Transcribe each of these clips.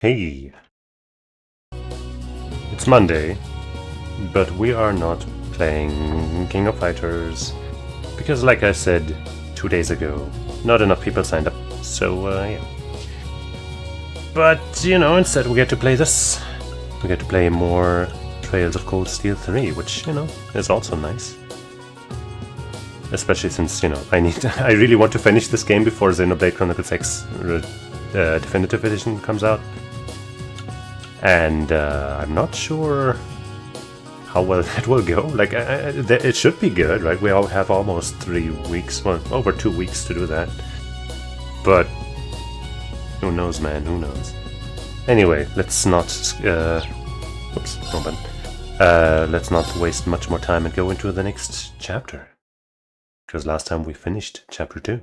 Hey! It's Monday, but we are not playing King of Fighters because, like I said 2 days ago, not enough people signed up, so yeah. But, you know, instead we get to play this. We get to play more Trails of Cold Steel 3, which, you know, is also nice. Especially since, you know, I really want to finish this game before Xenoblade Chronicles X Definitive Edition comes out. And I'm not sure how well that will go. Like, it should be good, right? We all have almost 3 weeks, well, over 2 weeks to do that. But who knows, man? Who knows? Anyway, let's not. Oops, wrong button. Let's not waste much more time and go into the next chapter. Because last time we finished chapter 2,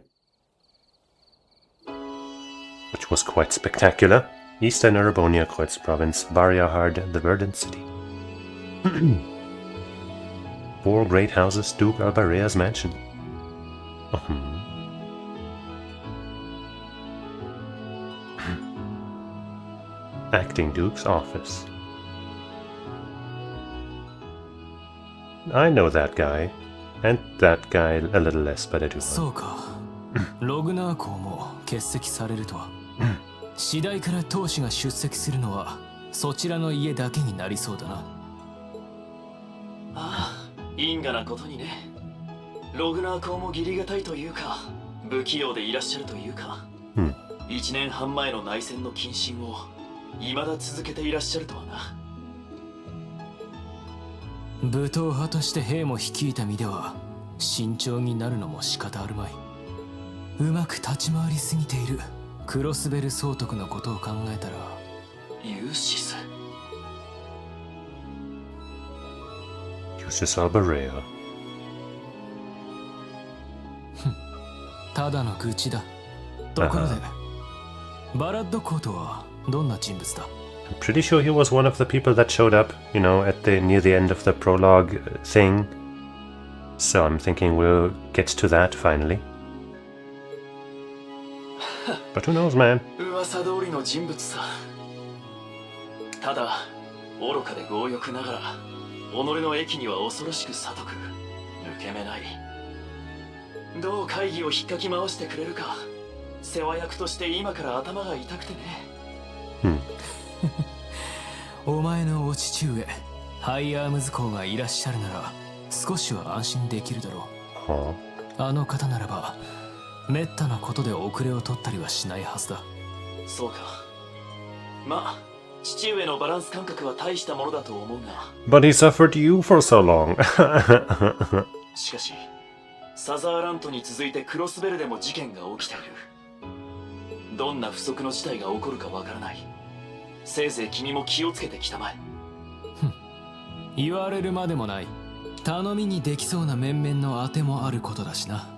which was quite spectacular. Eastern Erebonia Kreuzprovinz, Variahard, the Verdant City. 4 great houses, Duke Albarea's mansion. Acting Duke's office. I know that guy, and that guy a little less, but I do. そうか。ログナー校も欠席されるとは。次第から当主が出席するのはそちらの家だけになりそうだな。ああ、因果なことにね。ログナー校も義理がたいというか、不器用でいらっしゃるというか。1年半前の内戦の謹慎を未だ続けていらっしゃるとはな。武闘派として兵も率いた身では慎重になるのも仕方あるまい。うまく立ち回りすぎているクロスベル総督のことを考えたら。ユーシス。Cheesus Albarea。ただの愚痴だ。ところで、バラッドコートはどんな人物だ？ I'm pretty sure he was one of the people that showed up, you know, near the end of the prologue thing. So I'm thinking we'll get to that finally. But who knows, man? 噂通りの人物さ。ただ、愚かで強欲ながら、己の駅には恐ろしく聡く、抜け目ない。どう会議を引っかき回してくれるか、世話役として今から頭が痛くてね。お前のお父上、ハイアームズ公がいらっしゃるなら、少しは安心できるだろう。あの方ならば、めったなことで遅れを取ったりはしないはずだ。そうか。まあ、父上のバランス感覚は大したものだと思うが。But he suffered you for so long. しかし、サザーラントに続いてクロスベルでも事件が起きている。どんな不測の事態が起こるかわからない。せいぜい君も気をつけてきたまえ。言われるまでもない。頼みにできそうな面々の当てもあることだしな。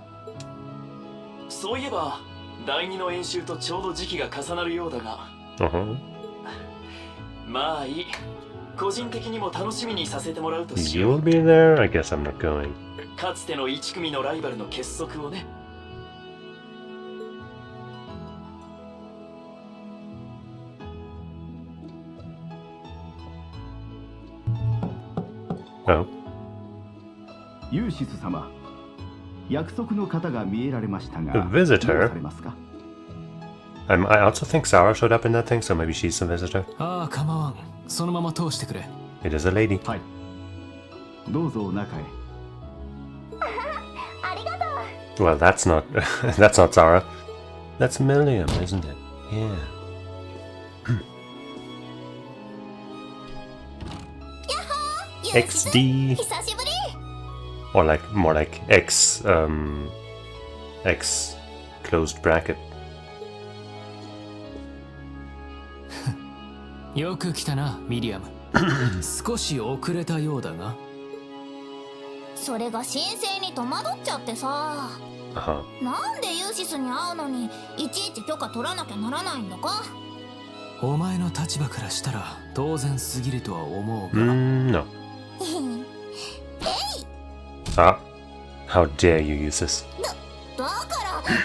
そういえば、第2の演習とちょうど時期が重なるようだが。まあいい。個人的にも楽しみにさせてもらうとしよう。You'll be there? I guess I'm not going. かつての1組のライバルの結束をね。ユーシス様、約束の方が見えられましたが、 A visitor? どうされますか? I also think Sarah showed up in that thing, so maybe she's a visitor. ああ、構わん。そのまま通してくれ。It is a lady. はい。どうぞ中へ。Well, that's not that's not Sarah. That's Milliam, isn't it? Yeah. XD. Or more like X X closed bracket. よく来たな、ミリアム。少し遅れたようだが。それが申請に戸惑っちゃってさ。なんでユーシスに会うのにいちいち許可取らなきゃならないんだか。お前の立場からしたら当然すぎるとは思うが。No. Ah, how dare you use this? だか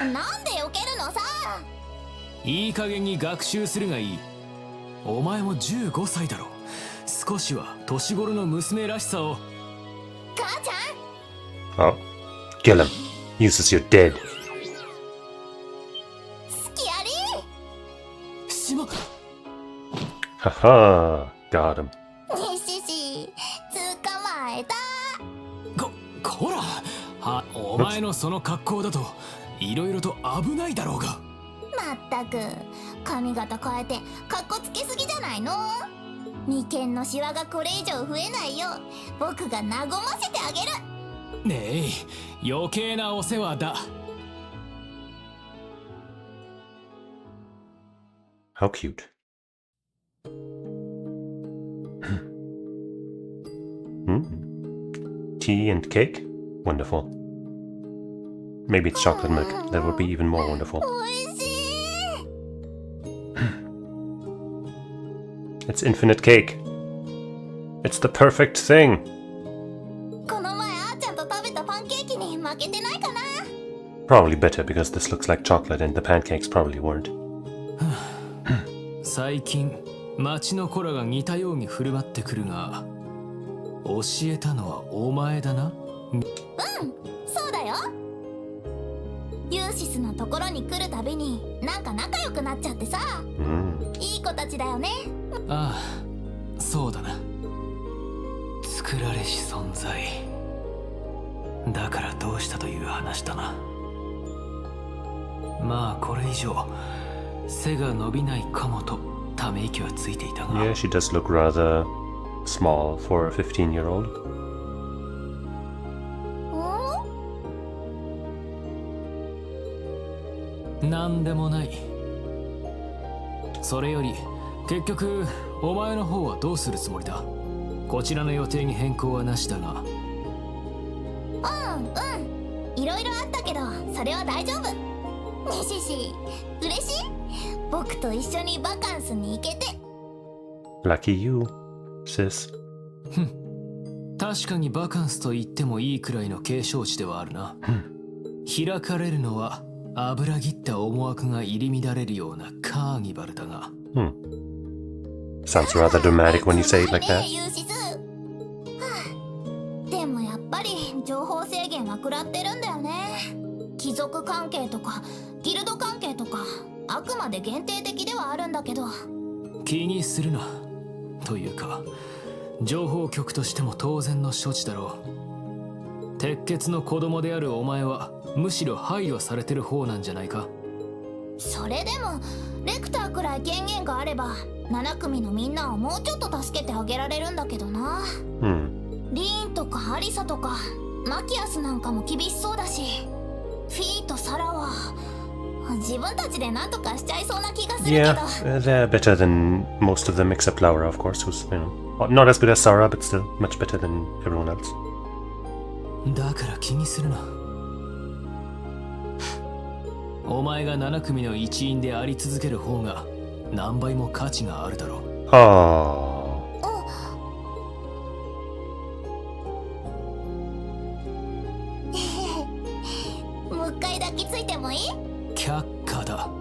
らなんで避けるのさ。いい加減に学習するがいい。お前も15歳だろ。少しは年頃の娘らしさを。母ちゃん Oh. Kill him. Uses, you're dead. 好きやりしま。Haha. Got him. にしし捕まえた。こらお前のその格好だといろいろと危ないだろうが。まったく髪型変えてカッコつけすぎじゃないの。眉間のシワがこれ以上増えないよう僕が和ませてあげる。ねえ、余計なお世話だ。How cute. Tea and cake? Wonderful. Maybe it's chocolate milk. That would be even more wonderful. おいしい。 It's infinite cake. It's the perfect thing. この前あーちゃんと食べたパンケーキに負けてないかな。 Probably better because this looks like chocolate and the pancakes probably weren't. 最近町の子らが似たように振る舞ってくるが、教えたのはお前だな。そうだよ。ユーシスのところに来るたびになんか仲良くなっちゃってさ。いい子たちだよね。ああ、そうだな。作られし存在だからどうしたという話だな。まあこれ以上背が伸びないかもとため息はついていたが。 Yeah, she does look rather small for a 15-year-old. なんでもない。それより結局お前の方はどうするつもりだ。こちらの予定に変更はなしだが。いろいろあったけどそれは大丈夫。ねしし嬉しい。僕と一緒にバカンスに行けて。 Lucky you, sis. 確かにバカンスと言ってもいいくらいの景勝地ではあるな。開かれるのは油切った思惑が入り乱れるようなカーニバルだが。Sounds rather dramatic when you say it like that. ユーシス。でもやっぱり情報制限は食らってるんだよね。貴族関係とかギルド関係とかあくまで限定的ではあるんだけど。気にするな。というか情報局としても当然の処置だろう。鉄血の子供であるお前はむしろ配慮されてる方なんじゃないか。それでもレクターくらい権限があれば7組のみんなをもうちょっと助けてあげられるんだけどな。リーンとかアリサとかマキアスなんかも厳しそうだし、フィーとサラは自分たちで何とかしちゃいそうな気がするけど。 Yeah, they're better than most of them except Laura, of course, who's, not as good as Sarah, but still much better than everyone else. だから気にするな。お前が7組の一員であり続ける方が何倍も価値があるだろう。もう一回抱きついてもいい？却下だ。あれ、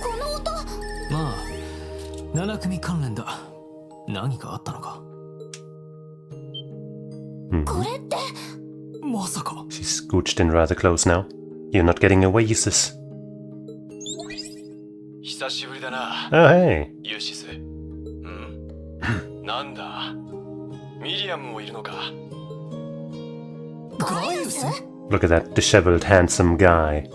この音。まあ7組関連だ。何かあったのか。これってまさか。 She's scooched in rather close now. You're not getting away, Cheesus. 久しぶりだな。 Oh, hey. ユーシス。なんだ。ミリアムもいるのか。ガイウス？ Look at that disheveled, handsome guy.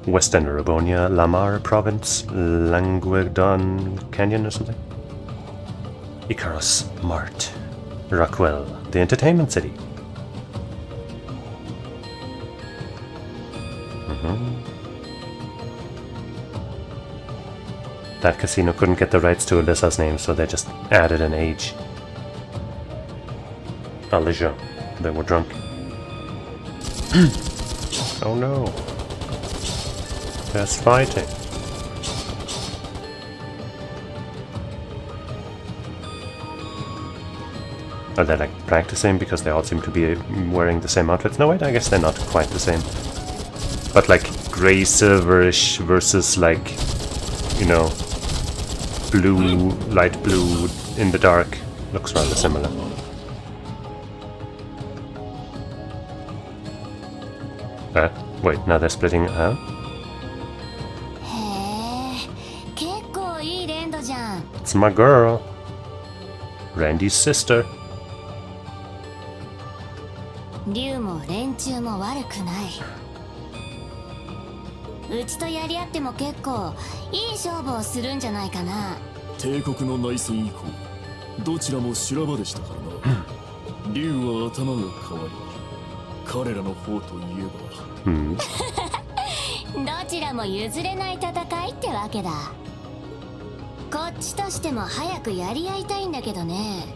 Western Aragonia, Lamar Province, Languedon Canyon or something. Icarus, Mart, Rockwell, the entertainment city. That casino couldn't get the rights to Alyssa's name, so they just added an age. Alicia. They were drunk. Oh no. There's fighting. Are they like practicing because they all seem to be wearing the same outfits? No, wait, I guess they're not quite the same. But like grey silverish versus like, you know, blue, light blue in the dark. Looks rather similar. Wait, now they're splitting out? It's my girl. Randy's sister. 竜も連中も悪くない。うちとやり合っても結構いい勝負をするんじゃないかな。帝国の内戦以降、どちらも修羅場でしたからな。竜は頭が変わり、彼らの方といえば、どちらも譲れない戦いってわけだ。こっちとしても早くやり合いたいんだけどね。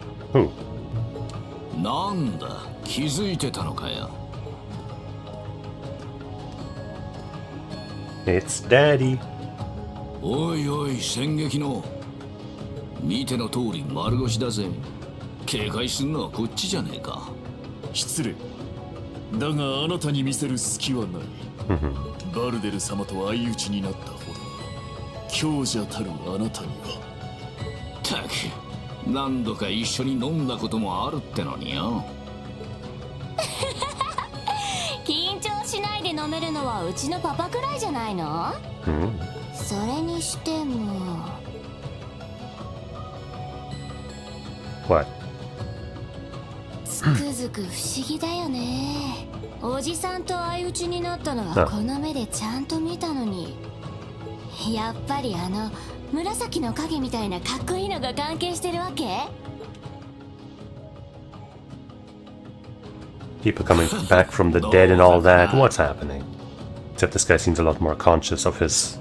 なんだ、気づいてたのかよ。It's Daddy. おいおい、戦撃の。見ての通り丸腰だぜ。警戒すんのはこっちじゃねえか。失礼。だがあなたに見せる隙はない。バルデル様と相打ちになったほど強者たるあなたには。たく、何度か一緒に飲んだこともあるってのによ。緊張しないで飲めるのはうちのパパくらいじゃないの？それにしても。What? つくづく不思議だよね。おじさんと相打ちになったのはこの目でちゃんと見たのに。やっぱりあの紫の影みたいなかっこいいのが関係してるわけ？People coming back from the dead and all that. What's happening? Except this guy seems a lot more conscious of his,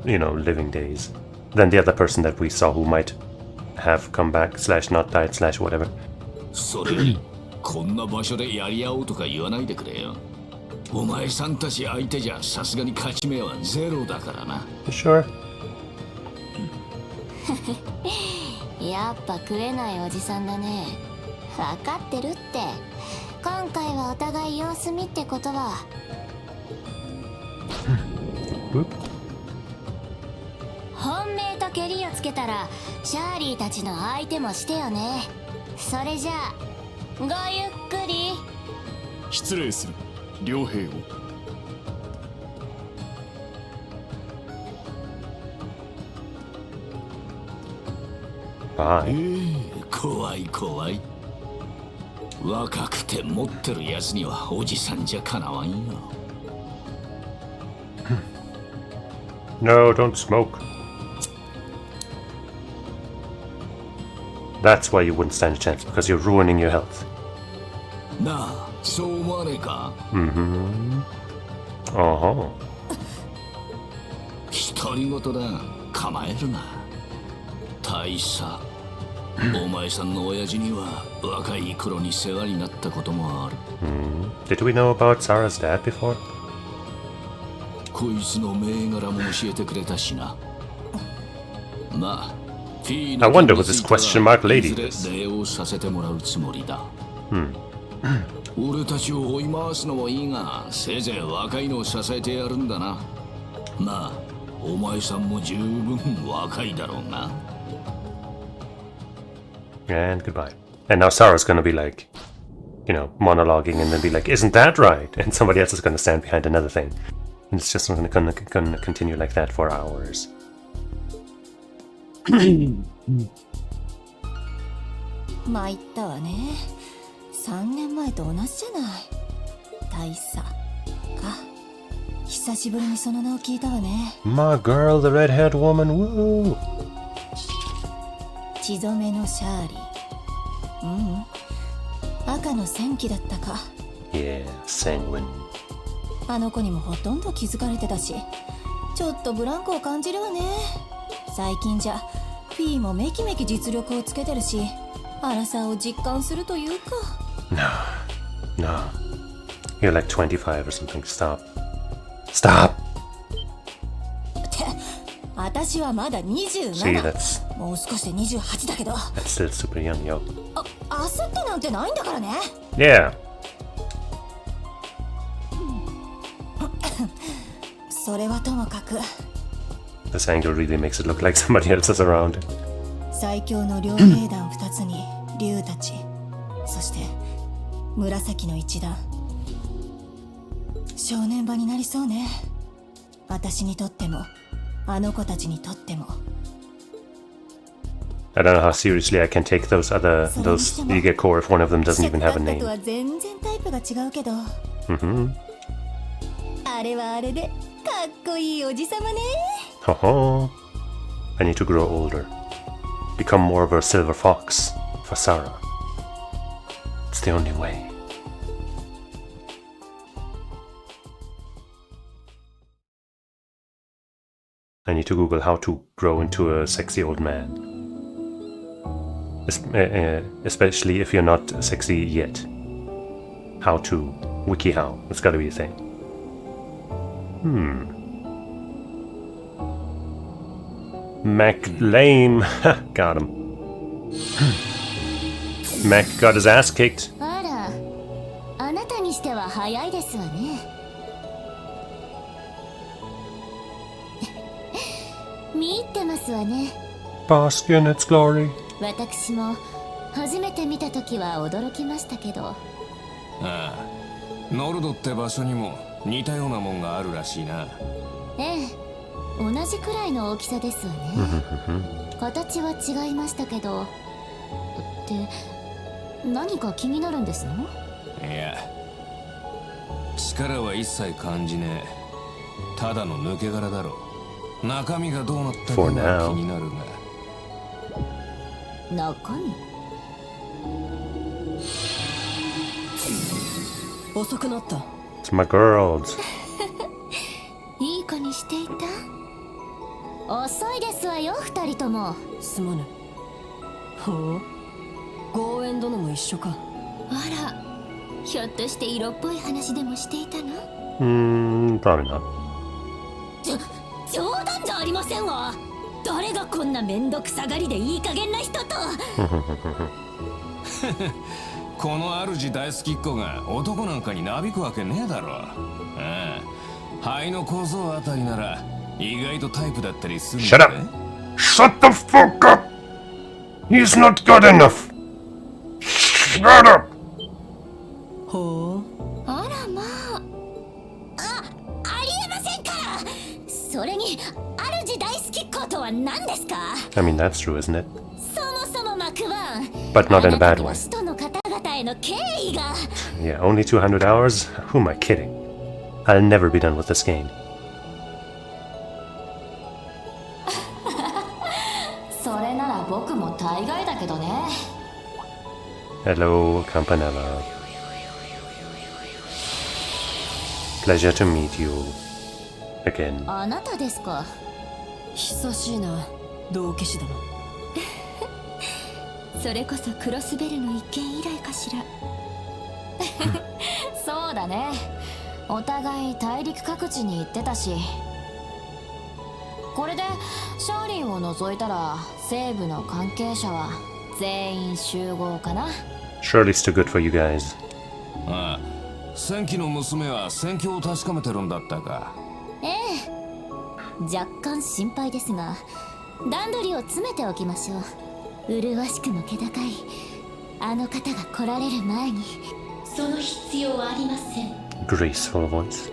you know, living days than the other person that we saw who might have come back slash not died slash whatever. それ、こんな場所でやり合おうとか言わないでくれよ。お前さんたち相手じゃさすがに勝ち目はゼロだからな。Sure. やっぱ食えないおじさんだね。分かってるって。今回はお互い様子見ってことは。本命と蹴りをつけたらシャーリーたちの相手もしてよね。それじゃあごゆっくり。失礼する、両兵を。怖い怖い。若くて持ってるやつにはおじさんじゃかなわんよ。No, don't smoke. That's why you wouldn't stand a chance, because you're ruining your health. なあ、そう思わねえか？独り言だ。構えるな。大佐、お前さんの親父には若い頃に世話になったこともある。Did we know about Sarah's dad before? こいつの銘柄も教えてくれたしな。まあ、I wonder who this question mark lady is. 礼をさせてもらうつもりだ。俺たちを追い回すのもいいが、せいぜい若いのを支えてやるんだな。まあ、お前さんも十分若いだろうな。And goodbye. And now Sarah's gonna be like, you know, monologuing and then be like, isn't that right? And somebody else is gonna stand behind another thing. And it's just gonna continue like that for hours. 参ったわね。3年前と同じじゃない。大佐か。久しぶりにその名を聞いたわね。My girl, the red-haired woman, woo! 血染めのシャーリー。赤の戦記だったか。Yeah, sanguine. あの子にもほとんど気づかれてたし、ちょっとブランクを感じるわね。最近じゃフィーもめきめき実力をつけてるし、荒さを実感するというか。No. You're like 25 or something. Stop. って、私はまだ27。See, that's もう少しで28だけど。 That's still super young, yo. 焦ってなんてないんだからね。Yeah. それはともかく This angle really makes it look like somebody else is around. 最強の両兵団2つに竜たち、そして紫の一団。正念場になりそうね。私にとってもあの子たちにとっても。 I don't know how seriously I can take those Liga core if one of them doesn't even have a name. とは全然タイプが違うけど、 Mm-hmm. あれはあれでかっこいいおじさまね。 Haha. I need to grow older. Become more of a silver fox for Sarah. It's the only way. I need to Google how to grow into a sexy old man. Especially if you're not sexy yet. How to. WikiHow. It's gotta be a thing. Mac lame. Got him. Mac got his ass kicked. あら、あなたにしては早いですわね。見入ってますわね。 Bask in its glory. 私も初めて見た時は驚きましたけど。ああ、ノルドって場所にも似たようなもんがあるらしいな。ええ、同じくらいの大きさですわね。形は違いましたけど。って何か気になるんですの？いや、力は一切感じねえ。ただの抜け殻だろ。中身がどうなったかが気になるが。中身？遅くなった。 It's my girls. いい子にしていた。遅いですわよ、二人とも。すまぬ。ほう、ゴーエン殿も一緒か。あら、ひょっとして色っぽい話でもしていたの？ Probably not. 冗談じゃありませんわ。誰がこんなめんどくさがりでいい加減な人と。この主大好きっ子が男なんかになびくわけねえだろ。ああ、肺の構造あたりなら意外とタイプだったりするんだ。 Shut up! Shut the fuck up! He's not good enough! Shut up! ほう。あらまあ。ありえませんから。それに主大好きっ子とは何ですか？ I mean, that's true, isn't it? そもそもマクワン。 But not in a bad way. 使徒の方々への敬意が。 Yeah, only 200 hours? Who am I kidding? I'll never be done with this game. それなら僕も大概だけどね。 Hello, Campanella. Pleasure to meet you again. あなたですか？久しいな、道化師殿。それこそクロスベルの一件以来かしら。そうだね。お互い大陸各地に行ってたし。これでシャーリンを除いたら西部の関係者は全員集合かな。 Surely still good for you guys. ああ、戦記の娘は戦況を確かめてるんだったか。ええ、若干心配ですが段取りを詰めておきましょう。麗しくも気高いあの方が来られる前に。その必要はありません。 Graceful voice.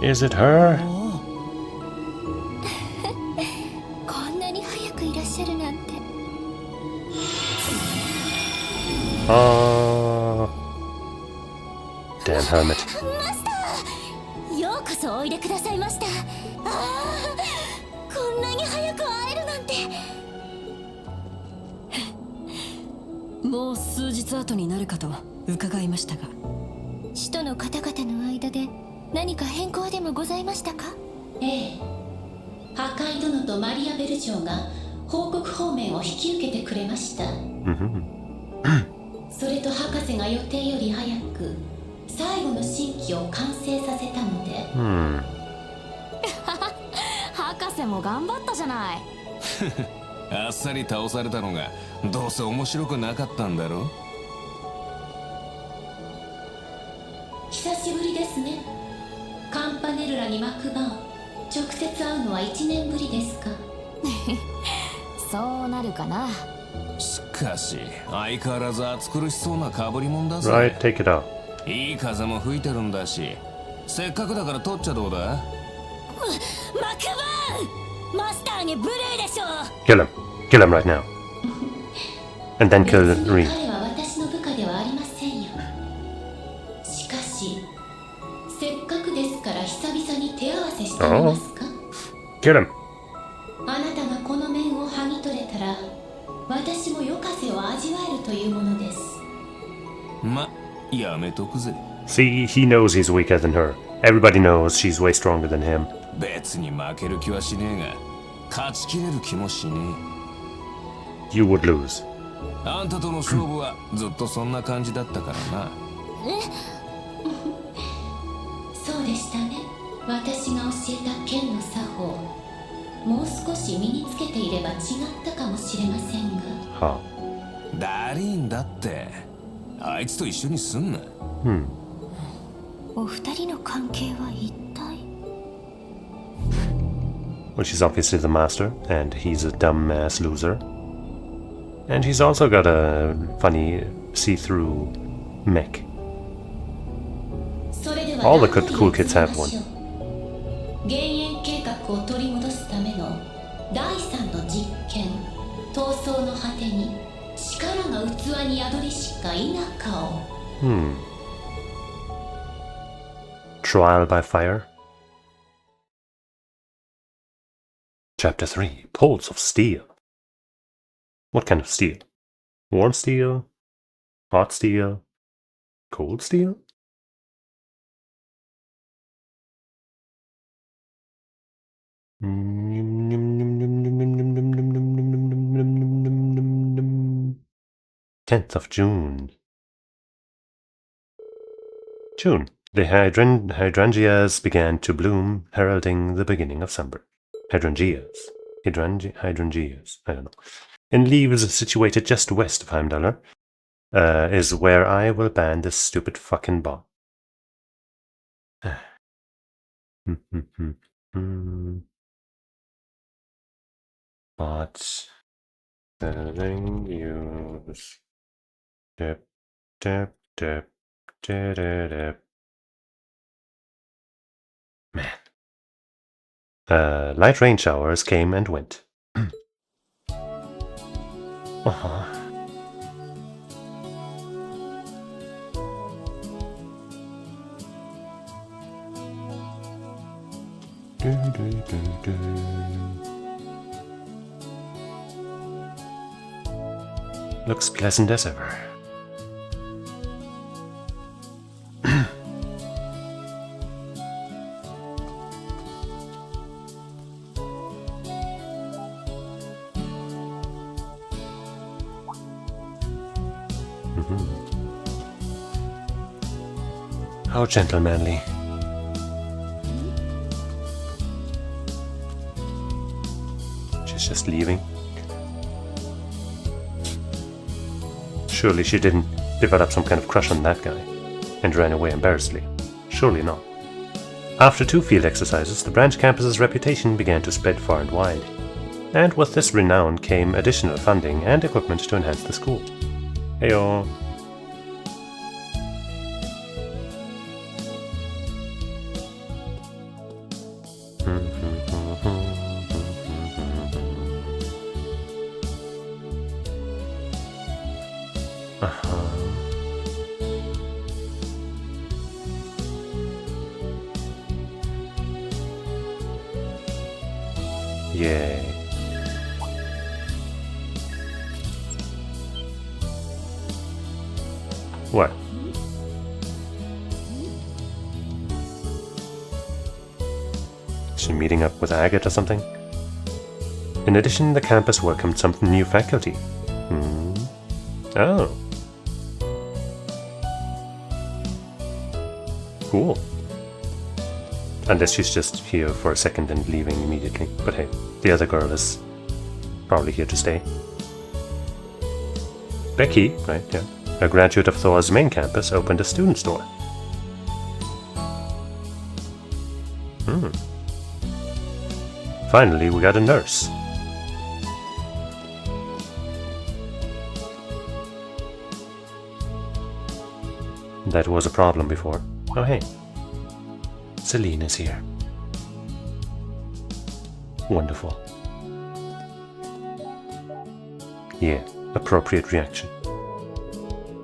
Is it her? こんなに早くいらっしゃるなんて。 Damn hermit. マスター、ようこそおいでくださいました。こんなに早く会えるなんて。もう数日後になるかと伺いましたが、使徒の方々の間で何か変更でもございましたか？ええ、破壊殿とマリアベル嬢が報告方面を引き受けてくれました。それと博士が予定より早く最後の新規を完成させたので。博博士も頑張ったじゃない。あっさり倒されたのがどうせ面白くなかったんだろ。久しぶりですね。カンパネルラに幕番、直接会うのは1年ぶりですか。そうなるかな。しかし相変わらず暑苦しそうなかぶりもんだぜ。 Right, take it out. いい風も吹いてるんだし、せっかくだから取っちゃどうだ。幕番マスターに無礼でしょ。 Kill him. Kill him right now. And then kill 別に Reed. 彼は私の部下ではありませんよ。しかしせっかくですから久々に手合わせしてみますか。 Kill him. あなたがこの面を剥ぎ取れたら私も夜風を味わえるというものです。ま、やめとくぜ。 See, he knows he's weaker than her. Everybody knows she's way stronger than him. 別に負ける気はしねえが、勝ちきれる気もしね You would lose. え。あんたとの勝負はずっとそんな感じだったからな。そうでしたね。私が教えた剣の作法、もう少し身につけていれば違ったかもしれませんが。はあ。ダリーンだって、あいつと一緒にすんな。お二人の関係は一体。 Well, she's obviously the master, and he's a dumbass loser. And he's also got a funny see-through mech. それでは All the cool kids have one. 減塩計画を取り戻すための第三の実験、闘争の果てに力が器に宿りしか否かを。Trial by fire. Chapter 3. Poles of steel. What kind of steel? Warm steel? Hot steel? Cold steel? Tenth of June. June. The hydrangeas began to bloom, heralding the beginning of summer. Hydrangeas. Hydrangeas. I don't know. In leaves situated just west of Heimdallr is where I will ban this stupid fucking bomb. But selling use. Dip, dip, dip, dip, dip. Man. Light rain showers came and went. Looks pleasant as ever. How gentlemanly. She's just leaving. Surely she didn't develop some kind of crush on that guy and ran away embarrassedly. Surely not. After 2 field exercises, the branch campus's reputation began to spread far and wide. And with this renown came additional funding and equipment to enhance the school. Heyo. Yay. What? Is she meeting up with Agate or something? In addition, the campus welcomed some new faculty. Oh. Cool. Unless she's just here for a second and leaving immediately. But hey, the other girl is probably here to stay. Becky, right, yeah, a graduate of Thor's main campus, opened a student store. Finally, we got a nurse. That was a problem before. Oh hey, Celine is here. Wonderful. Yeah, appropriate reaction.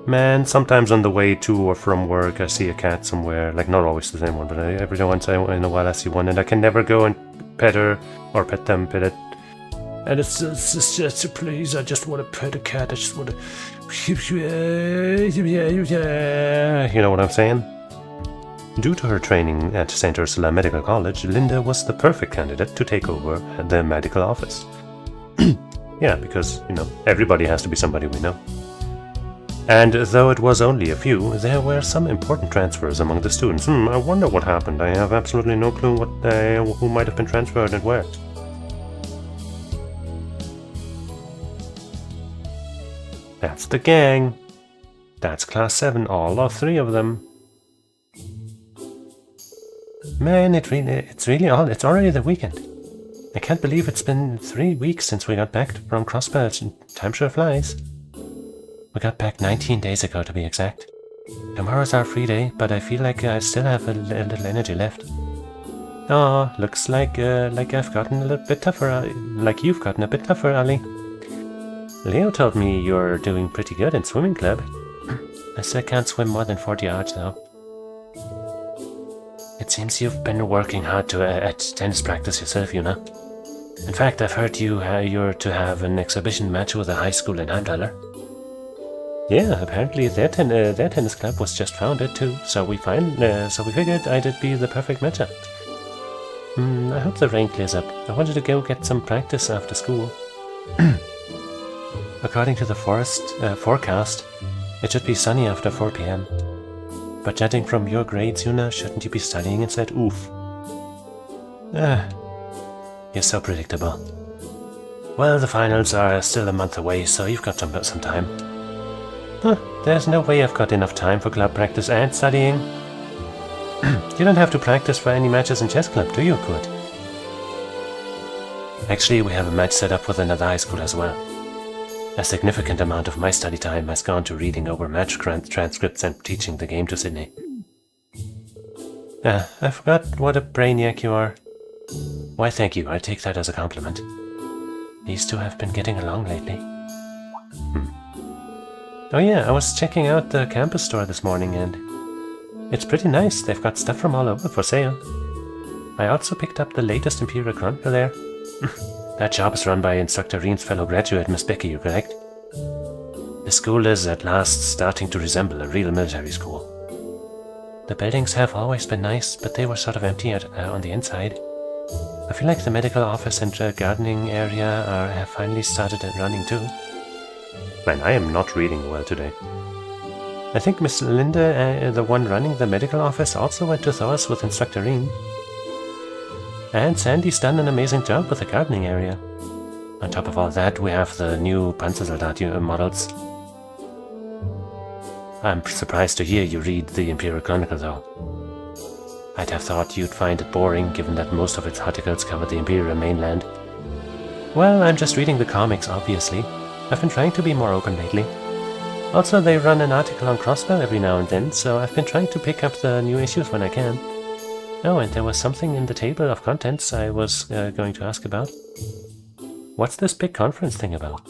Man, sometimes on the way to or from work I see a cat somewhere, like not always the same one, but every once in a while I see one and I can never go and pet her or pet it. And it's just, please, I just want to pet a cat, I just want to... You know what I'm saying? Due to her training at St. Ursula Medical College, Linda was the perfect candidate to take over the medical office. Yeah, because, you know, everybody has to be somebody we know. And though it was only a few, there were some important transfers among the students. I wonder what happened. I have absolutely no clue who might have been transferred and where. That's the gang. That's class 7, all of 3 of them. Man, it's already the weekend. I can't believe it's been 3 weeks since we got back from Crossbelt, and time sure flies. We got back 19 days ago to be exact. Tomorrow's our free day, but I feel like I still have a little energy left. Oh, looks like I've gotten a little bit tougher, like you've gotten a bit tougher, Ali. Leo told me you're doing pretty good in swimming club. I still can't swim more than 40 yards though. It seems you've been working hard at tennis practice yourself, you know. In fact, I've heard you're to have an exhibition match with a high school in Heimdallr. Yeah, apparently their tennis club was just founded too, so we figured I'd be the perfect matchup. I hope the rain clears up. I wanted to go get some practice after school. According to the forecast, it should be sunny after 4 p.m. But judging from your grades, Yuna, shouldn't you be studying instead? Oof. You're so predictable. Well, the finals are still a month away, so you've got some time. There's no way I've got enough time for club practice and studying. You don't have to practice for any matches in chess club, do you, Kurt? Actually, we have a match set up with another high school as well. A significant amount of my study time has gone to reading over match transcripts and teaching the game to Sydney. I forgot what a brainiac you are. Why, thank you, I take that as a compliment. These two have been getting along lately. Oh yeah, I was checking out the campus store this morning and it's pretty nice. They've got stuff from all over for sale. I also picked up the latest Imperial Chronicle there. That job is run by Instructor Reen's fellow graduate, Miss Becky, you correct? The school is at last starting to resemble a real military school. The buildings have always been nice, but they were sort of empty on the inside. I feel like the medical office and gardening area have finally started running too. Man, I am not reading well today. I think Miss Linda, the one running the medical office, also went to Thor's with Instructor Reen. And Sandy's done an amazing job with the gardening area. On top of all that, we have the new Panzersoldat models. I'm surprised to hear you read the Imperial Chronicle though. I'd have thought you'd find it boring, given that most of its articles cover the Imperial mainland. Well, I'm just reading the comics, obviously. I've been trying to be more open lately. Also, they run an article on Crossbell every now and then, so I've been trying to pick up the new issues when I can. Oh, and there was something in the table of contents I was going to ask about. What's this big conference thing about?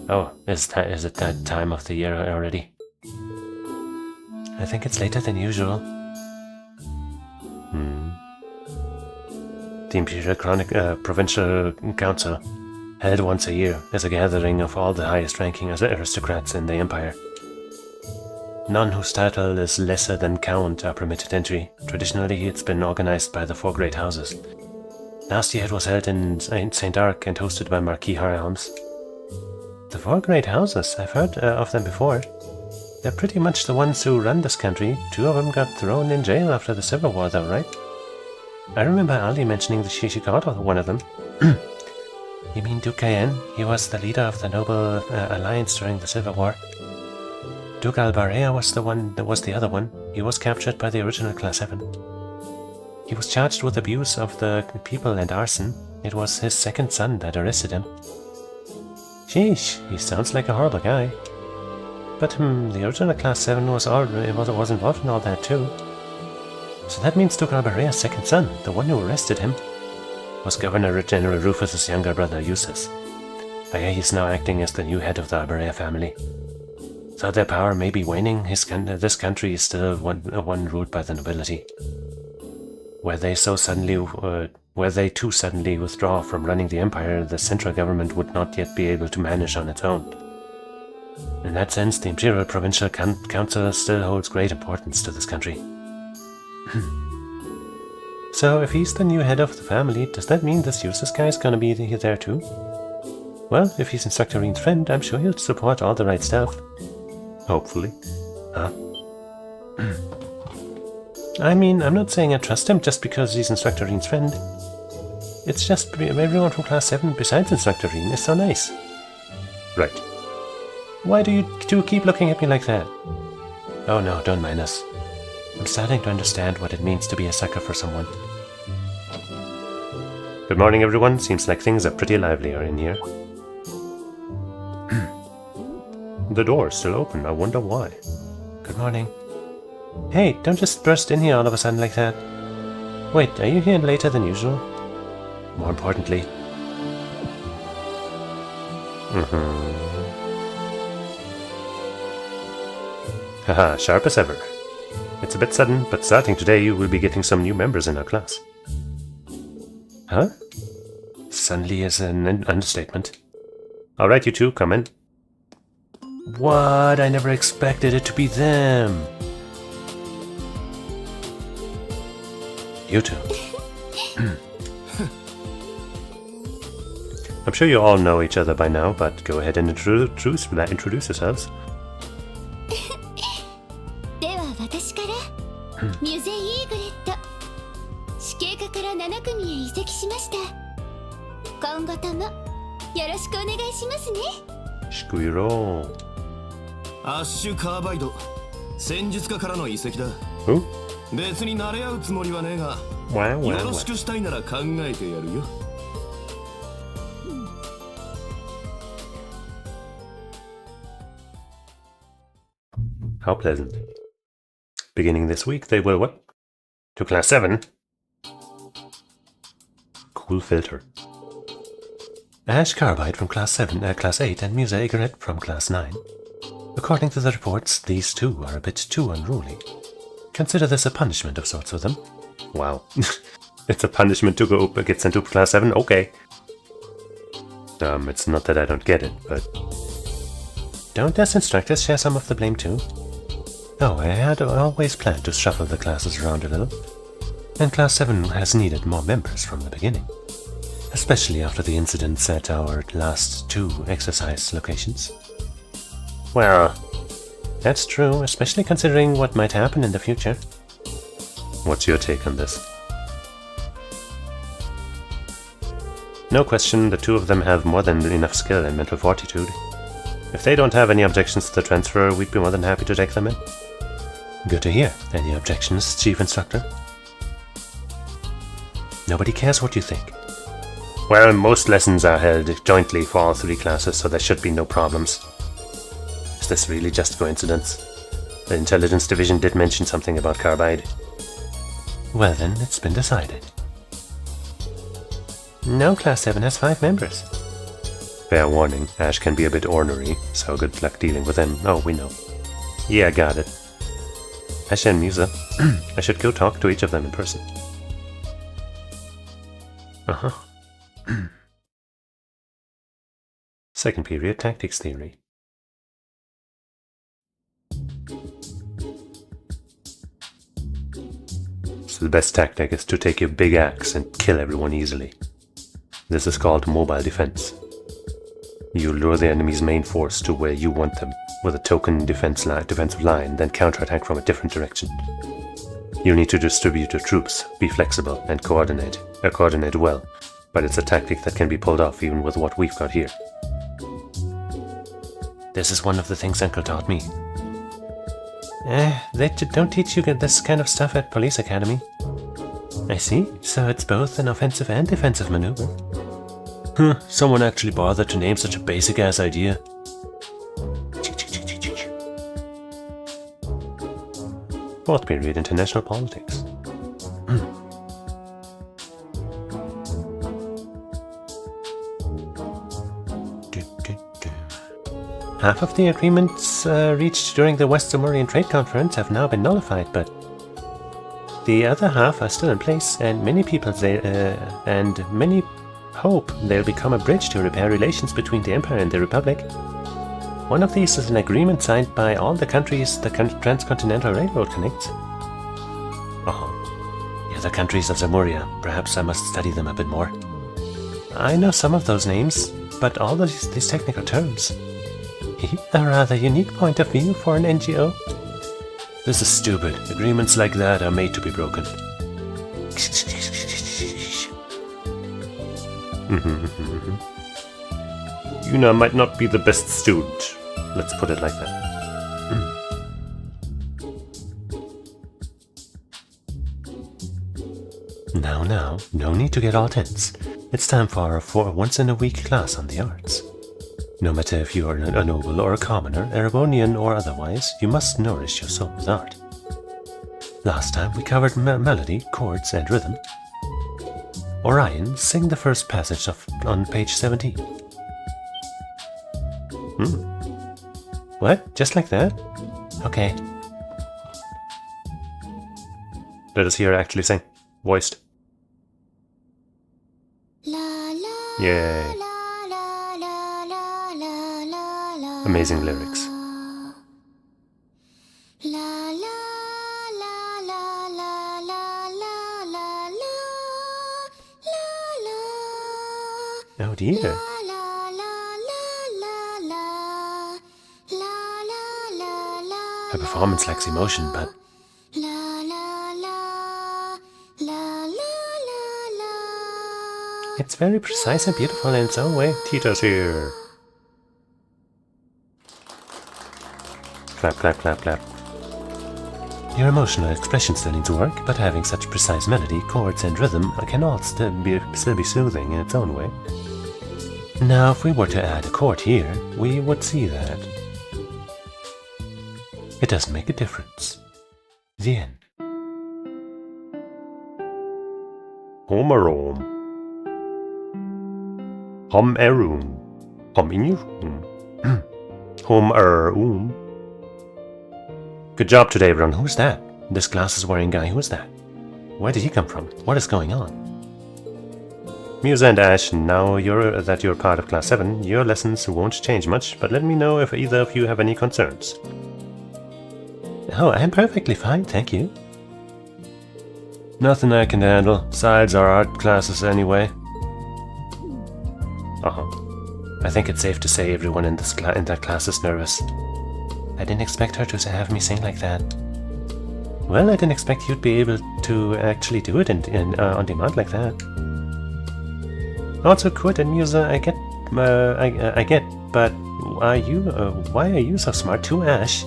Oh, is it that time of the year already? I think it's later than usual. The Imperial Provincial Council, held once a year, is a gathering of all the highest-ranking aristocrats in the Empire. None whose title is lesser than Count are permitted entry. Traditionally, it's been organized by the 4 great houses. Last year it was held in St. Ark and hosted by Marquis Harhelms. The 4 great houses? I've heard of them before. They're pretty much the ones who run this country. 2 of them got thrown in jail after the Civil War, though, right? I remember Ali mentioning that she got one of them. You mean Duke Cayenne? He was the leader of the Noble Alliance during the Civil War. Duke Albarea was the other one. He was captured by the original Class 7. He was charged with abuse of the people and arson. It was his second son that arrested him. Sheesh, he sounds like a horrible guy. But the original Class 7 was involved in all that too. So that means Duke Albarea's second son, the one who arrested him, was Governor General Rufus's younger brother, Cheesus. I hear he's now acting as the new head of the Albarea family. Though their power may be waning, this country is still one ruled by the nobility. Were they too suddenly withdraw from running the empire, the central government would not yet be able to manage on its own. In that sense, the Imperial Provincial Council still holds great importance to this country. So, if he's the new head of the family, does that mean this Cheesus guy is gonna be there too? Well, if he's Instructor Reen's friend, I'm sure he'll support all the right stuff. Hopefully. Huh? I mean, I'm not saying I trust him just because he's Instructor Reen's friend. It's just everyone from Class 7 besides Instructor Reen is so nice. Right. Why do you two keep looking at me like that? Oh no, don't mind us. I'm starting to understand what it means to be a sucker for someone. Good morning, everyone. Seems like things are pretty livelier in here. The door's still open. I wonder why. Good morning. Hey, don't just burst in here all of a sudden like that. Wait, are you here later than usual? More importantly. Haha, sharp as ever. It's a bit sudden, but starting today you will be getting some new members in our class. Huh? Suddenly is an understatement. Alright, you two, come in. What? I never expected it to be them. You two. I'm sure you all know each other by now, but go ahead and introduce yourselves. では私からミュゼイーグレット死刑課から7組へ移籍しました。今後ともよろしくお願いしますね。シクイロー。アッシュ・カーバイド戦術家からの移籍だ。別に慣れ合うつもりはねえが、よろしくしたいなら考えてやるよ。How pleasant. Beginning this week, they will what? To Class 7? Cool filter. Ash Carbide from Class 8 and Musa Egret from Class 9. According to the reports, these two are a bit too unruly. Consider this a punishment of sorts for them. Wow. It's a punishment to get sent to Class 7? Okay. It's not that I don't get it, but... Don't us instructors share some of the blame too? Oh, I had always planned to shuffle the classes around a little, and Class 7 has needed more members from the beginning, especially after the incidents at our last 2 exercise locations. Well, that's true, especially considering what might happen in the future. What's your take on this? No question, the two of them have more than enough skill and mental fortitude. If they don't have any objections to the transfer, we'd be more than happy to take them in. Good to hear. Any objections, Chief Instructor? Nobody cares what you think. Well, most lessons are held jointly for all 3 classes, so there should be no problems. Is this really just coincidence? The Intelligence Division did mention something about Carbide. Well then, it's been decided. No, Class 7 has 5 members. Fair warning, Ash can be a bit ornery, so good luck dealing with him. Oh, we know. Yeah, got it. Ash and Musa. I should go talk to each of them in person. Uh-huh. Second period, Tactics Theory. So the best tactic is to take your big axe and kill everyone easily. This is called mobile defense. You lure the enemy's main force to where you want them, with a token defensive line, then counterattack from a different direction. You need to distribute your troops, be flexible, and coordinate well, but it's a tactic that can be pulled off even with what we've got here. This is one of the things Uncle taught me. They don't teach you this kind of stuff at Police Academy. I see, so it's both an offensive and defensive maneuver. Someone actually bothered to name such a basic-ass idea. Fourth period, international politics. Half of the agreements reached during the West Zamurian Trade Conference have now been nullified, but the other half are still in place, and many hope they'll become a bridge to repair relations between the Empire and the Republic. One of these is an agreement signed by all the countries the Transcontinental Railroad connects. The other countries of Zamuria. Perhaps I must study them a bit more. I know some of those names, but all these technical terms. A rather unique point of view for an NGO. This is stupid. Agreements like that are made to be broken. Yuna might not be the best student. Let's put it like that. Now, no need to get all tense. It's time for our once-in-a-week class on the arts. No matter if you are a noble or a commoner, Erebonian or otherwise, you must nourish your soul with art. Last time we covered melody, chords, and rhythm. Orion, sing the first passage on page 17. What? Just like that? Okay. Let us hear her actually sing. Voiced. Yay. Amazing lyrics. Oh dear. Her performance lacks emotion, but it's very precise and beautiful in its own way. Tita's here. Clap, clap, clap, clap. Your emotional expression still needs work, but having such precise melody, chords, and rhythm can all still be soothing in its own way. Now, if we were to add a chord here, we would see that it doesn't make a difference. The end. Homeroom. Hom-eroom. Hom-in-room. Hom-er-oom. Good job today, everyone. Who's that? This glasses-wearing guy, who's that? Where did he come from? What is going on? Musa and Ash, now that you're part of Class 7, your lessons won't change much, but let me know if either of you have any concerns. Oh, I'm perfectly fine, thank you. Nothing I can handle, besides our art classes anyway. I think it's safe to say everyone in that class is nervous. I didn't expect her to have me sing like that. Well, I didn't expect you'd be able to actually do it on demand like that. Also, Kurt and Musa, I get, but why are you so smart too, Ash?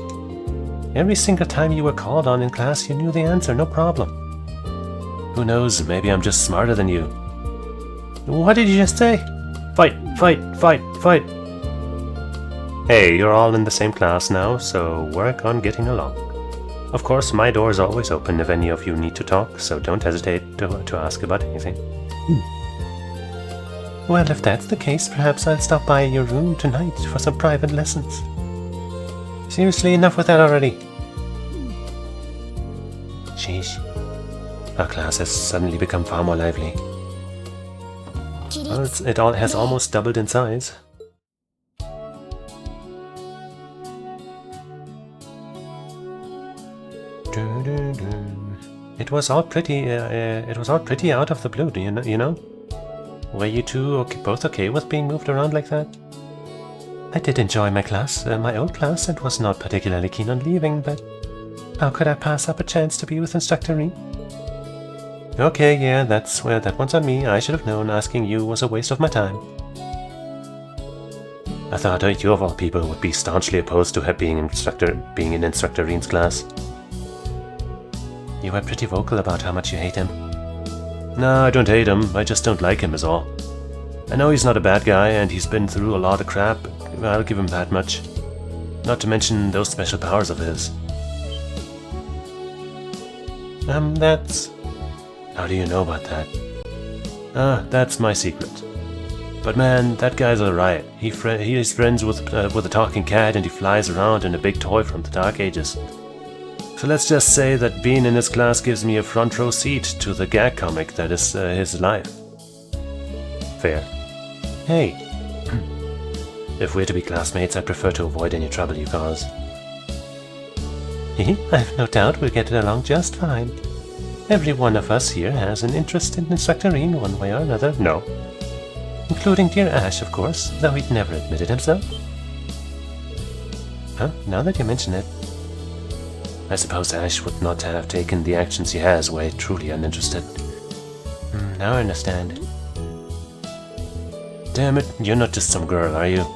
Every single time you were called on in class, you knew the answer, no problem. Who knows, maybe I'm just smarter than you. What did you just say? Fight, fight, fight, fight! Hey, you're all in the same class now, so work on getting along. Of course, my door is always open if any of you need to talk, so don't hesitate to ask about anything. Well, if that's the case, perhaps I'll stop by your room tonight for some private lessons. Seriously, enough with that already. Sheesh. Our class has suddenly become far more lively. Well, it all has almost doubled in size. It was all pretty. Out of the blue. You know. Were you two both okay with being moved around like that? I did enjoy my class, my old class, and was not particularly keen on leaving, but how could I pass up a chance to be with Instructor Reen? Okay, yeah, that's where that one's on me. I should have known asking you was a waste of my time. I thought you of all people would be staunchly opposed to her being in Instructor Reen's class. You were pretty vocal about how much you hate him. No, I don't hate him, I just don't like him is all. I know he's not a bad guy and he's been through a lot of crap, I'll give him that much. Not to mention those special powers of his. That's... How do you know about that? That's my secret. But man, that guy's a riot. He is friends with a talking cat and he flies around in a big toy from the Dark Ages. So let's just say that being in his class gives me a front row seat to the gag comic that is his life. Fair. Hey. If we're to be classmates, I prefer to avoid any trouble you cause. I've no doubt we'll get along just fine. Every one of us here has an interest in Instructor Reen one way or another. No. Including dear Ash, of course, though he'd never admitted himself. Huh? Now that you mention it. I suppose Ash would not have taken the actions he has were he truly uninterested. Now I understand. Damn it, you're not just some girl, are you?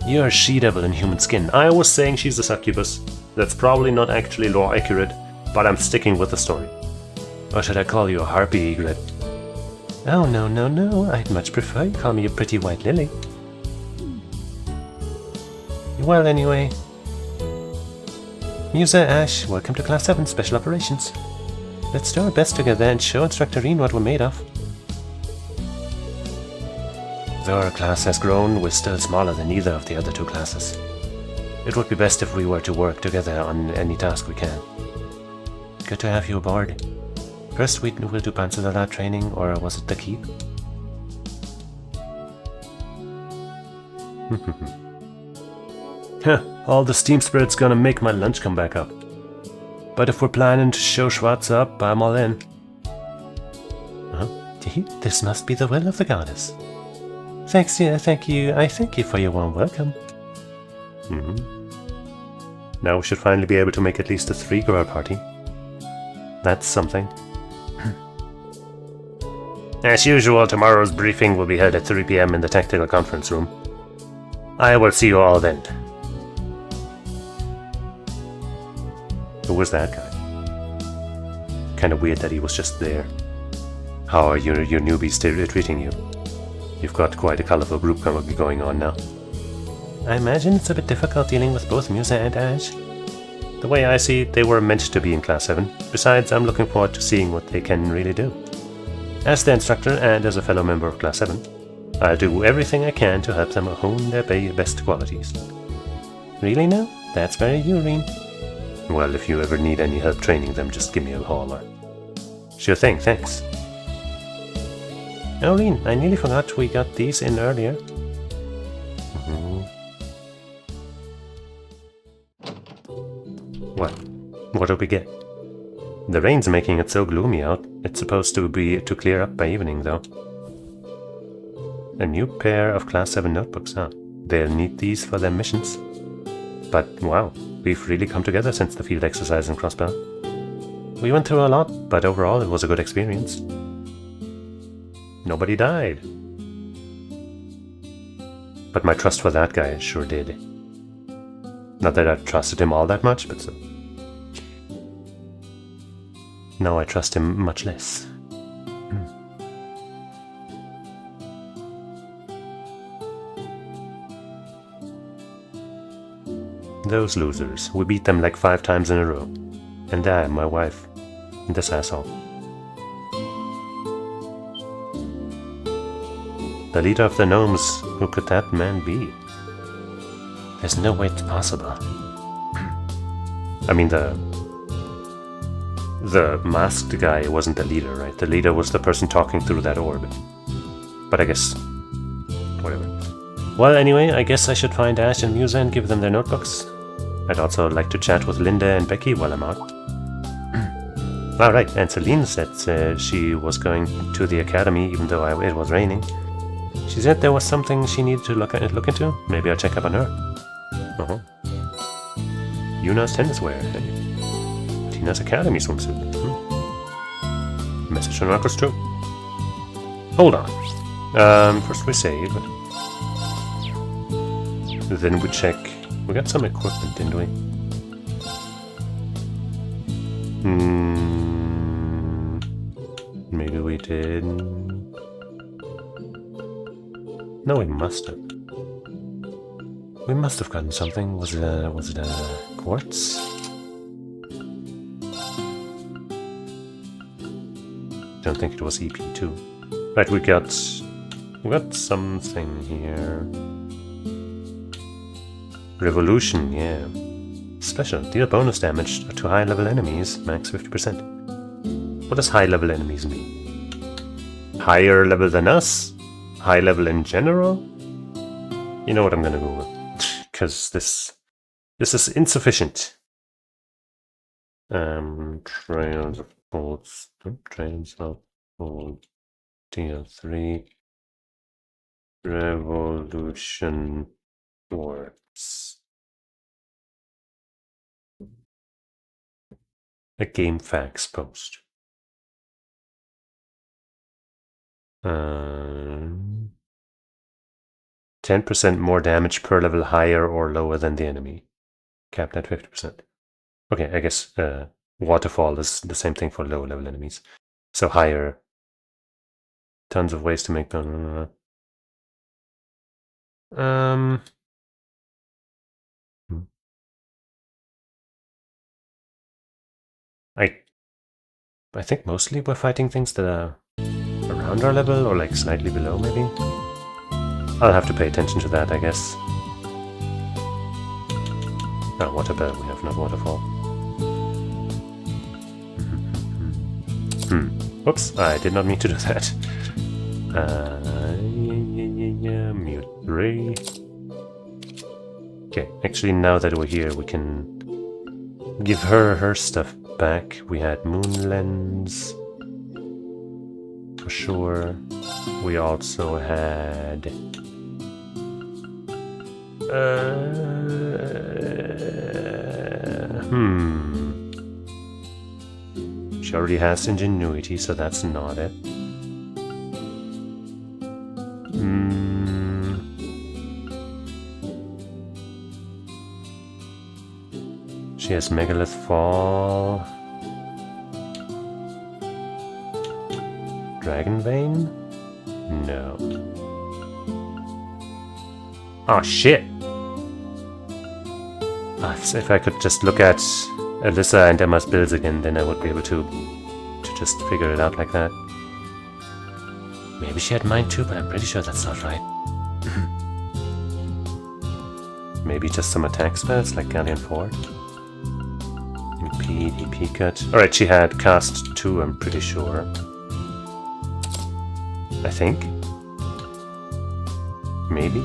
You're a she-devil in human skin. I was saying she's a succubus. That's probably not actually lore accurate, but I'm sticking with the story. Or should I call you a harpy, Egret? Oh, no, I'd much prefer you call me a pretty white lily. Well, anyway. Musa, Ash, welcome to Class 7 Special Operations. Let's do our best together and show Instructor Reen what we're made of. Though our class has grown, we're still smaller than either of the other two classes. It would be best if we were to work together on any task we can. Good to have you aboard. First we'll do Panzersoldat training, or was it the keep? All the steam spirit's gonna make my lunch come back up. But if we're planning to show Schwartz up, I'm all in. This must be the will of the goddess. Thank you. I thank you for your warm welcome. Now we should finally be able to make at least a 3-girl party. That's something. As usual, tomorrow's briefing will be held at 3 PM in the tactical conference room. I will see you all then. Who was that guy? Kinda weird that he was just there. How are your newbies treating you? You've got quite a colorful group going on now. I imagine it's a bit difficult dealing with both Musa and Ash. The way I see it, they were meant to be in Class 7. Besides, I'm looking forward to seeing what they can really do. As the instructor and as a fellow member of Class 7, I'll do everything I can to help them hone their best qualities. Really now? That's very you, Reen. Well, if you ever need any help training them, just give me a holler. Sure thing, thanks. Oh, Reen, I nearly forgot we got these in earlier. What do we get? The rain's making it so gloomy out. It's supposed to clear up by evening, though. A new pair of Class 7 notebooks, huh? They'll need these for their missions. But wow, we've really come together since the field exercise in Crossbell. We went through a lot, but overall it was a good experience. Nobody died. But my trust for that guy sure did. Not that I trusted him all that much, but so. Now I trust him much less. Those losers. We beat them like 5 times in a row. And I, my wife, and this asshole. The leader of the gnomes, who could that man be? There's no way it's possible. I mean, the masked guy wasn't the leader, right? The leader was the person talking through that orb. But I guess... whatever. Well, anyway, I guess I should find Ash and Musa and give them their notebooks. I'd also like to chat with Linda and Becky while I'm out. Alright, and Celine said she was going to the academy even though it was raining. She said there was something she needed to look into. Maybe I'll check up on her. Yuna's tennis wear. Tina's Academy swimsuit. Message from Marcus too. Hold on. First we save. Then we check. We got some equipment, didn't we? Maybe we did. No, we must have. We must have gotten something. Was it a quartz? Don't think it was EP2. Right, we got something here. Revolution, yeah. Special. Deal bonus damage to high level enemies, max 50%. What does high level enemies mean? Higher level than us? High level in general? You know what I'm gonna go with. Because this is insufficient. Trails of Gold. Trails of Gold. TL3. Revolution Quartz. A game facts post. 10% more damage per level higher or lower than the enemy. Capped at 50%. Okay, I guess Waterfall is the same thing for low level enemies. So higher. Tons of ways to make them. I think mostly we're fighting things that are around our level or like slightly below maybe. I'll have to pay attention to that, I guess. Oh, water bell, we have not waterfall. Oops, I did not mean to do that. Mute 3. Okay, actually now that we're here we can give her stuff back. We had Moon Lens for sure. We also had she already has Ingenuity, so that's not it. She has Megalith Fall. Dragon Vein? No. Oh shit! If I could just look at Alyssa and Emma's builds again, then I would be able to just figure it out like that. Maybe she had mine too, but I'm pretty sure that's not right. Maybe just some attack spells like Galleon Ford. Impede, EP cut. Alright, she had cast 2, I'm pretty sure. I think. Maybe.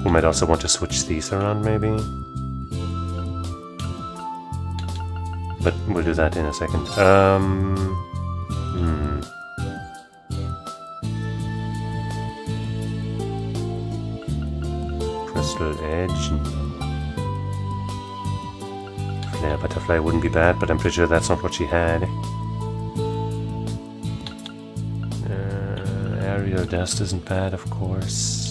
We might also want to switch these around, maybe. But we'll do that in a second. Crystal Edge. Flare Butterfly wouldn't be bad, but I'm pretty sure that's not what she had. Aerial Dust isn't bad, of course.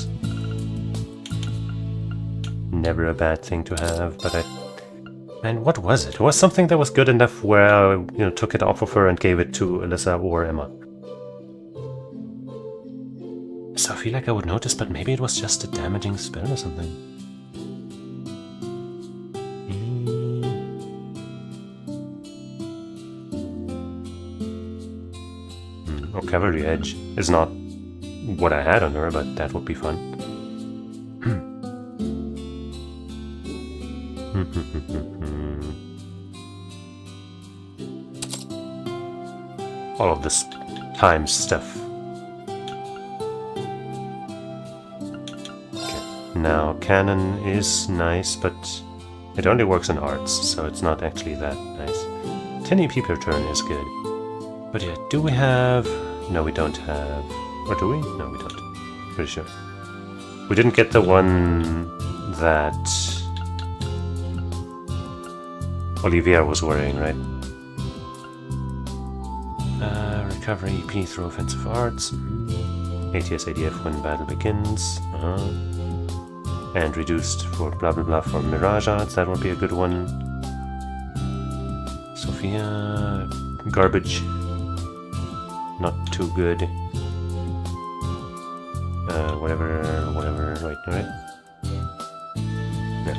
Never a bad thing to have, but Man, what was it? It was something that was good enough where I, took it off of her and gave it to Alyssa or Emma. So I feel like I would notice, but maybe it was just a damaging spell or something. Oh, Cavalry Edge is not what I had on her, but that would be fun. All of this time stuff. Okay. Now, Cannon is nice, but it only works in arts, so it's not actually that nice. 10 EP per turn is good. But yeah, do we have No, we don't have... Or do we? No, we don't. Pretty sure. We didn't get the one that Olivier was wearing, right? Recovery EP through offensive arts. ATS ADF when battle begins. And reduced for blah blah blah for Mirage arts. That would be a good one. Sophia... Garbage. Not too good. Whatever, right? Yeah.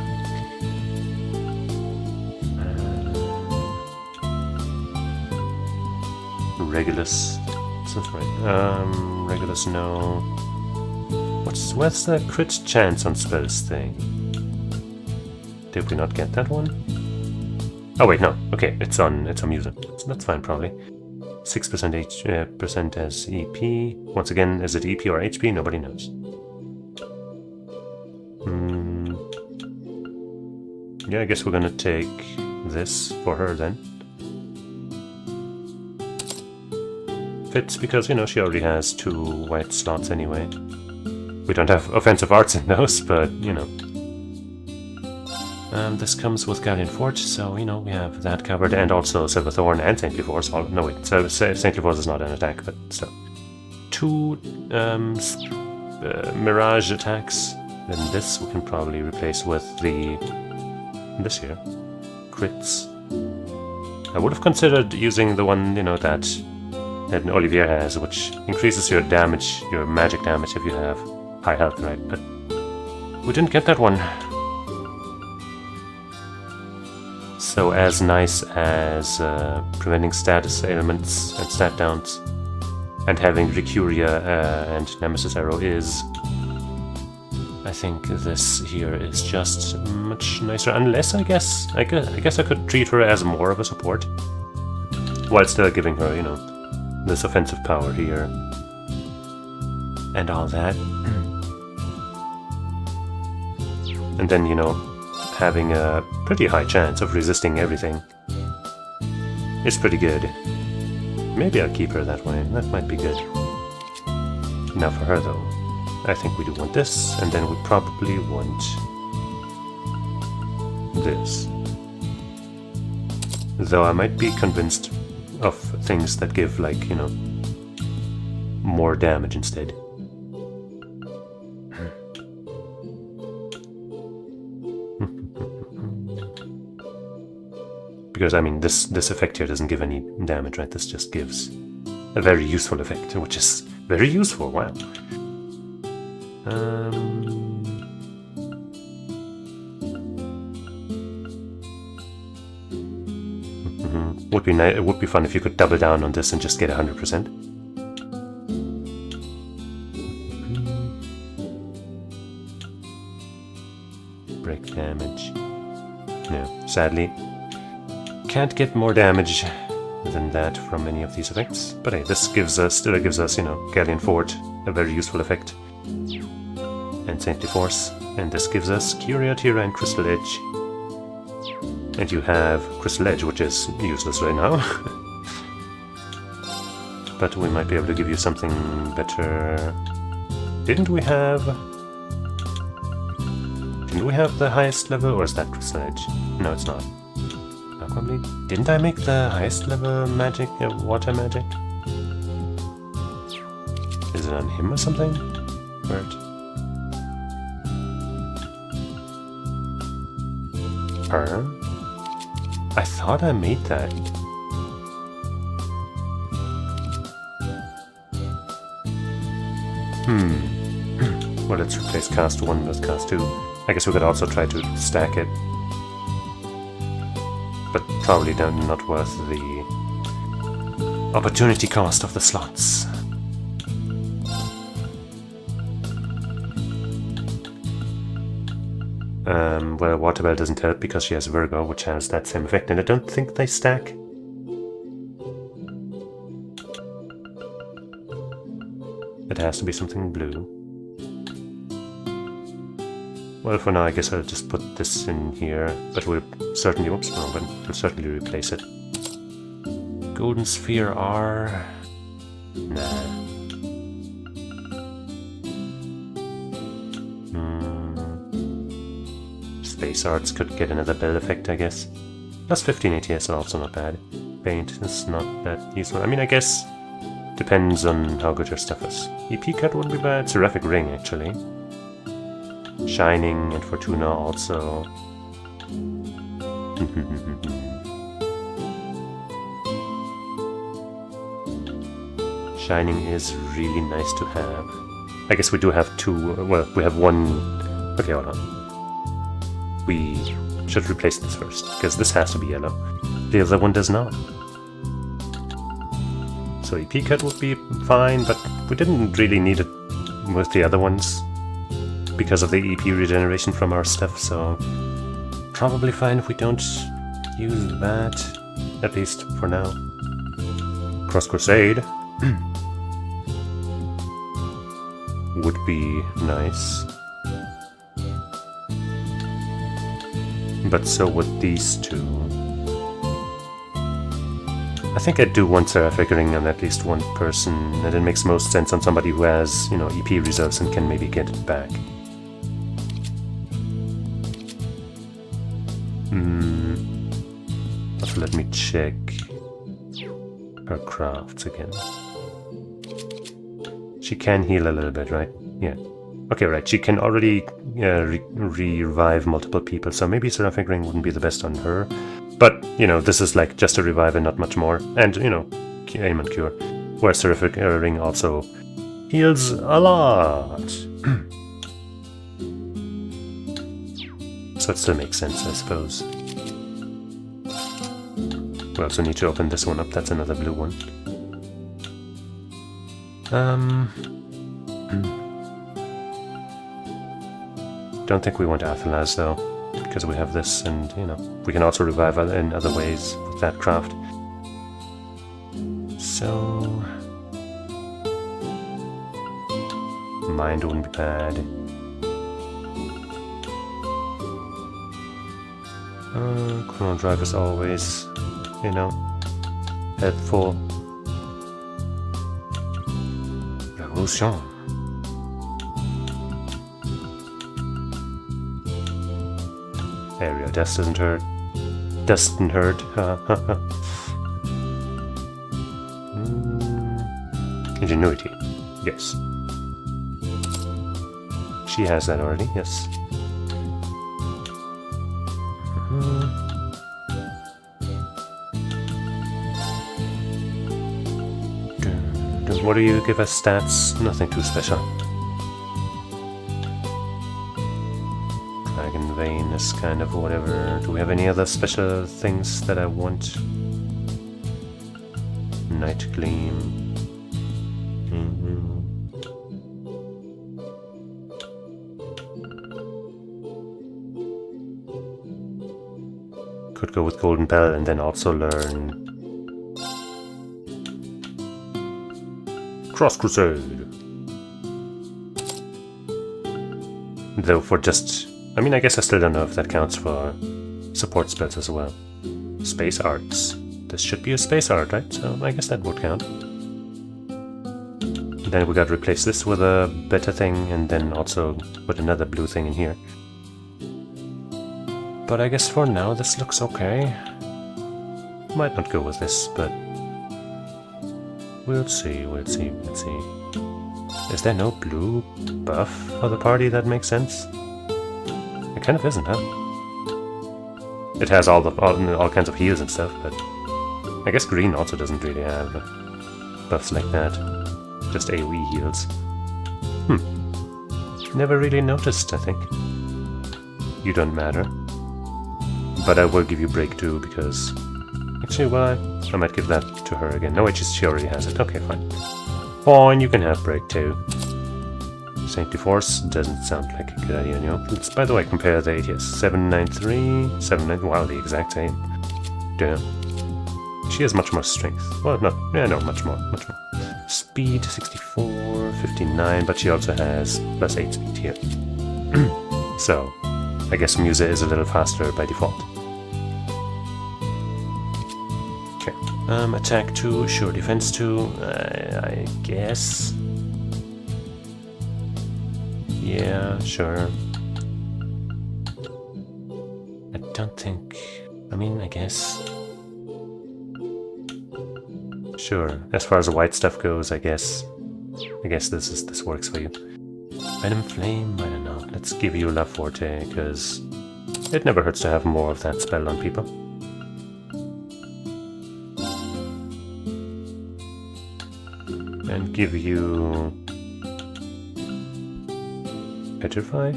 Regulus. That's right. Regulus, no. What's the crit chance on spells thing? Did we not get that one? Oh wait, no. Okay, it's on Musa. So that's fine, probably. 6% percent as EP. Once again, is it EP or HP? Nobody knows. Yeah, I guess we're gonna take this for her then. Fits because, you know, she already has 2 white slots anyway. We don't have offensive arts in those, but, you know. This comes with Galleon Forge, so, you know, we have that covered, and also Silverthorn and Saintly Force. No, wait, Saintly Force is not an attack, but still. 2 Mirage attacks, then this we can probably replace with this here. Crits. I would have considered using the one, you know, that Olivier has, which increases your damage, your magic damage if you have high health, right? But we didn't get that one. So as nice as preventing status ailments and stat downs, and having Ricuria and Nemesis Arrow is, I think this here is just much nicer. Unless I guess I could treat her as more of a support, while still giving her, you know, this offensive power here and all that, and then, you know, having a pretty high chance of resisting everything is pretty good. Maybe I'll keep her that way, that might be good. Now for her though, I think we do want this, and then we probably want this. Though I might be convinced of things that give, like, you know, more damage instead. Because, I mean, this effect here doesn't give any damage, right? This just gives a very useful effect, which is very useful, wow. It would be fun if you could double down on this and just get 100%. Break damage. No, sadly, can't get more damage than that from any of these effects. But hey, this still gives us, you know, Galleon Forge, a very useful effect, and Saintly Force, and this gives us Curia, Tira, and Crystal Edge. And you have Crystal Edge, which is useless right now. But we might be able to give you something better. Didn't we have the highest level, or is that Crystal Edge? No, it's not. Aquablade? Didn't I make the highest level magic, water magic? Is it on him or something? Word. I thought I made that. Well, let's replace cast 1 with cast 2. I guess we could also try to stack it. But probably not worth the opportunity cost of the slots. Well, Waterbell doesn't help because she has Virgo, which has that same effect, and I don't think they stack. It has to be something blue. Well, for now, I guess I'll just put this in here, but we'll certainly, oops, no, but we'll certainly replace it. Golden Sphere R. Nah. Space Arts could get another build effect, I guess. Plus 15 ATS, also not bad. Paint is not that useful. I mean, I guess depends on how good your stuff is. EP cut wouldn't be bad. Seraphic Ring, actually. Shining and Fortuna also. Shining is really nice to have. I guess we do have two. Well, we have one. Okay, hold on. We should replace this first, because this has to be yellow. The other one does not. So EP cut would be fine, but we didn't really need it with the other ones because of the EP regeneration from our stuff, so probably fine if we don't use that, at least for now. Cross Crusade would be nice, but so would these two. I think I do want Seraphic Ring on at least one person, and it makes most sense on somebody who has, you know, EP reserves and can maybe get it back. Also, let me check her crafts again. She can heal a little bit, right? Yeah. Okay, right. She can already revive multiple people, so maybe Seraphic Ring wouldn't be the best on her. But, you know, this is like just a revive and not much more. And, you know, aim and cure. Where Seraphic Ring also heals a lot. So it still makes sense, I suppose. We also need to open this one up. That's another blue one. Don't think we want Athalas though, because we have this, and you know, we can also revive in other ways with that craft. So Mind wouldn't be bad. Chrono Drive is always, you know, helpful. Revolution. Area Dust doesn't hurt. Doesn't hurt. Ingenuity. Yes. She has that already, yes. What do you give us stats? Nothing too special. Dragon Vein is kind of whatever. Do we have any other special things that I want? Night Gleam. Could go with Golden Bell and then also learn Cross Crusade. Though for just... I mean, I guess I still don't know if that counts for support spells as well. Space Arts. This should be a Space Art, right? So I guess that would count. Then we gotta replace this with a better thing, and then also put another blue thing in here. But I guess for now this looks okay. Might not go with this, but we'll see, we'll see, we'll see. Is there no blue buff for the party that makes sense? It kind of isn't, huh? It has all kinds of heals and stuff, but I guess green also doesn't really have buffs like that. Just AoE heals. Never really noticed, I think. You don't matter. But I will give you Break too, because... Actually, well, I might give that to her again. No, she already has it. Okay, fine. Fine, you can have Break too. Sanctity Force doesn't sound like a good idea, you know. Let's, by the way, compare the ATS. 793, 79, wow, the exact same. Damn. She has much more strength. Well, no, yeah, no, much more. Speed, 64, 59, but she also has plus 8 speed here. So, I guess Musa is a little faster by default. Okay. Attack 2, sure, defense 2, I guess. Yeah, sure. I don't think... I mean, I guess... Sure, as far as the white stuff goes, I guess this works for you. Venom Flame, I don't know. Let's give you La Forte, because it never hurts to have more of that spell on people. And give you... Petrify?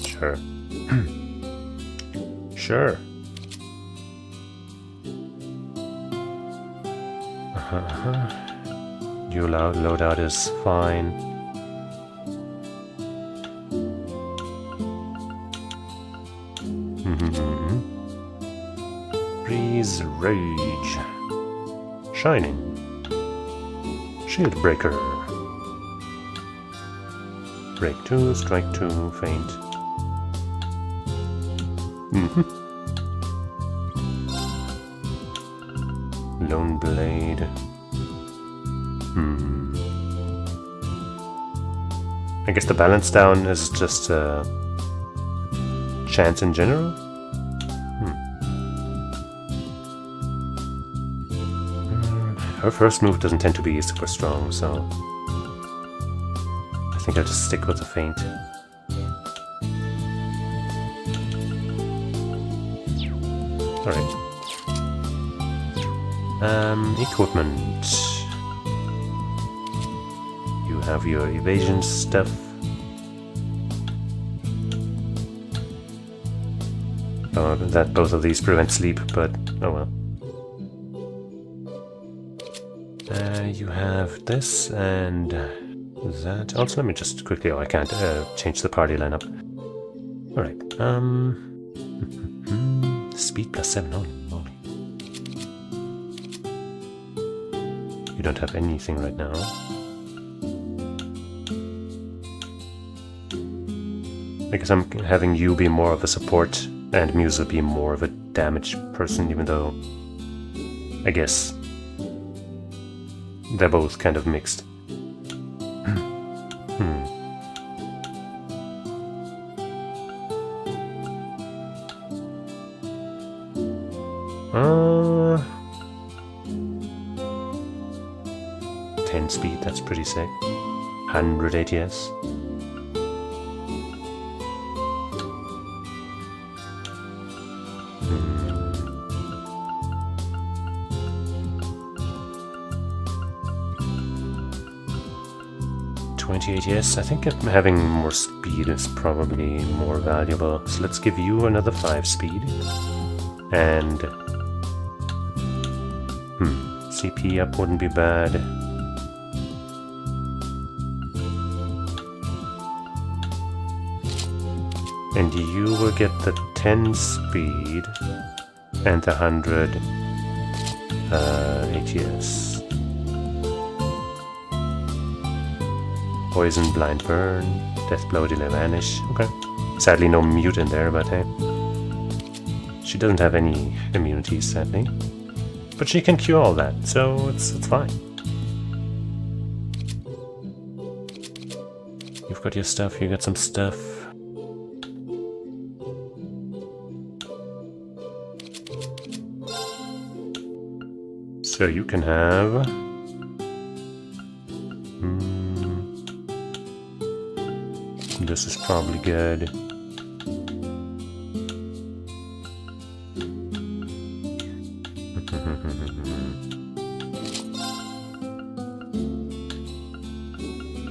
Sure. Sure. Your loadout is fine. Breeze Rage. Shining. Shield Breaker. Break 2, Strike 2, Faint. Lone Blade. I guess the balance down is just chance in general? Her first move doesn't tend to be super strong, so I think I'll just stick with the Feint. Alright. Equipment. You have your evasion stuff. Oh, that both of these prevent sleep, but oh well. You have this and that. Also, let me just quickly... Oh, I can't change the party lineup. Alright, speed plus 7, holy moly. You don't have anything right now. I guess I'm having you be more of a support and Musa be more of a damage person, even though I guess they're both kind of mixed. Uh, 10 speed, that's pretty sick. 100 ATS. ATS. I think having more speed is probably more valuable. So let's give you another 5 speed. And CP up wouldn't be bad. And you will get the 10 speed and the 100 ATS. Poison, Blind Burn, Death Blow, Delay Vanish. Okay. Sadly no mute in there, but hey. She doesn't have any immunities, sadly. But she can cure all that, so it's fine. You've got your stuff, you got some stuff. So you can have... This is probably good.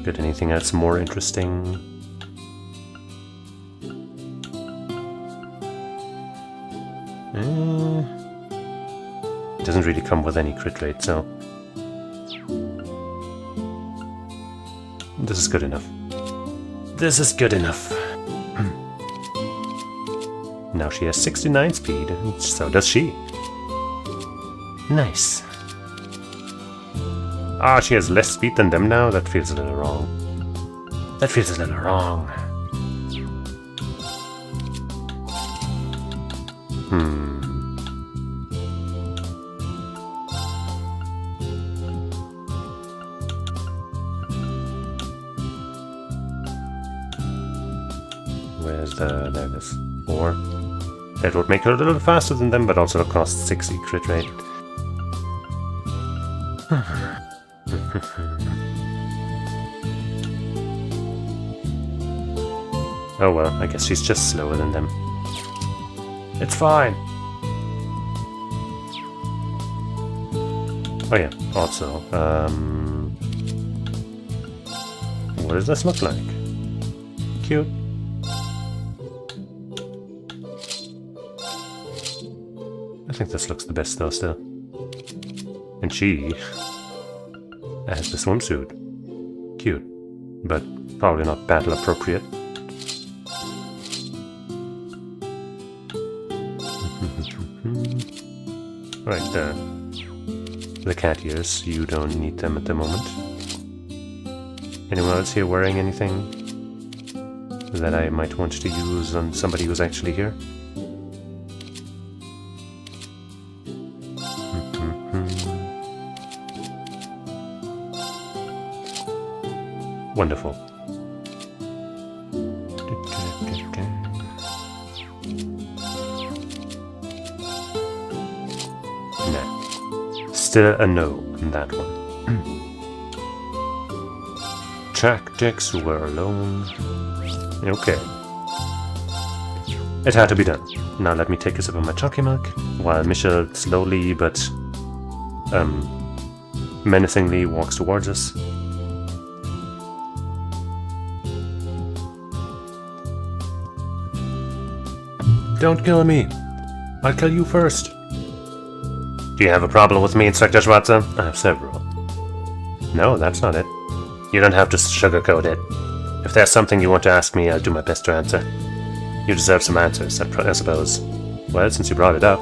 Got anything else more interesting? It doesn't really come with any crit rate, so this is good enough. This is good enough. Now she has 69 speed, and so does she. Nice. Ah, she has less speed than them now? That feels a little wrong. That feels a little wrong. Where's the... there it is. 4. That would make her a little faster than them, but also cost 60 crit rate. Oh well, I guess she's just slower than them. It's fine! Oh yeah, also, what does this look like? Cute. I think this looks the best though still. And she has the swimsuit. Cute. But probably not battle appropriate. Right, the cat ears, you don't need them at the moment. Anyone else here wearing anything that I might want to use on somebody who's actually here? Wonderful. Nah. Still a no on that one. Tactics were alone. Okay. It had to be done. Now let me take a sip of my chocolate milk, while Michelle slowly but menacingly walks towards us. Don't kill me. I'll kill you first. Do you have a problem with me, Inspector Schwarzer? I have several. No, that's not it. You don't have to sugarcoat it. If there's something you want to ask me, I'll do my best to answer. You deserve some answers, I suppose. Well, since you brought it up.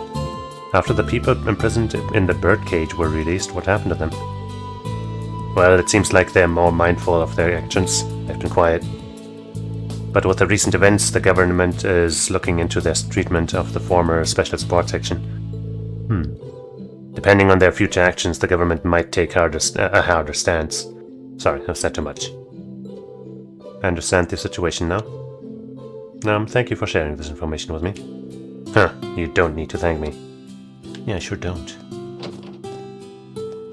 After the people imprisoned in the birdcage were released, what happened to them? Well, it seems like they're more mindful of their actions. They've been quiet. But with the recent events, the government is looking into their treatment of the former Special Support Section. Depending on their future actions, the government might take a harder stance. Sorry, I've said too much. I understand the situation now. Thank you for sharing this information with me. Huh, you don't need to thank me. Yeah, I sure don't.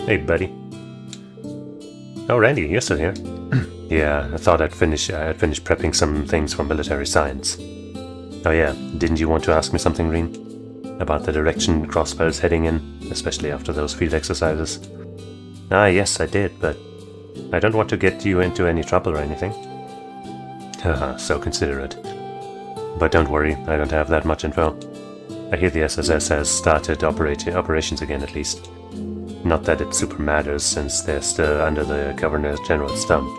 Hey, buddy. Oh, Randy, you're still here. Yeah, I thought I'd finished prepping some things for military science. Oh yeah, didn't you want to ask me something, Reen? About the direction Crossbell's heading in, especially after those field exercises? Ah, yes, I did, but I don't want to get you into any trouble or anything. Haha, so considerate. But don't worry, I don't have that much info. I hear the SSS has started operations again, at least. Not that it super matters, since they're still under the Governor General's thumb.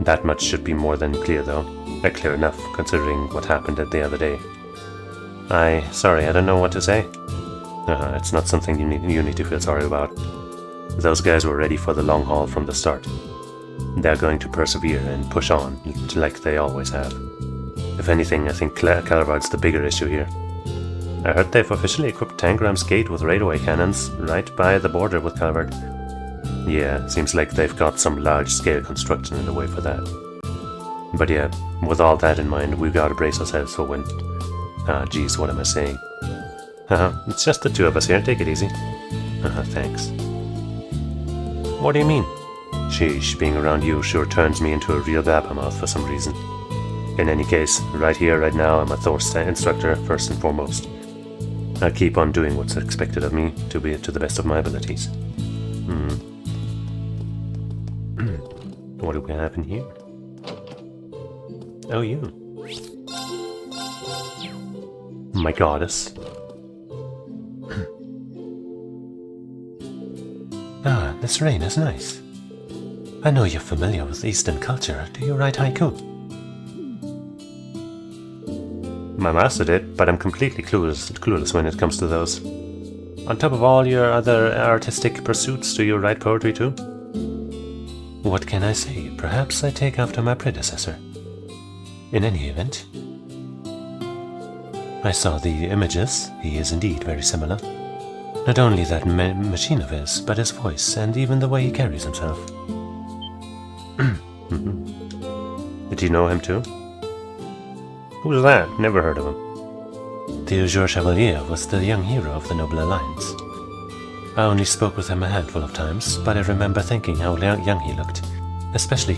That much should be more than clear, though. Clear enough, considering what happened the other day. Sorry, I don't know what to say. It's not something you need to feel sorry about. Those guys were ready for the long haul from the start. They're going to persevere and push on, like they always have. If anything, I think Calvard's the bigger issue here. I heard they've officially equipped Tangram's Gate with railway cannons right by the border with Calvard. Yeah, seems like they've got some large-scale construction in the way for that. But yeah, with all that in mind, we've got to brace ourselves for when... geez, what am I saying? It's just the two of us here, take it easy. Thanks. What do you mean? Sheesh, being around you sure turns me into a real blabbermouth for some reason. In any case, right here, right now, I'm a Thor's instructor, first and foremost. I'll keep on doing what's expected of me, to the best of my abilities. What do we have in here? Oh, you. My goddess. This rain is nice. I know you're familiar with Eastern culture. Do you write haiku? My master did, but I'm completely clueless when it comes to those. On top of all your other artistic pursuits, do you write poetry too? What can I say? Perhaps I take after my predecessor. In any event, I saw the images. He is indeed very similar. Not only that machine of his, but his voice and even the way he carries himself. Did you know him too? Who's that? Never heard of him. Theodore Chevalier was the young hero of the Noble Alliance. I only spoke with him a handful of times, but I remember thinking how young he looked, especially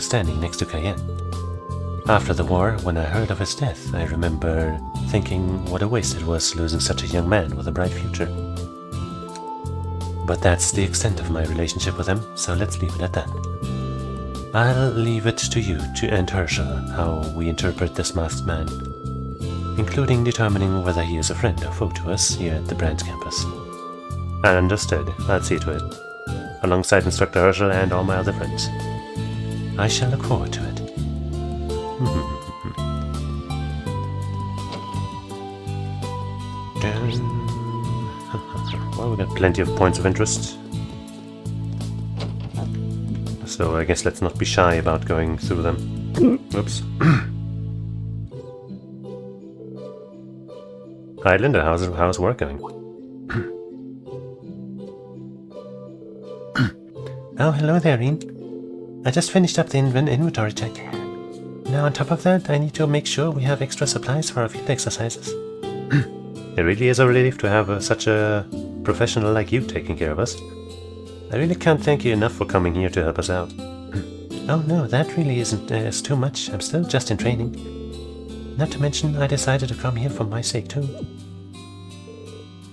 standing next to Cayenne. After the war, when I heard of his death, I remember thinking what a waste it was losing such a young man with a bright future. But that's the extent of my relationship with him, so let's leave it at that. I'll leave it to you and Herschel how we interpret this masked man, including determining whether he is a friend or foe to us here at the branch campus. Understood. I'll see to it. Alongside Instructor Herschel and all my other friends. I shall look forward to it. Well, we've got plenty of points of interest. So I guess let's not be shy about going through them. Oops. Hi Linda, how's work going? Oh, hello there, Ian. I just finished up the inventory check. Now on top of that, I need to make sure we have extra supplies for our field exercises. It really is a relief to have such a professional like you taking care of us. I really can't thank you enough for coming here to help us out. Oh no, that really isn't it's too much. I'm still just in training. Not to mention, I decided to come here for my sake too.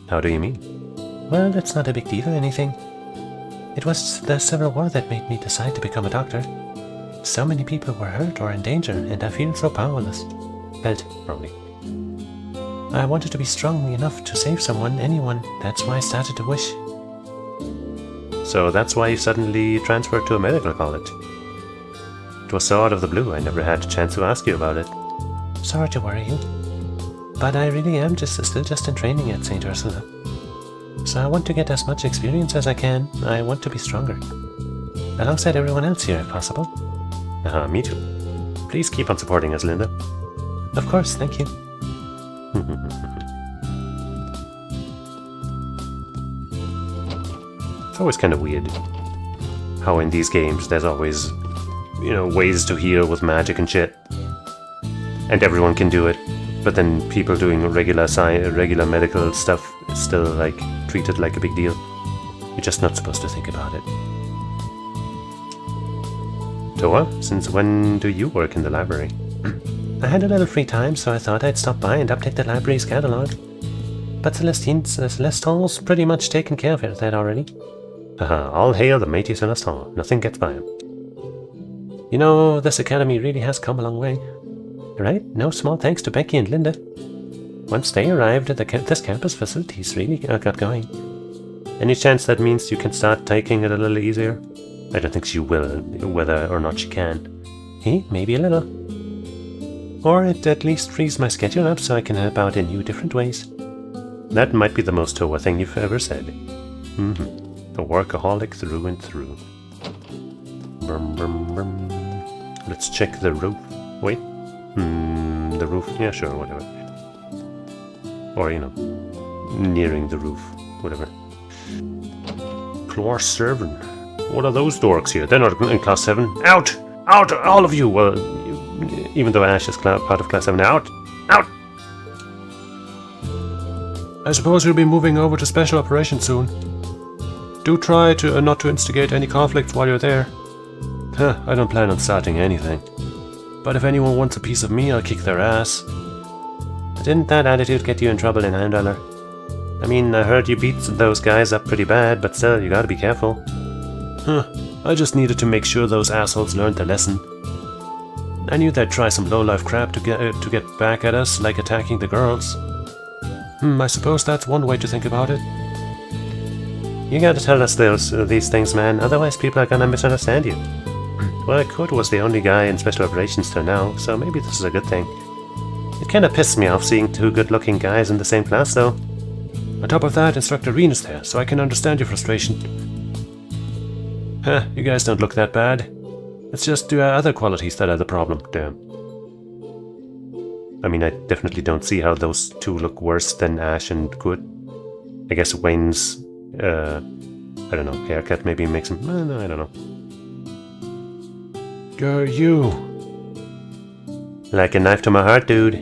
How do you mean? Well, it's not a big deal or anything. It was the Civil War that made me decide to become a doctor. So many people were hurt or in danger, and I feel so powerless. Felt, probably. I wanted to be strong enough to save someone, anyone. That's why I started to wish. So that's why you suddenly transferred to a medical college. It was so out of the blue, I never had a chance to ask you about it. Sorry to worry you. But I really am still just in training at St. Ursula. So I want to get as much experience as I can. I want to be stronger. Alongside everyone else here, if possible. Me too. Please keep on supporting us, Linda. Of course, thank you. It's always kind of weird how in these games there's always, ways to heal with magic and shit. And everyone can do it. But then people doing regular medical stuff is still, treated like a big deal. You're just not supposed to think about it. Toa, since when do you work in the library? I had a little free time, so I thought I'd stop by and update the library's catalog. But Celestine's pretty much taken care of that already. All hail the mighty Celestine. Nothing gets by him. This academy really has come a long way. Right? No small thanks to Becky and Linda. Once they arrived, this campus facilities really got going. Any chance that means you can start taking it a little easier? I don't think she will, whether or not she can. Maybe a little. Or it at least frees my schedule up so I can help out in new different ways. That might be the most Toa thing you've ever said. A workaholic through and through. Let's check the roof. Wait. The roof? Yeah, sure, whatever. Or, nearing the roof. Whatever. Class 7. What are those dorks here? They're not in Class 7. Out! Out! All of you! Well, even though Ash is part of Class 7. Out! Out! I suppose you'll be moving over to Special Operations soon. Do try to not to instigate any conflict while you're there. I don't plan on starting anything. But if anyone wants a piece of me, I'll kick their ass. Didn't that attitude get you in trouble in Handaller? I mean, I heard you beat those guys up pretty bad, but still, you gotta be careful. I just needed to make sure those assholes learned their lesson. I knew they'd try some low-life crap to get back at us, like attacking the girls. I suppose that's one way to think about it. You gotta tell us these things, man, otherwise people are gonna misunderstand you. Well, Kurt was the only guy in Special Operations till now, so maybe this is a good thing. It kinda pissed me off seeing two good-looking guys in the same class, though. On top of that, Instructor Reen is there, so I can understand your frustration. You guys don't look that bad. It's just other qualities that are the problem. Damn. I mean, I definitely don't see how those two look worse than Ash and Kurt. I guess Wayne's, I don't know, haircut maybe makes him... no, I don't know. You. Like a knife to my heart, dude.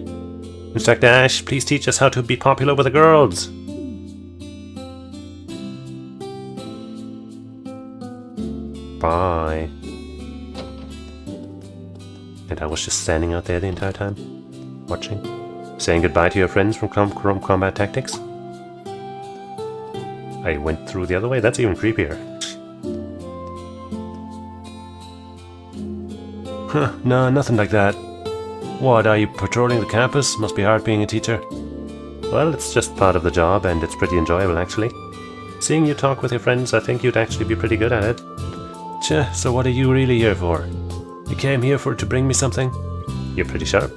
Instructor Ash, please teach us how to be popular with the girls. Bye. And I was just standing out there the entire time, watching, saying goodbye to your friends from Combat Tactics. I went through the other way, that's even creepier. Huh, no, nothing like that. What, are you patrolling the campus? Must be hard being a teacher. Well, it's just part of the job, and it's pretty enjoyable, actually. Seeing you talk with your friends, I think you'd actually be pretty good at it. Tch, so what are you really here for? You came here to bring me something? You're pretty sharp.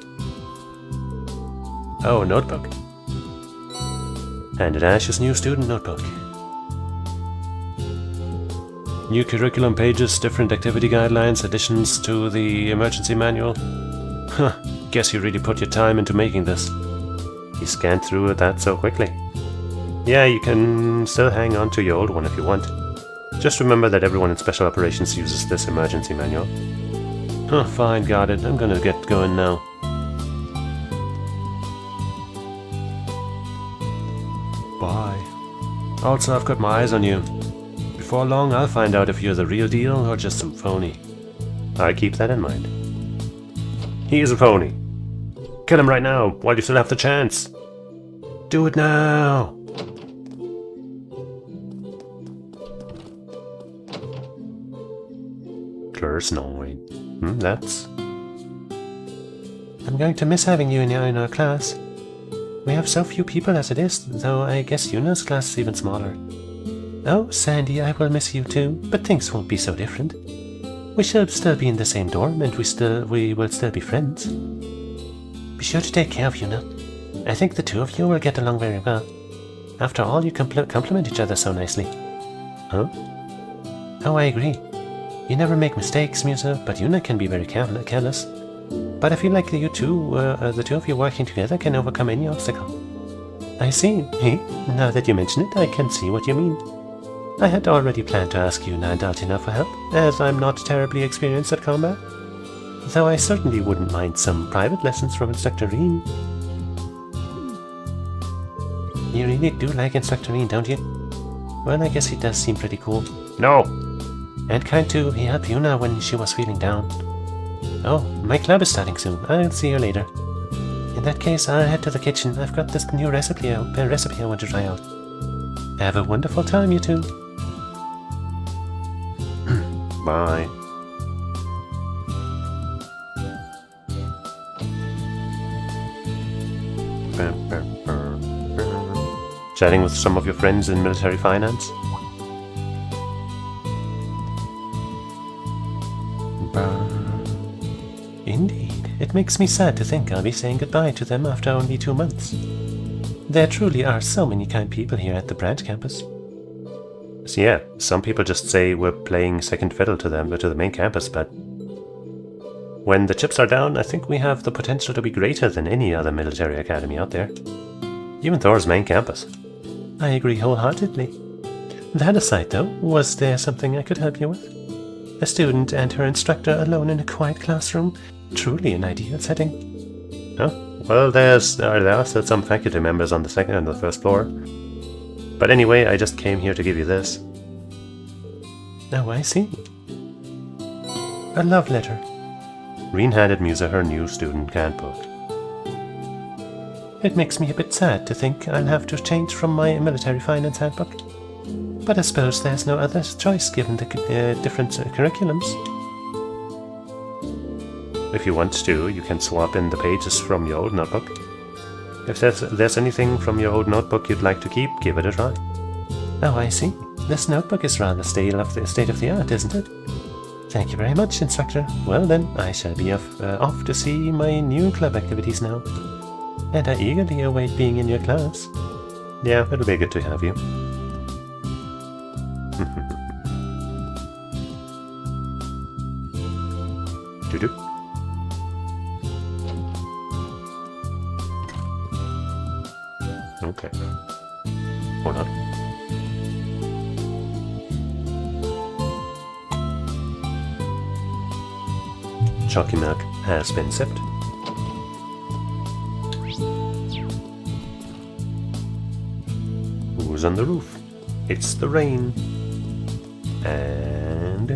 Oh, a notebook. Handed Ash's new student notebook. New curriculum pages, different activity guidelines, additions to the emergency manual. Huh, guess you really put your time into making this. You scanned through that so quickly. Yeah, you can still hang on to your old one if you want. Just remember that everyone in Special Operations uses this emergency manual. Huh, fine, got it. I'm gonna get going now. Bye. Also, I've got my eyes on you. Before long, I'll find out if you're the real deal or just some phony. I keep that in mind. He is a phony. Kill him right now, while you still have the chance. Do it now! Clursnoid. That's... I'm going to miss having you in our class. We have so few people as it is, though I guess Yuna's class is even smaller. Oh, Sandy, I will miss you too, but things won't be so different. We shall still be in the same dorm, and we will still be friends. Be sure to take care of Yuna. I think the two of you will get along very well. After all, you complement each other so nicely. Huh? Oh, I agree. You never make mistakes, Musa, but Yuna can be very careless. But I feel like the two of you working together can overcome any obstacle. I see. Now that you mention it, I can see what you mean. I had already planned to ask Yuna and Altina for help, as I'm not terribly experienced at combat. Though I certainly wouldn't mind some private lessons from Instructor Reen. You really do like Instructor Reen, don't you? Well, I guess he does seem pretty cool. No! And kind too, he helped Yuna when she was feeling down. Oh, my club is starting soon. I'll see you later. In that case, I'll head to the kitchen. I've got this new recipe I want to try out. Have a wonderful time, you two. Bye. Chatting with some of your friends in military finance? Indeed, it makes me sad to think I'll be saying goodbye to them after only 2 months. There truly are so many kind people here at the branch campus. So yeah, some people just say we're playing second fiddle to them, to the main campus, but when the chips are down, I think we have the potential to be greater than any other military academy out there. Even Thor's main campus. I agree wholeheartedly. That aside though, was there something I could help you with? A student and her instructor alone in a quiet classroom? Truly an ideal setting. Oh, well, there are still some faculty members on the second and the first floor. But anyway, I just came here to give you this. Oh, I see. A love letter. Reen handed Musa her new student handbook. It makes me a bit sad to think I'll have to change from my military finance handbook. But I suppose there's no other choice given the different curriculums. If you want to, you can swap in the pages from your old notebook. If there's anything from your old notebook you'd like to keep, give it a try. Oh, I see. This notebook is rather state of the art, isn't it? Thank you very much, Instructor. Well then, I shall be off to see my new club activities now. And I eagerly await being in your class. Yeah, it'll be good to have you. Doo-doo. Okay. Hold on. Chalky milk has been sipped. Who's on the roof? It's the rain. And...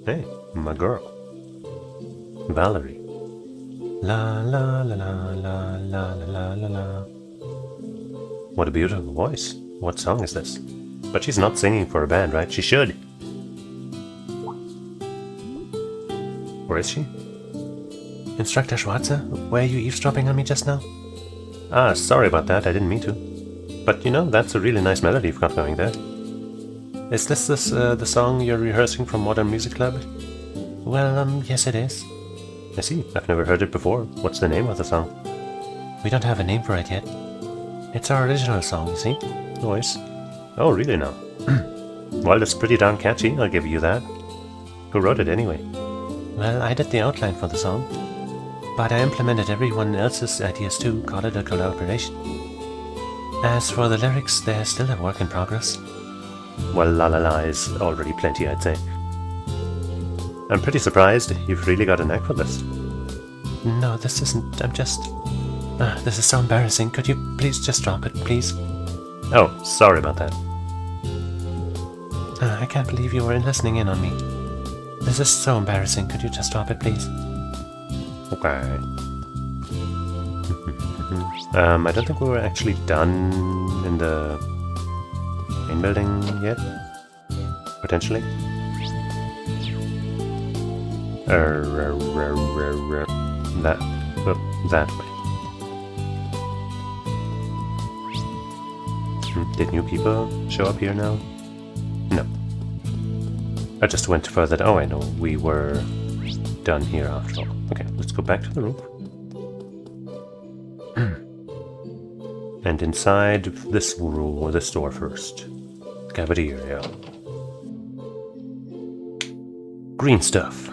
hey, my girl. Valerie. La la la la la la la la la. What a beautiful voice. What song is this? But she's not singing for a band, right? She should. Where is she? Instructor Schwarze, were you eavesdropping on me just now? Ah, sorry about that, I didn't mean to. But you know, that's a really nice melody you've got going there. Is this the song you're rehearsing from Modern Music Club? Well, yes it is. I see, I've never heard it before. What's the name of the song? We don't have a name for it yet. It's our original song, you see? Nice. Oh, really now? Well, it's pretty darn catchy, I'll give you that. Who wrote it anyway? Well, I did the outline for the song. But I implemented everyone else's ideas too, call it a collaboration. As for the lyrics, they're still a work in progress. Well, la la la is already plenty, I'd say. I'm pretty surprised you've really got a knack for this. No, this isn't. I'm just... this is so embarrassing. Could you please just drop it, please? Oh, sorry about that. I can't believe you were listening in on me. This is so embarrassing. Could you just drop it, please? Okay. I don't think we were actually done in the main building yet. Potentially. That way. Did new people show up here now? No. I just went further. Oh, I know. We were done here after all. Okay, let's go back to the roof. And inside this room, or this door first. Cafeteria. Green stuff.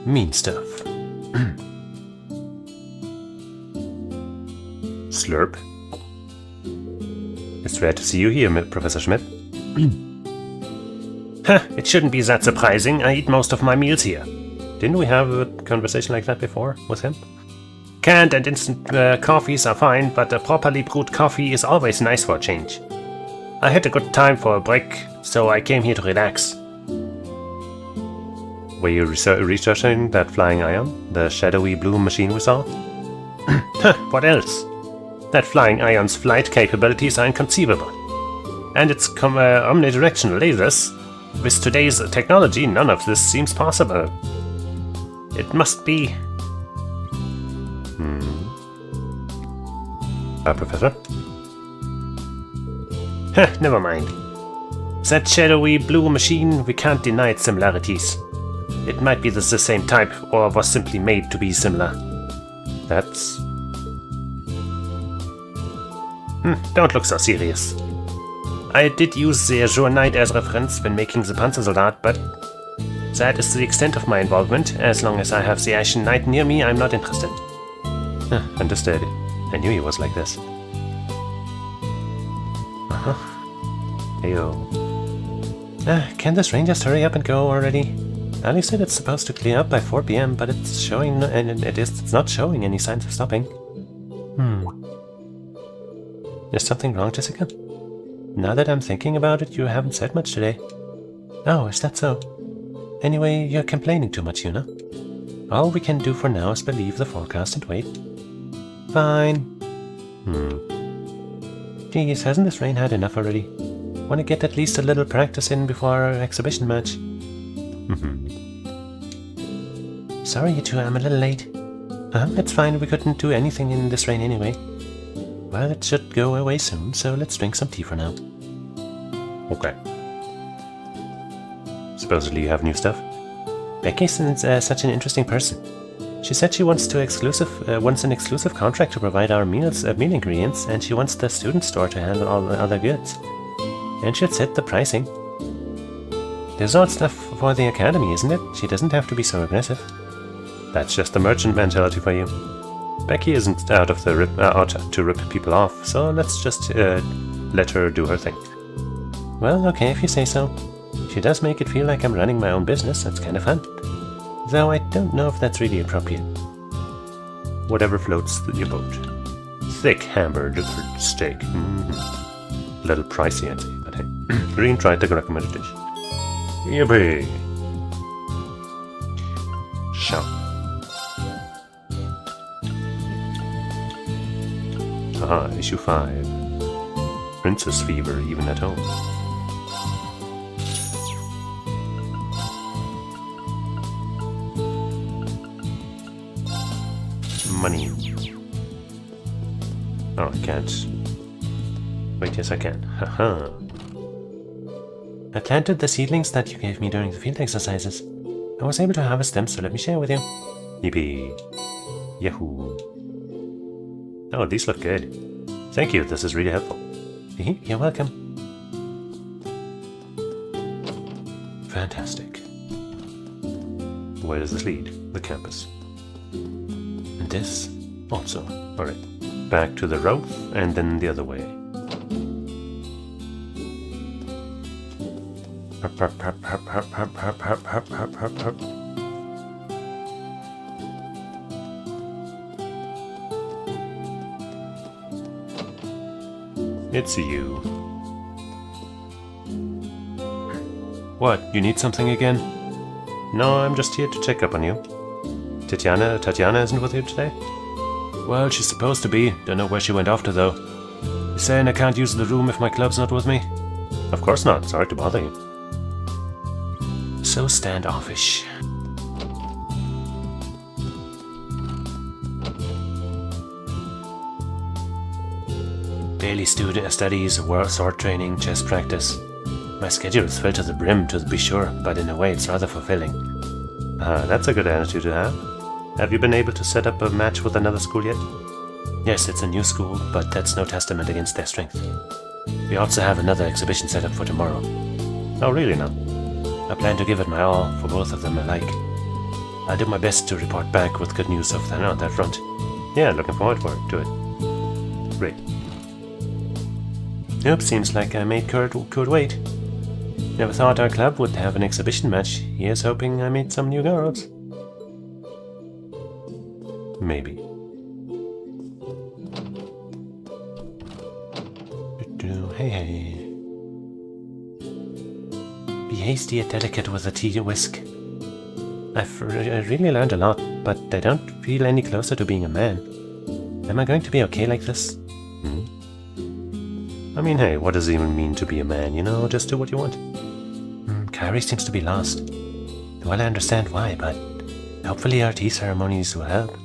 Mean stuff. Slurp. It's rare to see you here, Professor Schmidt. It shouldn't be that surprising. I eat most of my meals here. Didn't we have a conversation like that before with him? Canned and instant coffees are fine, but a properly brewed coffee is always nice for a change. I had a good time for a break, so I came here to relax. Were you researching that flying ion? The shadowy blue machine we saw? What else? That flying ion's flight capabilities are inconceivable. And its omnidirectional lasers. With today's technology, none of this seems possible. It must be... Professor? Never mind. That shadowy blue machine, we can't deny its similarities. It might be the same type, or was simply made to be similar. That's... don't look so serious. I did use the Azure Knight as reference when making the Panzersoldat, but that is the extent of my involvement. As long as I have the Ashen Knight near me, I'm not interested. Understood. I knew he was like this. Heyo. Can this rain just hurry up and go already? Ali said it's supposed to clear up by 4 PM, but it's showing, and it's not showing any signs of stopping. Is something wrong, Jessica? Now that I'm thinking about it, you haven't said much today. Oh, is that so? Anyway, you're complaining too much, Yuna. All we can do for now is believe the forecast and wait. Fine. Geez, hasn't this rain had enough already? Want to get at least a little practice in before our exhibition match. Sorry, you two, I'm a little late. It's fine, we couldn't do anything in this rain anyway. Well, it should go away soon, so let's drink some tea for now. Okay. Supposedly you have new stuff? Becky's such an interesting person. She said she wants an exclusive contract to provide our meal ingredients, and she wants the student store to handle all the other goods. And she'll set the pricing. There's all stuff for the academy, isn't it? She doesn't have to be so aggressive. That's just the merchant mentality for you. Becky isn't out to rip people off, so let's just let her do her thing. Well, okay, if you say so. She does make it feel like I'm running my own business. That's kind of fun. Though I don't know if that's really appropriate. Whatever floats your boat. Thick hamburger steak. Little pricey, I'd say, but hey. Green tried the recommended dish. Yippee! Shout. Aha, issue 5. Princess fever, even at home. Money. Oh, I can't. Wait, yes I can. Haha. I planted the seedlings that you gave me during the field exercises. I was able to harvest them, so let me share with you. Yippee. Yahoo. Oh, these look good. Thank you, this is really helpful. You're welcome. Fantastic. Where does this lead? The campus. And this also. Alright. Back to the road, and then the other way. It's you. What, you need something again? No, I'm just here to check up on you. Tatiana isn't with you today? Well, she's supposed to be. Don't know where she went off to, though. You saying I can't use the room if my club's not with me? Of course not. Sorry to bother you. So standoffish. Daily studies, sword training, chess practice. My schedule is filled to the brim, to be sure, but in a way it's rather fulfilling. That's a good attitude to have. Have you been able to set up a match with another school yet? Yes, it's a new school, but that's no testament against their strength. We also have another exhibition set up for tomorrow. Oh, really now? I plan to give it my all for both of them alike. I'll do my best to report back with good news on that front. Yeah, looking forward to it. Great. Nope, seems like I made Kurt wait. Never thought our club would have an exhibition match. Here's hoping I meet some new girls. Maybe. Hey. Be hasty yet delicate with the tea whisk. I've really learned a lot, but I don't feel any closer to being a man. Am I going to be okay like this? I mean, hey, what does it even mean to be a man, you know? Just do what you want. Kyrie seems to be lost. Well, I understand why, but hopefully our tea ceremonies will help.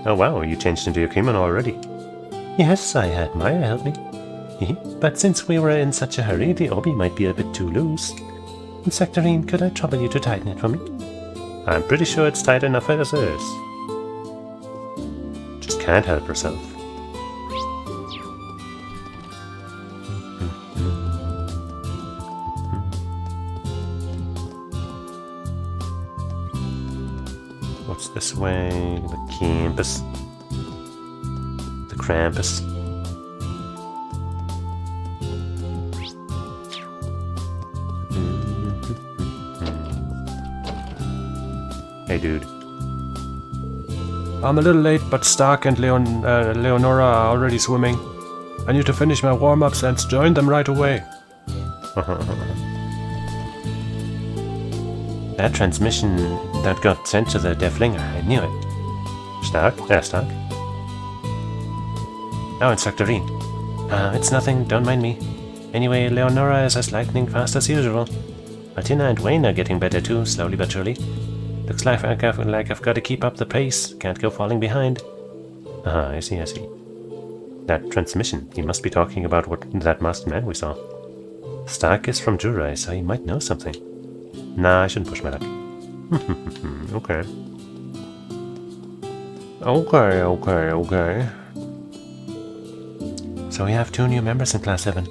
Oh wow, you changed into your kimono already. Yes, I had Maya help me. But since we were in such a hurry, the obi might be a bit too loose. Sectorine, could I trouble you to tighten it for me? I'm pretty sure it's tight enough as is. Just can't help herself. What's this way? The campus. The Krampus. Hey, dude. I'm a little late, but Stark and Leonora are already swimming. I need to finish my warm-ups and join them right away. That transmission that got sent to the Deaflinger, I knew it. Stark? Stark? Oh, it's Sectorine. It's nothing, don't mind me. Anyway, Leonora is as lightning fast as usual. Martina and Wayne are getting better too, slowly but surely. Looks like I've got to keep up the pace, can't go falling behind. I see. That transmission, he must be talking about that masked man we saw. Stark is from Jurai, so he might know something. Nah, I shouldn't push my luck. Okay. Okay. So we have 2 new members in Class 7.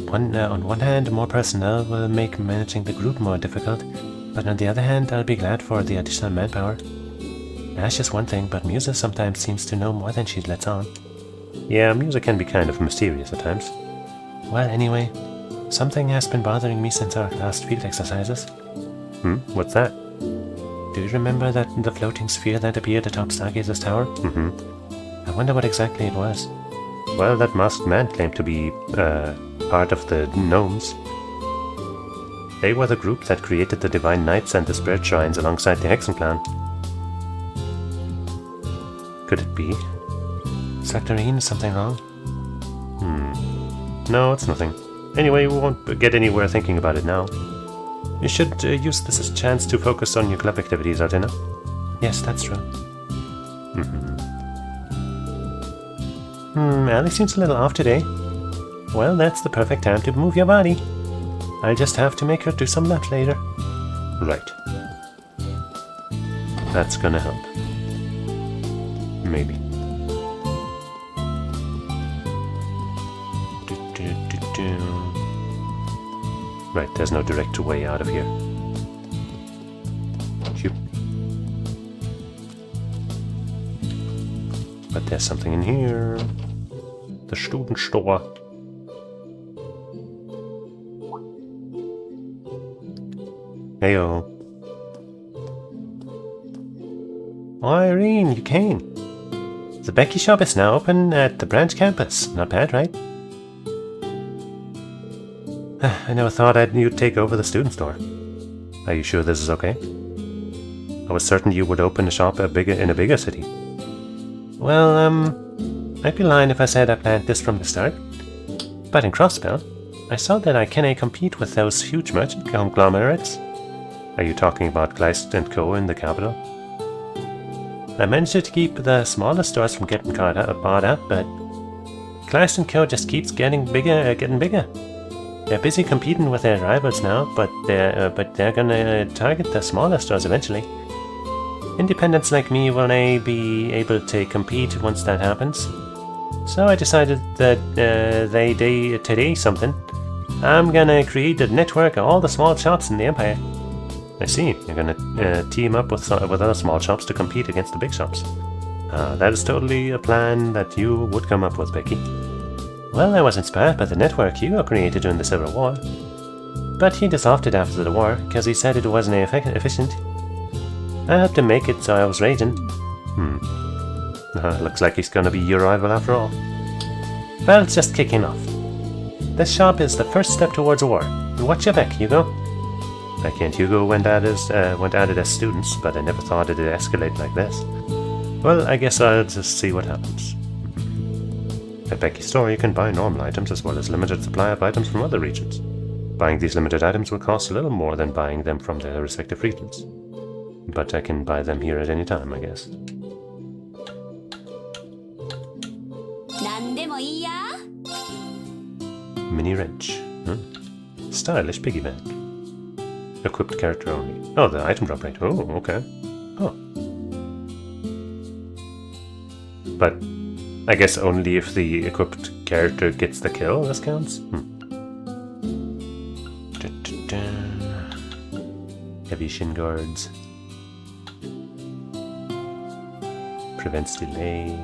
On one hand, more personnel will make managing the group more difficult, but on the other hand, I'll be glad for the additional manpower. Ash is one thing, but Musa sometimes seems to know more than she lets on. Yeah, Musa can be kind of mysterious at times. Well, anyway, something has been bothering me since our last field exercises. What's that? Do you remember the floating sphere that appeared atop Stargazer's tower? Mm-hmm. I wonder what exactly it was. Well, that masked man claimed to be part of the gnomes. They were the group that created the Divine Knights and the Spirit Shrines alongside the Hexen clan. Could it be? Sectorine, is something wrong? No, it's nothing. Anyway, we won't get anywhere thinking about it now. You should use this as a chance to focus on your club activities, Ardina. Yes, that's true. Alice seems a little off today. Well, that's the perfect time to move your body. I'll just have to make her do some laps later. Right. That's gonna help. Maybe. Right, there's no direct way out of here. Phew. But there's something in here. The student store. Heyo. Oh, Irene, you came. The Becky shop is now open at the branch campus. Not bad, right? I never thought you'd take over the student store. Are you sure this is okay? I was certain you would open a shop in a bigger city. Well, I'd be lying if I said I planned this from the start. But in Crosspell, I saw that I can't compete with those huge merchant conglomerates. Are you talking about Kleist & Co. in the capital? I managed to keep the smaller stores from getting bought up, but Kleist & Co. just keeps getting bigger. They're busy competing with their rivals now, but they're gonna target the smaller stores eventually. Independents like me will be able to compete once that happens. So I decided that today something. I'm gonna create a network of all the small shops in the Empire. I see. You're gonna team up with other small shops to compete against the big shops. That is totally a plan that you would come up with, Becky. Well, I was inspired by the network Hugo created during the Civil War. But he dissolved it after the war, because he said it wasn't efficient. I helped him make it, so I was raging. Looks like he's gonna be your rival after all. Well, it's just kicking off. This shop is the first step towards a war. Watch your back, Hugo. I can't. Hugo went at it as students, but I never thought it'd escalate like this. Well, I guess I'll just see what happens. At Becky's store, you can buy normal items as well as limited supply of items from other regions. Buying these limited items will cost a little more than buying them from their respective regions. But I can buy them here at any time, I guess. Mini wrench. Stylish piggy bank. Equipped character only. Oh, the item drop rate. Oh, okay. Oh. But I guess only if the equipped character gets the kill, this counts? Heavy shin guards. Prevents delay.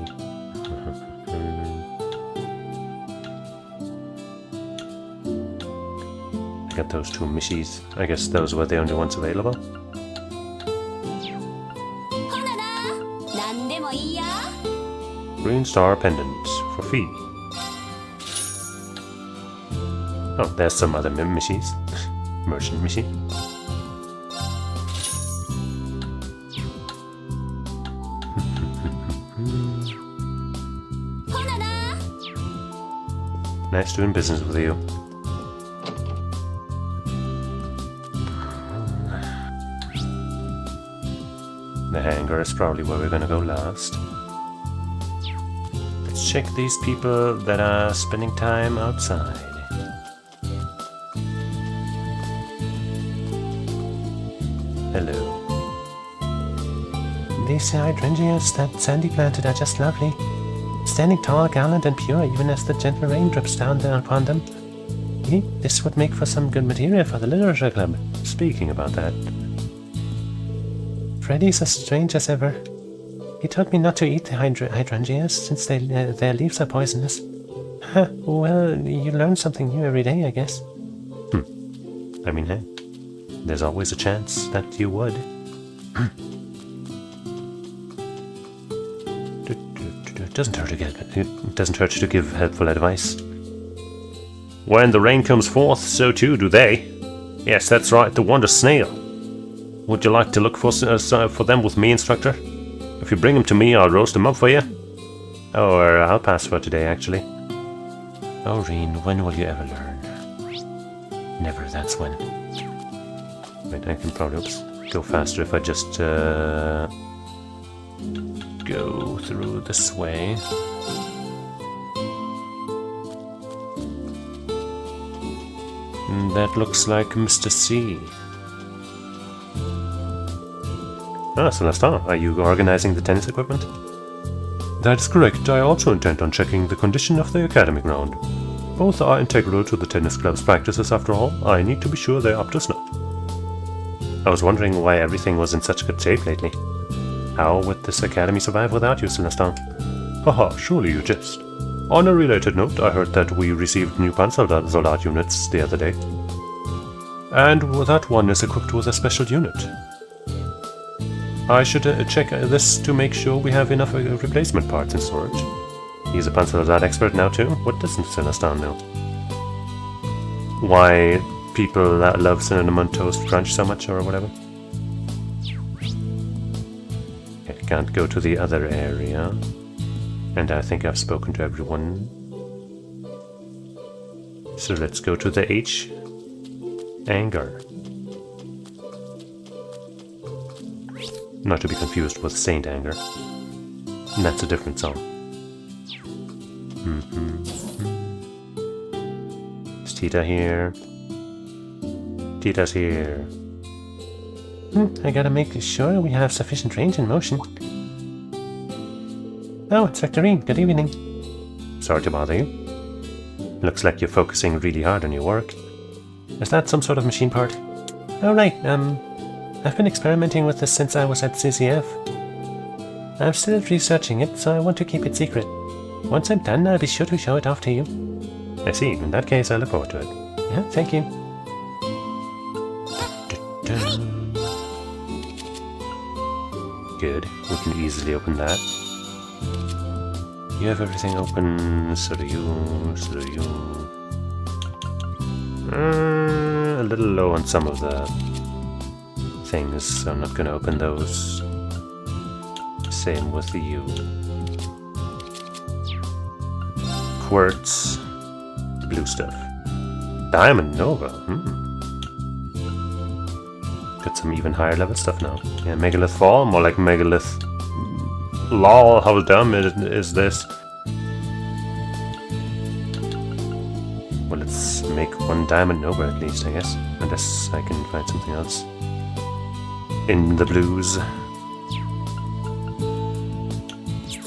I got those two mishies. I guess those were the only ones available. Green star pendant for fee. Oh, there's some other mishies. Merchant mishi. Nice doing business with you. The hangar is probably where we're gonna go last. Let's check these people that are spending time outside. Hello. These hydrangeas that Sandy planted are just lovely. Standing tall, gallant, and pure, even as the gentle rain drips down upon them. This would make for some good material for the literature club. Speaking about that, Freddy's as strange as ever. He told me not to eat the hydrangeas since their leaves are poisonous. Huh, well, you learn something new every day, I guess. I mean, hey, there's always a chance that you would. It doesn't hurt to give helpful advice. When the rain comes forth, so too do they. Yes, that's right, the wonder snail. Would you like to look for them with me, instructor? If you bring them to me, I'll roast them up for you. Or I'll pass for today, actually. Oh, Reen, when will you ever learn? Never, that's when. Wait, I can probably go faster if I just go through this way. And that looks like Mr. C. Ah, Celestin, are you organizing the tennis equipment? That is correct. I also intend on checking the condition of the academy ground. Both are integral to the tennis club's practices, after all. I need to be sure they're up to snuff. I was wondering why everything was in such good shape lately. How would this academy survive without you, Celestin? Haha, surely you jest. On a related note, I heard that we received new Panzersoldat units the other day. And that one is equipped with a special unit. I should check this to make sure we have enough replacement parts in storage. He's a Panzersoldat expert now too? What doesn't Celestin know? Why people love Cinnamon Toast Crunch so much or whatever? I can't go to the other area. And I think I've spoken to everyone. So let's go to the H hangar. Not to be confused with Saint Anger. And that's a different song. Is Tita here? Tita's here. I gotta make sure we have sufficient range in motion. Oh, it's Victorine. Good evening. Sorry to bother you. Looks like you're focusing really hard on your work. Is that some sort of machine part? Oh, right. I've been experimenting with this since I was at CCF. I'm still researching it, so I want to keep it secret. Once I'm done, I'll be sure to show it off to you. I see. In that case, I look forward to it. Yeah, thank you. Good. We can easily open that. You have everything open, so do you, so do you. A little low on some of the things, so I'm not going to open those. Same with you. Quartz. Blue stuff. Diamond Nova. Got some even higher level stuff now. Yeah, Megalith Fall, more like Megalith. Lol, how dumb is this? Well, let's make one Diamond Nova at least, I guess. Unless I can find something else. In the blues.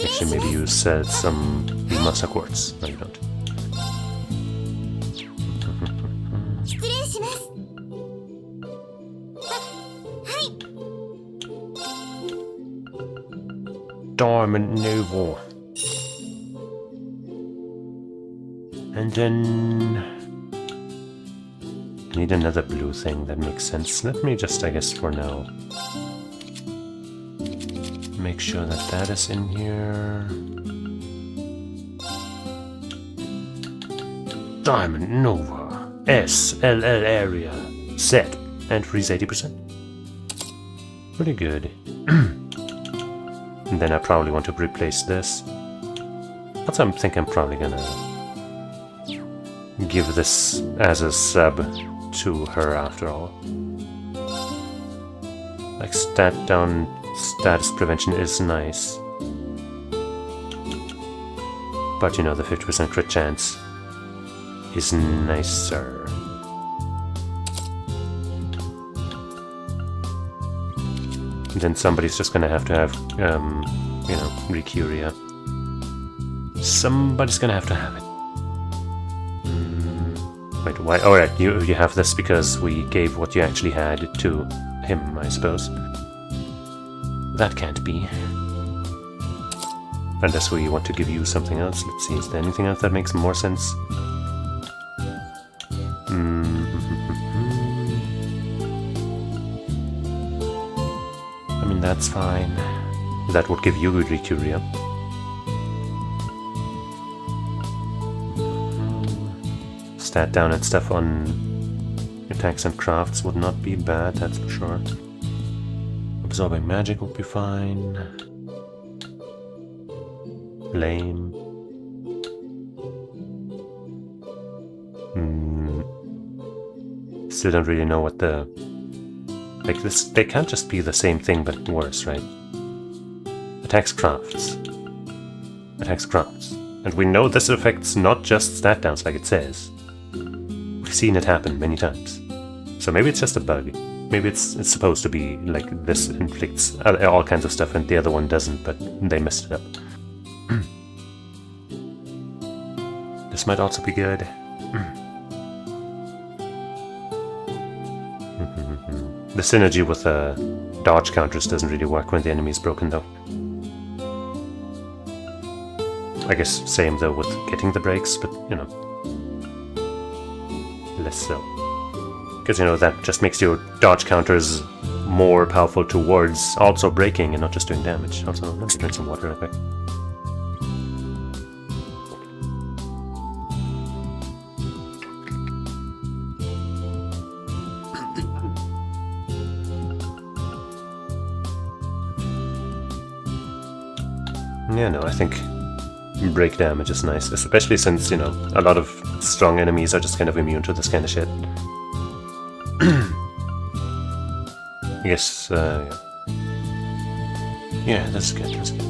Actually, maybe you said some Masa Quartz. No, you don't. Diamond Nova. And then I need another blue thing that makes sense. Let me just, I guess for now, make sure that that is in here. Diamond Nova. SLL area. Set. And freeze 80%. Pretty good. And then I probably want to replace this. But I think I'm probably gonna give this as a sub to her after all. Like stat down status prevention is nice. But you know, the 50% crit chance is nicer. Then somebody's just gonna have, you know, Recuria. Somebody's gonna have to have it. Wait, why? Oh, right, you have this because we gave what you actually had to him, I suppose. That can't be. Unless we want to give you something else. Let's see, is there anything else that makes more sense? that's fine. That would give you good Recuria. Stat down and stuff on attacks and crafts would not be bad, that's for sure. Absorbing magic would be fine. Lame. Still don't really know what the... Like this, they can't just be the same thing but worse, right? Attacks crafts. Attacks crafts. And we know this affects not just stat downs like it says. We've seen it happen many times. So maybe it's just a bug. Maybe it's supposed to be like this inflicts all kinds of stuff and the other one doesn't, but they messed it up. This might also be good. The synergy with dodge counters doesn't really work when the enemy is broken though. I guess same though with getting the breaks, but you know, less so. Because you know, that just makes your dodge counters more powerful towards also breaking and not just doing damage. Also, let me drink some water real quick. Yeah, no, I think break damage is nice, especially since, you know, a lot of strong enemies are just kind of immune to this kind of shit. Yes, yeah, that's good, that's good.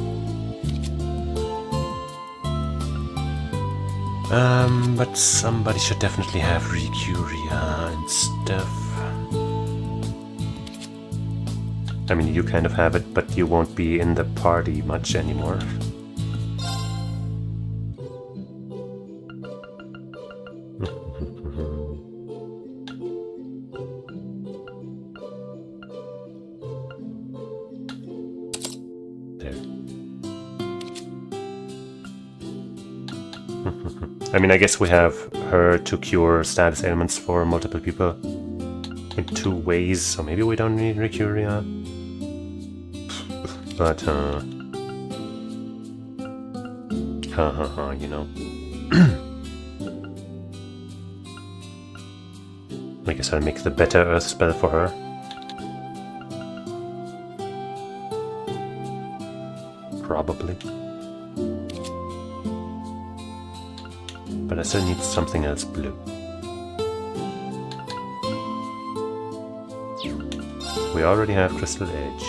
But somebody should definitely have Recuria and stuff. I mean, you kind of have it, but you won't be in the party much anymore. There. I mean, I guess we have her to cure status ailments for multiple people in 2 ways, so maybe we don't need Recuria. But, you know. I guess I'll make the better earth spell for her. Probably. But I still need something else blue. We already have Crystal Edge.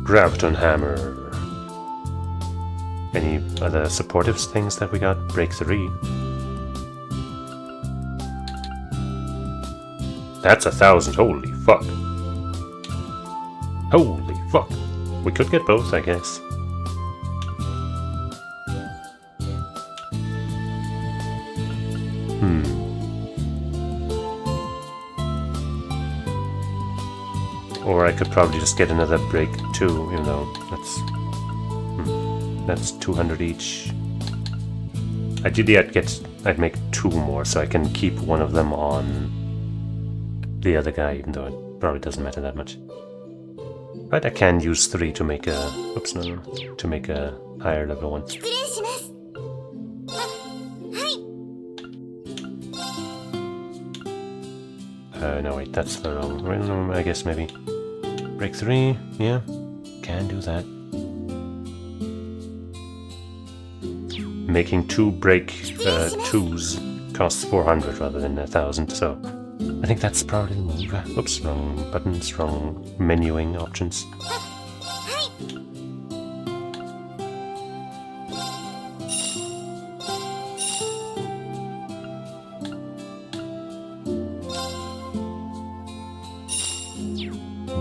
Graviton Hammer. Any other supportive things that we got? Break 3. That's 1,000, holy fuck. Holy fuck. We could get both, I guess. Or I could probably just get another break too, even though that's 200 each. Ideally I'd make 2 more so I can keep one of them on the other guy, even though it probably doesn't matter that much. But I can use 3 to make a to make a higher level one. No wait, that's the wrong. I guess maybe break 3. Yeah, can do that. Making 2 break 2s costs 400 rather than 1,000, so I think that's probably the move. Oops, wrong buttons, wrong menuing options.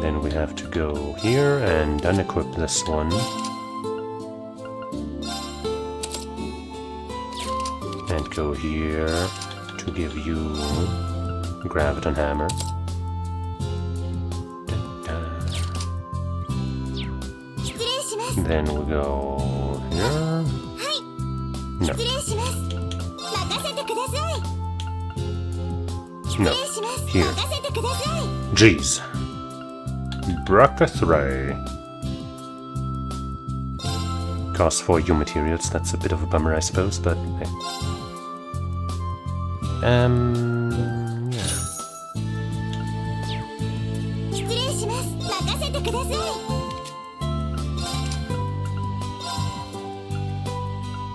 Then we have to go here and unequip this one. And go here to give you Graviton Hammer. Then we go here. No. No. Here. Jeez. Braccathray. Cost 4 U materials, that's a bit of a bummer I suppose, but hey. Yeah.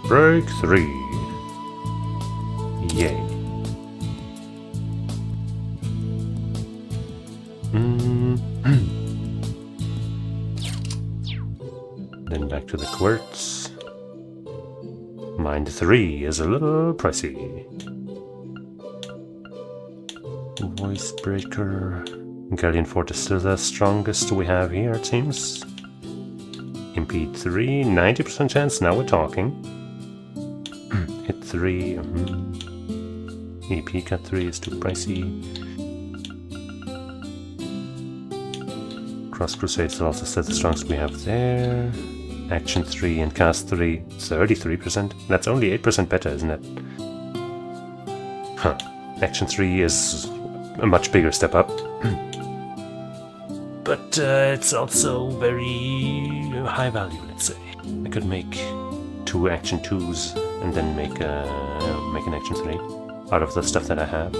Break 3. Yay. Then back to the quartz. Mind 3 is a little pricey. Voice breaker. Guardian Fort is still the strongest we have here, it seems. Impede 3, 90% chance, now we're talking. Hit 3. EP cut 3 is too pricey. Cross Crusade is also still the strongest we have there. Action 3 and Cast 3, 33%. That's only 8% better, isn't it? Huh. Action 3 is a much bigger step up. But it's also very high value, let's say. I could make 2 Action 2s and then make an Action 3 out of the stuff that I have.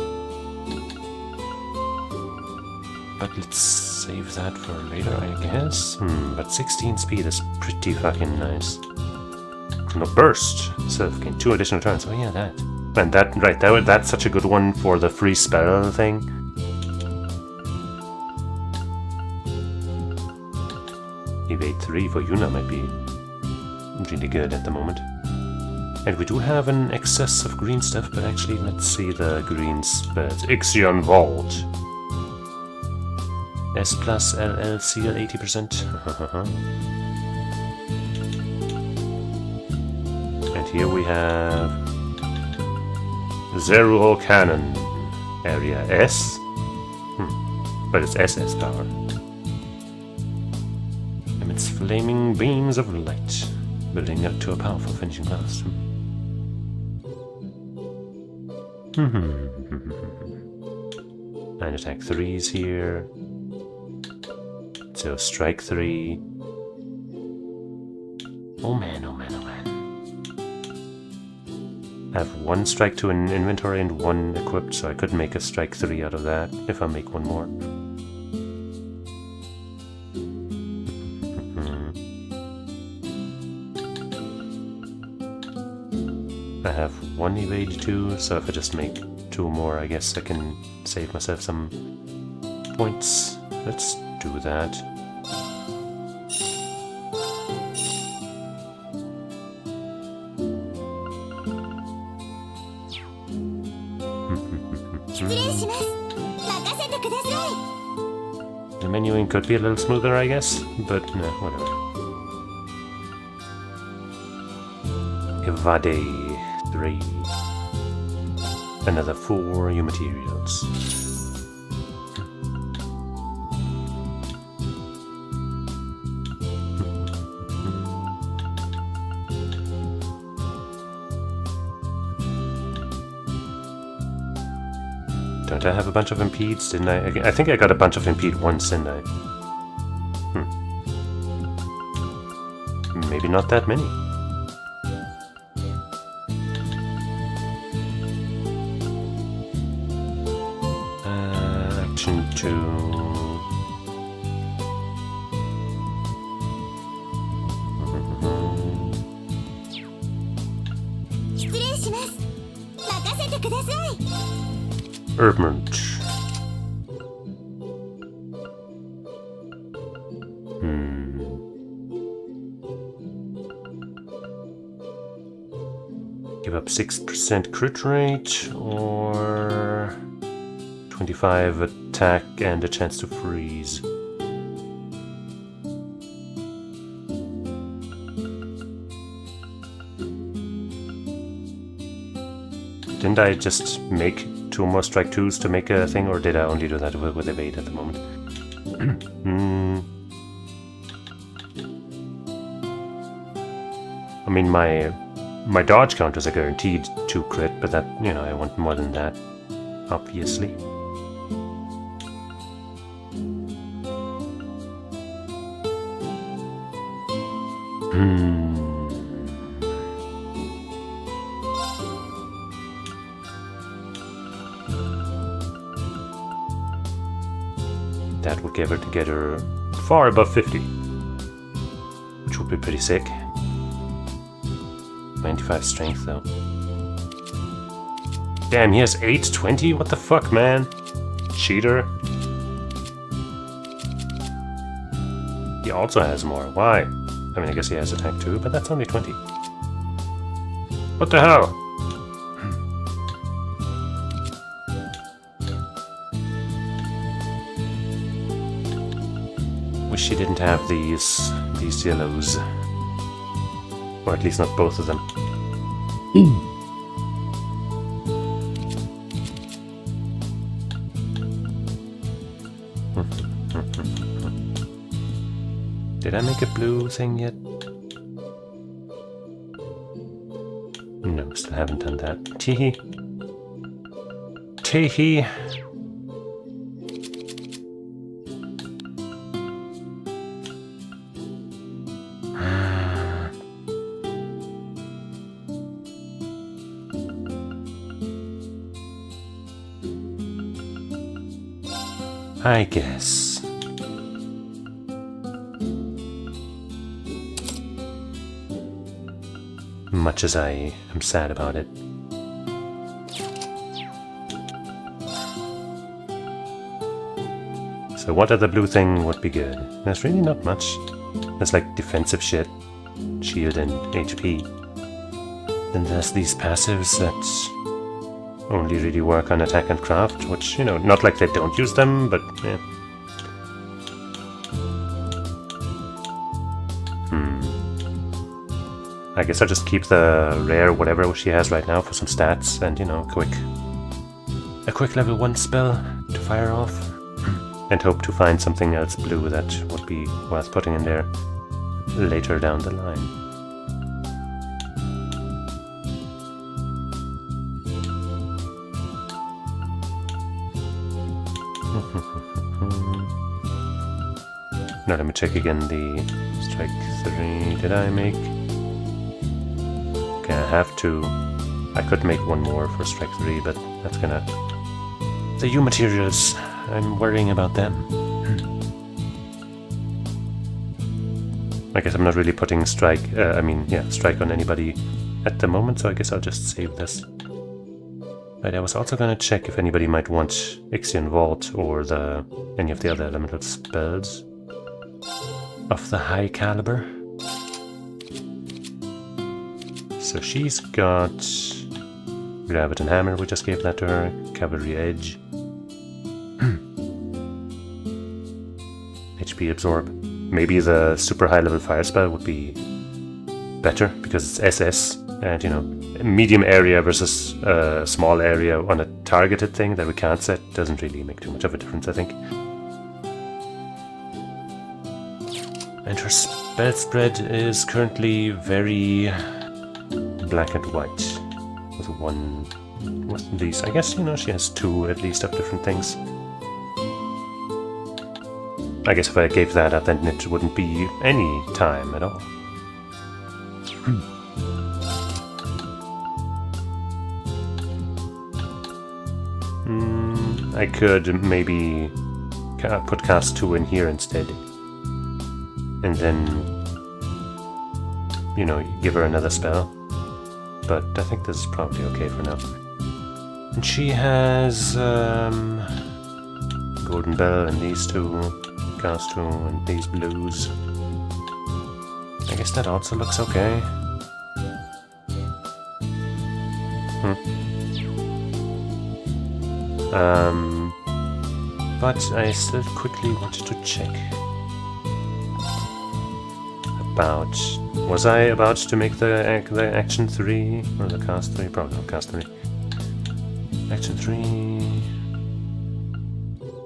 But let's save that for later, I guess. But 16 speed is pretty fucking nice. No, burst. So gain 2 additional turns. Oh yeah, that. And that, right, that's such a good one for the free spell thing. Evade 3 for Yuna might be really good at the moment. And we do have an excess of green stuff, but actually let's see the green spells. Ixion Vault. S plus LL seal 80%. And here we have Zeruel Cannon. Area S. But it's SS power. Emits flaming beams of light, building up to a powerful finishing blast. And attack 3s here. So strike 3. Oh man, oh man, oh man. I have 1 strike 2 in inventory and 1 equipped, so I could make a strike 3 out of that if I make 1 more. I have 1 evade 2, so if I just make 2 more, I guess I can save myself some points. Let's do that. The menuing could be a little smoother, I guess, but no, whatever. Evade 3. Another 4 U materials. Don't I have a bunch of impedes? Didn't I? I think I got a bunch of impede once, didn't I? Maybe not that many. Action 2. Herbment. Give up 6% crit rate or 25 attack and a chance to freeze. Didn't I just make 2 more strike 2s to make a thing, or did I only do that with evade at the moment? I mean, my dodge counters are guaranteed to crit, but that, you know, I want more than that, obviously. That would get her far above 50, which would be pretty sick. 95 strength though. Damn, he has 820? What the fuck, man? Cheater. He also has more. Why? I mean, I guess he has attack too, but that's only 20. What the hell? Wish she didn't have these TLOHs. Or at least not both of them. Did I make a blue thing yet? No, still haven't done that. Teehee. Teehee. I guess. Much as I am sad about it. So what other blue thing would be good? There's really not much. There's like defensive shit, shield and HP. Then there's these passives that only really work on attack and craft, which, you know, not like they don't use them, but yeah. I guess I'll just keep the rare whatever she has right now for some stats and, you know, a quick level 1 spell to fire off. And hope to find something else blue that would be worth putting in there later down the line. Now let me check again the strike 3 did I make? Okay, I have to. I could make one more for strike 3, but that's gonna... The U materials, I'm worrying about them. I guess I'm not really putting strike, strike on anybody at the moment, so I guess I'll just save this. But I was also gonna check if anybody might want Ixion Vault or any of the other elemental spells of the high caliber. So she's got Graviton Hammer, we just gave that to her, Cavalry Edge, HP Absorb. Maybe the super high level fire spell would be better because it's SS, and you know, medium area versus small area on a targeted thing that we can't set doesn't really make too much of a difference, I think. And her spell spread is currently very black and white. With one, with these, I guess, you know, she has 2 at least of different things. I guess if I gave that up, then it wouldn't be any time at all. I could maybe put cast 2 in here instead. And then, you know, give her another spell. But I think this is probably okay for now. And she has Golden Bell and these 2, cast 2, and these blues. I guess that also looks okay. But I still quickly wanted to check about... Was I about to make the action 3 or the cast 3? Probably not cast 3. Action 3...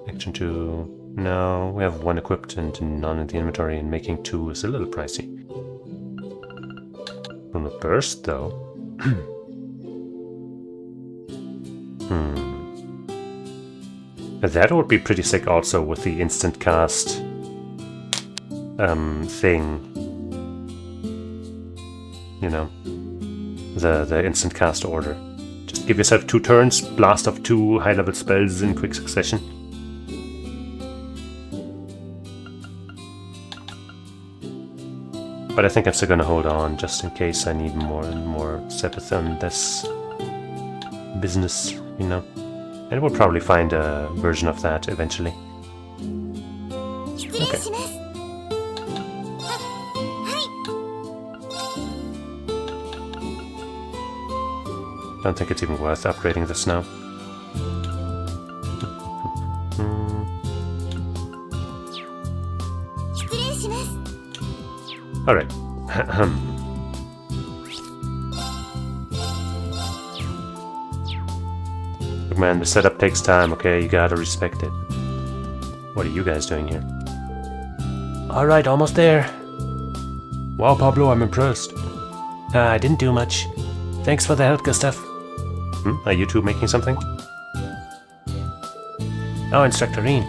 Action 2... No, we have 1 equipped and none in the inventory, and making 2 is a little pricey. From the burst, though. That would be pretty sick also with the instant cast thing. You know, the instant cast order. Just give yourself 2 turns, blast off 2 high-level spells in quick succession. But I think I'm still gonna hold on just in case I need more and more Sepith on this business, you know. And we'll probably find a version of that eventually. Okay. Don't think it's even worth upgrading this now. Alright. Look, man, the setup takes time, okay? You gotta respect it. What are you guys doing here? Alright, almost there. Wow, Pablo, I'm impressed. I didn't do much. Thanks for the help, Gustav. Are you two making something? Oh, Instructorine.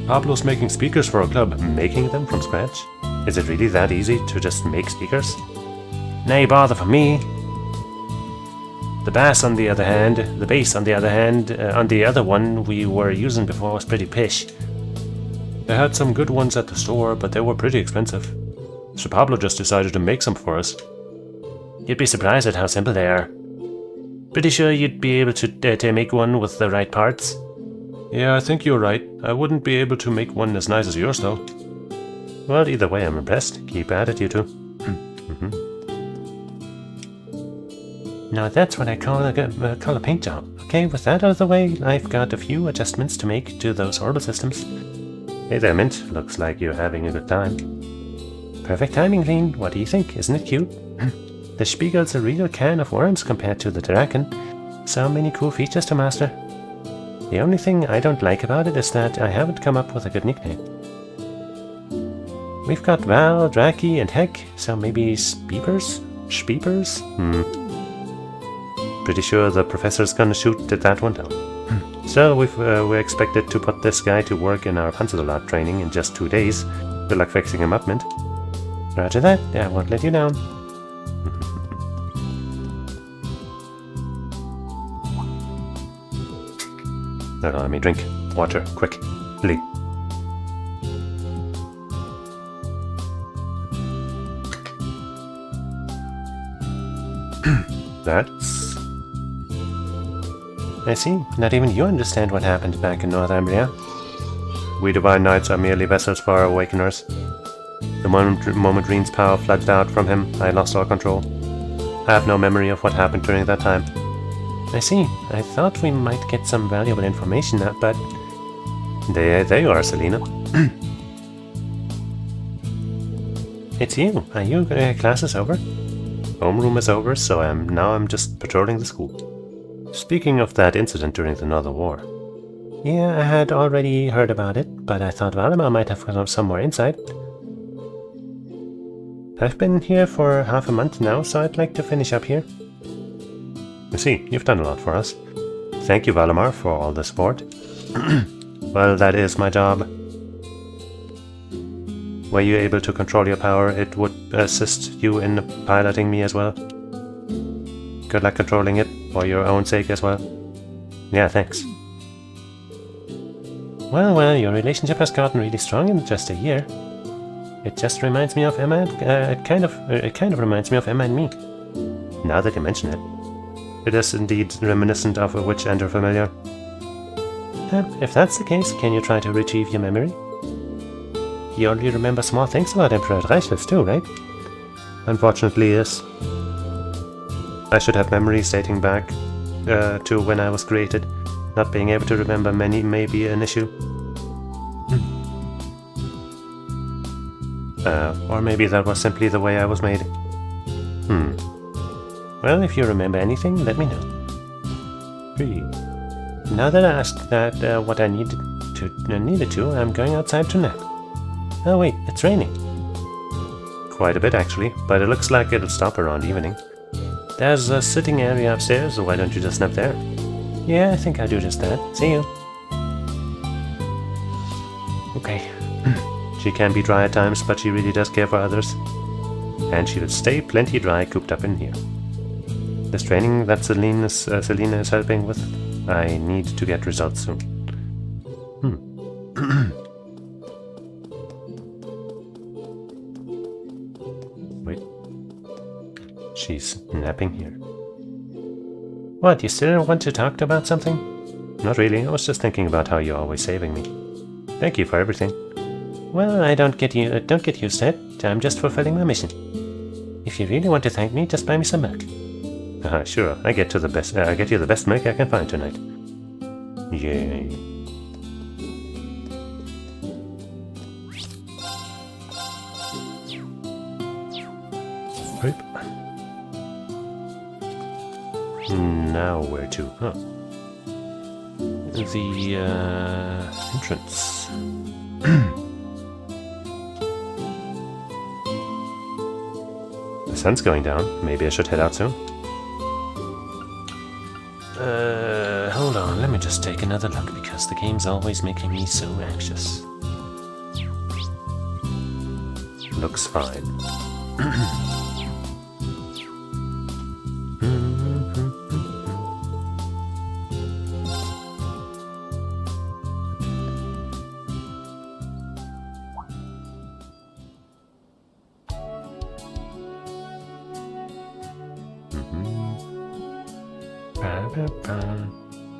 Pablo's making speakers for our club. Making them from scratch? Is it really that easy to just make speakers? Nay bother for me. The bass, on the other hand, on the other one we were using before was pretty pish. They had some good ones at the store, but they were pretty expensive. So Pablo just decided to make some for us. You'd be surprised at how simple they are. Pretty sure you'd be able to make one with the right parts. Yeah, I think you're right. I wouldn't be able to make one as nice as yours, though. Well, either way, I'm impressed. Keep at it, you two. Now that's what I call a paint job. Okay, with that out of the way, I've got a few adjustments to make to those orbital systems. Hey there, Mint. Looks like you're having a good time. Perfect timing, Green. What do you think? Isn't it cute? The Spiegel's a real can of worms compared to the Draken. So many cool features to master. The only thing I don't like about it is that I haven't come up with a good nickname. We've got Val, Draki, and Heck, so maybe Speepers? Speepers? Pretty sure the professor's gonna shoot at that one down. So we're expected to put this guy to work in our Panzersoldat training in just 2 days. Good luck fixing him up, Mint. Roger that, I won't let you down. No, let me drink. Water, quick. Lee. That's... I see. Not even you understand what happened back in Northumbria. We Divine Knights are merely vessels for our awakeners. The moment Reen's power flooded out from him, I lost all control. I have no memory of what happened during that time. I see. I thought we might get some valuable information out, but... There you are, Selena. It's you. Are you classes over? Homeroom is over, so now I'm just patrolling the school. Speaking of that incident during the Northern War. Yeah, I had already heard about it, but I thought Valimar might have some more insight. I've been here for half a month now, so I'd like to finish up here. You see, you've done a lot for us. Thank you, Valimar, for all the support. Well, that is my job. Were you able to control your power, it would assist you in piloting me as well. Good luck controlling it, for your own sake as well. Yeah, thanks. Well, your relationship has gotten really strong in just a year. It just reminds me of Emma. It kind of reminds me of Emma and me. Now that you mention it. It is indeed reminiscent of a witch and her familiar. If that's the case, can you try to retrieve your memory? You only remember small things about Emperor Reichwitz too, right? Unfortunately, yes. I should have memories dating back to when I was created. Not being able to remember many may be an issue. Or maybe that was simply the way I was made. Well, if you remember anything, let me know. Now that I asked that what I needed to, I'm going outside to nap. Oh wait, it's raining. quite a bit actually, but it looks like it'll stop around evening. There's a sitting area upstairs, so why don't you just nap there? Yeah, I think I'll do just that. See you. Okay. She can be dry at times, but she really does care for others. And she will stay plenty dry cooped up in here. This training that Selena is helping with, I need to get results soon. Wait. She's napping here. What, you still want to talk about something? Not really, I was just thinking about how you're always saving me. Thank you for everything. Well, I don't get used to it. I'm just fulfilling my mission. If you really want to thank me, just buy me some milk. Sure. I get you the best milk I can find tonight. Yay. Right. Now where to? Huh. The entrance. The sun's going down. Maybe I should head out soon. Hold on, let me just take another look because the game's always making me so anxious. Looks fine.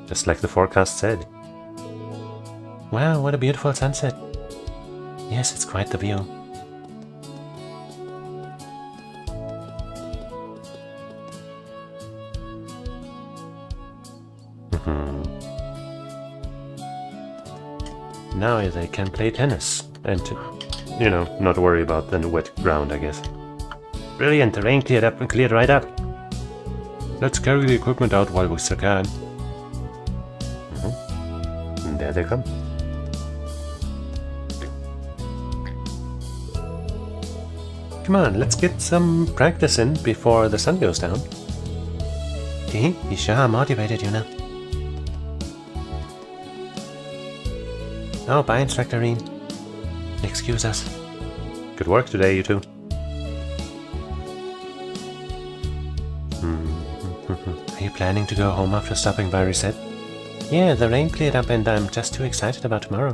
Just like the forecast said. Wow, what a beautiful sunset. Yes, it's quite the view. Now they can play tennis and, you know, not worry about the wet ground, I guess. Brilliant, the rain cleared up and cleared right up. Let's carry the equipment out while we still can. And there they come. Come on, let's get some practice in before the sun goes down. You sure are motivated, you know. Oh, bye, Instructor Reen. Excuse us. Good work today, you two. Are you planning to go home after stopping by Reset? Yeah, the rain cleared up and I'm just too excited about tomorrow.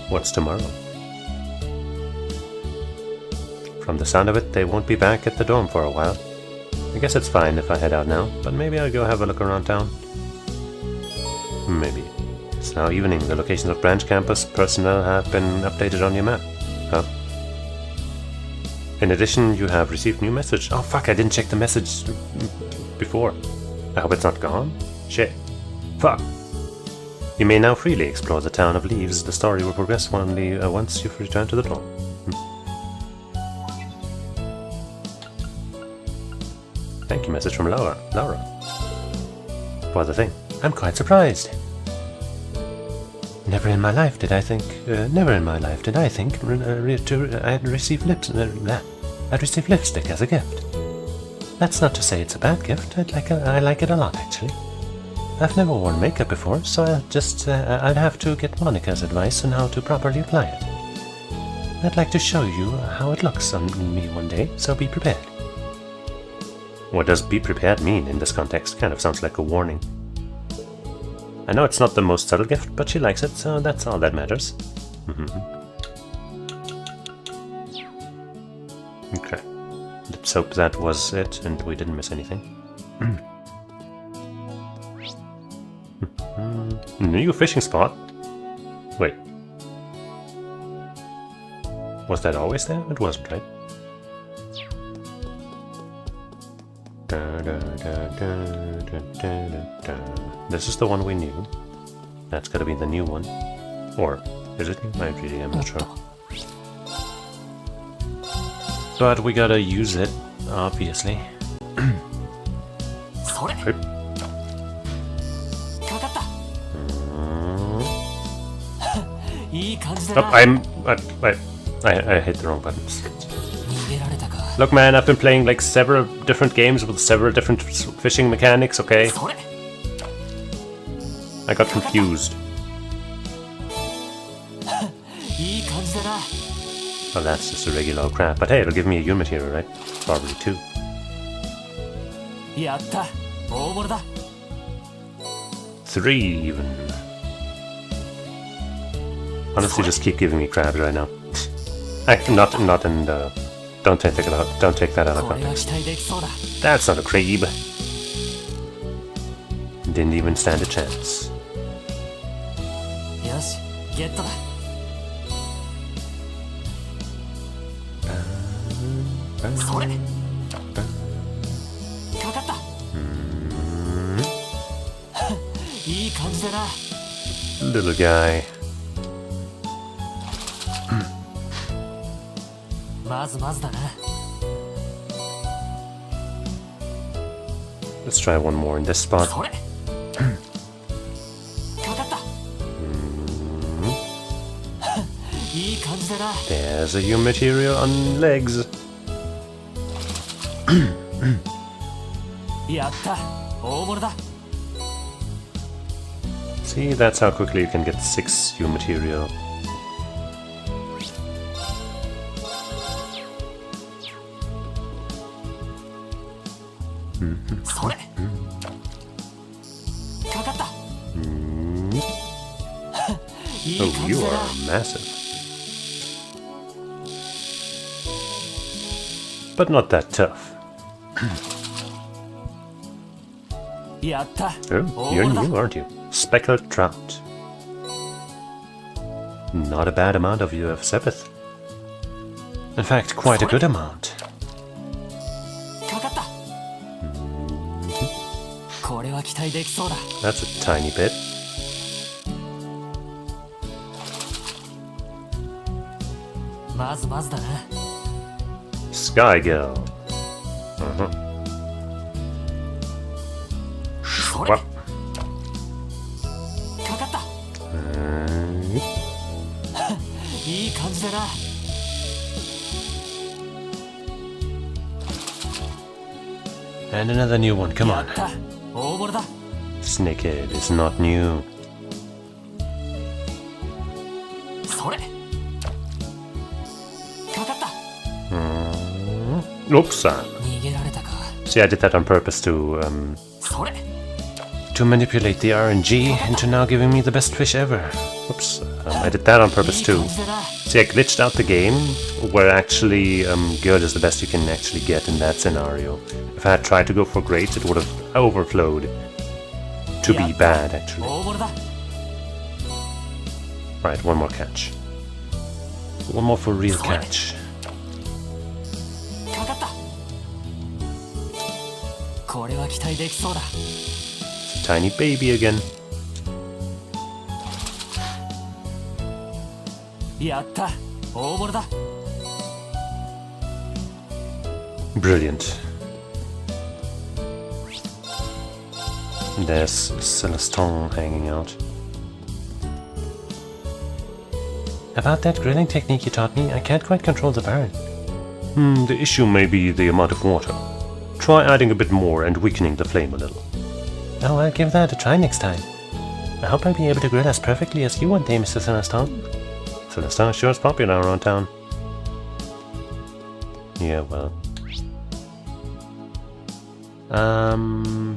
What's tomorrow? From the sound of it, they won't be back at the dorm for a while. I guess it's fine if I head out now, but maybe I'll go have a look around town. Maybe. It's now evening. The locations of branch campus personnel have been updated on your map. Huh? In addition, you have received new message. Oh fuck, I didn't check the message before. I hope it's not gone. Shit. Fuck. You may now freely explore the town of Leaves. The story will progress only once you've returned to the dorm. Thank you, message from Laura. For the thing. I'm quite surprised. Never in my life did I think I'd receive lipstick as a gift. That's not to say it's a bad gift. I like it a lot, actually. I've never worn makeup before, so I'll have to get Monica's advice on how to properly apply it. I'd like to show you how it looks on me one day, so be prepared. What does be prepared mean in this context? Kind of sounds like a warning. I know it's not the most subtle gift, but she likes it, so that's all that matters. Okay. Let's hope that was it and we didn't miss anything. New fishing spot? Wait. Was that always there? It wasn't, right? This is the one we knew. That's gotta be the new one. Or, is it? I really am not sure. But we gotta use it, obviously. Okay. Oh, I hit the wrong buttons. Look, man, I've been playing like several different games with several different fishing mechanics, okay? I got confused. Well, that's just a regular old crap. But hey, it'll give me a U material, right? Probably 2. 3 even. Honestly, just keep giving me crabs right now. Not in the. Don't take that out. Don't take that out of context. That's not a crab. Didn't even stand a chance. Little guy. Let's try one more in this spot. There's a U material on legs. See, that's how quickly you can get 6 U material. Oh, you are massive. But not that tough. Oh, you're new, aren't you? Speckled trout. Not a bad amount of you of Sepith. In fact, quite a good amount. That's a tiny bit. Sky Girl. Swap. And another new one, come on. Snakehead is not new. Oops. See, I did that on purpose to manipulate the RNG into now giving me the best fish ever. Oops. I did that on purpose too. See, I glitched out the game where actually good is the best you can actually get in that scenario. If I had tried to go for great, it would have overflowed to be bad, actually. Right, one more catch. One more for real catch. It's a tiny baby again. Brilliant. There's Celestin hanging out. About that grilling technique you taught me, I can't quite control the burn. The issue may be the amount of water. Try adding a bit more and weakening the flame a little. Oh, I'll give that a try next time. I hope I'll be able to grill as perfectly as you one day, Mr. Celestin. Celestin sure is popular around town. Yeah, well.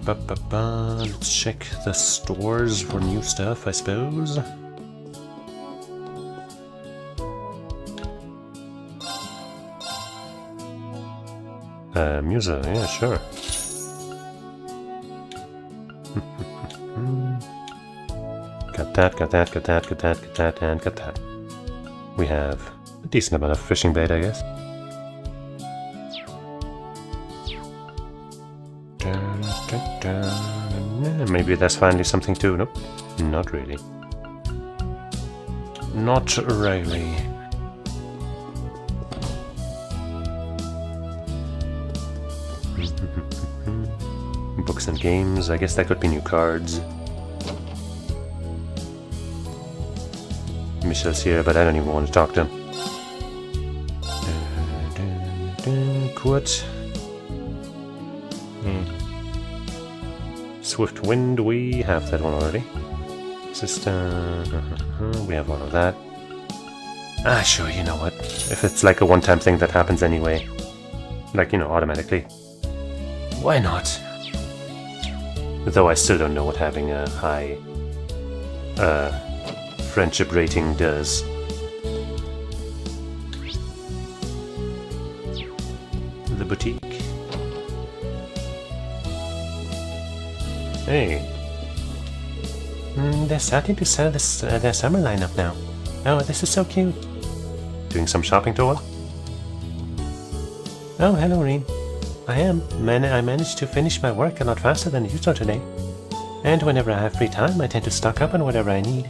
Let's check the stores for new stuff, I suppose. Musa, yeah, sure. Got that, got that, got that, got that, got that, and got that. We have a decent amount of fishing bait, I guess. Maybe that's finally something too. Nope, not really. Not really. Books and games, I guess that could be new cards. Michel's here, but I don't even want to talk to him. Kurt. Swift Wind, we have that one already. Sister, we have all of that. Ah, sure, you know what. If it's like a one-time thing that happens anyway, like, you know, automatically, why not? Though I still don't know what having a high friendship rating does. The boutique. Hey. They're starting to sell this, their summer lineup now. Oh, this is so cute. Doing some shopping tour? Oh, hello, Reen. I managed to finish my work a lot faster than usual today. And whenever I have free time, I tend to stock up on whatever I need.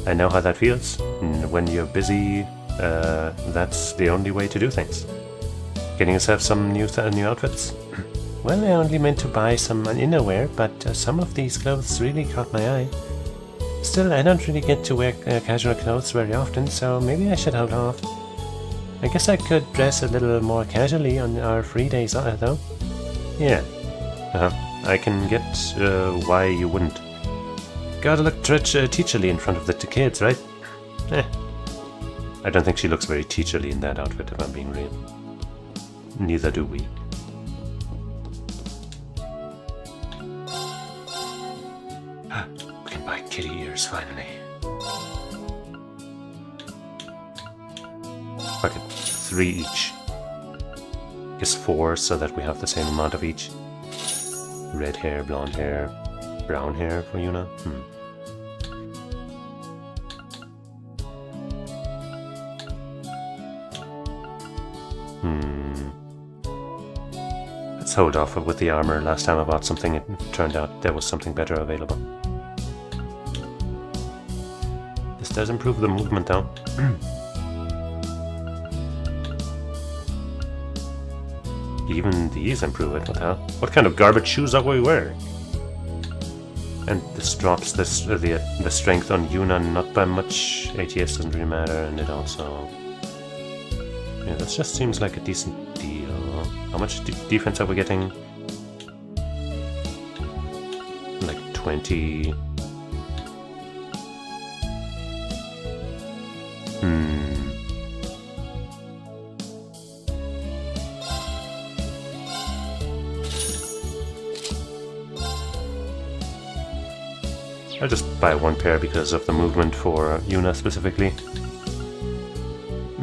I know how that feels. When you're busy, that's the only way to do things. Getting yourself some new outfits? Well, I only meant to buy some innerwear, but some of these clothes really caught my eye. Still, I don't really get to wear casual clothes very often, so maybe I should hold off. I guess I could dress a little more casually on our free days, though. Yeah. I can get why you wouldn't. Gotta look teacherly in front of the kids, right? I don't think she looks very teacherly in that outfit, if I'm being real. Neither do we. We can buy kitty ears, finally. Fuck it, 3 each. Guess 4 so that we have the same amount of each. Red hair, blonde hair, brown hair for Yuna. Let's hold off with the armor. Last time I bought something, it turned out there was something better available. This does improve the movement though. Even these improve it. What the hell? What kind of garbage shoes are we wearing? And this drops the strength on Yuna not by much. ATS doesn't really matter, and it also... Yeah, this just seems like a decent deal. How much defense are we getting? Like 20... I'll just buy 1 pair because of the movement for Yuna specifically.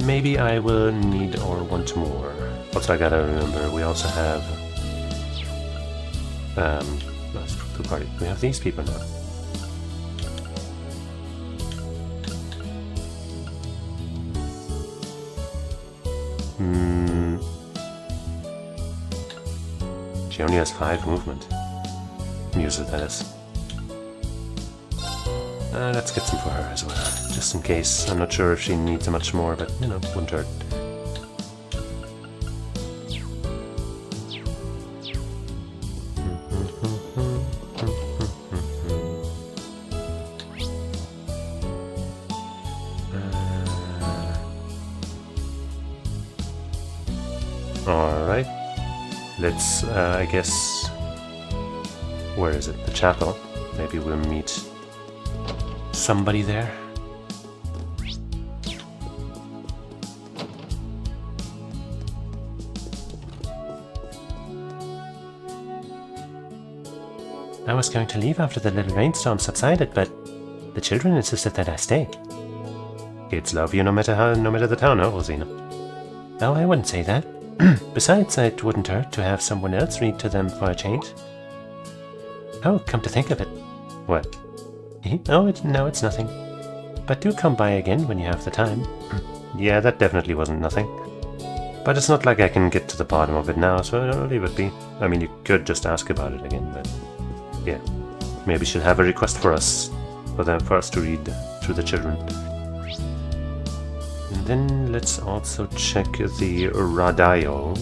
Maybe I will need or want more. Also, I gotta remember, we also have... Let's go to party. We have these people now. She only has 5 movement. Uses that as... let's get some for her as well, just in case. I'm not sure if she needs much more, but, you know, wouldn't hurt. Alright. Let's, I guess... Where is it? The chapel. Maybe we'll meet... somebody there. I was going to leave after the little rainstorm subsided, but the children insisted that I stay. Kids love you no matter the town, huh, Rosina? Oh, I wouldn't say that. Besides, it wouldn't hurt to have someone else read to them for a change. Oh, come to think of it. What? Oh, no, it's nothing. But do come by again when you have the time. Yeah, that definitely wasn't nothing. But it's not like I can get to the bottom of it now, so I'll leave it be. I mean, you could just ask about it again, but... Yeah. Maybe she'll have a request for us. For us to read to the children. And then let's also check the Radaio.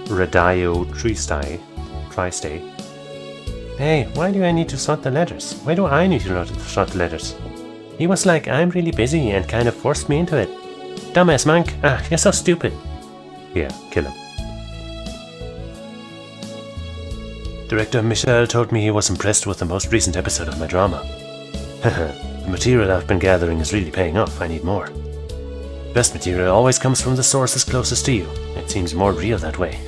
Radaio Tri-Stay. Hey, why do I need to sort the letters? Why do I need to sort the letters? He was like, I'm really busy, and kind of forced me into it. Dumbass monk. Ah, you're so stupid. Yeah, kill him. Director Michel told me he was impressed with the most recent episode of my drama. The material I've been gathering is really paying off. I need more. Best material always comes from the sources closest to you. It seems more real that way.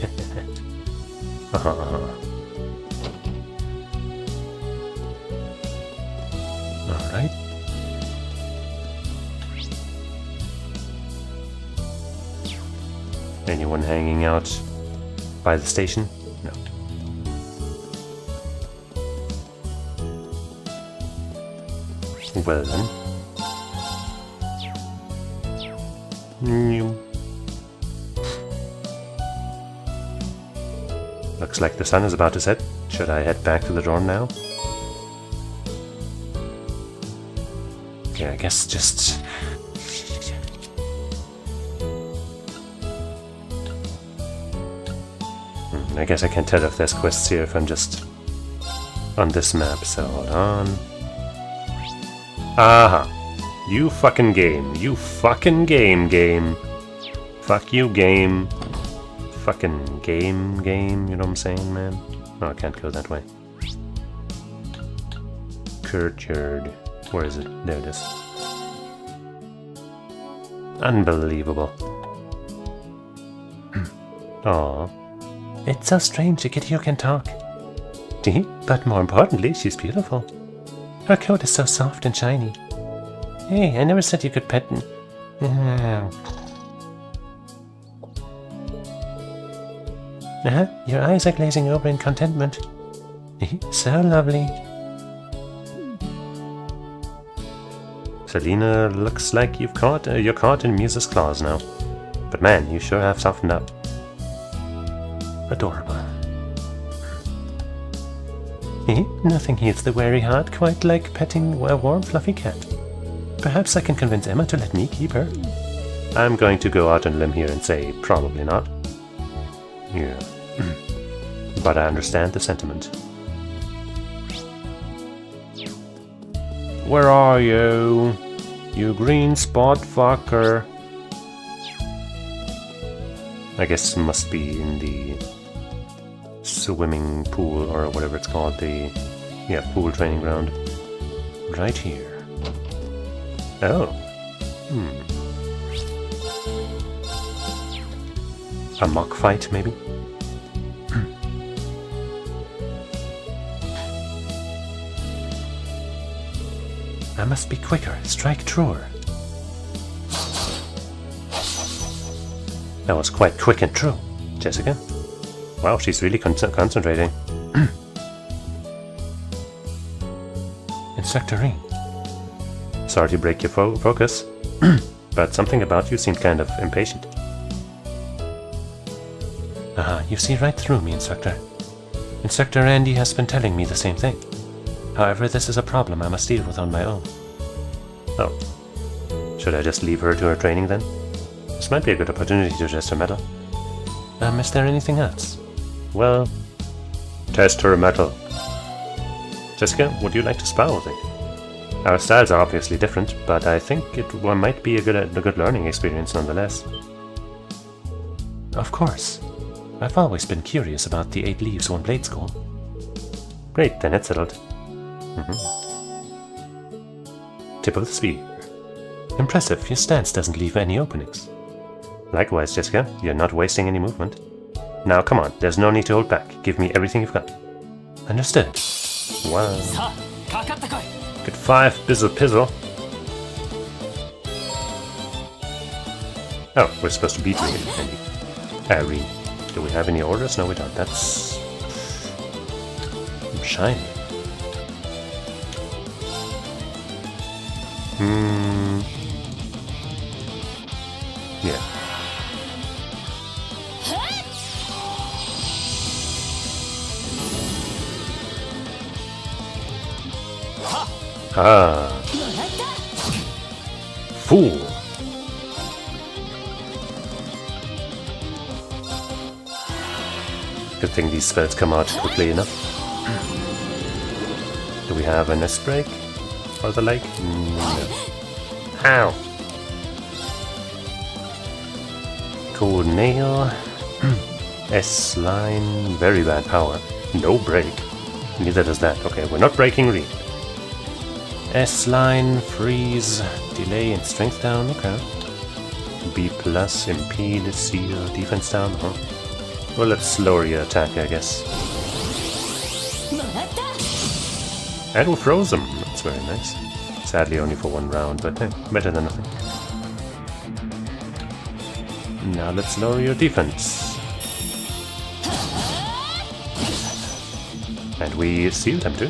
Alright. Anyone hanging out by the station? No. Well then. Looks like the sun is about to set. Should I head back to the dorm now? Yeah, I guess just... I guess I can't tell if there's quests here if I'm just on this map, so hold on. Aha! You fucking game. You fucking game. Fuck you, game. Fucking game, you know what I'm saying, man? Oh, I can't go that way. Courtyard. Where is it? There it is. Unbelievable. Aww. It's so strange Akitio can talk. But more importantly, she's beautiful. Her coat is so soft and shiny. Hey, I never said you could pet me. Your eyes are glazing over in contentment. So lovely. Selena, looks like you're caught in Muse's claws now. But man, you sure have softened up. Adorable. Nothing heals the weary heart quite like petting a warm, fluffy cat. Perhaps I can convince Emma to let me keep her. I'm going to go out on a limb here and say probably not. Yeah. But I understand the sentiment. Where are you? You green spot fucker. I guess it must be in the swimming pool or whatever it's called, the pool training ground. Right here. Oh. A mock fight, maybe? I must be quicker. Strike truer. That was quite quick and true, Jessica. Wow, she's really concentrating. Instructor Ring. Sorry to break your focus, but something about you seemed kind of impatient. You see right through me, Instructor. Instructor Andy has been telling me the same thing. However, this is a problem I must deal with on my own. Oh. Should I just leave her to her training then? This might be a good opportunity to test her mettle. Is there anything else? Well, test her mettle. Jessica, would you like to spar with me? Our styles are obviously different, but I think it might be a good learning experience nonetheless. Of course. I've always been curious about the 8 Leaves, 1 Blade school. Great, then it's settled. Tip of the spear. Impressive, your stance doesn't leave any openings. Likewise, Jessica, you're not wasting any movement. Now come on, there's no need to hold back. Give me everything you've got. Understood. Wow. Good 5 bizzle pizzle. Oh, we're supposed to beat Ring. Do we have any orders? No, we don't. That's shiny. Yeah. Fool. Good thing these spells come out quickly enough. Do we have a nest break? for the leg? No. Ow! Cool nail. S-line, very bad power. No break. Neither does that. Okay, we're not breaking read. S-line, freeze, delay and strength down, okay. B+, impede, seal, defense down, huh? Well, let's lower your attack, I guess. And we froze him. That's very nice. Sadly only for one round, but hey, better than nothing. Now let's lower your defense. And we sealed him too.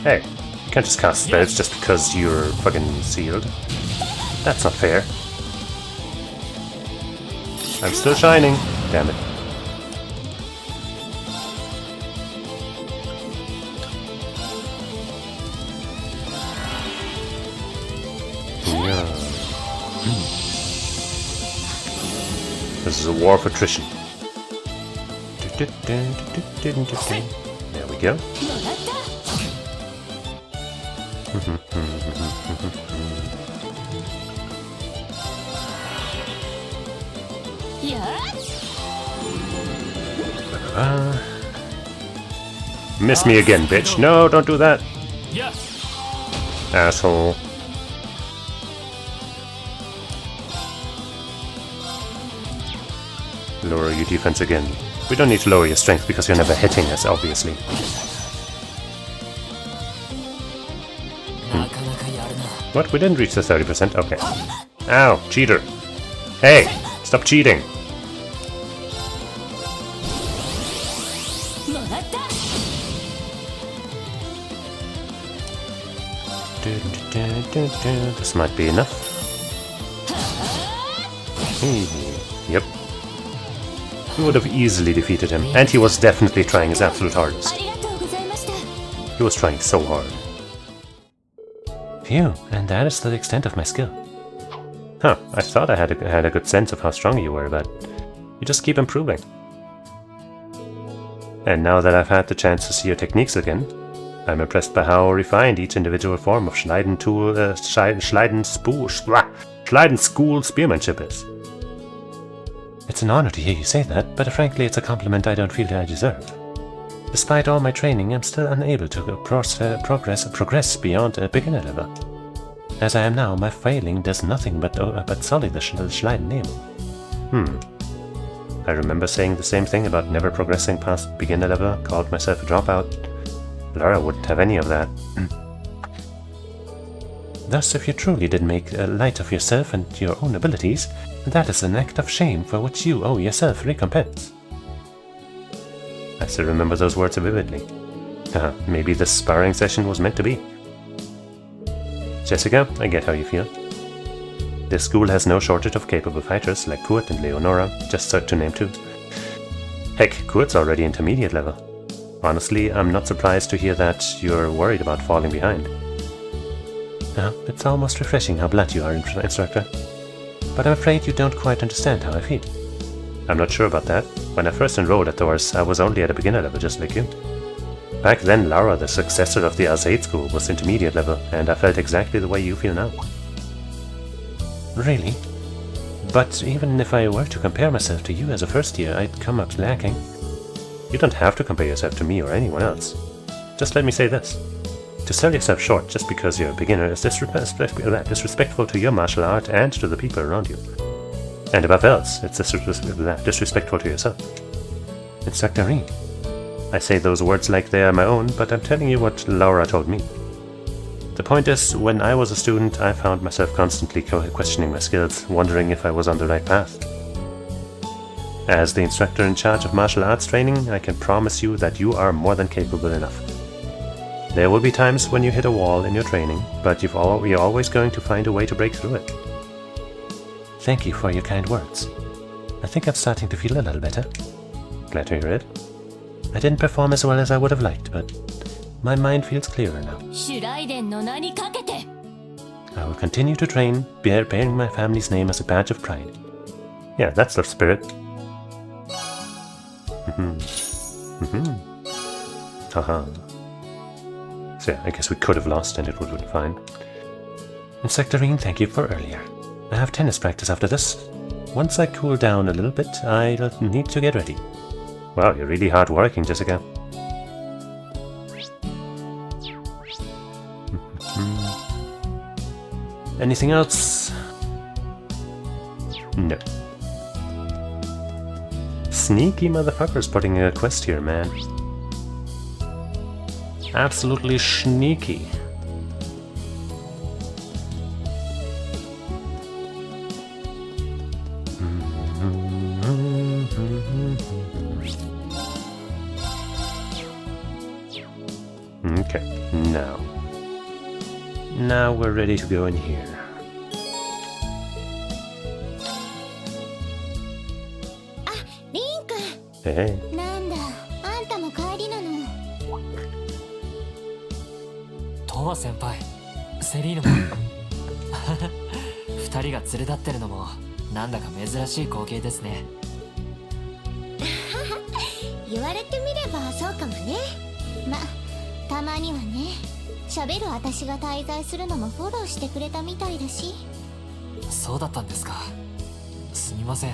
Hey, you can't just cast spells just because you're fucking sealed. That's not fair. I'm still shining. Damn it. Yeah. This is a war of attrition. There we go. Miss me again, bitch. No, don't do that. Asshole. Lower your defense again. We don't need to lower your strength because you're never hitting us, obviously. What? We didn't reach the 30%? Okay. Ow, cheater. Hey, stop cheating. This might be enough. Yep. We would have easily defeated him, and he was definitely trying his absolute hardest. He was trying so hard. Phew, and that is the extent of my skill. Huh, I thought I had a good sense of how strong you were, but you just keep improving. And now that I've had the chance to see your techniques again, I'm impressed by how refined each individual form of Schleiden School spearmanship is. It's an honor to hear you say that, but frankly it's a compliment I don't feel I deserve. Despite all my training, I'm still unable to progress beyond a beginner level. As I am now, my failing does nothing but sully the Schleiden name. I remember saying the same thing about never progressing past beginner level, called myself a dropout. Lara wouldn't have any of that. Thus, if you truly did make light of yourself and your own abilities, that is an act of shame for which you owe yourself recompense. I still remember those words vividly. Maybe this sparring session was meant to be. Jessica, I get how you feel. This school has no shortage of capable fighters like Kurt and Leonora, just to name two. Heck, Kurt's already intermediate level. Honestly, I'm not surprised to hear that you're worried about falling behind. It's almost refreshing how blunt you are, instructor. But I'm afraid you don't quite understand how I feel. I'm not sure about that. When I first enrolled at Thor's, I was only at a beginner level just like you. Back then, Lara, the successor of the Alsaid school, was intermediate level, and I felt exactly the way you feel now. Really? But even if I were to compare myself to you as a first year, I'd come up lacking. You don't have to compare yourself to me or anyone else. Just let me say this. To sell yourself short just because you're a beginner is disrespectful to your martial art and to the people around you. And above else, it's disrespectful to yourself. Instructor Reed. I say those words like they are my own, but I'm telling you what Laura told me. The point is, when I was a student, I found myself constantly questioning my skills, wondering if I was on the right path. As the instructor in charge of martial arts training, I can promise you that you are more than capable enough. There will be times when you hit a wall in your training, but you're always going to find a way to break through it. Thank you for your kind words. I think I'm starting to feel a little better. Glad to hear it. I didn't perform as well as I would have liked, but my mind feels clearer now. I will continue to train, bearing my family's name as a badge of pride. Yeah, that's the spirit. Haha. So yeah, I guess we could have lost and it would have been fine. Insectarine, thank you for earlier. I have tennis practice after this. Once I cool down a little bit, I'll need to get ready. Wow, you're really hard working, Jessica. Anything else? No. Sneaky motherfuckers putting a quest here, man. Absolutely sneaky. Okay, now we're ready to go in here. Hey. なんだ、あんたも帰りなの。トワ先輩、セリーヌも二人が連れ立ってるのもなんだか珍しい光景ですね。言われてみればそうかもね。ま、たまにはね。喋る私が滞在するのもフォローしてくれたみたいだし。そうだったんですか。すみません、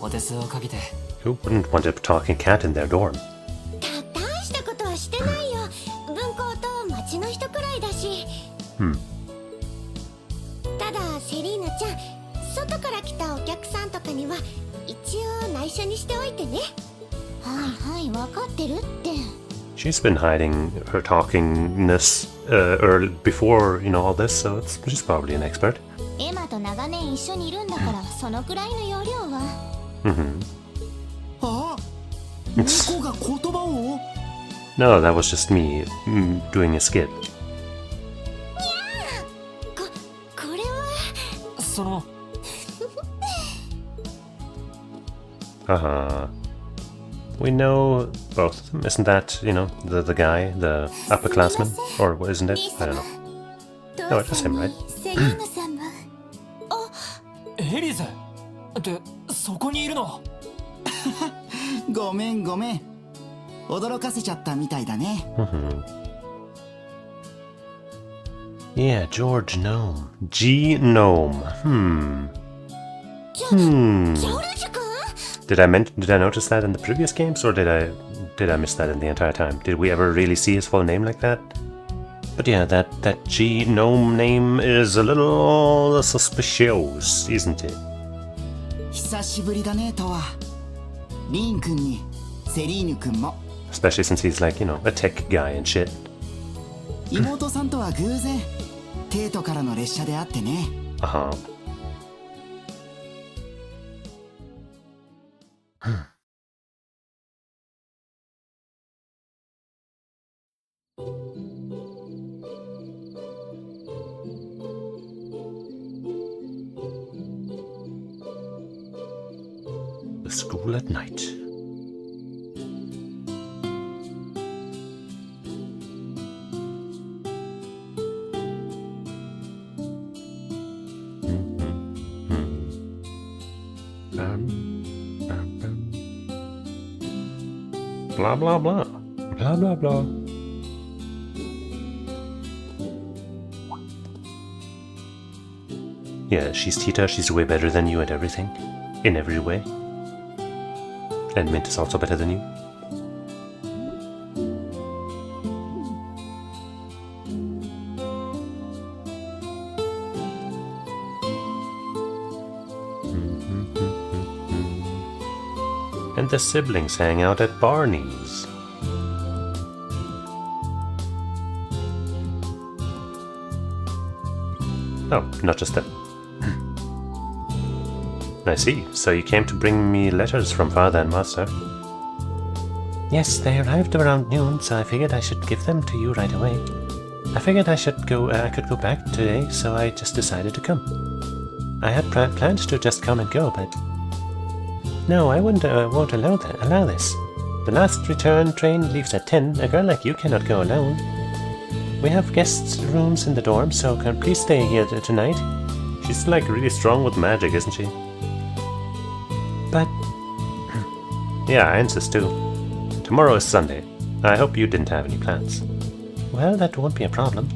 お手数をかけて。Who wouldn't want a talking cat in their dorm? 大したことはしてないよ。文校と町の人くらいだし。ただセリーヌちゃん、外から来たお客さんとかには一応内緒にしておいてね。はいはい、分かってるって。She's been hiding her talkingness before, you know, all this, so she's probably an expert. エマと長年一緒にいるんだからそのくらいの容量は。No, that was just me doing a skit. これはそのWe know both of them, isn't that, you know, the guy, the upperclassman? Or isn't it? I don't know. No, it was him, right? セリーヌさんも。エリーゼってそこにいるの？ごめんごめん、驚かせちゃったみたいだね。Yeah, George Gnome. G Gnome. Did I notice that in the previous games, or did I miss that in the entire time? Did we ever really see his full name like that? But yeah, that G Gnome name is a little suspicious, isn't it? 久しぶりだねとは。リン君にセリーヌ君も。Especially since he's like, you know, a tech guy and shit. 妹さんとは偶然テートからの列車で会ってね。The school at night. Blah blah blah. Blah blah blah. Yeah, she's Tita, she's way better than you at everything. In every way. And Mint is also better than you. And the siblings hang out at Barney's. Oh, not just them. I see. So you came to bring me letters from Father and Master. Yes, they arrived around noon, so I figured I should give them to you right away. I figured I could go back today, so I just decided to come. I had planned to just come and go, but... No, I won't allow this. The last return train leaves at 10. A girl like you cannot go alone. We have guest rooms in the dorm, so can please stay here tonight. She's like really strong with magic, isn't she? But... yeah, I insist too. Tomorrow is Sunday. I hope you didn't have any plans. Well, that won't be a problem.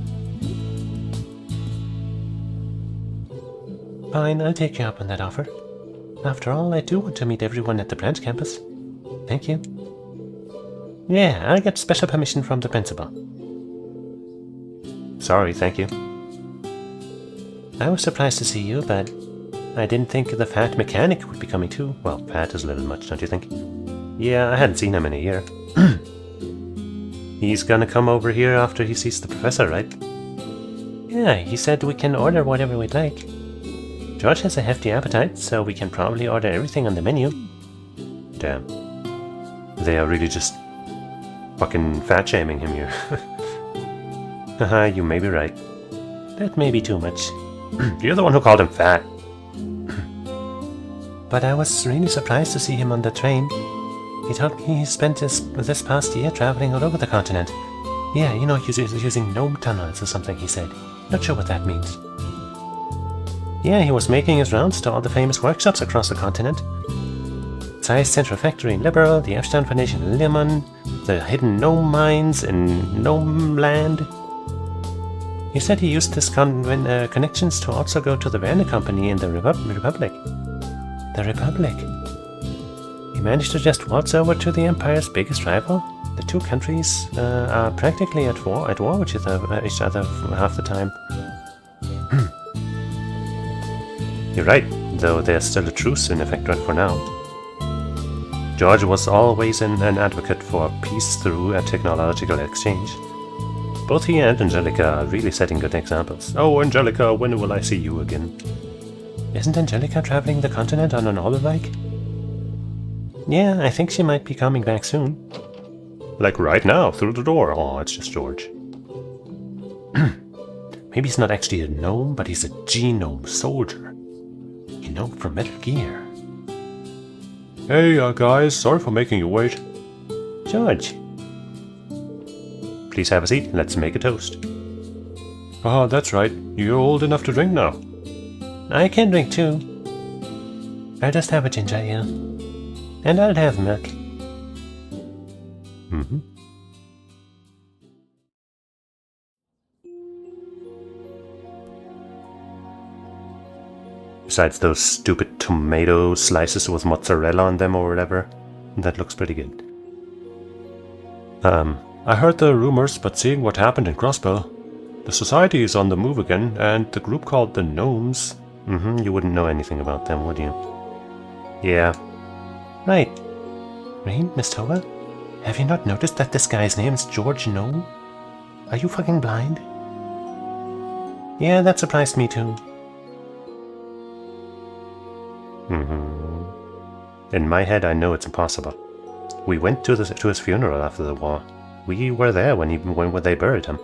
Fine, I'll take you up on that offer. After all, I do want to meet everyone at the branch campus. Thank you. Yeah, I'll get special permission from the principal. Sorry, thank you. I was surprised to see you, but I didn't think the fat mechanic would be coming too. Well, fat is a little much, don't you think? Yeah, I hadn't seen him in a year. He's gonna come over here after he sees the professor, right? Yeah, he said we can order whatever we'd like. George has a hefty appetite, so we can probably order everything on the menu. Damn. They are really just fucking fat-shaming him here. Haha, you may be right. That may be too much. You're the one who called him fat. But I was really surprised to see him on the train. He told me he spent this past year traveling all over the continent. Yeah, you know, he's using gnome tunnels or something, he said. Not sure what that means. Yeah, he was making his rounds to all the famous workshops across the continent. Zeiss Central Factory in Liberal, the Epstein Foundation in Lillman, the hidden gnome mines in Gnome Land. He said he used his connections to also go to the Werner Company in the Republic. The Republic. He managed to just waltz over to the Empire's biggest rival. The two countries are practically at war with each other half the time. You're right, though there's still a truce in effect right for now. George was always an advocate for peace through a technological exchange. Both he and Angelica are really setting good examples. Oh, Angelica, when will I see you again? Isn't Angelica traveling the continent on an orbike? Yeah, I think she might be coming back soon. Like right now, through the door. Oh, it's just George. Maybe he's not actually a gnome, but he's a genome soldier. You know, from Metal Gear. Hey, guys, sorry for making you wait. George. Please have a seat, let's make a toast. Ah, that's right, you're old enough to drink now. I can drink too. I'll just have a ginger ale. And I'll have milk. Mm-hmm. Besides those stupid tomato slices with mozzarella on them or whatever. That looks pretty good. I heard the rumors, but seeing what happened in Crossbell, the society is on the move again, and the group called the Gnomes. You wouldn't know anything about them, would you? Yeah. Right. Rain, Miss Toba? Have you not noticed that this guy's name is George Gnome? Are you fucking blind? Yeah, that surprised me too. In my head, I know it's impossible. We went to his funeral after the war. We were there when they buried him.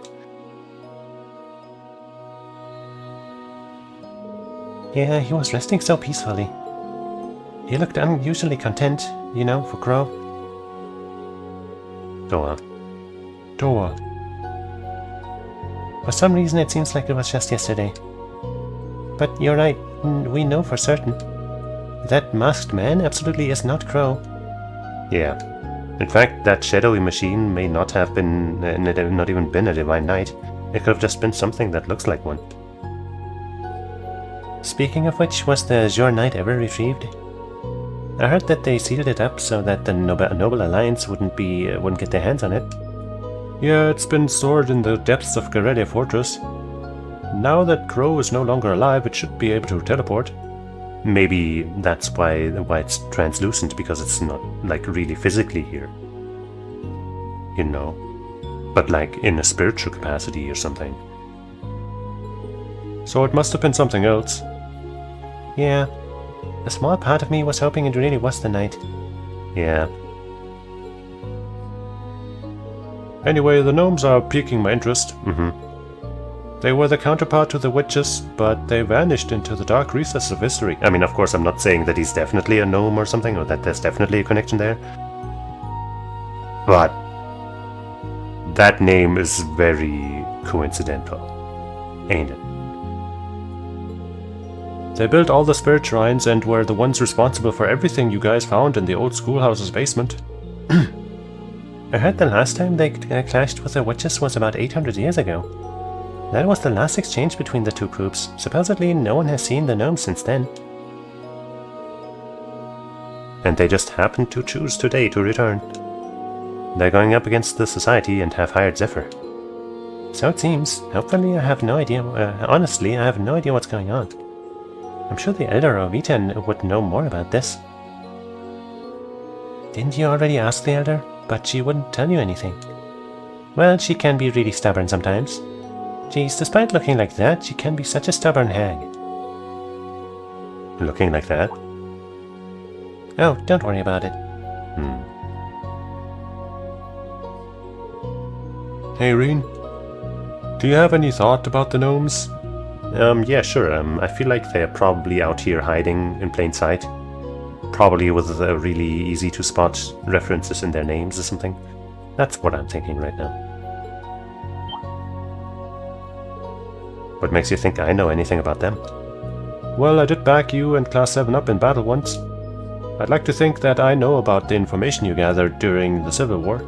Yeah, he was resting so peacefully. He looked unusually content, you know, for Crow. Doa. For some reason, it seems like it was just yesterday. But you're right, we know for certain. That masked man absolutely is not Crow. Yeah. In fact, that shadowy machine may not have been, not even been a Divine Knight. It could have just been something that looks like one. Speaking of which, was the Azure Knight ever retrieved? I heard that they sealed it up so that the Noble Alliance wouldn't get their hands on it. Yeah, it's been stored in the depths of Garelia Fortress. Now that Crow is no longer alive, it should be able to teleport. Maybe that's why it's translucent, because it's not, like, really physically here. You know? But, like, in a spiritual capacity or something. So it must have been something else. Yeah. A small part of me was hoping it really was the Knight. Yeah. Anyway, the gnomes are piquing my interest. They were the counterpart to the witches, but they vanished into the dark recesses of history. I mean, of course, I'm not saying that he's definitely a gnome or something, or that there's definitely a connection there. But that name is very coincidental, ain't it? They built all the spirit shrines and were the ones responsible for everything you guys found in the old schoolhouse's basement. I heard the last time they clashed with the witches was about 800 years ago. That was the last exchange between the two groups. Supposedly no one has seen the gnomes since then. And they just happened to choose today to return. They're going up against the society and have hired Zephyr. So it seems. Hopefully I have no idea. Honestly, I have no idea what's going on. I'm sure the Elder or Vita would know more about this. Didn't you already ask the Elder? But she wouldn't tell you anything. Well, she can be really stubborn sometimes. Geez, despite looking like that, she can be such a stubborn hag. Looking like that? Oh, don't worry about it. Hey, Reen. Do you have any thought about the gnomes? Yeah, sure. I feel like they're probably out here hiding in plain sight. Probably with really easy to spot references in their names or something. That's what I'm thinking right now. What makes you think I know anything about them? Well, I did back you and Class 7 up in battle once. I'd like to think that I know about the information you gathered during the Civil War.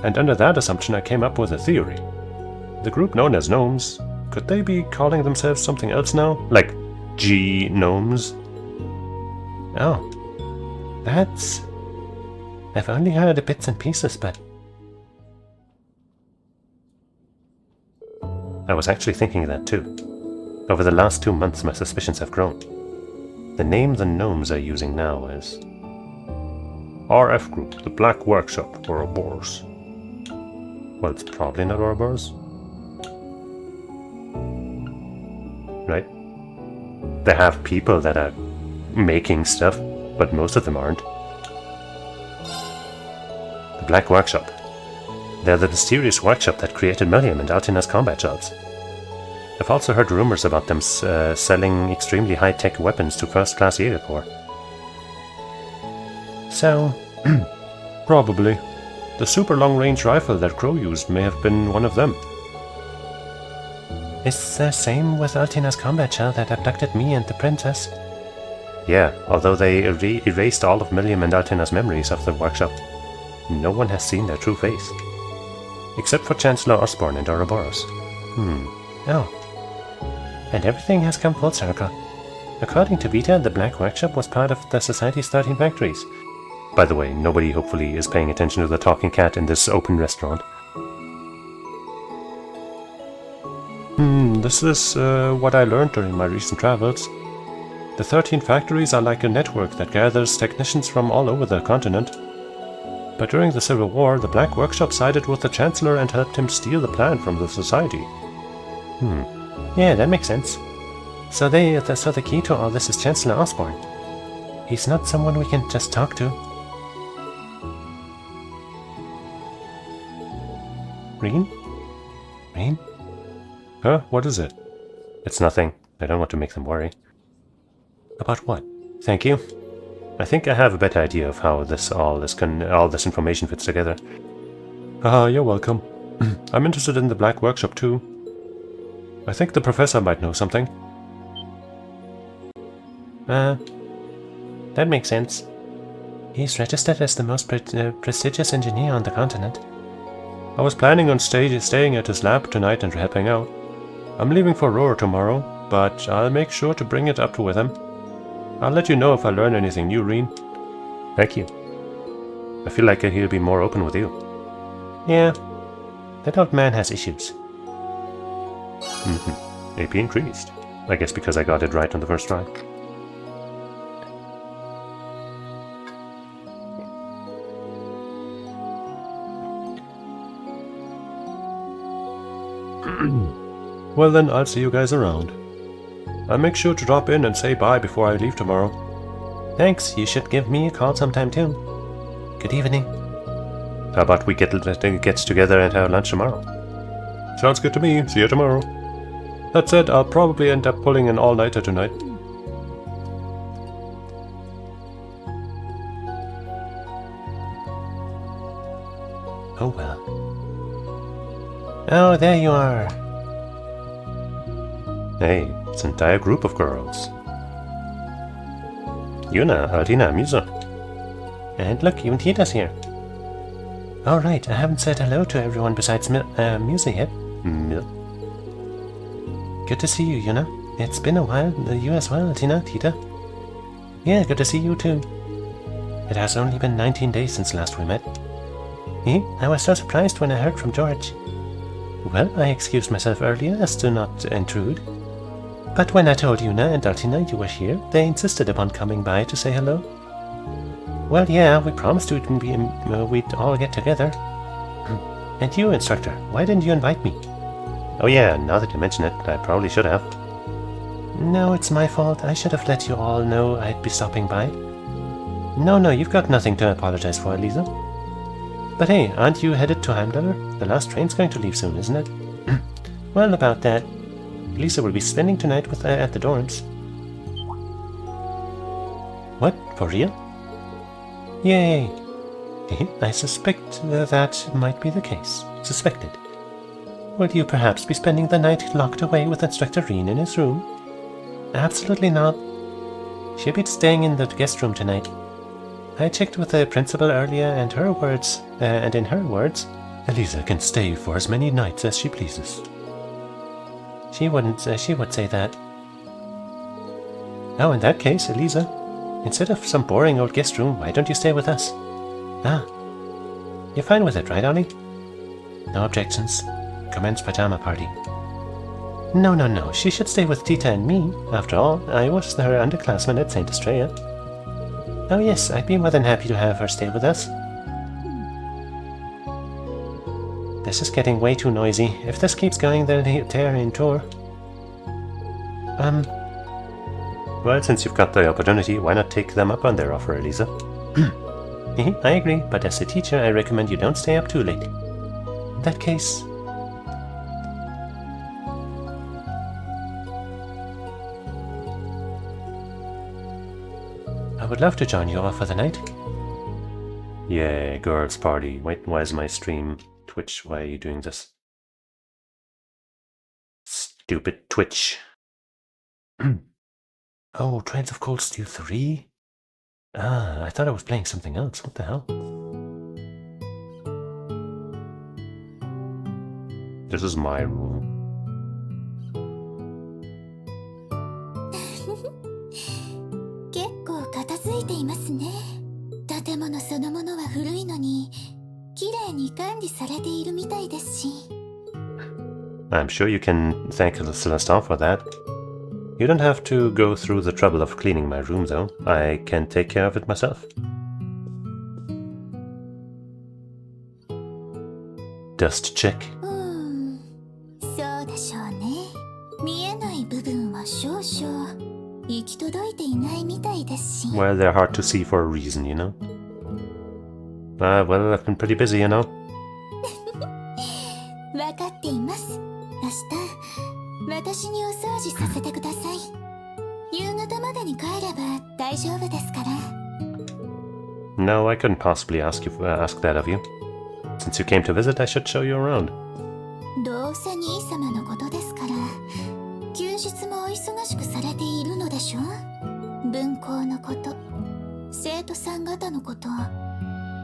And under that assumption I came up with a theory. The group known as gnomes, could they be calling themselves something else now? Like G-gnomes? Oh, that's... I've only heard bits and pieces, but... I was actually thinking that too. Over the last 2 months my suspicions have grown. The name the gnomes are using now is... RF Group, the Black Workshop, Ouroboros. Well, it's probably not Ouroboros. Right? They have people that are making stuff, but most of them aren't. The Black Workshop. They're the mysterious workshop that created Milliam and Altina's combat jobs. I've also heard rumors about them selling extremely high-tech weapons to first-class Jaeger Corps. So... Probably. The super long-range rifle that Crow used may have been one of them. It's the same with Altina's combat shell that abducted me and the princess. Yeah, although they erased all of Milliam and Altina's memories of the workshop, no one has seen their true face. Except for Chancellor Osborne and Ouroboros. Oh. And everything has come full circle. According to Vita, the Black Workshop was part of the Society's 13 factories. By the way, nobody hopefully is paying attention to the talking cat in this open restaurant. This is what I learned during my recent travels. The 13 factories are like a network that gathers technicians from all over the continent. But during the Civil War, the Black Workshop sided with the Chancellor and helped him steal the plan from the Society. Yeah, that makes sense. So the key to all this is Chancellor Osborne. He's not someone we can just talk to. Reen? Reen? Huh? What is it? It's nothing. I don't want to make them worry. About what? Thank you. I think I have a better idea of how all this information fits together. You're welcome. I'm interested in the Black Workshop too. I think the professor might know something. That makes sense. He's registered as the most prestigious engineer on the continent. I was planning on staying at his lab tonight and helping out. I'm leaving for Roar tomorrow, but I'll make sure to bring it up with him. I'll let you know if I learn anything new, Reen. Thank you. I feel like he'll be more open with you. Yeah, that old man has issues. AP increased. I guess because I got it right on the first try. Well then, I'll see you guys around. I'll make sure to drop in and say bye before I leave tomorrow. Thanks, you should give me a call sometime too. Good evening. How about we get together and have lunch tomorrow? Sounds good to me. See you tomorrow. That said, I'll probably end up pulling an all-nighter tonight. Oh well. Oh, there you are. Hey, it's an entire group of girls. Yuna, Altina, Musa. And look, even Tita's here. Oh right, I haven't said hello to everyone besides Musa yet. Good to see you, Yuna. It's been a while. You as well, Tita. Yeah, good to see you too. It has only been 19 days since last we met. I was so surprised when I heard from George. Well, I excused myself earlier as to not intrude. But when I told Yuna and Daltina you were here, they insisted upon coming by to say hello. Well, yeah, we promised we'd all get together. And you, Instructor, why didn't you invite me? Oh yeah, now that you mention it, I probably should have. No, it's my fault. I should have let you all know I'd be stopping by. No, you've got nothing to apologize for, Elisa. But hey, aren't you headed to Heimdallr? The last train's going to leave soon, isn't it? Well, about that. Lisa will be spending tonight at the dorms. What? For real? Yay! I suspect that might be the case. Suspected. Will you perhaps be spending the night locked away with Instructor Reen in his room? Absolutely not. She'll be staying in the guest room tonight. I checked with the principal earlier, and in her words, Elisa can stay for as many nights as she pleases. She would say that. Oh, in that case, Elisa, instead of some boring old guest room, why don't you stay with us? Ah, you're fine with it, right, Ollie? No objections. Commence pajama party. No, she should stay with Tita and me. After all, I was her underclassman at St. Estrella. Oh yes, I'd be more than happy to have her stay with us. This is getting way too noisy. If this keeps going, they'll tear in tour. Well, since you've got the opportunity, why not take them up on their offer, Elisa? I agree, but as a teacher, I recommend you don't stay up too late. In that case... I would love to join you all for the night. Yeah, girls' party. Wait, why is my stream... Twitch, why are you doing this? Stupid Twitch. Oh, Trails of Cold Steel 3? Ah, I thought I was playing something else. What the hell? This is my room. 結構片付いていますね。建物そのものは古いのに、綺麗に管理されているみたいですし。I'm sure you can thank Celestin for that. You don't have to go through the trouble of cleaning my room, though. I can take care of it myself. Dust check. そうでしょうね。見えない部分は少々行き届いていないみたいですし。Well, they're hard to see for a reason, you know. Well, I've been pretty busy, you know. わかっています。明日、私にお掃除させてください。夕方までに帰れば大丈夫ですから。No, I couldn't possibly ask that of you. Since you came to visit, I should show you around. どうせ兄様のことですから、休日もお忙しくされているのでしょう。分校のこと、生徒さん方のこと、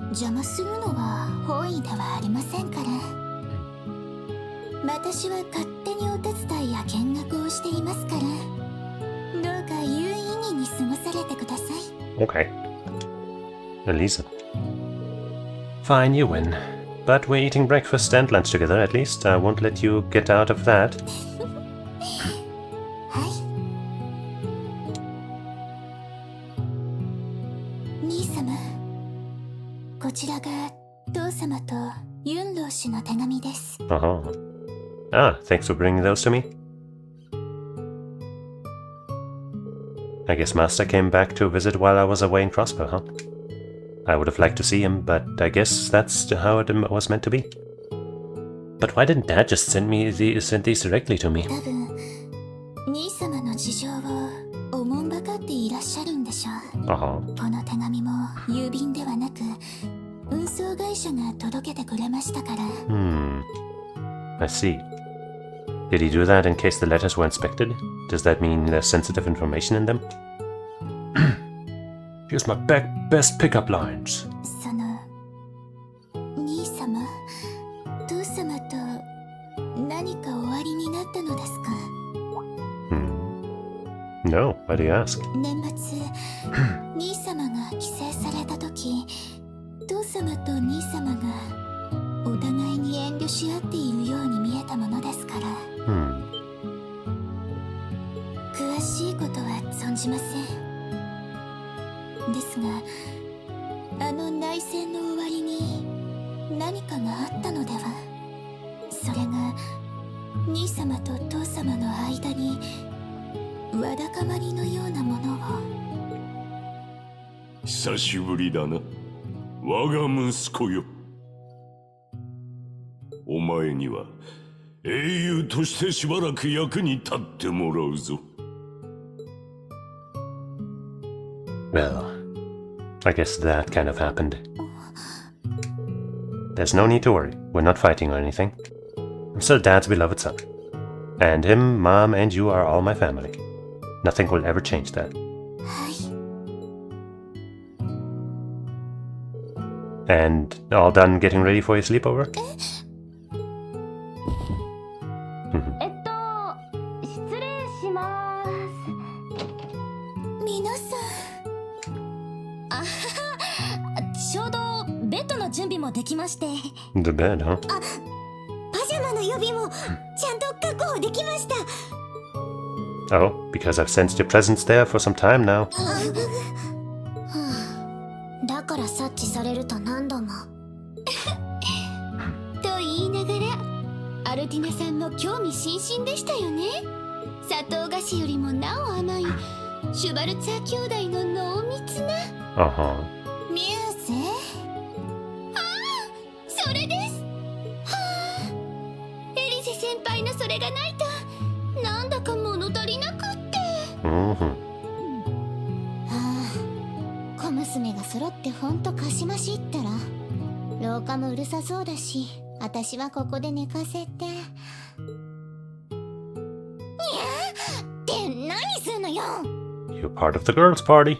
邪魔するのは本意ではありませんから。私は勝手にお手伝いや見学をしていますから、どうか有意義に過ごされてください。Okay. Elisa. Fine, you win. But we're eating breakfast and lunch together, at least. I won't let you get out of that. はい。兄様、こちらが父様とユンロー氏の手紙です。Ah, thanks for bringing those to me. I guess Master came back to visit while I was away in Crossbow, huh? I would have liked to see him, but I guess that's how it was meant to be. But why didn't Dad just send these directly to me? 多分、兄様の事情をおもんばかっていらっしゃるんでしょう。この手紙も郵便ではなく、運送会社が届けてくれましたから。I see. Did he do that in case the letters were inspected? Does that mean there's sensitive information in them? Here's my best pickup lines. その、兄様 No, why do you ask? 年末兄様が帰省された時、父様と兄様がお互いに遠慮し合っているように見えたものですから、詳しいことは存じません。ですが、あの内戦の終わりに何かがあったのでは。それが兄様と父様の間にわだかまりのようなものを。久しぶりだな、我が息子よ。お前には英雄としてしばらく役に立ってもらうぞ。Well, I guess that kind of happened. There's no need to worry. We're not fighting or anything. I'm still Dad's beloved son. And him, Mom, and you are all my family. Nothing will ever change that. And all done getting ready for your sleepover? 失礼します。皆さん。あはは、ちょうどベッドの準備もできまして。The bed, huh? パジャマの予備もちゃんと確保できました。Oh, because I've sensed your presence there for some time now. だから察知されると何度も。と言いながら、アルティナさんも興味津々でしたよね。砂糖菓子よりもなお甘いシュバルツァー兄弟の濃密な。ミューゼ。それです。エリゼ先輩のそれがないとなんだか物足りなくって。小娘が揃ってほんとかしましったら、廊下もうるさそうだし、私はここで寝かせて。にゃって何すんのよ。 You're part of the girls' party.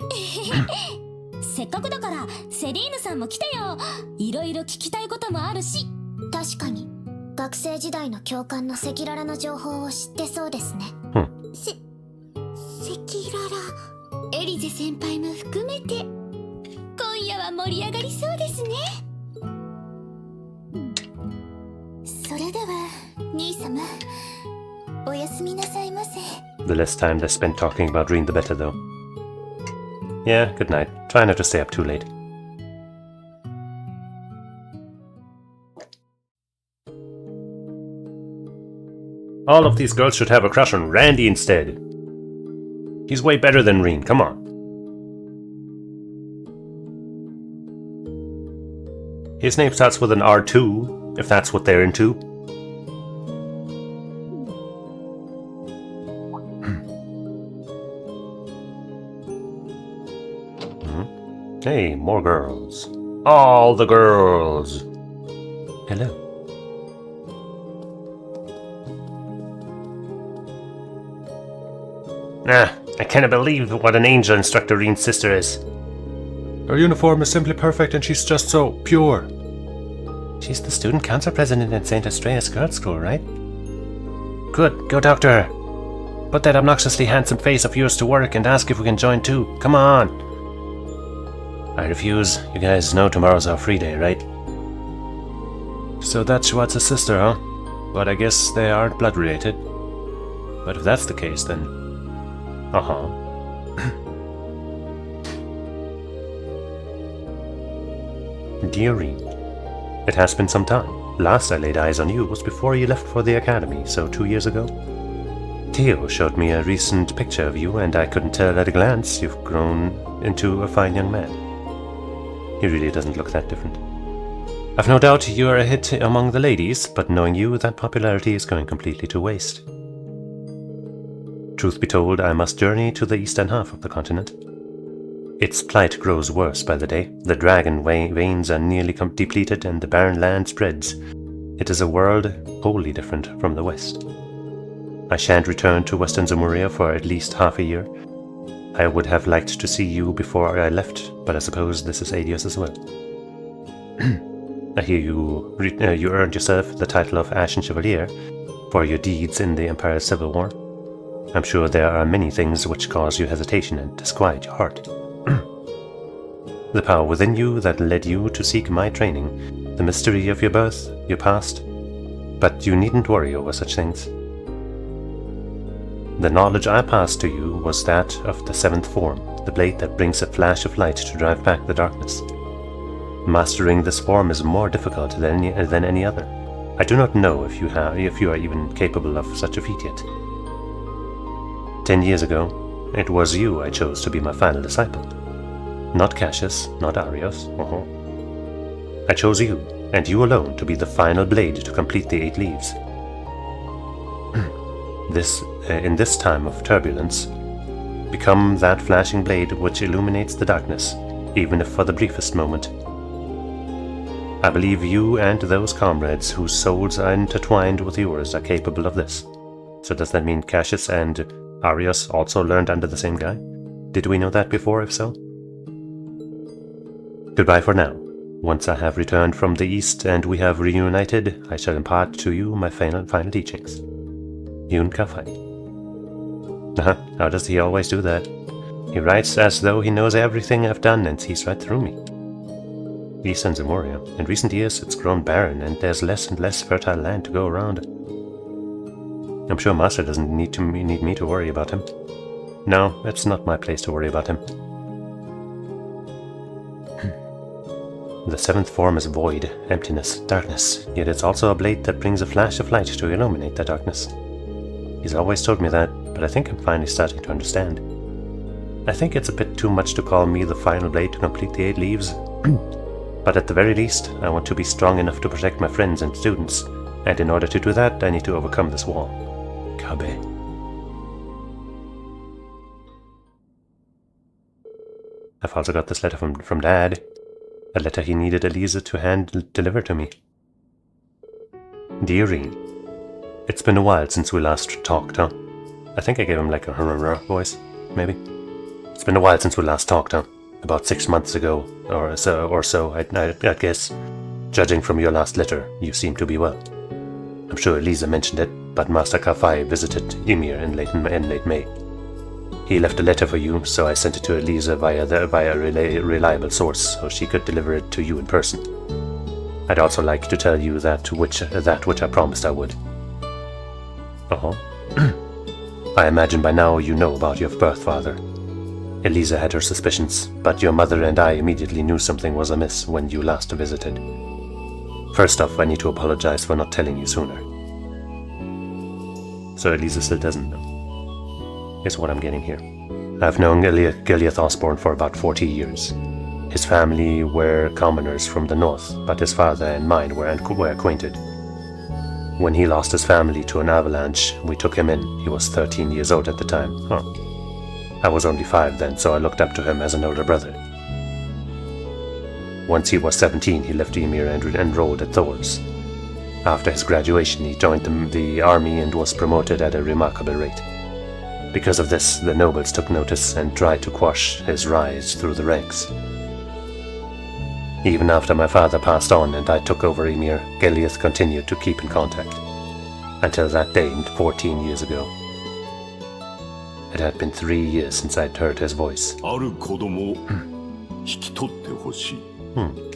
せっかくだからセリーヌさんも来てよ。いろいろ聞きたいこともあるし。確かに学生時代の教官の赤裸々な情報を知ってそうですね。赤裸々。エリゼ先輩も含めて今夜は盛り上がりそうですね。それでは兄様、おやすみなさいませ。 The less time they spent talking about Reen, the better, though. Yeah, good night. Try not to stay up too late. All of these girls should have a crush on Randy instead. He's way better than Reen, come on. His name starts with an R2, if that's what they're into. Hey, more girls. All the girls. Hello. I cannot believe what an angel Instructor Reen's sister is. Her uniform is simply perfect and she's just so pure. She's the student council president at St. Astrea's Girls' School, right? Good, go talk to her. Put that obnoxiously handsome face of yours to work and ask if we can join too. Come on! I refuse. You guys know tomorrow's our free day, right? So that's Schwartz's sister, huh? But I guess they aren't blood related. But if that's the case, then... Dear Reen, it has been some time. Last I laid eyes on you was before you left for the academy, so 2 years ago. Theo showed me a recent picture of you, and I couldn't tell at a glance you've grown into a fine young man. He really doesn't look that different. I've no doubt you're a hit among the ladies, but knowing you, that popularity is going completely to waste. Truth be told, I must journey to the eastern half of the continent. Its plight grows worse by the day. The dragon veins are nearly depleted and the barren land spreads. It is a world wholly different from the west. I shan't return to Western Zemuria for at least half a year. I would have liked to see you before I left, but I suppose this is adios as well. I hear you earned yourself the title of Ashen Chevalier for your deeds in the Empire's Civil War. I'm sure there are many things which cause you hesitation and disquiet your heart. The power within you that led you to seek my training, the mystery of your birth, your past, but you needn't worry over such things. The knowledge I passed to you was that of the seventh form, the blade that brings a flash of light to drive back the darkness. Mastering this form is more difficult than any other. I do not know if you are even capable of such a feat yet. 10 years ago, it was you I chose to be my final disciple. Not Cassius, not Arios. I chose you, and you alone, to be the final blade to complete the 8 leaves. In this time of turbulence, become that flashing blade which illuminates the darkness, even if for the briefest moment. I believe you and those comrades whose souls are intertwined with yours are capable of this. So does that mean Cassius and Arios also learned under the same guy? Did we know that before, if so? Goodbye for now. Once I have returned from the east and we have reunited, I shall impart to you my final teachings. Yun Kafai. How does he always do that? He writes as though he knows everything I've done and sees right through me. Eastern Zamoria. In recent years it's grown barren and there's less and less fertile land to go around. I'm sure Master doesn't need me to worry about him. No, it's not my place to worry about him. The seventh form is void, emptiness, darkness, yet it's also a blade that brings a flash of light to illuminate that darkness. He's always told me that, but I think I'm finally starting to understand. I think it's a bit too much to call me the final blade to complete the 8 leaves, but at the very least, I want to be strong enough to protect my friends and students, and in order to do that, I need to overcome this wall. Kabe. I've also got this letter from Dad. A letter he needed Elisa to hand-deliver to me. Dear Reen, it's been a while since we last talked, huh? I think I gave him like a voice, maybe. It's been a while since we last talked, huh? About 6 months ago, or so, I guess. Judging from your last letter, you seem to be well. I'm sure Elisa mentioned it, but Master Kafai visited Ymir in late May. He left a letter for you, so I sent it to Elisa via a reliable source, so she could deliver it to you in person. I'd also like to tell you that which I promised I would. I imagine by now you know about your birth father. Elisa had her suspicions, but your mother and I immediately knew something was amiss when you last visited. First off, I need to apologize for not telling you sooner. So Elisa still doesn't know, is what I'm getting here. I've known Gileath Osborne for about 40 years. His family were commoners from the north, but his father and mine were acquainted. When he lost his family to an avalanche, we took him in. He was 13 years old at the time. I was only 5 then, so I looked up to him as an older brother. Once he was 17, he left Ymir and enrolled at Thor's. After his graduation, he joined the army and was promoted at a remarkable rate. Because of this, the nobles took notice and tried to quash his rise through the ranks. Even after my father passed on and I took over Ymir, Gileath continued to keep in contact. Until that day, 14 years ago. It had been 3 years since I'd heard his voice.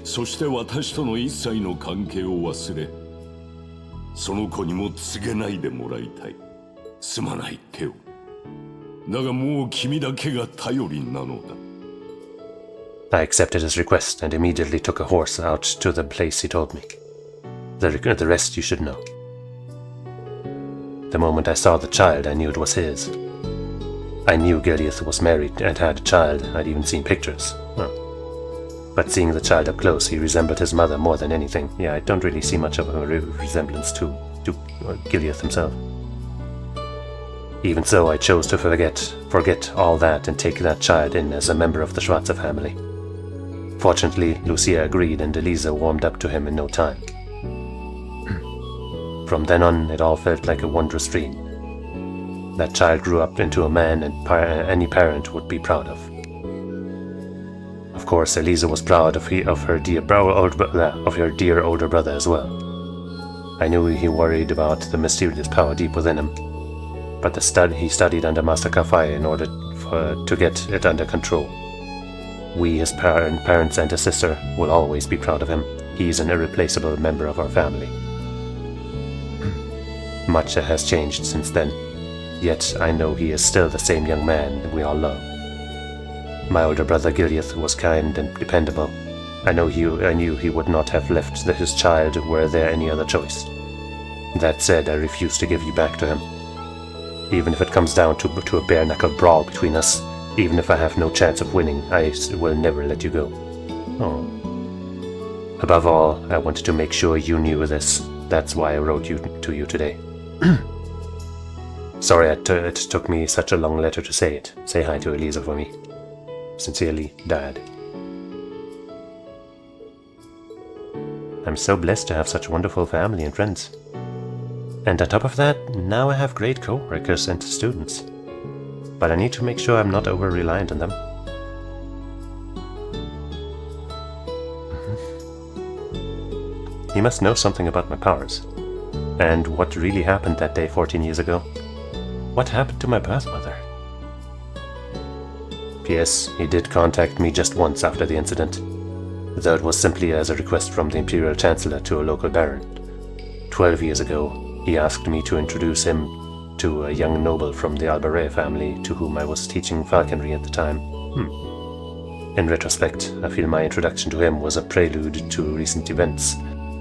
そして私との一切の関係を忘れ、その子にも告げないでもらいたい。すまないテオ。だがもう君だけが頼りなのだ。I accepted his request and immediately took a horse out to the place he told me. The rest you should know. The moment I saw the child, I knew it was his. I knew Gileath was married and had a child. I'd even seen pictures. But seeing the child up close, he resembled his mother more than anything. Yeah, I don't really see much of a resemblance to Gileath himself. Even so, I chose to forget all that and take that child in as a member of the Schwarzer family. Fortunately, Lucia agreed and Elisa warmed up to him in no time. From then on, it all felt like a wondrous dream. That child grew up into a man any parent would be proud of. Of course, Elisa was proud of her dear older brother as well. I knew he worried about the mysterious power deep within him. but he studied under Master Kafai in order to get it under control. We, his parents and his sister, will always be proud of him. He's an irreplaceable member of our family. Much has changed since then, yet I know he is still the same young man we all love. My older brother Gileath was kind and dependable. I knew he would not have left his child were there any other choice. That said, I refuse to give you back to him. Even if it comes down to a bare-knuckle brawl between us, even if I have no chance of winning, I will never let you go. Oh. Above all, I wanted to make sure you knew this. That's why I wrote to you today. Sorry it took me such a long letter to say it. Say hi to Elisa for me. Sincerely, Dad. I'm so blessed to have such wonderful family and friends. And on top of that, now I have great co-workers and students. But I need to make sure I'm not over-reliant on them. He must know something about my powers. And what really happened that day 14 years ago. What happened to my birth mother? P.S. He did contact me just once after the incident, though it was simply as a request from the Imperial Chancellor to a local baron. 12 years ago, he asked me to introduce him to a young noble from the Albaret family to whom I was teaching falconry at the time. In retrospect, I feel my introduction to him was a prelude to recent events,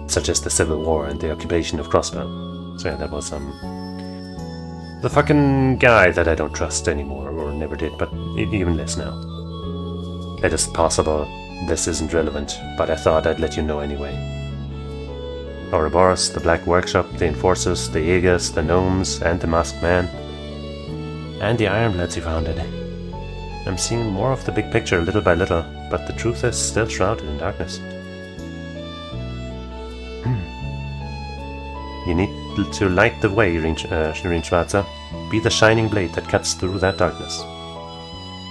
such as the Civil War and the occupation of Crossbow. So yeah, that was the fucking guy that I don't trust anymore, or never did, but even less now. It is possible this isn't relevant, but I thought I'd let you know anyway. Ouroboros, the Black Workshop, the Enforcers, the Jaegers, the Gnomes, and the Masked Man. And the Ironbloods he founded. I'm seeing more of the big picture little by little, but the truth is still shrouded in darkness. You need to light the way, Schwarzer. Be the shining blade that cuts through that darkness.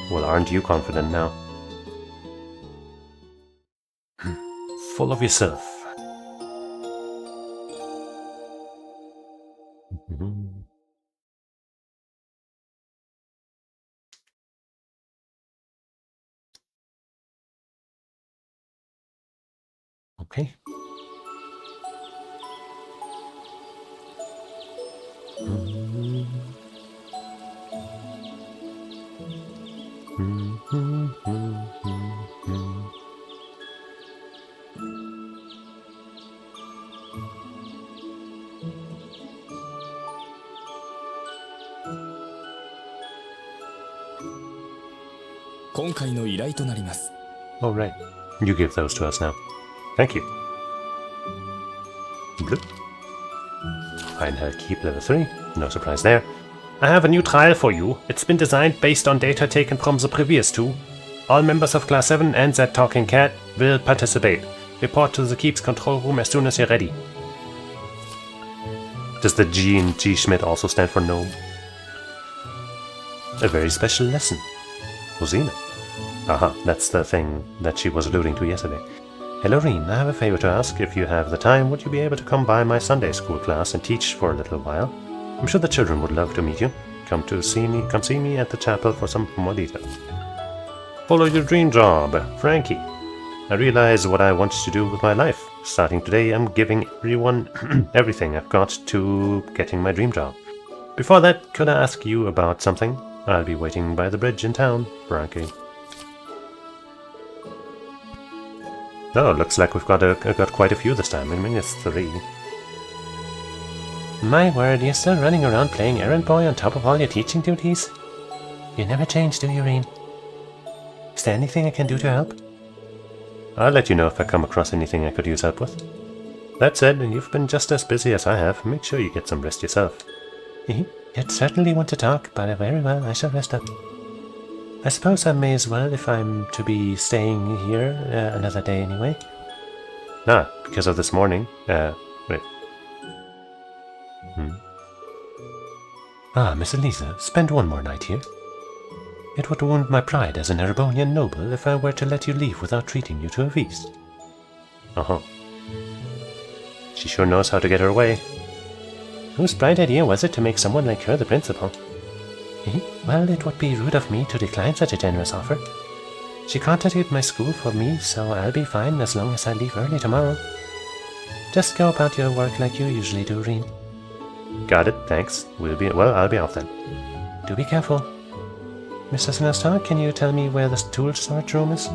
Well, aren't you confident now? Full of yourself. Okay. All right. You give those to us now. Thank you. Good. Einhell Keep level 3. No surprise there. I have a new trial for you. It's been designed based on data taken from the previous two. All members of Class 7 and that talking cat will participate. Report to the Keep's control room as soon as you're ready. Does the G in G Schmidt also stand for gnome? A very special lesson. Rosina. Aha, that's the thing that she was alluding to yesterday. Hello, Reen. I have a favor to ask. If you have the time, would you be able to come by my Sunday school class and teach for a little while? I'm sure the children would love to meet you. Come see me at the chapel for some more details. Follow your dream job, Frankie. I realize what I want to do with my life. Starting today, I'm giving everyone everything I've got to getting my dream job. Before that, could I ask you about something? I'll be waiting by the bridge in town, Frankie. Oh, looks like we've got quite a few this time. I mean, it's 3. My word, you're still running around playing errand boy on top of all your teaching duties? You never change, do you, Reen? Is there anything I can do to help? I'll let you know if I come across anything I could use help with. That said, you've been just as busy as I have. Make sure you get some rest yourself. You'd certainly want to talk, but very well, I shall rest up. I suppose I may as well if I'm to be staying here another day anyway. Ah, because of this morning. Wait. Ah, Miss Elisa, spend one more night here. It would wound my pride as an Erebonian noble if I were to let you leave without treating you to a feast. Uh-huh. She sure knows how to get her way. Whose bright idea was it to make someone like her the principal? Well, it would be rude of me to decline such a generous offer. She contacted my school for me, so I'll be fine as long as I leave early tomorrow. Just go about your work like you usually do, Reen. Got it, thanks. I'll be off then. Do be careful. Mr. Sinestar, can you tell me where the tool storage room is?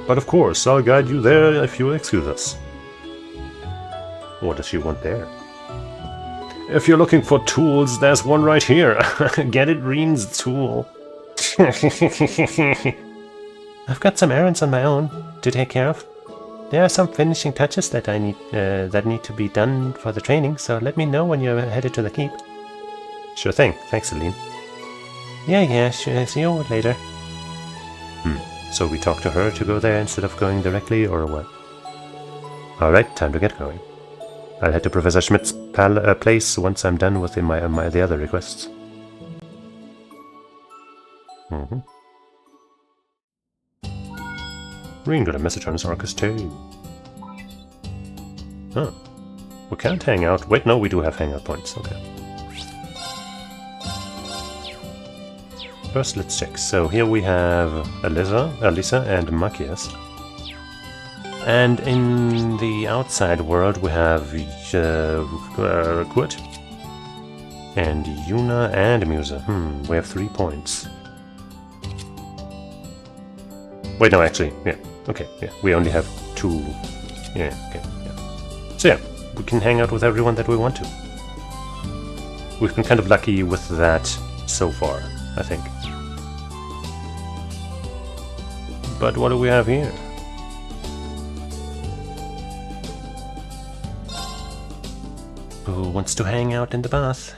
But of course, I'll guide you there if you excuse us. What does she want there? If you're looking for tools, there's one right here. Get it, Reen's tool. I've got some errands on my own to take care of. There are some finishing touches that I need to be done for the training, so let me know when you're headed to the keep. Sure thing. Thanks, Celine. Yeah, sure. See you later. So we talk to her to go there instead of going directly, or what? Alright, time to get going. I'll head to Professor Schmidt's place once I'm done with the other requests. Reen got a message on his Arcus too. Huh. We can't hang out. Wait, no, we do have hangout points. Okay. First, let's check. So here we have Alisa and Machias. And in the outside world we have Kurt and Yuna and Musa. We have 3 points. Wait, no, actually, yeah. Okay, yeah. We only have 2. Yeah, okay, yeah. So yeah, we can hang out with everyone that we want to. We've been kind of lucky with that so far, I think. But what do we have here? Who wants to hang out in the bath?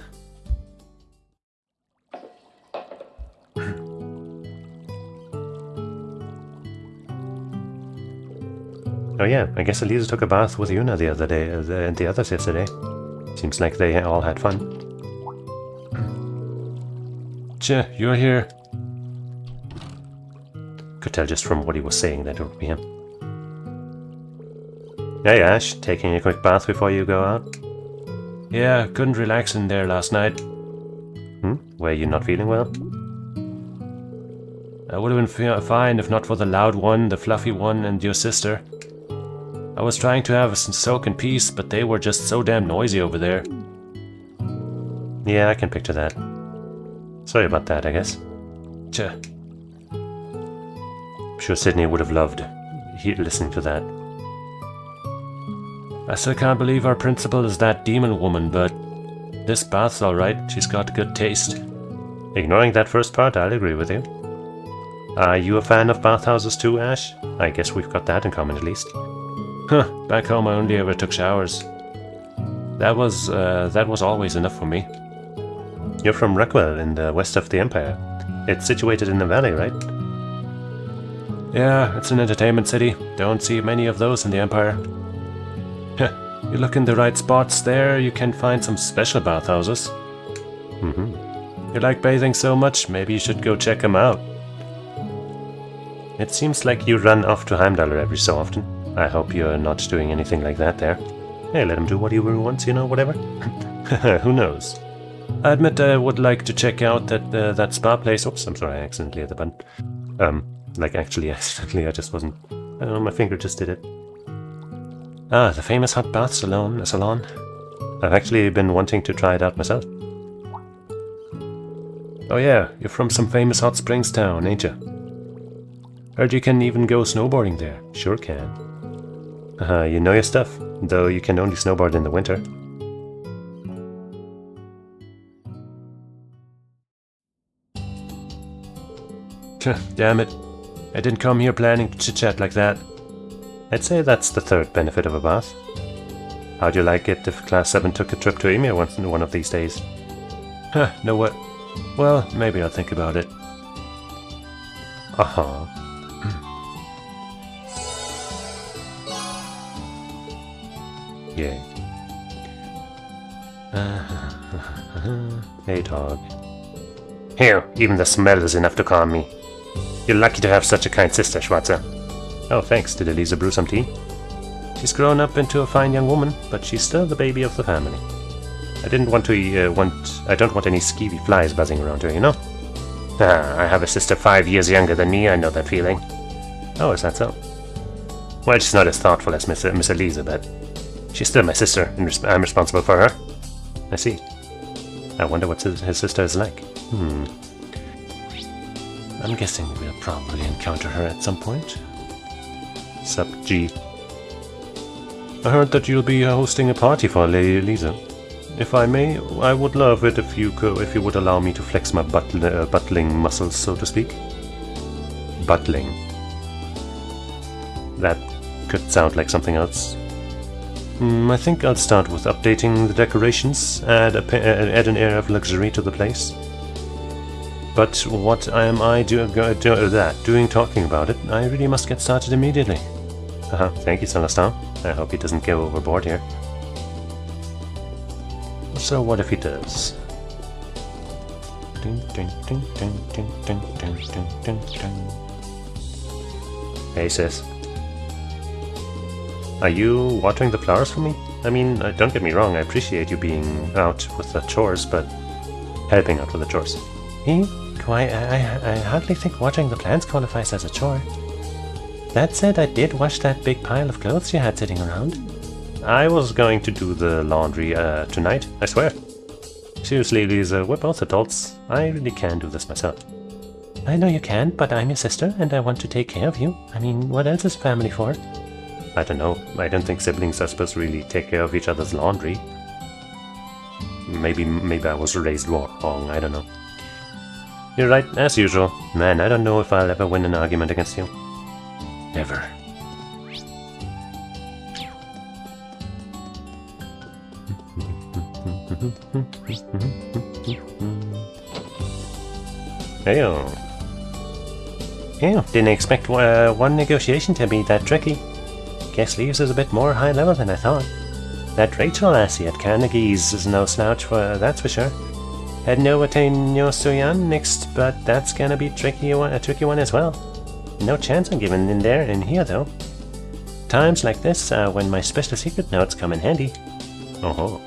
Oh yeah, I guess Elisa took a bath with Yuna the other day, and the others yesterday. Seems like they all had fun. Che, you're here. Could tell just from what he was saying that it would be him. Hey Ash, taking a quick bath before you go out? Yeah, couldn't relax in there last night. Were you not feeling well? I would have been fine if not for the loud one, the fluffy one, and your sister. I was trying to have some soak in peace, but they were just so damn noisy over there. Yeah, I can picture that. Sorry about that, I guess. Che. I'm sure Sydney would have loved listening to that. I still can't believe our principal is that demon woman, but this bath's alright. She's got good taste. Ignoring that first part, I'll agree with you. Are you a fan of bathhouses too, Ash? I guess we've got that in common at least. Huh, back home I only ever took showers. That was always enough for me. You're from Rockwell in the west of the Empire. It's situated in the valley, right? Yeah, it's an entertainment city. Don't see many of those in the Empire. You look in the right spots there, you can find some special bathhouses. You like bathing so much, maybe you should go check them out. It seems like you run off to Heimdallr every so often. I hope you're not doing anything like that there. Hey, let him do what he wants, you know, whatever. Who knows? I admit I would like to check out that spa place. Oops, I'm sorry, I accidentally hit the button. Like actually accidentally, I just wasn't... I don't know, my finger just did it. Ah, the famous hot bath salon. I've actually been wanting to try it out myself. Oh yeah, you're from some famous hot springs town, ain't ya? Heard you can even go snowboarding there. Sure can. You know your stuff, though you can only snowboard in the winter. Damn it. I didn't come here planning to chit-chat like that. I'd say that's the third benefit of a bath. How'd you like it if Class 7 took a trip to Emir one of these days? Know what? Well, maybe I'll think about it. Yay. Hey, dog. Here, even the smell is enough to calm me. You're lucky to have such a kind sister, Schwarzer. Oh, thanks. Did Elisa brew some tea? She's grown up into a fine young woman, but she's still the baby of the family. I didn't want to I don't want any skeevy flies buzzing around her, you know? I have a sister 5 years younger than me, I know that feeling. Oh, is that so? Well, she's not as thoughtful as Miss Elisa, but she's still my sister, and I'm responsible for her. I see. I wonder what his sister is like. I'm guessing we'll probably encounter her at some point. Sup, G? I heard that you'll be hosting a party for Lady Elisa. If I may, I would love it if you would allow me to flex my buttling muscles, so to speak. Buttling. That could sound like something else. I think I'll start with updating the decorations, add an air of luxury to the place. But what am I doing talking about it? I really must get started immediately. Thank you, Celestin. I hope he doesn't go overboard here. So what if he does? Hey sis. Are you watering the flowers for me? I mean, don't get me wrong, I appreciate you being out with the chores, but helping out with the chores. I hardly think watering the plants qualifies as a chore. That said, I did wash that big pile of clothes you had sitting around. I was going to do the laundry tonight, I swear. Seriously, Lisa, we're both adults. I really can do this myself. I know you can, but I'm your sister, and I want to take care of you. I mean, what else is family for? I don't know. I don't think siblings are supposed to really take care of each other's laundry. Maybe I was raised wrong, I don't know. You're right, as usual. Man, I don't know if I'll ever win an argument against you. Never. Heyo. Yeah, didn't expect one negotiation to be that tricky. Guess Leaves is a bit more high level than I thought. That Rachel lassie at Carnegie's is no slouch, that's for sure. Had no Ateneo Suyan next, but that's gonna be a tricky one as well. No chance I'm giving in there in here though. Times like this are when my special secret notes come in handy. Oh.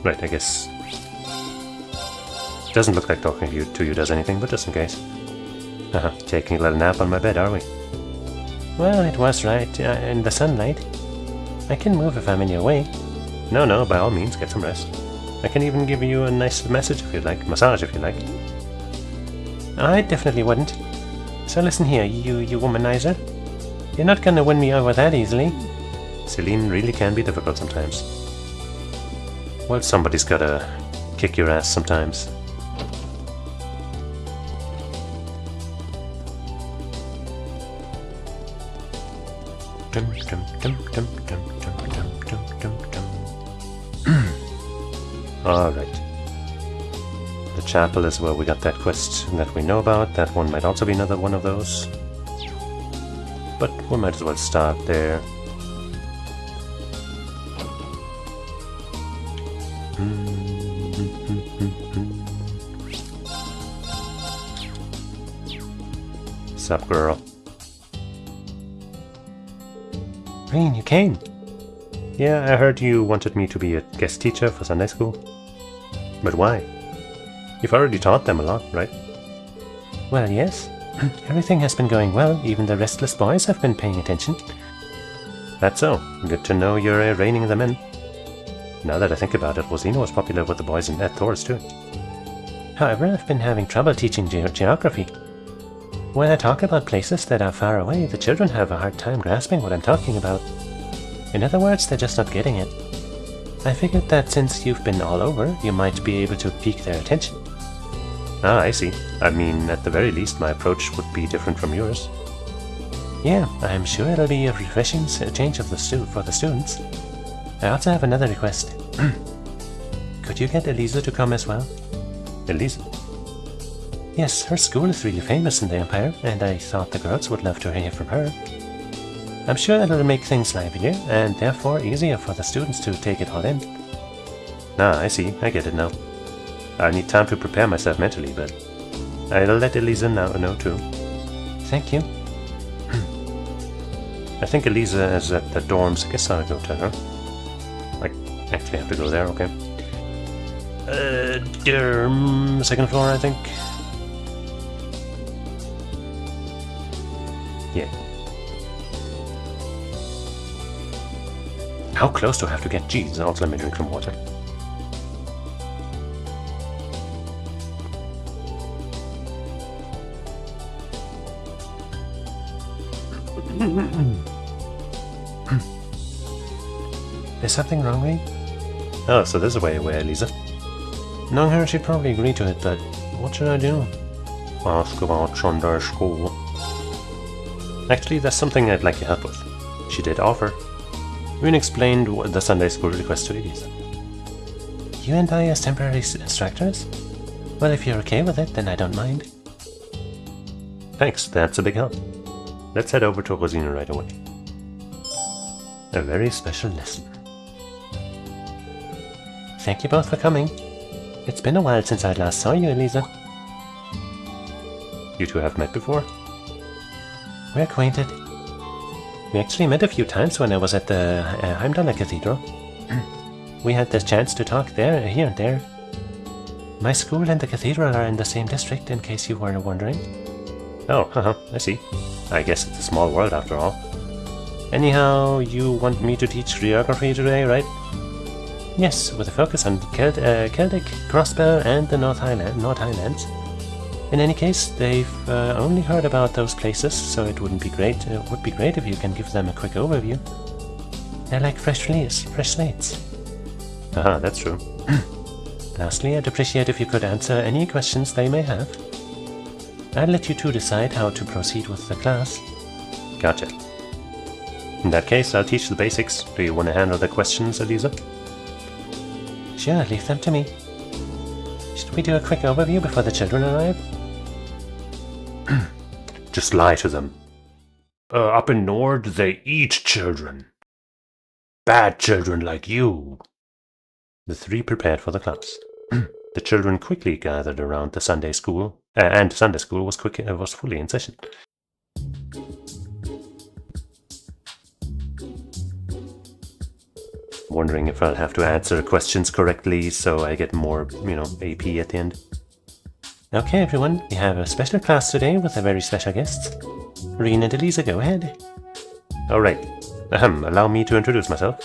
Right, I guess. Doesn't look like talking to you does anything, but just in case. Taking a little nap on my bed, are we? Well, it was right, in the sunlight. I can move if I'm in your way. No, by all means, get some rest. I can even give you a nice massage if you'd like, massage if you like. I definitely wouldn't. So listen here, you womanizer. You're not gonna win me over that easily. Celine really can be difficult sometimes. Well, somebody's gotta kick your ass sometimes. Alright. The chapel is where we got that quest that we know about. That one might also be another one of those. But we might as well start there. Sup, girl? Rain, you came. Yeah, I heard you wanted me to be a guest teacher for Sunday school. But why? You've already taught them a lot, right? Well, yes. Everything has been going well. Even the restless boys have been paying attention. That's so. Good to know you're reining them in. Now that I think about it, Rosina was popular with the boys at Thor's too. However, I've been having trouble teaching geography. When I talk about places that are far away, the children have a hard time grasping what I'm talking about. In other words, they're just not getting it. I figured that since you've been all over, you might be able to pique their attention. Ah, I see. I mean, at the very least, my approach would be different from yours. Yeah, I'm sure it'll be a refreshing change of for the students. I also have another request. Could you get Elisa to come as well? Elisa? Yes, her school is really famous in the Empire, and I thought the girls would love to hear from her. I'm sure it'll make things livelier, and therefore easier for the students to take it all in. Ah, I see. I get it now. I need time to prepare myself mentally, but I'll let Elisa know too. Thank you. I think Elisa is at the dorms. I guess I'll go to her. I actually have to go there, okay. Dorm, second floor, I think. Yeah. How close do I have to get? Jeez, also let me drink some water. Is something wrong, Ray? Oh, so there's a way away, Lisa. Knowing her, she'd probably agree to it, but what should I do? Ask about Sunday school. Actually, that's something I'd like your help with. She did offer. Reen explained the Sunday school request to Elisa. You and I as temporary instructors? Well, if you're okay with it, then I don't mind. Thanks, that's a big help. Let's head over to Rosina right away. A very special lesson. Thank you both for coming. It's been a while since I last saw you, Elisa. You two have met before? We're acquainted. We actually met a few times when I was at the Heimdallr Cathedral. We had the chance to talk there, here and there. My school and the cathedral are in the same district, in case you were wondering. Oh, I see. I guess it's a small world after all. Anyhow, you want me to teach geography today, right? Yes, with a focus on Celtic, Crossbow, and the North Highlands. In any case, they've only heard about those places, so it would be great if you can give them a quick overview. They're like fresh slates. That's true. Lastly, I'd appreciate if you could answer any questions they may have. I'll let you two decide how to proceed with the class. Gotcha. In that case, I'll teach the basics. Do you want to handle the questions, Elisa? Sure, leave them to me. Should we do a quick overview before the children arrive? Just lie to them. Up in Nord, they eat children. Bad children like you. The three prepared for the class. The children quickly gathered around the Sunday school, and Sunday school was fully in session. Wondering if I'll have to answer questions correctly so I get more, AP at the end. Okay, everyone, we have a special class today with a very special guest. Reen and Elisa, go ahead. Alright, allow me to introduce myself.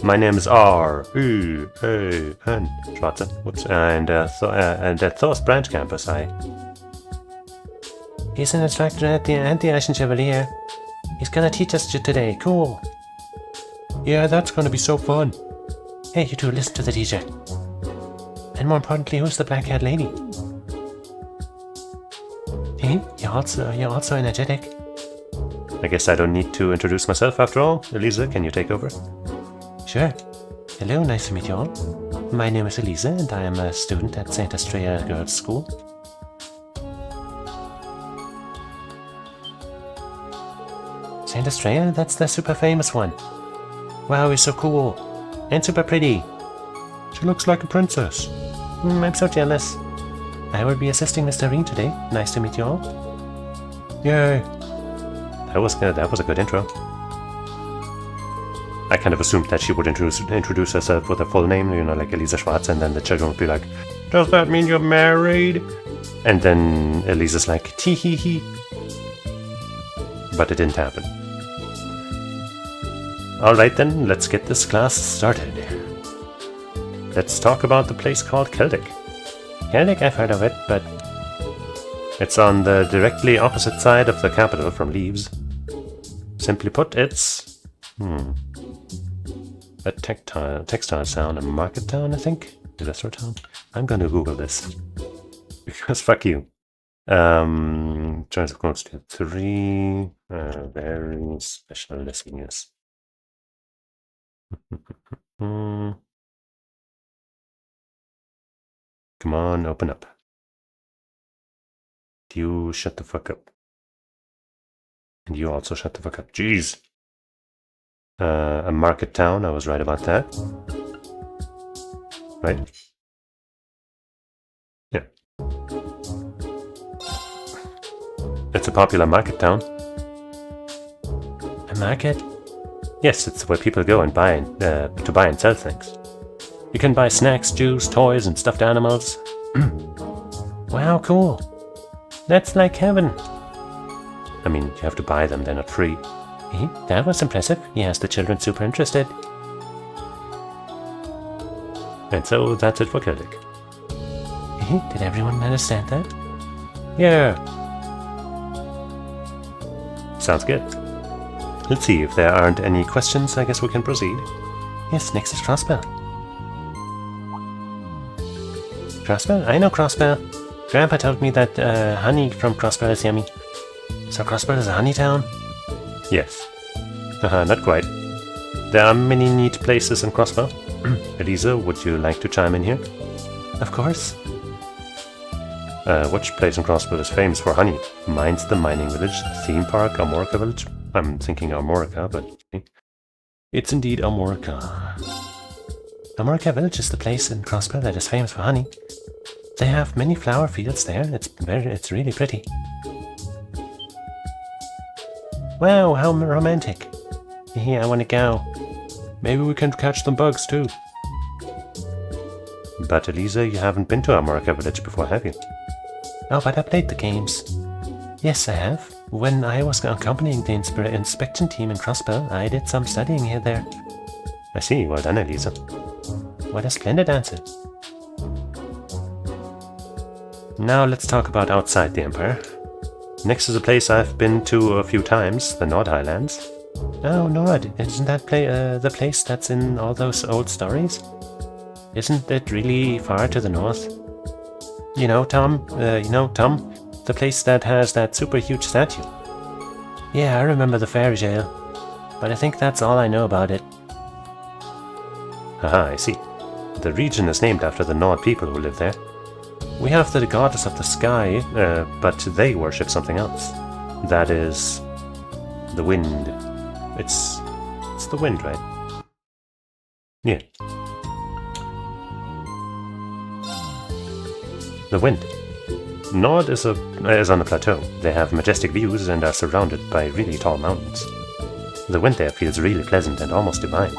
My name is R.E.A.N. Schwarzer. Whoops. And at Thor's branch campus, He's an instructor at the Anti-Ashen Chevalier. He's gonna teach us today. Cool. Yeah, that's gonna be so fun. Hey, you two, listen to the teacher. And more importantly, who's the black-haired lady? Hey, you're also energetic. I guess I don't need to introduce myself after all. Elisa, can you take over? Sure. Hello, nice to meet you all. My name is Elisa, and I am a student at St. Estrella Girls' School. St. Estrella? That's the super famous one. Wow, he's so cool. And super pretty. She looks like a princess. I'm so jealous. I will be assisting Mr. Reen today. Nice to meet you all. Yay. That was good. That was a good intro. I kind of assumed that she would introduce herself with a full name, like Elisa Schwarz, and then the children would be like, does that mean you're married? And then Elisa's like, tee hee hee. But it didn't happen. Alright then, let's get this class started. Let's talk about the place called Celtic. Celtic, I've heard of it, but it's on the directly opposite side of the capital from Leaves. Simply put, it's a textile town, a market town, I think? Industrial town? I'm gonna Google this. Because fuck you. Joins of course to 3 very special listeners. Come on, open up. You shut the fuck up. And you also shut the fuck up. Jeez. A market town, I was right about that. Right? Yeah. It's a popular market town. A market? Yes, it's where people go and buy to buy and sell things. You can buy snacks, juice, toys, and stuffed animals. Wow, cool. That's like heaven. I mean, you have to buy them, they're not free. That was impressive. He has the children super interested. And so that's it for Celtic. Did everyone understand that? Yeah. Sounds good. Let's see, if there aren't any questions, I guess we can proceed. Yes, next is Crossbell. Crossbell? I know Crossbell. Grandpa told me that honey from Crossbell is yummy. So Crossbell is a honey town? Yes. Not quite. There are many neat places in Crossbell. Elisa, would you like to chime in here? Of course. Which place in Crossbell is famous for honey? Mine's the mining village, theme park, Armorica village. I'm thinking Armorica, but it's indeed Armorica. Armorica village is the place in Crossbell that is famous for honey. They have many flower fields there. It's really pretty. Wow, how romantic. I want to go. Maybe we can catch some bugs too. But Elisa, you haven't been to Armorica village before, have you? Oh, but I played the games. Yes, I have. When I was accompanying the inspection team in Crossbell, I did some studying here there. I see. Well done, Elisa. What a splendid answer. Now let's talk about outside the Empire. Next is a place I've been to a few times, the Nord Highlands. Oh, Nord. Isn't that the place that's in all those old stories? Isn't it really far to the north? You know, Tom, the place that has that super huge statue. Yeah, I remember the fairy tale, but I think that's all I know about it. Haha, I see. The region is named after the Nord people who live there. We have the goddess of the sky, but they worship something else. That is the wind. It's the wind, right? Yeah. The wind. Nord is on a plateau. They have majestic views and are surrounded by really tall mountains. The wind there feels really pleasant and almost divine.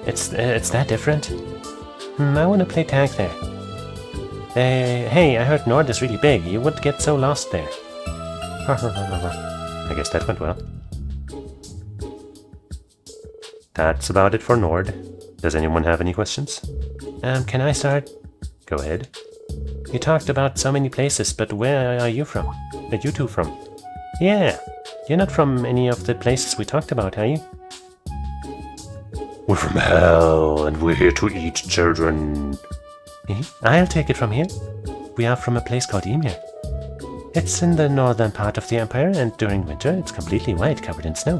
It's that different? I want to play tag there. Hey, I heard Nord is really big. You would get so lost there. I guess that went well. That's about it for Nord. Does anyone have any questions? Can I start? Go ahead. You talked about so many places, but where are you from? Are you two from? Yeah. You're not from any of the places we talked about, are you? We're from hell, and we're here to eat children. I'll take it from here. We are from a place called Ymir. It's in the northern part of the Empire, and during winter it's completely white, covered in snow.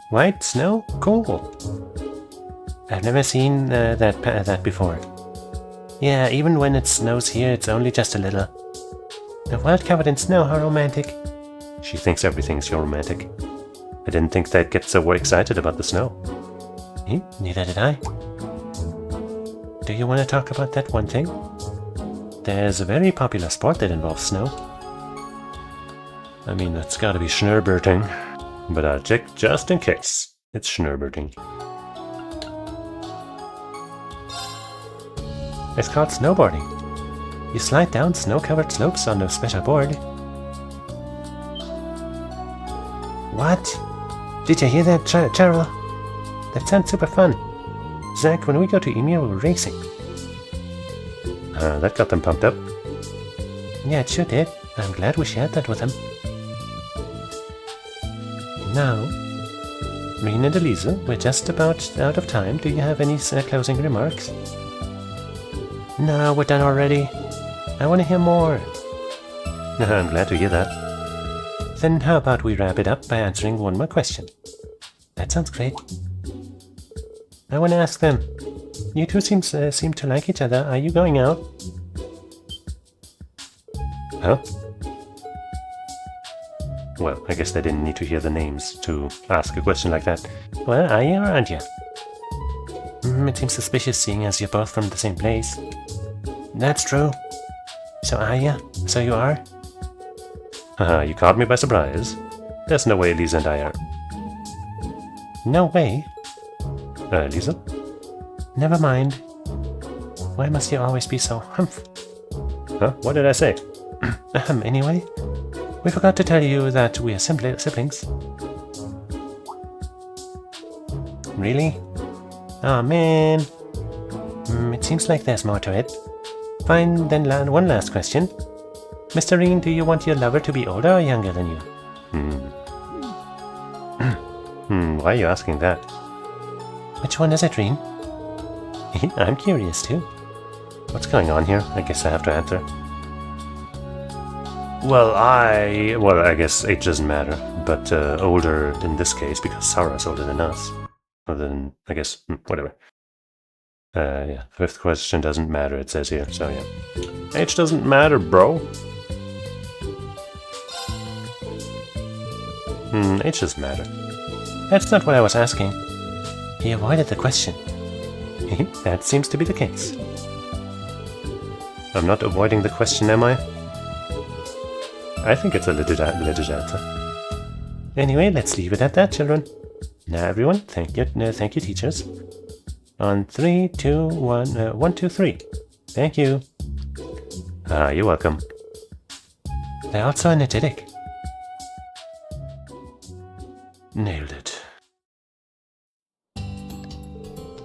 White snow? Cool. I've never seen that before. Yeah, even when it snows here, it's only just a little. A world covered in snow, how romantic. She thinks everything's so romantic. I didn't think they'd get so excited about the snow. Neither did I. Do you want to talk about that one thing? There's a very popular sport that involves snow. I mean, that's gotta be snowboarding. But I'll check just in case. It's snowboarding. It's called snowboarding. You slide down snow-covered slopes on a special board. What? Did you hear that, Cheryl? That sounds super fun. Zach, when we go to Ymir, we're racing. That got them pumped up. Yeah, it sure did. I'm glad we shared that with them. Now, Reen and Elisa, we're just about out of time. Do you have any closing remarks? No, we're done already. I want to hear more. I'm glad to hear that. Then how about we wrap it up by answering one more question? That sounds great. I want to ask them. You two seem to like each other. Are you going out? Huh? Well, I guess they didn't need to hear the names to ask a question like that. Well, are you or aren't you? It seems suspicious seeing as you're both from the same place. That's true. So are you? So you are? Haha, you caught me by surprise. There's no way Lisa and I are... No way? Lisa? Never mind. Why must you always be so humph? Huh? What did I say? Anyway, we forgot to tell you that we are simply siblings. Really? Oh man. It seems like there's more to it. Fine, then one last question. Mr. Reen, do you want your lover to be older or younger than you? Why are you asking that? Which one is it, Reen? I'm curious too. What's going on here? I guess I have to answer. Well, I guess age doesn't matter, but older in this case because Sarah's older than us. Other than, I guess, whatever. Yeah, fifth question doesn't matter, it says here, so yeah. Age doesn't matter, bro. Age doesn't matter. That's not what I was asking. He avoided the question. That seems to be the case. I'm not avoiding the question, am I? I think it's a legit answer. Anyway, let's leave it at that, children. Now, everyone, thank you, teachers. On 3, 2, 1, 1, 2, 3. Thank you. You're welcome. They're also energetic. Nailed it.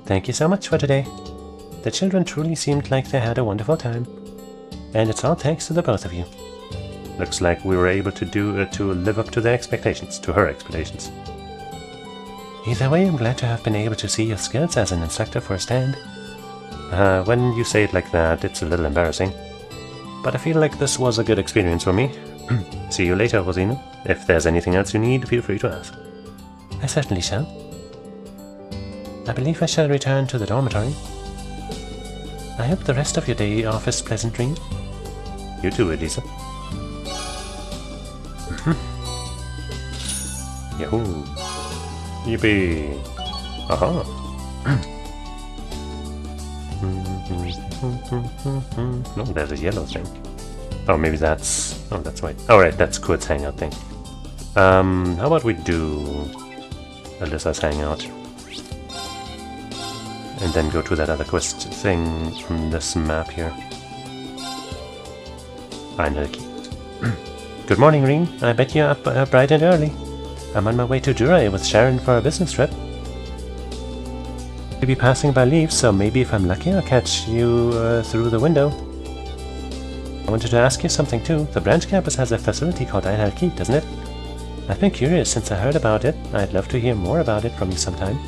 Thank you so much for today. The children truly seemed like they had a wonderful time. And it's all thanks to the both of you. Looks like we were able to live up to their expectations, to her expectations. Either way, I'm glad to have been able to see your skills as an instructor firsthand. When you say it like that, it's a little embarrassing. But I feel like this was a good experience for me. See you later, Rosina. If there's anything else you need, feel free to ask. I certainly shall. I believe I shall return to the dormitory. I hope the rest of your day off is pleasant, Dream. You too, Elisa. Yahoo! Yippee! Aha! No, there's a yellow thing. Oh, maybe that's... Oh, that's white. Alright, that's Kurt's hangout thing. How about we do Alyssa's hangout? And then go to that other quest thing on this map here. Finally. Good morning, Reen. I bet you're up bright and early. I'm on my way to Jurai with Sharon for a business trip. We'll be passing by Leaves, so maybe if I'm lucky I'll catch you through the window. I wanted to ask you something too. The branch campus has a facility called Einhal Keep, doesn't it? I've been curious since I heard about it. I'd love to hear more about it from you sometime.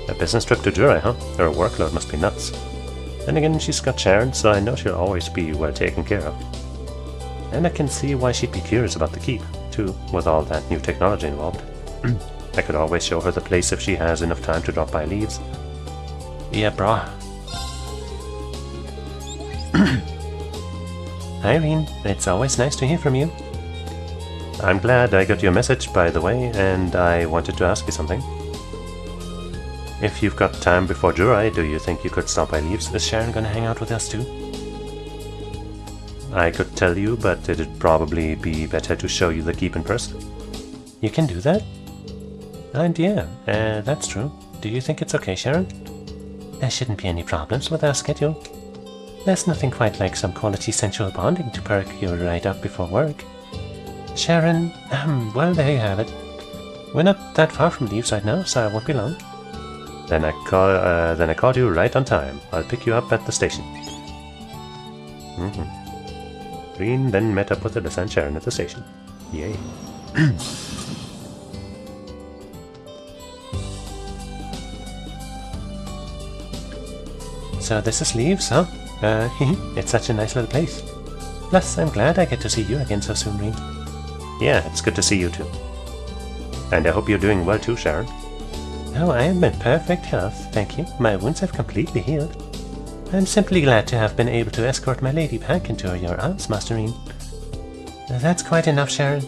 A business trip to Jurai, huh? Her workload must be nuts. Then again, she's got Sharon, so I know she'll always be well taken care of. And I can see why she'd be curious about the keep, too, with all that new technology involved. I could always show her the place if she has enough time to drop by Leaves. Yeah, brah. Irene, it's always nice to hear from you. I'm glad I got your message, by the way, and I wanted to ask you something. If you've got time before Jurai, do you think you could stop by Leaves? Is Sharon gonna hang out with us too? I could tell you, but it'd probably be better to show you the keep in person. You can do that? And yeah, that's true. Do you think it's okay, Sharon? There shouldn't be any problems with our schedule. There's nothing quite like some quality sensual bonding to perk you right up before work. Sharon, well, there you have it. We're not that far from Leaves right now, so I won't be long. Then I called you right on time. I'll pick you up at the station. Reen then met up with Alyssa and Sharon at the station. Yay. So this is Leaves, huh? It's such a nice little place. Plus, I'm glad I get to see you again so soon, Reen. Yeah, it's good to see you too. And I hope you're doing well too, Sharon. Oh, I am in perfect health, thank you. My wounds have completely healed. I'm simply glad to have been able to escort my lady back into your arms, Master Reen. That's quite enough, Sharon.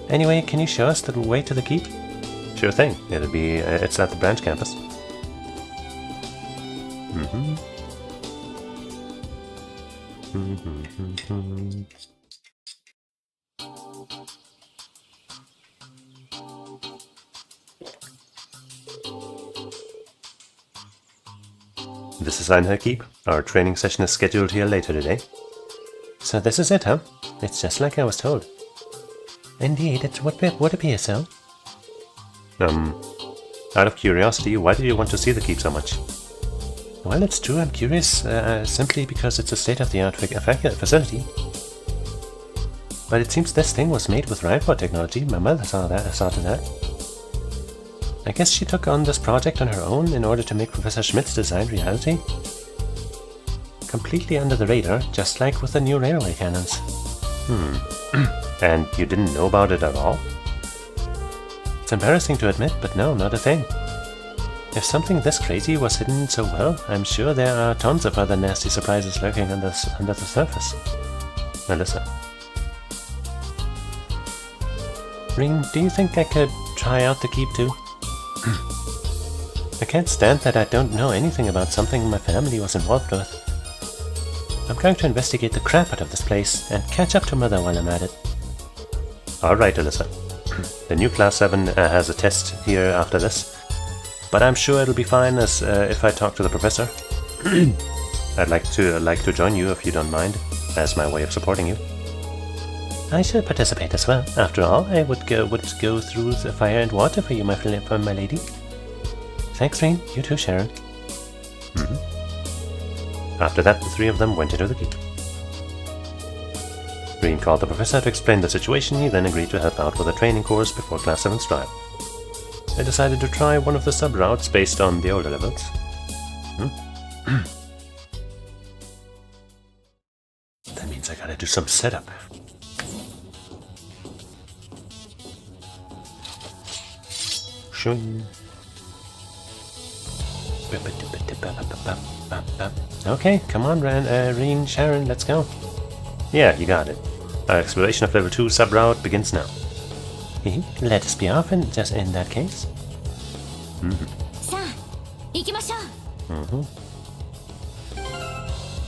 Anyway, can you show us the way to the keep? Sure thing. It's at the branch campus. This is Einheit Keep. Our training session is scheduled here later today. So this is it, huh? It's just like I was told. Indeed, it would appear so. Out of curiosity, why do you want to see the keep so much? Well, it's true, I'm curious, simply because it's a state-of-the-art facility. But it seems this thing was made with Ripod technology. My mother saw to that. I guess she took on this project on her own in order to make Professor Schmidt's design reality. Completely under the radar, just like with the new railway cannons. And you didn't know about it at all? It's embarrassing to admit, but no, not a thing. If something this crazy was hidden so well, I'm sure there are tons of other nasty surprises lurking under the surface. Alyssa. Ring, do you think I could try out the keep too? I can't stand that I don't know anything about something my family was involved with. I'm going to investigate the crap out of this place and catch up to Mother while I'm at it. Alright, Alyssa. The new Class 7 has a test here after this, but I'm sure it'll be fine as if I talk to the professor. I'd like to join you if you don't mind, as my way of supporting you. I shall participate as well. After all, I would go through the fire and water for you, my lady. Thanks, Rain. You too, Sharon. After that, the three of them went into the keep. Green called the professor to explain the situation. He then agreed to help out with a training course before Class 7's trial. I decided to try one of the sub-routes based on the older levels. That means I gotta do some setup. Shoo. Okay, come on, Reen, Sharon, let's go. Yeah, you got it. Our exploration of level 2 sub-route begins now. Let us be off in that case.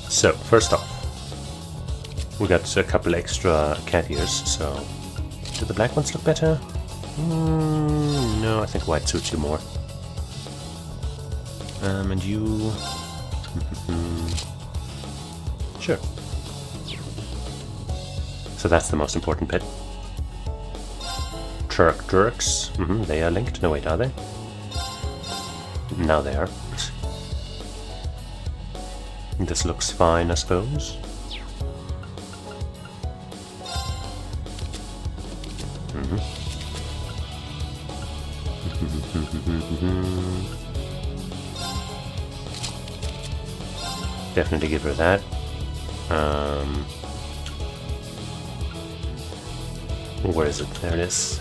So, first off, we got a couple extra cat ears, so... Do the black ones look better? No, I think white suits you more. And you... Sure. So that's the most important bit. Jerks. They are linked. No, wait, are they? Now they are. This looks fine, I suppose. Definitely give her that. Where is it? There it is.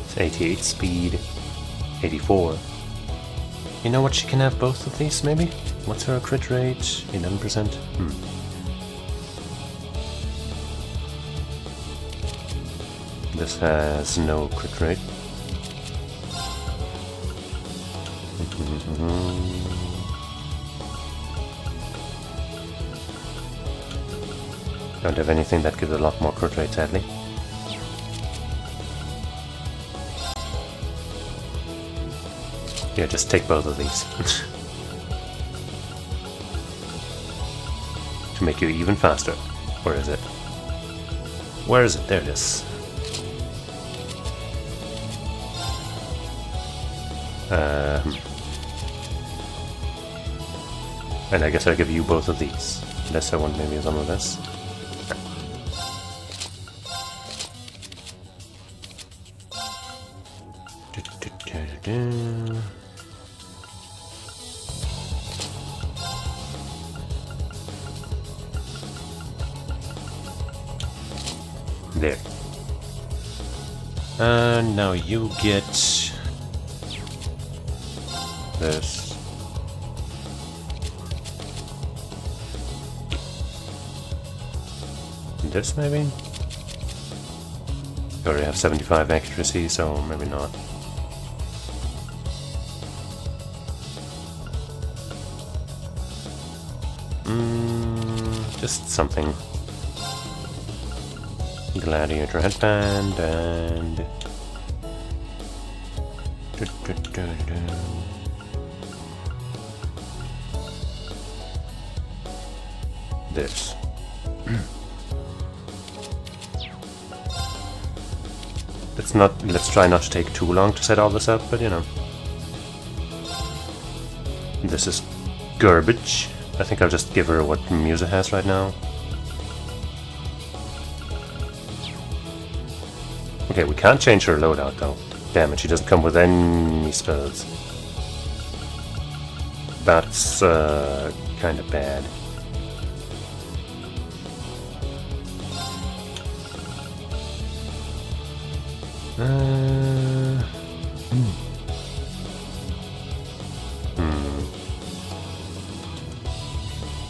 It's 88 speed, 84. You know what, she can have both of these, maybe? What's her crit rate? 11%? This has no crit rate. Don't have anything that gives a lot more crit rate, sadly. Yeah, just take both of these. To make you even faster. Where is it? Where is it? There it is. And I guess I'll give you both of these. Unless I want maybe some of this. There. Now you get this. This maybe? You already have 75 accuracy, so maybe not. Just something. Gladiator headband and... this. Let's try not to take too long to set all this up, but you know. This is garbage. I think I'll just give her what Musa has right now. Okay, we can't change her loadout though. Damn it, she doesn't come with any spells. That's kind of bad.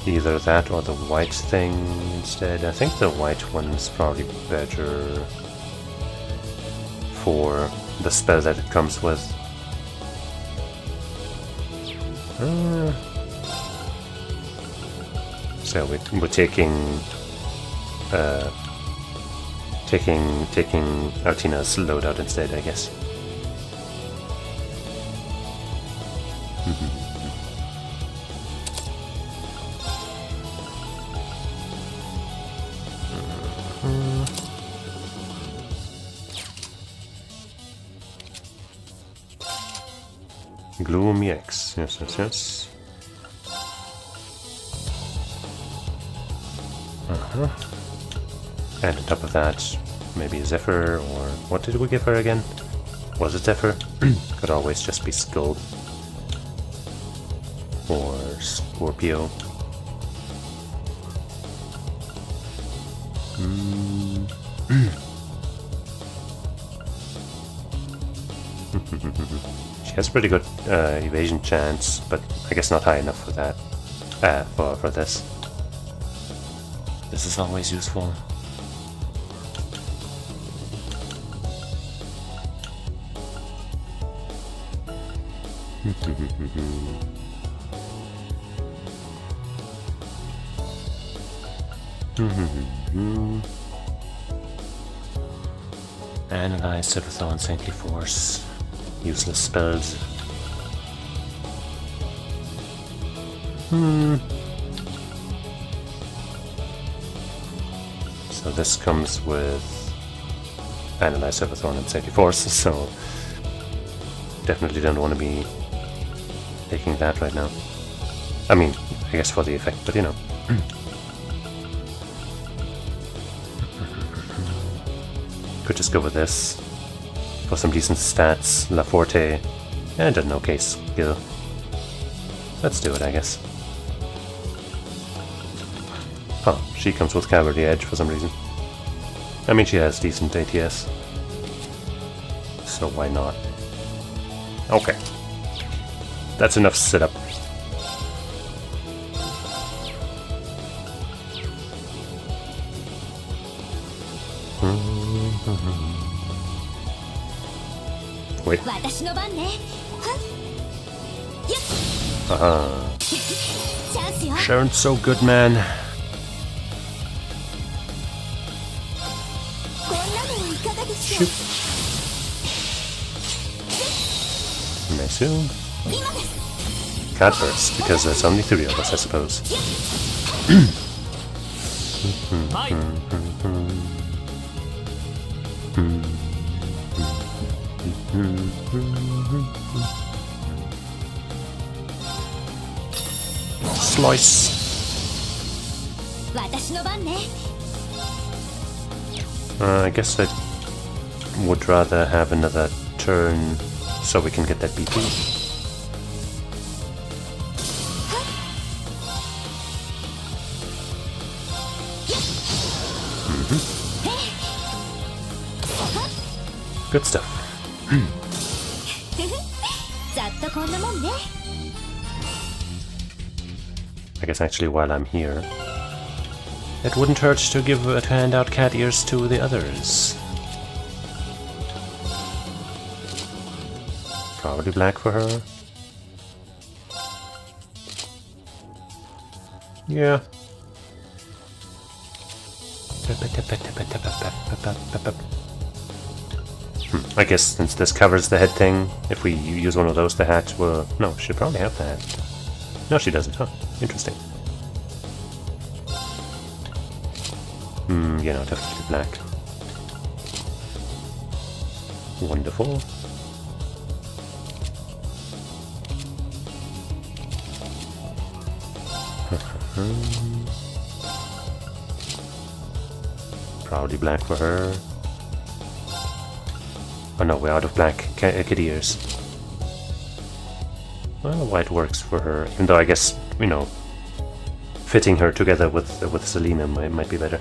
Either that or the white thing instead. I think the white one's probably better for the spell that it comes with. So we're taking Altina's loadout instead, I guess. Gloomy X, yes, yes, yes. And on top of that, maybe Zephyr, or what did we give her again? Was it Zephyr? Could always just be Skull. Or Scorpio. She has pretty good evasion chance, but I guess not high enough for that. For this. This is always useful. Analyze, Silverthorn, Saintly Force. Useless spells. So this comes with Analyze, Silverthorn, and Saintly Force, so definitely don't want to be taking that right now. I mean, I guess for the effect, but you know. Could just go with this for some decent stats, La Forte, and an okay skill. Let's do it, I guess. Huh, she comes with Cavalry Edge for some reason. I mean, she has decent ATS, so why not? Okay. That's enough setup. Wait. Sharon's so good, man. Shoot. Soon. Cat burst, because there's only 3 of us, I suppose. Slice. I guess I would rather have another turn so we can get that BP. Good stuff. I guess actually while I'm here, it wouldn't hurt to hand out cat ears to the others. Probably black for her. Yeah. I guess since this covers the head thing, if we use one of those, the hat will... No, she'll probably have the hat. No, she doesn't, huh? Interesting. Yeah, no, definitely black. Wonderful. Probably black for her. Oh no, we're out of black kid ears. Well, white works for her, even though I guess, you know, fitting her together with Selena might be better.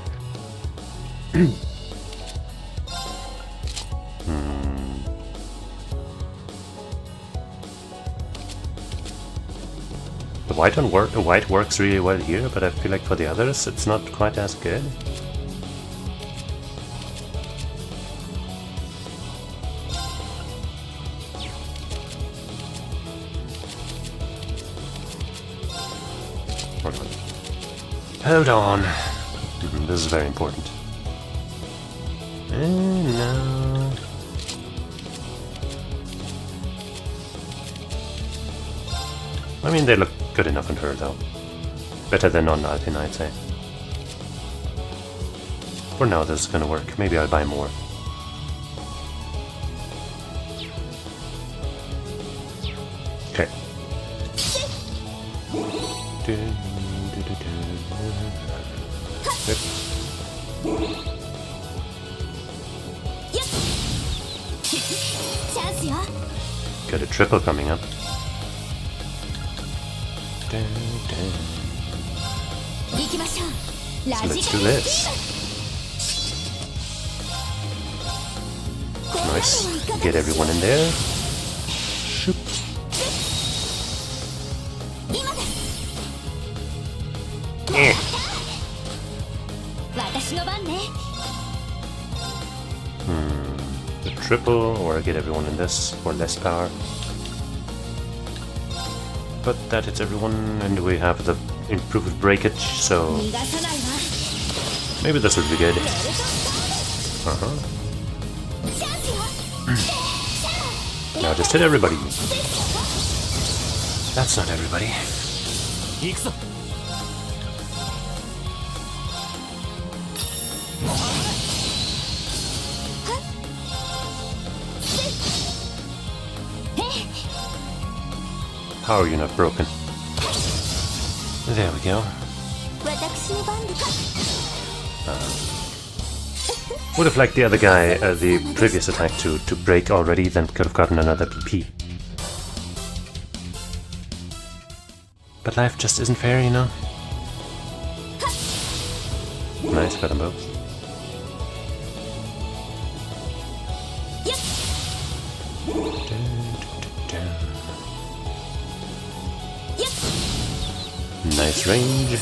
The white works really well here, but I feel like for the others it's not quite as good. Hold on. This is very important. No. I mean, they look good enough on her, though. Better than on Alpine, I'd say. For now, this is gonna work. Maybe I'll buy more. Okay. Got a triple coming up. So let's do this. Nice. Get everyone in there. Shoop. The triple, or get everyone in this for less power. But that hits everyone, and we have the improved breakage, so maybe this would be good. Now just hit everybody. That's not everybody. How are you not broken? There we go. Would have liked the other guy, the previous attack to break already, then could have gotten another PP. But life just isn't fair, you know? Nice, got them both. Nice range.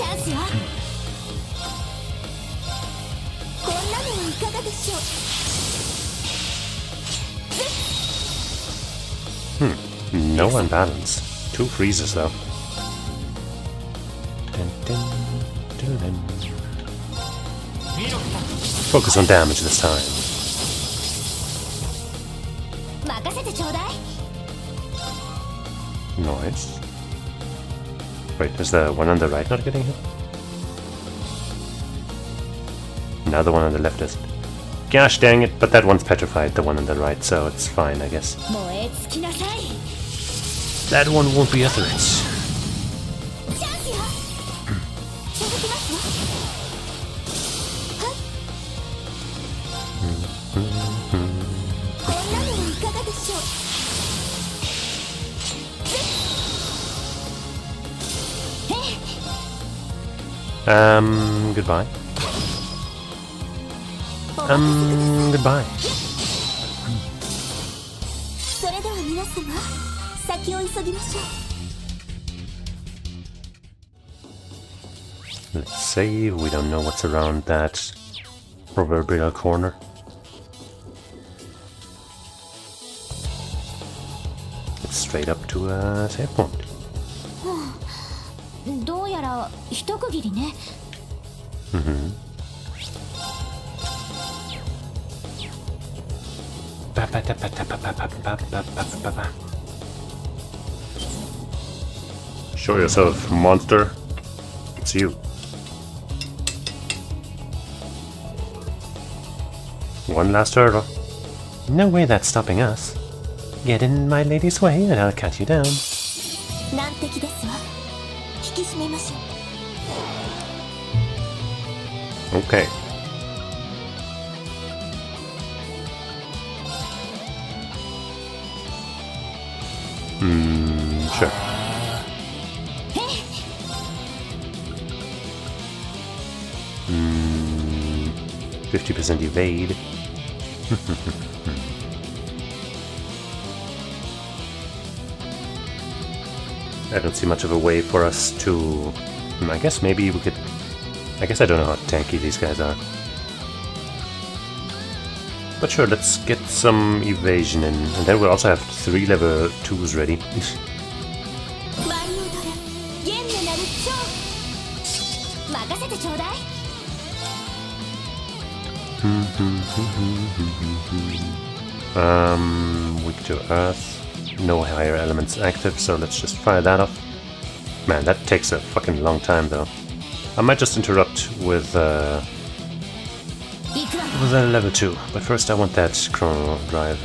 No unbalance. 2 freezes though. Focus on damage this time. Nice. Wait, is the one on the right not getting hit? Now the one on the left is. Gosh dang it, but that one's petrified, the one on the right, so it's fine, I guess. That one won't be a threat. Goodbye. Goodbye. Let's save. We don't know what's around that proverbial corner. It's straight up to a save point. Show yourself, monster. It's you. One last hurdle. No way that's stopping us. Get in my lady's way and I'll cut you down. Okay. Sure. Hmm. 50% evade. I don't see much of a way for us to... I guess maybe we could... I guess I don't know how tanky these guys are. But sure, let's get some evasion in, and then we'll also have 3 level 2s ready. Weak to earth. No higher elements active, so let's just fire that off. Man, that takes a fucking long time though. I might just interrupt with a level 2, but first I want that chrono drive.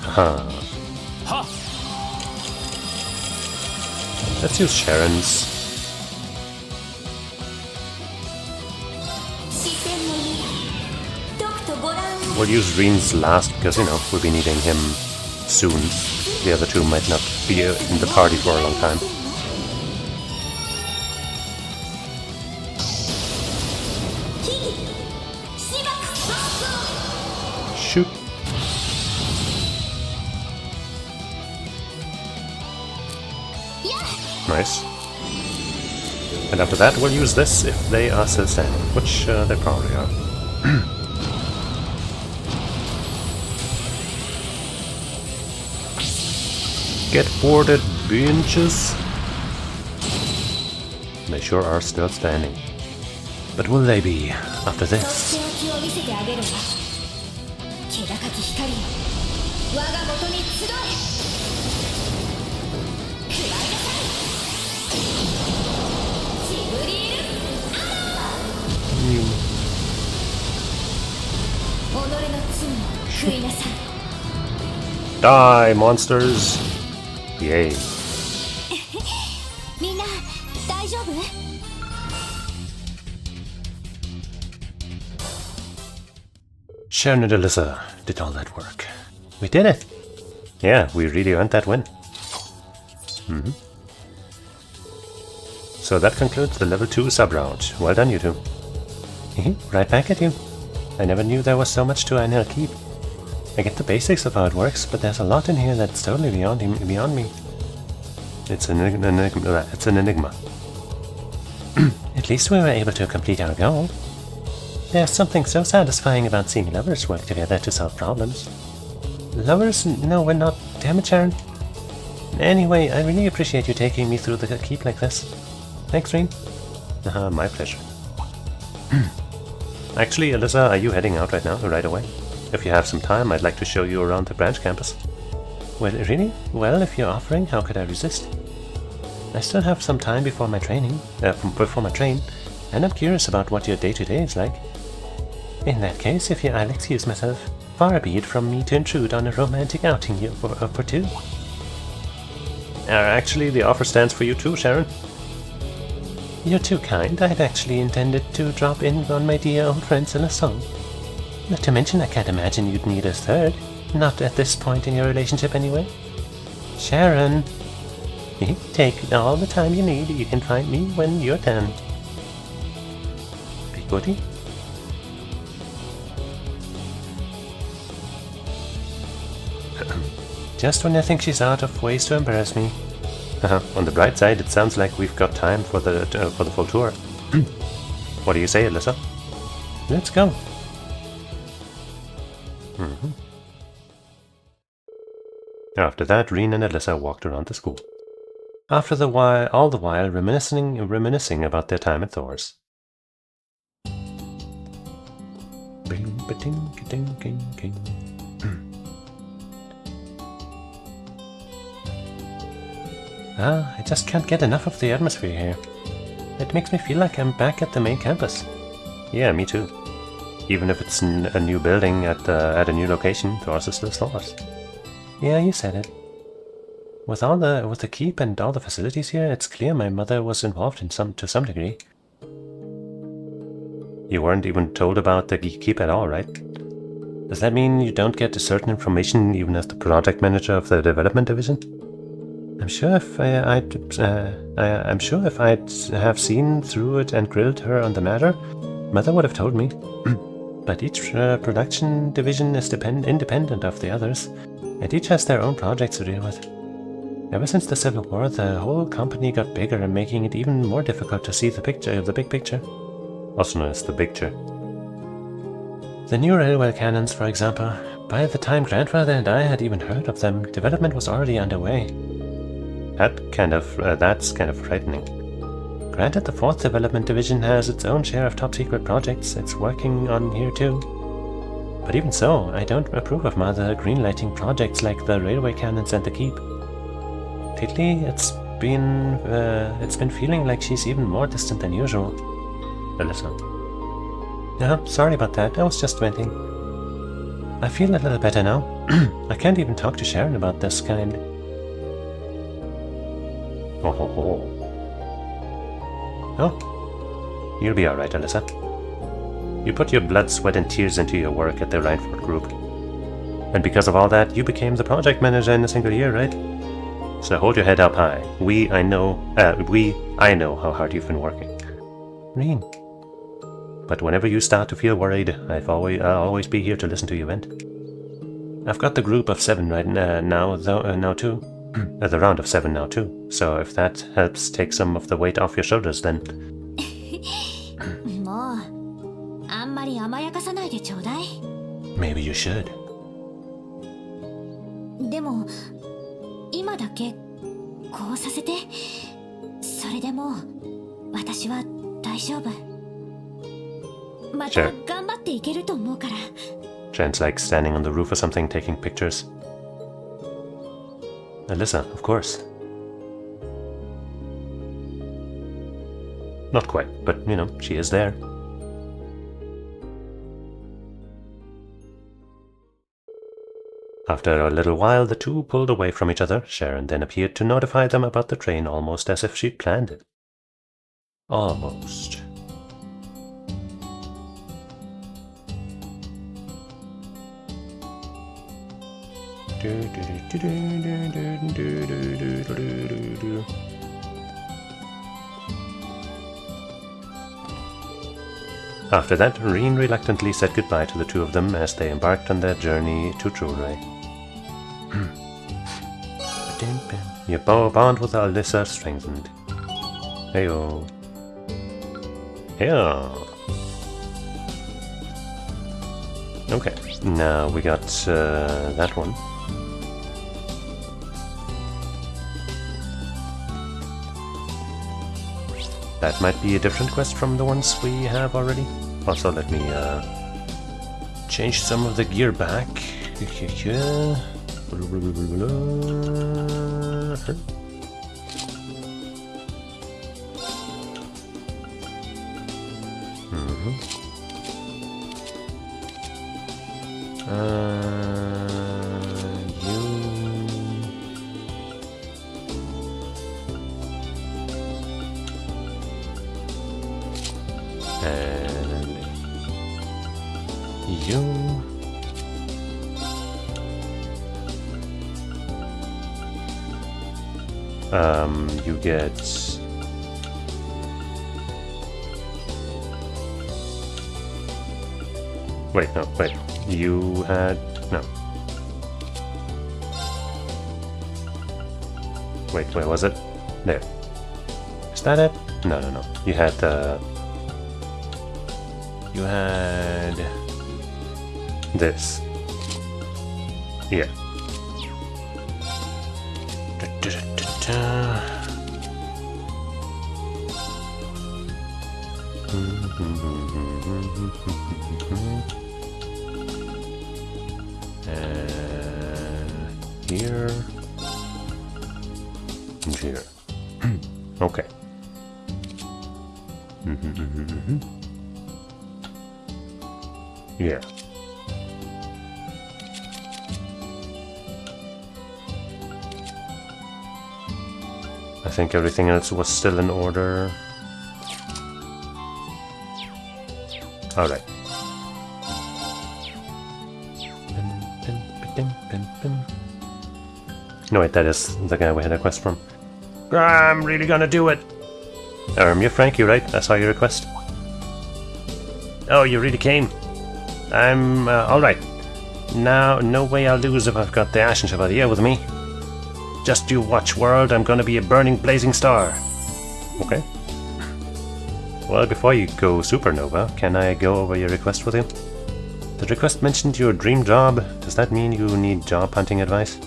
Haha. Let's use Sharon's. We'll use Reen's last because, you know, we'll be needing him soon. The other two might not be in the party for a long time. Shoot. Nice. And after that we'll use this if they are still standing, which they probably are. Get boarded, bitches! They sure are still standing. But will they be after this? Die, monsters! Yay. Sharon and Alyssa did all that work. We did it! Yeah, we really earned that win. So that concludes the level 2 sub-round. Well done, you two. Right back at you. I never knew there was so much to Einhell Keep. I get the basics of how it works, but there's a lot in here that's totally beyond me. It's an enigma. At least we were able to complete our goal. There's something so satisfying about seeing lovers work together to solve problems. Lovers? No, we're not. Damn it, Sharon. Anyway, I really appreciate you taking me through the keep like this. Thanks, Reen. My pleasure. Actually, Alyssa, are you heading out right now, right away? If you have some time, I'd like to show you around the branch campus. Well, really? Well, if you're offering, how could I resist? I still have some time before my training, and I'm curious about what your day-to-day is like. In that case, if I'll excuse myself, far be it from me to intrude on a romantic outing here for two. Actually, the offer stands for you too, Sharon. You're too kind. I'd actually intended to drop in on my dear old friends in a song. Not to mention, I can't imagine you'd need a third. Not at this point in your relationship, anyway. Sharon! Take all the time you need. You can find me when you're done. Big Woody? Just when I think she's out of ways to embarrass me. On the bright side, it sounds like we've got time for the full tour. What do you say, Alyssa? Let's go. After that, Reen and Alyssa walked around the school. All the while reminiscing about their time at Thor's. I just can't get enough of the atmosphere here. It makes me feel like I'm back at the main campus. Yeah, me too. Even if it's a new building at a new location, Thors is still Thors. Yeah, you said it. With the keep and all the facilities here, it's clear my mother was involved in to some degree. You weren't even told about the keep at all, right? Does that mean you don't get certain information even as the project manager of the development division? I'm sure if I'd have seen through it and grilled her on the matter, Mother would have told me. But each production division is independent of the others, and each has their own projects to deal with. Ever since the Civil War, the whole company got bigger and making it even more difficult to see the big picture. Also known as the picture. The new railway cannons, for example. By the time Grandfather and I had even heard of them, development was already underway. That's kind of frightening. Granted, the 4th Development Division has its own share of top-secret projects it's working on here too. But even so, I don't approve of Mother greenlighting projects like the railway cannons and the keep. Lately, it's been feeling like she's even more distant than usual. Alyssa. No, sorry about that, I was just venting. I feel a little better now. I can't even talk to Sharon about this kind. Oh ho ho. Oh? You'll be alright, Alyssa. You put your blood, sweat and tears into your work at the Reinford Group. And because of all that, you became the project manager in a single year, right? So hold your head up high. I know how hard you've been working. Reen. But whenever you start to feel worried, I'll always be here to listen to you vent. I've got the group of 7 right now too. The round of 7 now too. So if that helps take some of the weight off your shoulders, then... Maybe you should. でも今だけこうさせてそれでもう私は大丈夫また頑張っていけると思うから Jen's like standing on the roof or something, taking pictures. Alyssa, of course. Not quite, but you know, she is there. After a little while, the two pulled away from each other. Sharon then appeared to notify them about the train almost as if she'd planned it. Almost. After that, Reen reluctantly said goodbye to the two of them as they embarked on their journey to Trulray. Your bond with Alyssa strengthened. Heyo. Yeah. Okay, now we got that one. That might be a different quest from the ones we have already. Also, let me change some of the gear back. You get... Wait, no, wait. You had... No. Wait, where was it? There. Is that it? No, no, no. You had You had... this. Yeah. Here and here. Okay. Yeah. I think everything else was still in order. Alright. No wait, that is the guy we had a quest from. I'm really gonna do it! You're Frankie, right? I saw your request. Oh, you really came? I'm, alright. Now, no way I'll lose if I've got the Ashen Chevalier with me. Just you watch, world, I'm gonna be a burning blazing star. Okay. Well, before you go supernova, can I go over your request with you? The request mentioned your dream job. Does that mean you need job hunting advice?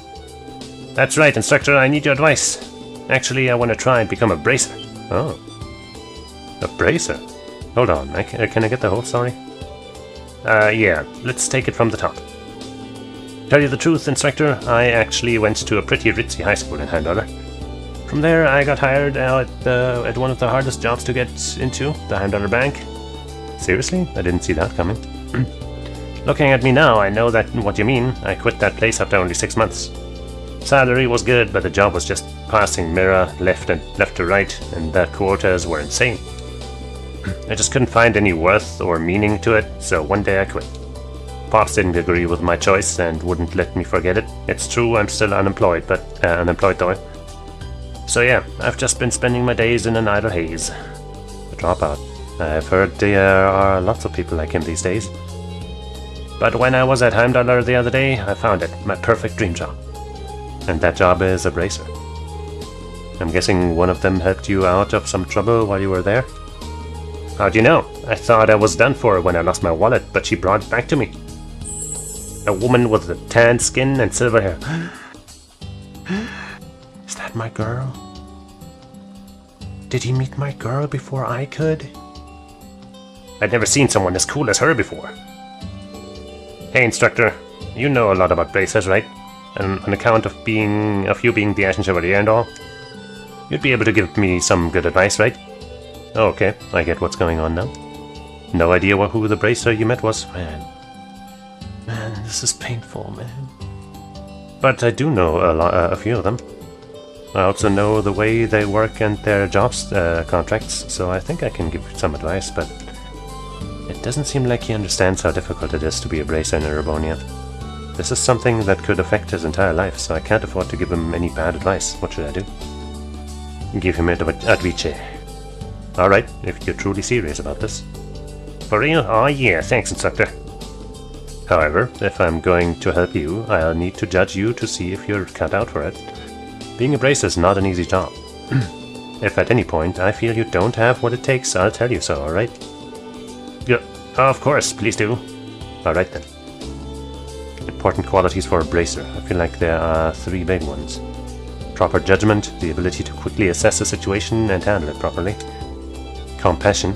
That's right, Instructor, I need your advice. Actually, I want to try and become a bracer. Oh. A bracer? Hold on, can I get the whole story? Yeah, let's take it from the top. Tell you the truth, Instructor, I actually went to a pretty ritzy high school in Heimdallr. From there, I got hired at one of the hardest jobs to get into, the Heimdallr Bank. Seriously? I didn't see that coming. Looking at me now, I know that what you mean. I quit that place after only 6 months. Salary was good, but the job was just passing mirror left to right, and the quotas were insane. I just couldn't find any worth or meaning to it, so one day I quit. Pops didn't agree with my choice and wouldn't let me forget it. It's true, I'm still unemployed, but unemployed though. So yeah, I've just been spending my days in an idle haze. A dropout. I've heard there are lots of people like him these days. But when I was at Heimdallr the other day, I found it, my perfect dream job. And that job is a bracer. I'm guessing one of them helped you out of some trouble while you were there? How'd you know? I thought I was done for when I lost my wallet, but she brought it back to me. A woman with a tanned skin and silver hair. Is that my girl? Did he meet my girl before I could? I'd never seen someone as cool as her before. Hey, Instructor, you know a lot about bracers, right? And on account of you being the Ashen Chevalier and all, you'd be able to give me some good advice, right? Oh, okay, I get what's going on now. No idea who the bracer you met was. Man, this is painful, man. But I do know a few of them. I also know the way they work and their jobs contracts, so I think I can give some advice, but it doesn't seem like he understands how difficult it is to be a bracer in Erebonia. This is something that could affect his entire life, so I can't afford to give him any bad advice. What should I do? Give him advice. Alright, if you're truly serious about this. For real? Oh yeah, thanks, Instructor. However, if I'm going to help you, I'll need to judge you to see if you're cut out for it. Being a bracer is not an easy job. If at any point I feel you don't have what it takes, I'll tell you so, alright? Yeah, of course, please do. Alright then. Important qualities for a bracer. I feel like there are 3 big ones. Proper judgment, the ability to quickly assess a situation and handle it properly. Compassion,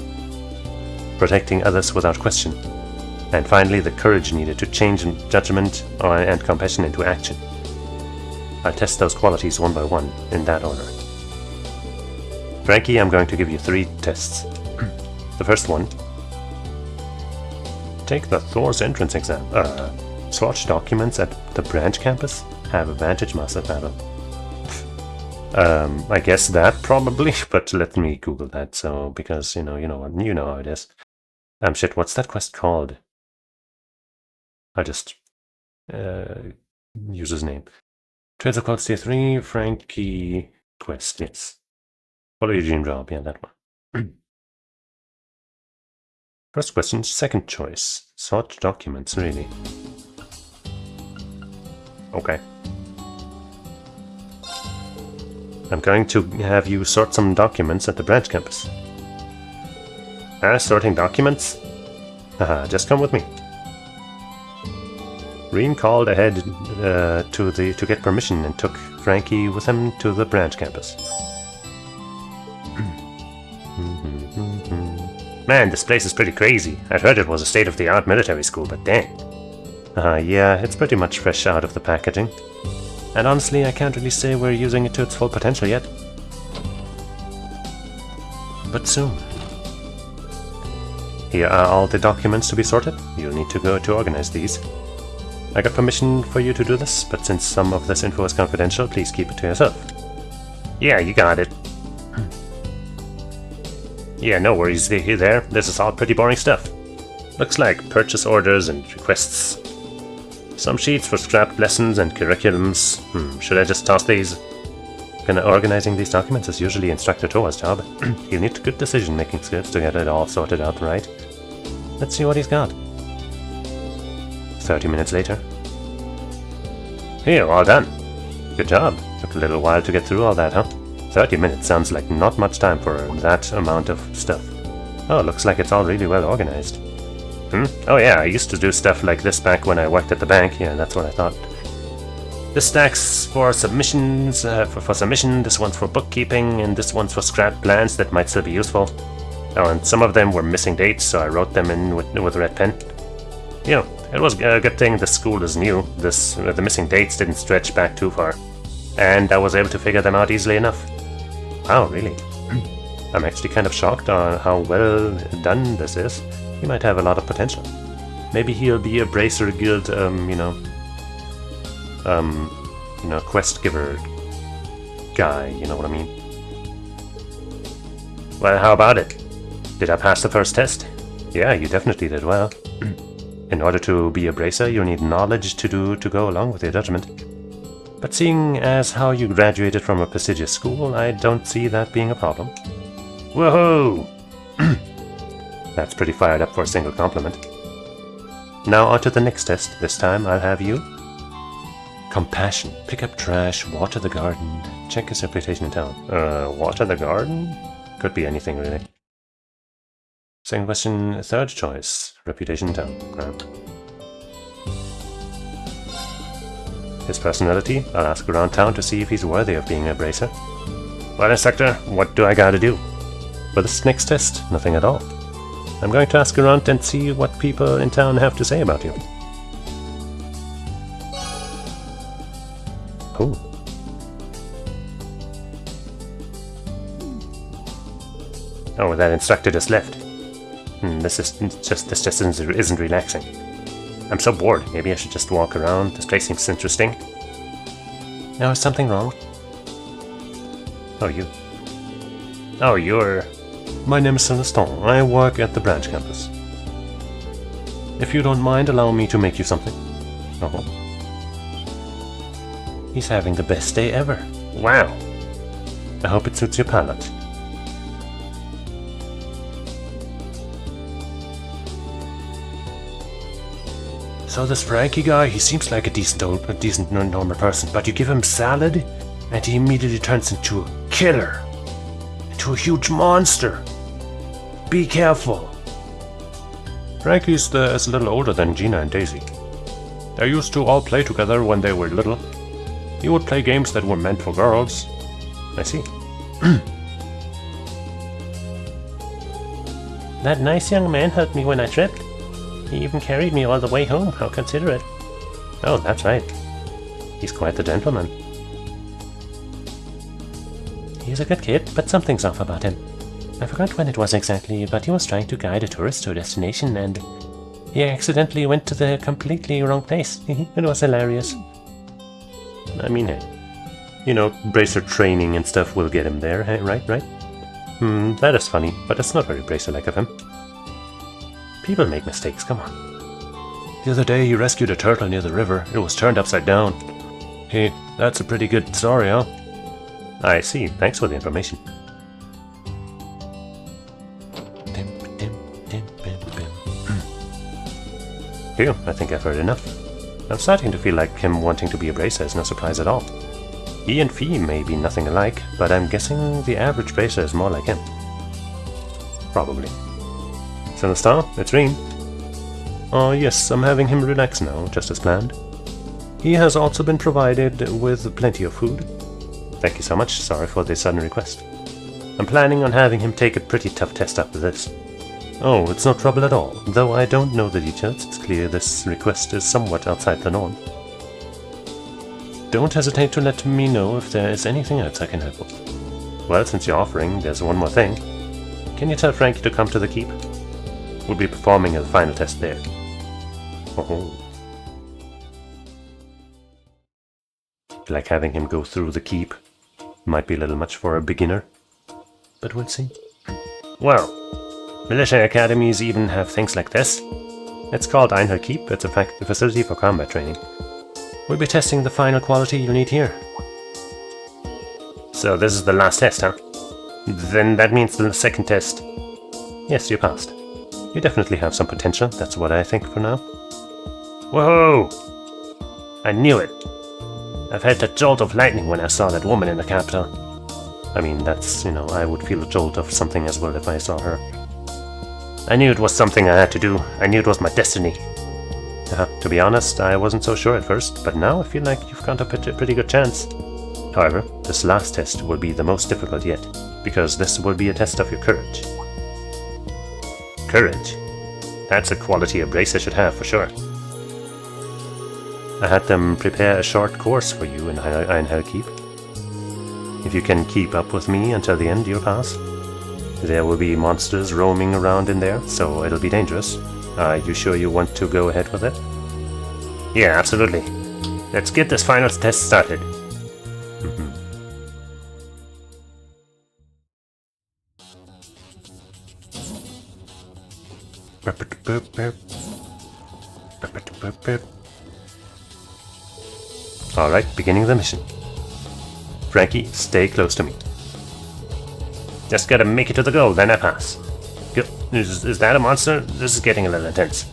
protecting others without question. And finally, the courage needed to change judgment and compassion into action. I'll test those qualities one by one, in that order. Frankie, I'm going to give you 3 tests. The first one. Take the Thor's entrance exam. Swatch documents at the branch campus. Have advantage master battle. I guess that probably, but let me Google that, so, because, you know how it is. Shit, what's that quest called? I'll just, use his name. Trails of Clouds Tier 3, Frankie quest, yes. Follow your dream job, yeah, that one. First question, second choice. Sort documents, really. Okay. I'm going to have you sort some documents at the branch campus. Sorting documents? Haha, just come with me. Reem called ahead to get permission and took Frankie with him to the branch campus. Man, this place is pretty crazy. I'd heard it was a state-of-the-art military school, but dang. Yeah, it's pretty much fresh out of the packaging. And honestly, I can't really say we're using it to its full potential yet. But soon. Here are all the documents to be sorted. You'll need to go to organize these. I got permission for you to do this, but since some of this info is confidential, please keep it to yourself. Yeah, you got it. Yeah, no worries there. This is all pretty boring stuff. Looks like purchase orders and requests. Some sheets for scrapped lessons and curriculums. Should I just toss these? Organizing these documents is usually Instructor Toa's job. He'll need good decision-making skills to get it all sorted out right. Let's see what he's got. 30 minutes later. Here, all done. Good job. Took a little while to get through all that, huh? 30 minutes sounds like not much time for that amount of stuff. Oh, looks like it's all really well organized. Oh yeah, I used to do stuff like this back when I worked at the bank. Yeah, that's what I thought. This stack's for submissions, for submission, this one's for bookkeeping, and this one's for scrap plans that might still be useful. Oh, and some of them were missing dates, so I wrote them in with a red pen. You know, it was a good thing the school is new. The missing dates didn't stretch back too far, and I was able to figure them out easily enough. Wow, really? I'm actually kind of shocked on how well done this is. He might have a lot of potential. Maybe he'll be a Bracer Guild, quest giver guy, you know what I mean? Well, how about it? Did I pass the first test? Yeah, you definitely did well. In order to be a Bracer, you need knowledge to go along with your judgment. But seeing as how you graduated from a prestigious school, I don't see that being a problem. Woohoo! That's pretty fired up for a single compliment. Now on to the next test. This time I'll have you... Compassion. Pick up trash, water the garden, check his reputation in town. Water the garden? Could be anything, really. Second question, third choice. Reputation in town. Grand. His personality? I'll ask around town to see if he's worthy of being a Bracer. Well, Instructor, what do I gotta do? For this next test, nothing at all. I'm going to ask around and see what people in town have to say about you. Oh. Oh, that instructor just left. This just isn't relaxing. I'm so bored. Maybe I should just walk around. This place seems interesting. Now, is something wrong? Oh, you. Oh, you're... My name is Celestin. I work at the branch campus. If you don't mind, allow me to make you something. Oh. He's having the best day ever. Wow. I hope it suits your palate. So this Frankie guy, he seems like a decent normal person, but you give him salad, and he immediately turns into a killer. Into a huge monster. Be careful. Frankie's a little older than Gina and Daisy. They used to all play together when they were little. He would play games that were meant for girls. I see. That nice young man helped me when I tripped. He even carried me all the way home. How considerate. Oh, that's right. He's quite the gentleman. He's a good kid, but something's off about him. I forgot when it was exactly, but he was trying to guide a tourist to a destination and he accidentally went to the completely wrong place. It was hilarious. I mean, hey, you know, Bracer training and stuff will get him there, hey, right? That is funny, but it's not very Bracer-like of him. People make mistakes, come on. The other day he rescued a turtle near the river. It was turned upside down. Hey, that's a pretty good story, huh? I see, thanks for the information. Phew, I think I've heard enough. I'm starting to feel like him wanting to be a Bracer is no surprise at all. He and Fee may be nothing alike, but I'm guessing the average Bracer is more like him. Probably. Celestin, it's Rean. Oh yes, I'm having him relax now, just as planned. He has also been provided with plenty of food. Thank you so much, sorry for the sudden request. I'm planning on having him take a pretty tough test after this. Oh, it's no trouble at all. Though I don't know the details, it's clear this request is somewhat outside the norm. Don't hesitate to let me know if there is anything else I can help with. Well, since you're offering, there's one more thing. Can you tell Frankie to come to the keep? will be performing a final test there. Oh. Like having him go through the keep might be a little much for a beginner, but we'll see. Well, militia academies even have things like this. It's called Einhard Keep. It's a facility for combat training. We'll be testing the final quality you'll need here. So this is the last test, huh? Then that means the second test. Yes, you passed. You definitely have some potential, that's what I think for now. Whoa! I knew it! I felt a jolt of lightning when I saw that woman in the capital. I mean, that's, you know, I would feel a jolt of something as well if I saw her. I knew it was something I had to do. I knew it was my destiny. To be honest, I wasn't so sure at first, but now I feel like you've got a pretty good chance. However, this last test will be the most difficult yet, because this will be a test of your courage. Courage? That's a quality a bracer should have, for sure. I had them prepare a short course for you in Einhard Keep. If you can keep up with me until the end, you'll pass. There will be monsters roaming around in there, so it'll be dangerous. Are you sure you want to go ahead with it? Yeah, absolutely. Let's get this final test started. Alright, beginning the mission. Frankie, stay close to me. Just gotta make it to the goal, then I pass. Is that a monster? This is getting a little intense.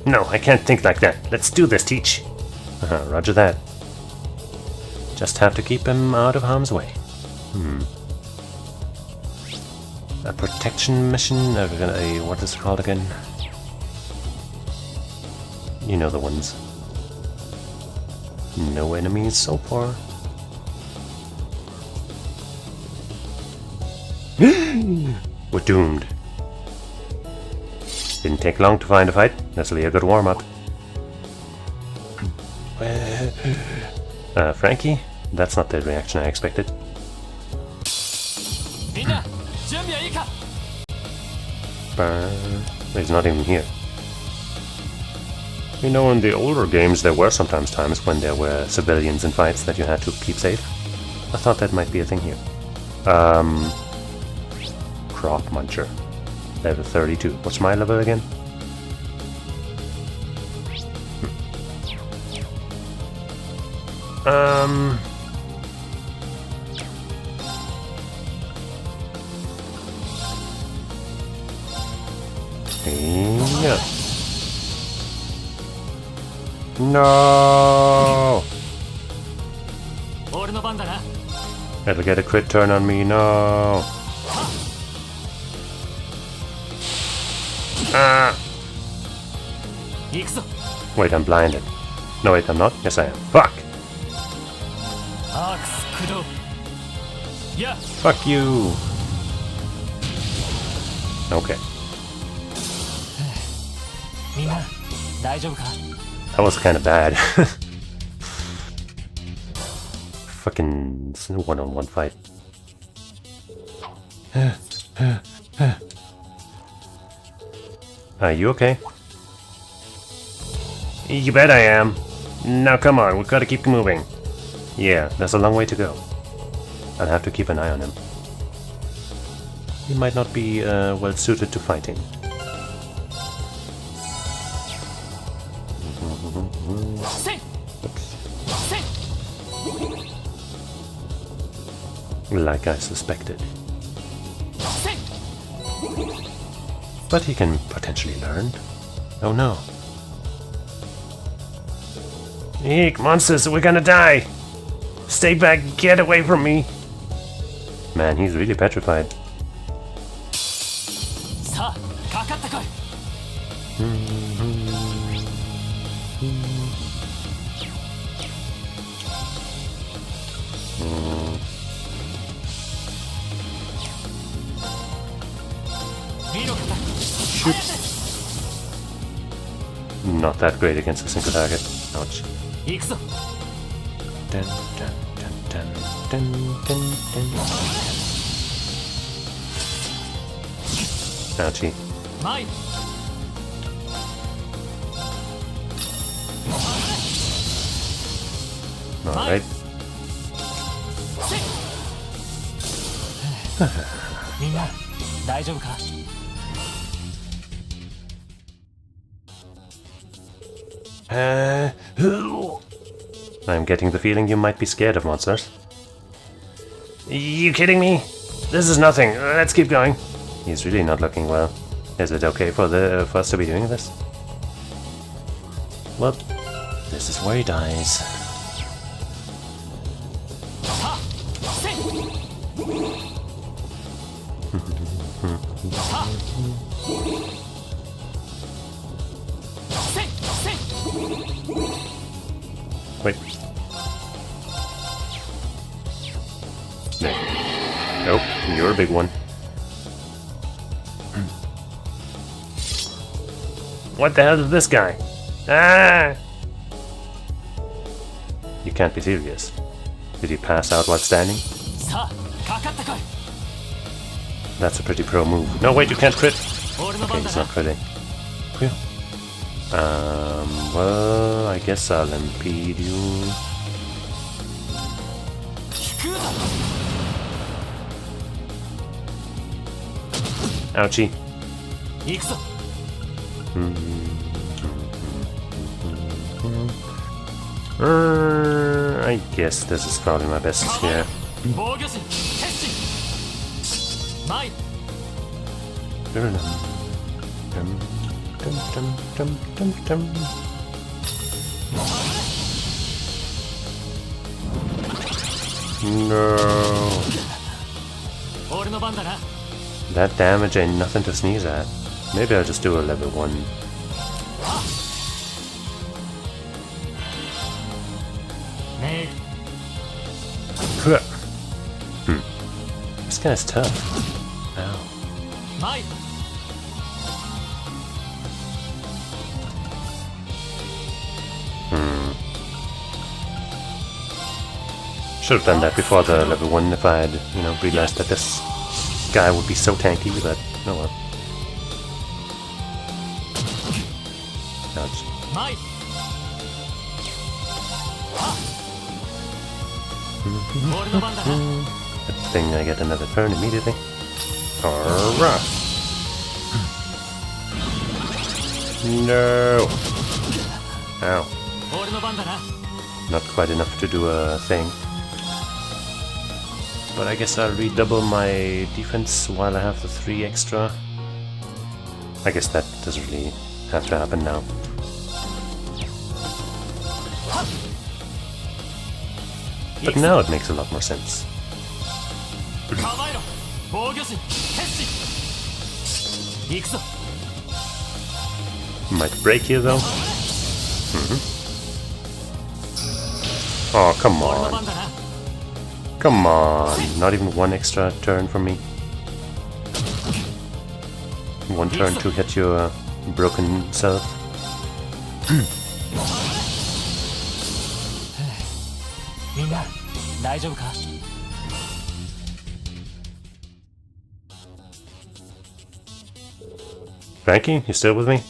No, I can't think like that. Let's do this, Teach. Roger that. Just have to keep him out of harm's way. A protection mission? What is it called again? You know the ones. No enemies so far. We're doomed. Didn't take long to find a fight. That's really a good warm-up. Frankie? That's not the reaction I expected. He's not even here. You know, in the older games there were sometimes times when there were civilians in fights that you had to keep safe. I thought that might be a thing here. Crop Muncher. Level 32. What's my level again? Yeah. No! It'll get a crit turn on me, no! Ah! Wait, I'm blinded. No, wait, I'm not? Yes, I am. Fuck! Fuck you! Okay. That was kind of bad. Fucking one-on-one fight. Are you okay? You bet I am. Now come on, we've got to keep moving. Yeah, there's a long way to go. I'll have to keep an eye on him. He might not be well suited to fighting. Like I suspected. But he can potentially learn. Oh no. Eek, monsters, we're gonna die! Stay back, get away from me! Man, he's really petrified. Not that great against a single target. Ouch. Dun, dun, dun, dun, dun, dun, dun. Ouchie. Alright. I'm getting the feeling you might be scared of monsters. You kidding me? This is nothing. Let's keep going. He's really not looking well. Is it okay for us to be doing this? Well, this is where he dies. Wait. No. Nope, you're a big one. What the hell is this guy? Ah! You can't be serious. Did he pass out while standing? That's a pretty pro move. No, wait, you can't crit! Okay, he's not critting. Phew. Well, I guess I'll impede you. Ouchie. I guess this is probably my best here. No. That damage ain't nothing to sneeze at. Maybe I'll just do a level 1. This guy's tough. Ow. Should have done that before the level 1 if I had, realized that this guy would be so tanky, but oh well. Ouch. Good thing I get another turn immediately. Alright. No! Ow. Not quite enough to do a thing. But I guess I'll redouble my defense while I have the 3 extra. I guess that doesn't really have to happen now. But now it makes a lot more sense. Might break here though. Oh, come on. Come on. Not even 1 extra turn for me. 1 turn to hit your broken self. Frankie, you still with me?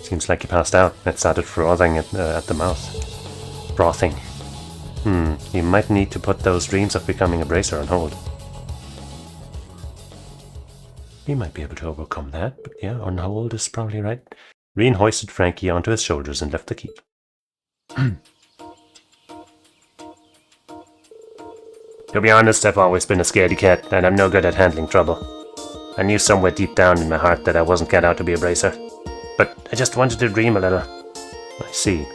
Seems like he passed out. It started frothing at the mouth. Frothing. You might need to put those dreams of becoming a bracer on hold. He might be able to overcome that, but yeah, on hold is probably right. Reen hoisted Frankie onto his shoulders and left the keep. To be honest, I've always been a scaredy cat, and I'm no good at handling trouble. I knew somewhere deep down in my heart that I wasn't cut out to be a bracer. But I just wanted to dream a little. I see.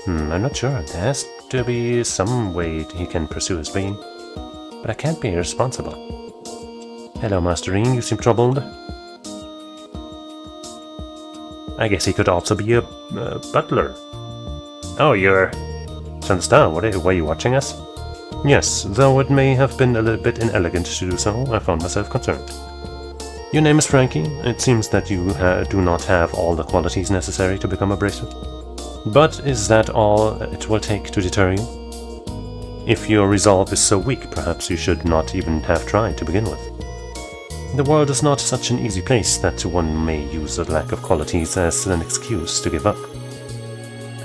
I'm not sure. There has to be some way he can pursue his dream. But I can't be irresponsible. Hello, Master Reen. You seem troubled. I guess he could also be a butler. Oh, you're... Shan-star, were you watching us? Yes, though it may have been a little bit inelegant to do so, I found myself concerned. Your name is Frankie. It seems that you do not have all the qualities necessary to become a bracer. But is that all it will take to deter you? If your resolve is so weak, perhaps you should not even have tried to begin with. The world is not such an easy place that one may use a lack of qualities as an excuse to give up.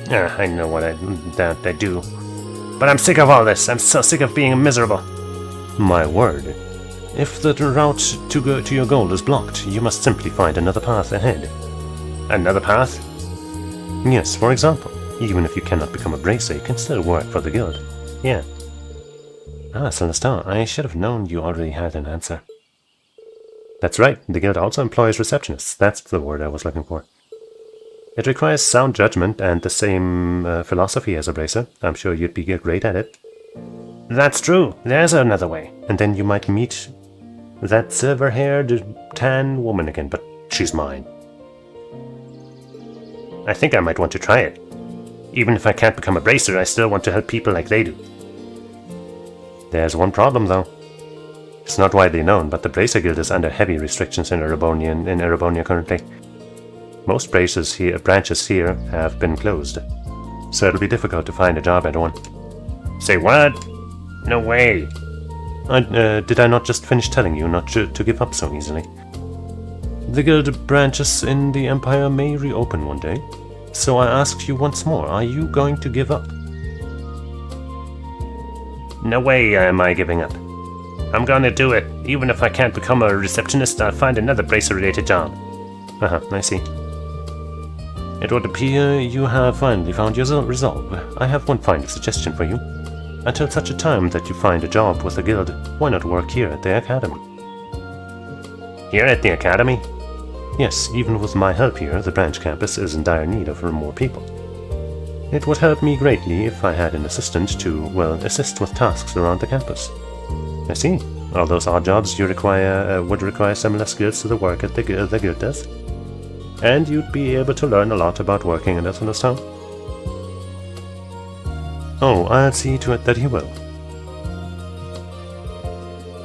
I know what I do. But I'm sick of all this. I'm so sick of being miserable. My word. If the route to your goal is blocked, you must simply find another path ahead. Another path? Yes, for example. Even if you cannot become a bracer, you can still work for the guild. Yeah. Ah, Celestin, I should have known you already had an answer. That's right, the guild also employs receptionists. That's the word I was looking for. It requires sound judgment and the same philosophy as a bracer. I'm sure you'd be great at it. That's true. There's another way. And then you might meet that silver-haired, tan woman again, but she's mine. I think I might want to try it. Even if I can't become a bracer, I still want to help people like they do. There's one problem, though. It's not widely known, but the Bracer Guild is under heavy restrictions in Erebonia currently. Most branches here have been closed, so it'll be difficult to find a job at one. Say what? No way. Did I not just finish telling you not to give up so easily? The guild branches in the Empire may reopen one day, so I asked you once more, are you going to give up? No way am I giving up. I'm gonna do it. Even if I can't become a receptionist, I'll find another bracer-related job. I see. It would appear you have finally found your resolve. I have one final suggestion for you. Until such a time that you find a job with the guild, why not work here at the academy? Here at the academy? Yes, even with my help here, the branch campus is in dire need of more people. It would help me greatly if I had an assistant to, well, assist with tasks around the campus. I see. All those odd jobs you would require similar skills to the work that the guild does. And you'd be able to learn a lot about working in this town. Oh, I'll see to it that he will.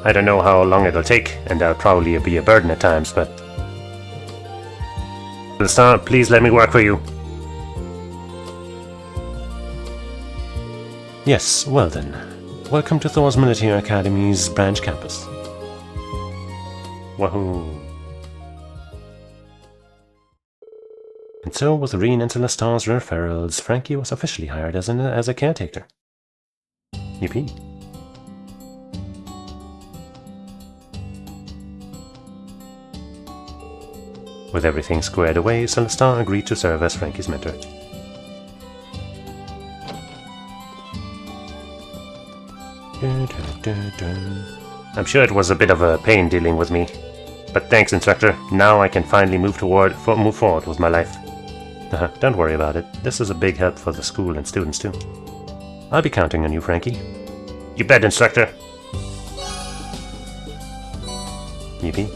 I don't know how long it'll take, and I'll probably be a burden at times, but... Celestin, please let me work for you. Yes, well then. Welcome to Thor's Military Academy's branch campus. Wahoo! And so, with Reen and Celestin's referrals, Frankie was officially hired as a caretaker. Yippee. With everything squared away, Celestin agreed to serve as Frankie's mentor. I'm sure it was a bit of a pain dealing with me. But thanks, instructor. Now I can finally move forward with my life. Don't worry about it. This is a big help for the school and students too. I'll be counting on you, Frankie. You bet, instructor. Yippee.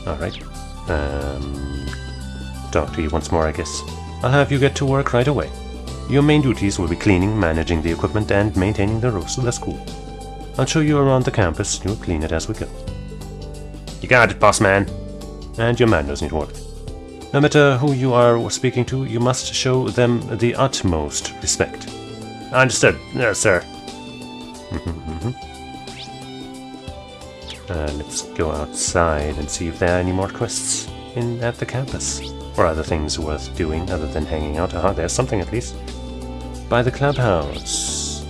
Alright. Talk to you once more, I guess. I'll have you get to work right away. Your main duties will be cleaning, managing the equipment, and maintaining the roofs of the school. I'll show you around the campus, and you'll clean it as we go. You got it, boss man. And your manners need work. No matter who you are speaking to, you must show them the utmost respect. Understood, sir. Let's go outside and see if there are any more quests at the campus. Or other things worth doing other than hanging out. There's something at least. By the clubhouse.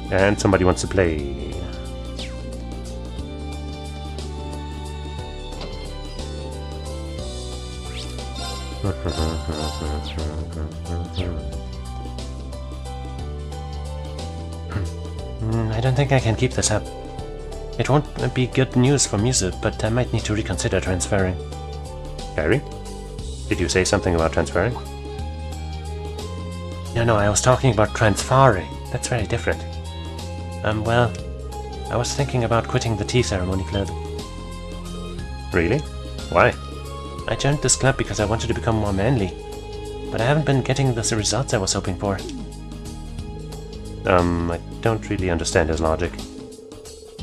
And somebody wants to play. I don't think I can keep this up. It won't be good news for music, but I might need to reconsider transferring. Harry? Did you say something about transferring? No, I was talking about transferring. That's very different. Well, I was thinking about quitting the tea ceremony club. Really? Why? I joined this club because I wanted to become more manly, but I haven't been getting the results I was hoping for. I don't really understand his logic.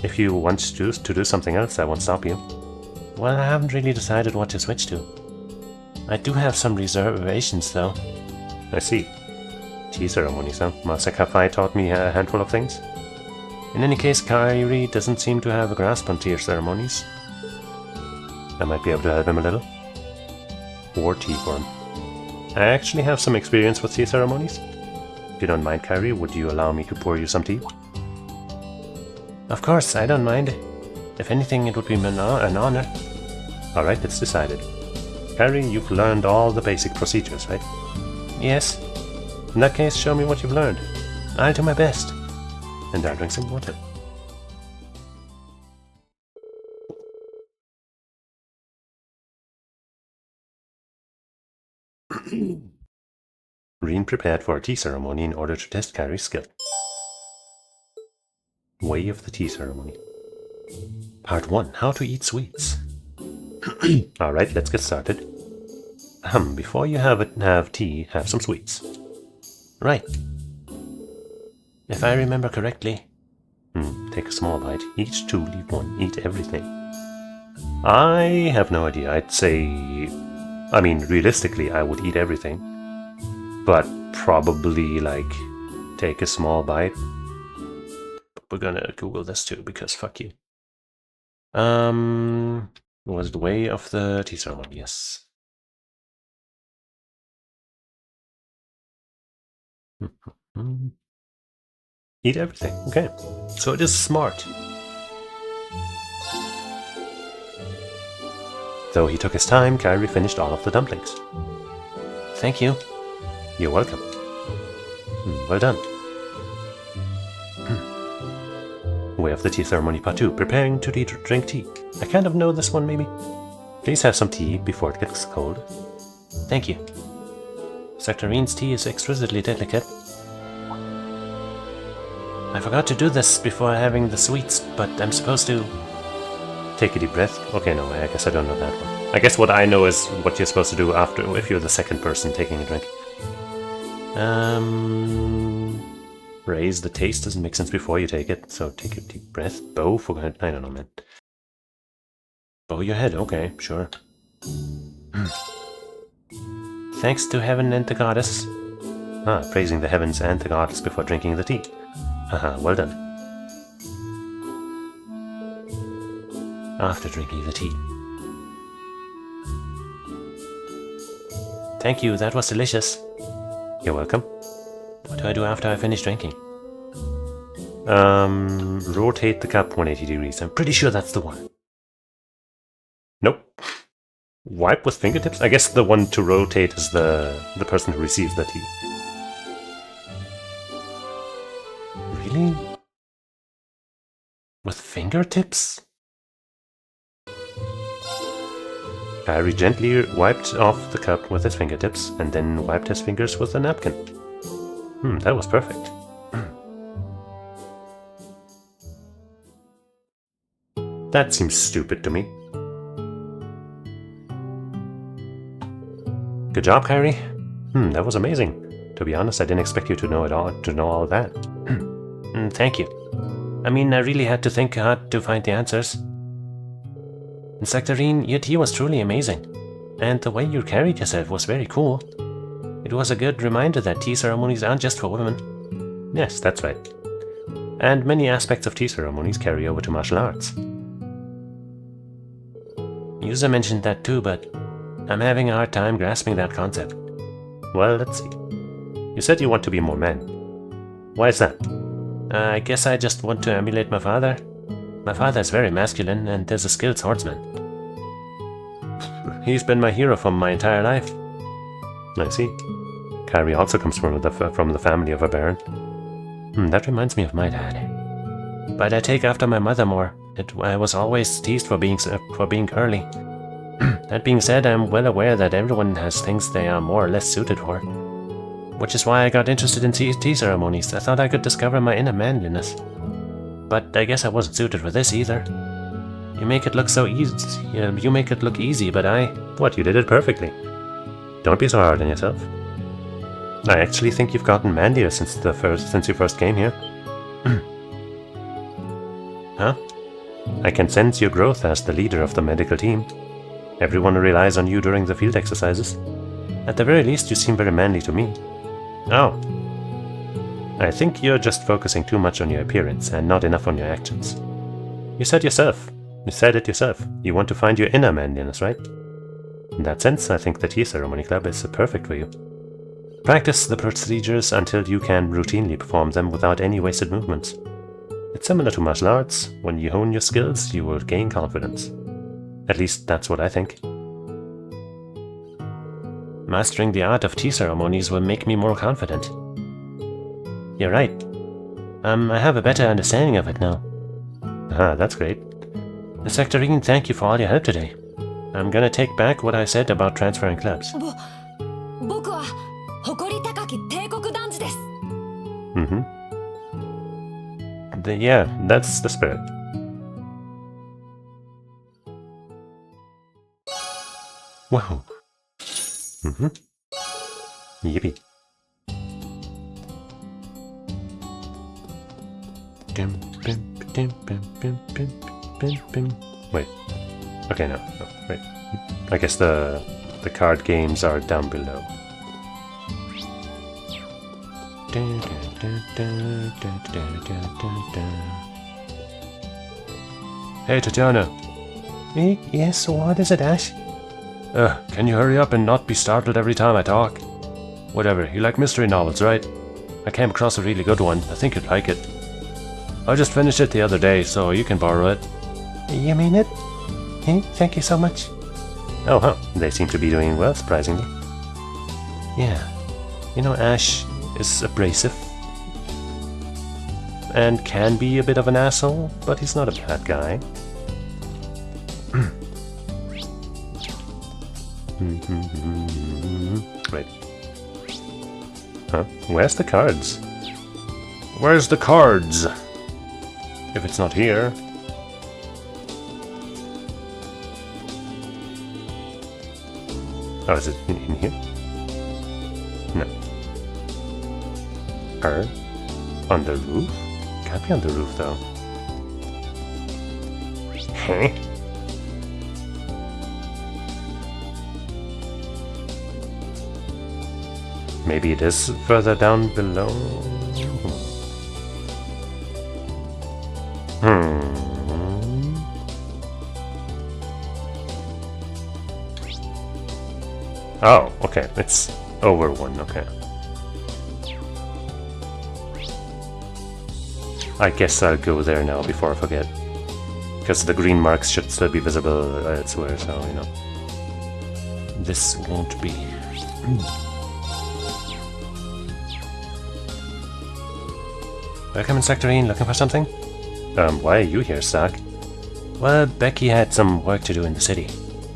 If you want to do something else, I won't stop you. Well, I haven't really decided what to switch to. I do have some reservations, though. I see. Tea ceremonies, huh? Master Kafai taught me a handful of things. In any case, Kairi doesn't seem to have a grasp on tea ceremonies. I might be able to help him a little. Or tea for him. I actually have some experience with tea ceremonies. If you don't mind, Kairi, would you allow me to pour you some tea? Of course, I don't mind. If anything, it would be an honor. Alright, it's decided. Kairi, you've learned all the basic procedures, right? Yes. In that case, show me what you've learned. I'll do my best. And I'll drink some water. Reen prepared for a tea ceremony in order to test Kairi's skill. Way of the tea ceremony. Part 1. How to eat sweets. Alright, let's get started. Before you have tea, have some sweets. Right. If I remember correctly. Take a small bite. Eat 2, leave 1. Eat everything. I have no idea. I'd say... I mean, realistically, I would eat everything. But probably, like, take a small bite. But we're gonna Google this too, because fuck you. Was the way of the tea ceremony? Yes. Eat everything. Okay. So it is smart. Though he took his time, Kairi finished all of the dumplings. Thank you. You're welcome. Well done. Way of the tea ceremony part 2. Preparing to drink tea. I kind of know this one, maybe. Please have some tea before it gets cold. Thank you. Sectorine's tea is exquisitely delicate. I forgot to do this before having the sweets, but I'm supposed to... Take a deep breath. Okay, no, I guess I don't know that one. I guess what I know is what you're supposed to do after, if you're the second person taking a drink. Raise the taste doesn't make sense before you take it, so take a deep breath. Bow for... I don't know, man. Bow your head, okay, sure. Thanks to heaven and the goddess. Praising the heavens and the goddess before drinking the tea. Haha, well done. After drinking the tea. Thank you, that was delicious. You're welcome. What do I do after I finish drinking? Rotate the cup 180 degrees. I'm pretty sure that's the one. Nope. Wipe with fingertips? I guess the one to rotate is the person who receives the tea. Really? With fingertips? Kairi gently wiped off the cup with his fingertips and then wiped his fingers with a napkin. That was perfect. That seems stupid to me. Good job, Kairi. That was amazing. To be honest, I didn't expect you to know all that. Thank you. I mean, I really had to think hard to find the answers. Sectorine, your tea was truly amazing. And the way you carried yourself was very cool. It was a good reminder that tea ceremonies aren't just for women. Yes, that's right. And many aspects of tea ceremonies carry over to martial arts. Yuza mentioned that too, but I'm having a hard time grasping that concept. Well, let's see. You said you want to be more man. Why is that? I guess I just want to emulate my father. My father is very masculine and is a skilled swordsman. He's been my hero for my entire life. I see. Kairi also comes from the family of a baron. That reminds me of my dad. But I take after my mother more. I was always teased for being curly. That being said, I'm well aware that everyone has things they are more or less suited for. Which is why I got interested in tea ceremonies. I thought I could discover my inner manliness. But I guess I wasn't suited for this either. You make it look so easy. You make it look easy, but What, you did it perfectly. Don't be so hard on yourself. I actually think you've gotten manlier since you first came here. Huh? I can sense your growth as the leader of the medical team. Everyone relies on you during the field exercises. At the very least, you seem very manly to me. Oh. I think you're just focusing too much on your appearance and not enough on your actions. You said it yourself. You want to find your inner manliness, right? In that sense, I think the Tea Ceremony Club is perfect for you. Practice the procedures until you can routinely perform them without any wasted movements. It's similar to martial arts. When you hone your skills, you will gain confidence. At least that's what I think. Mastering the art of tea ceremonies will make me more confident. You're right. I have a better understanding of it now. Ah, that's great. Sectorine, thank you for all your help today. I'm gonna take back what I said about transferring clubs. Yeah, that's the spirit. Wow. Yippee. Wait. Okay, no, wait. I guess the card games are down below. Hey, Tatiana. Yes, what is it, Ash? Can you hurry up and not be startled every time I talk? Whatever, you like mystery novels, right? I came across a really good one. I think you'd like it. I just finished it the other day, so you can borrow it. You mean it? Hey, thank you so much. Oh, huh. They seem to be doing well, surprisingly. Yeah. You know, Ash is abrasive. And can be a bit of an asshole, but he's not a bad guy. Wait. Huh? Where's the cards? Where's the cards? If it's not here... Oh, is it in here? No. Her? On the roof? Can't be on the roof, though. Huh? Maybe it is further down below? Oh, okay, it's over one, okay. I guess I'll go there now before I forget. Because the green marks should still be visible elsewhere, so, you know. This won't be. Welcome in, Sectorine. Looking for something? Why are you here, Stark? Well, Becky had some work to do in the city,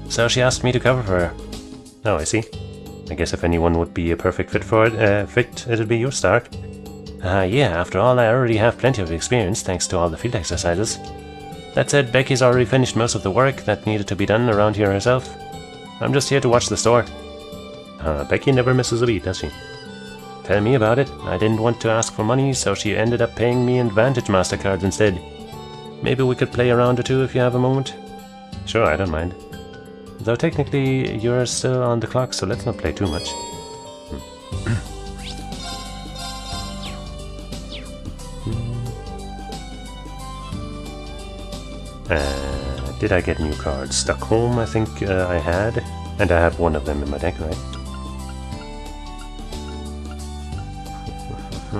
so she asked me to cover for her. Oh, I see. I guess if anyone would be a perfect fit for it, it'd be you, Stark. Yeah, after all, I already have plenty of experience thanks to all the field exercises. That said, Becky's already finished most of the work that needed to be done around here herself. I'm just here to watch the store. Becky never misses a beat, does she? Tell me about it. I didn't want to ask for money, so she ended up paying me in Vantage MasterCards instead. Maybe we could play a round or two if you have a moment? Sure, I don't mind. Though technically, you're still on the clock, so let's not play too much. Did I get new cards? Stockholm, I think I had. And I have one of them in my deck, right?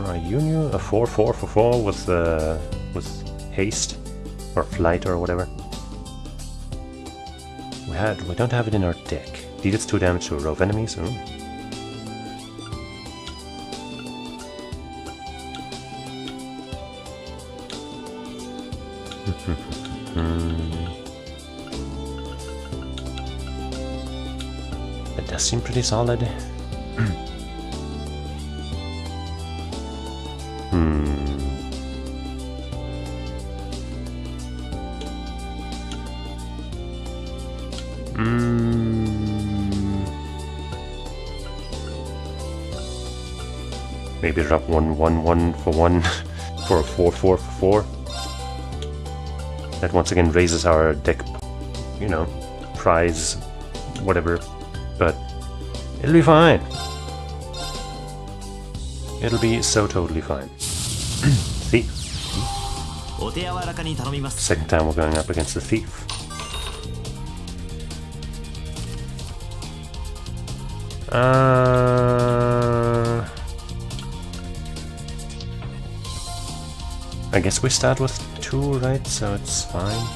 Are you new? A 4/4 for 4 with haste? Or flight or whatever? We don't have it in our deck. Deals 2 damage to a row of enemies. It does seem pretty solid. Maybe drop 1/1/1 for 1 for a 4/4 for 4. That once again raises our deck, you know, prize whatever, but it'll be fine. It'll be so totally fine. Thief. Second time we're going up against the thief. I guess we start with 2, right? So it's fine.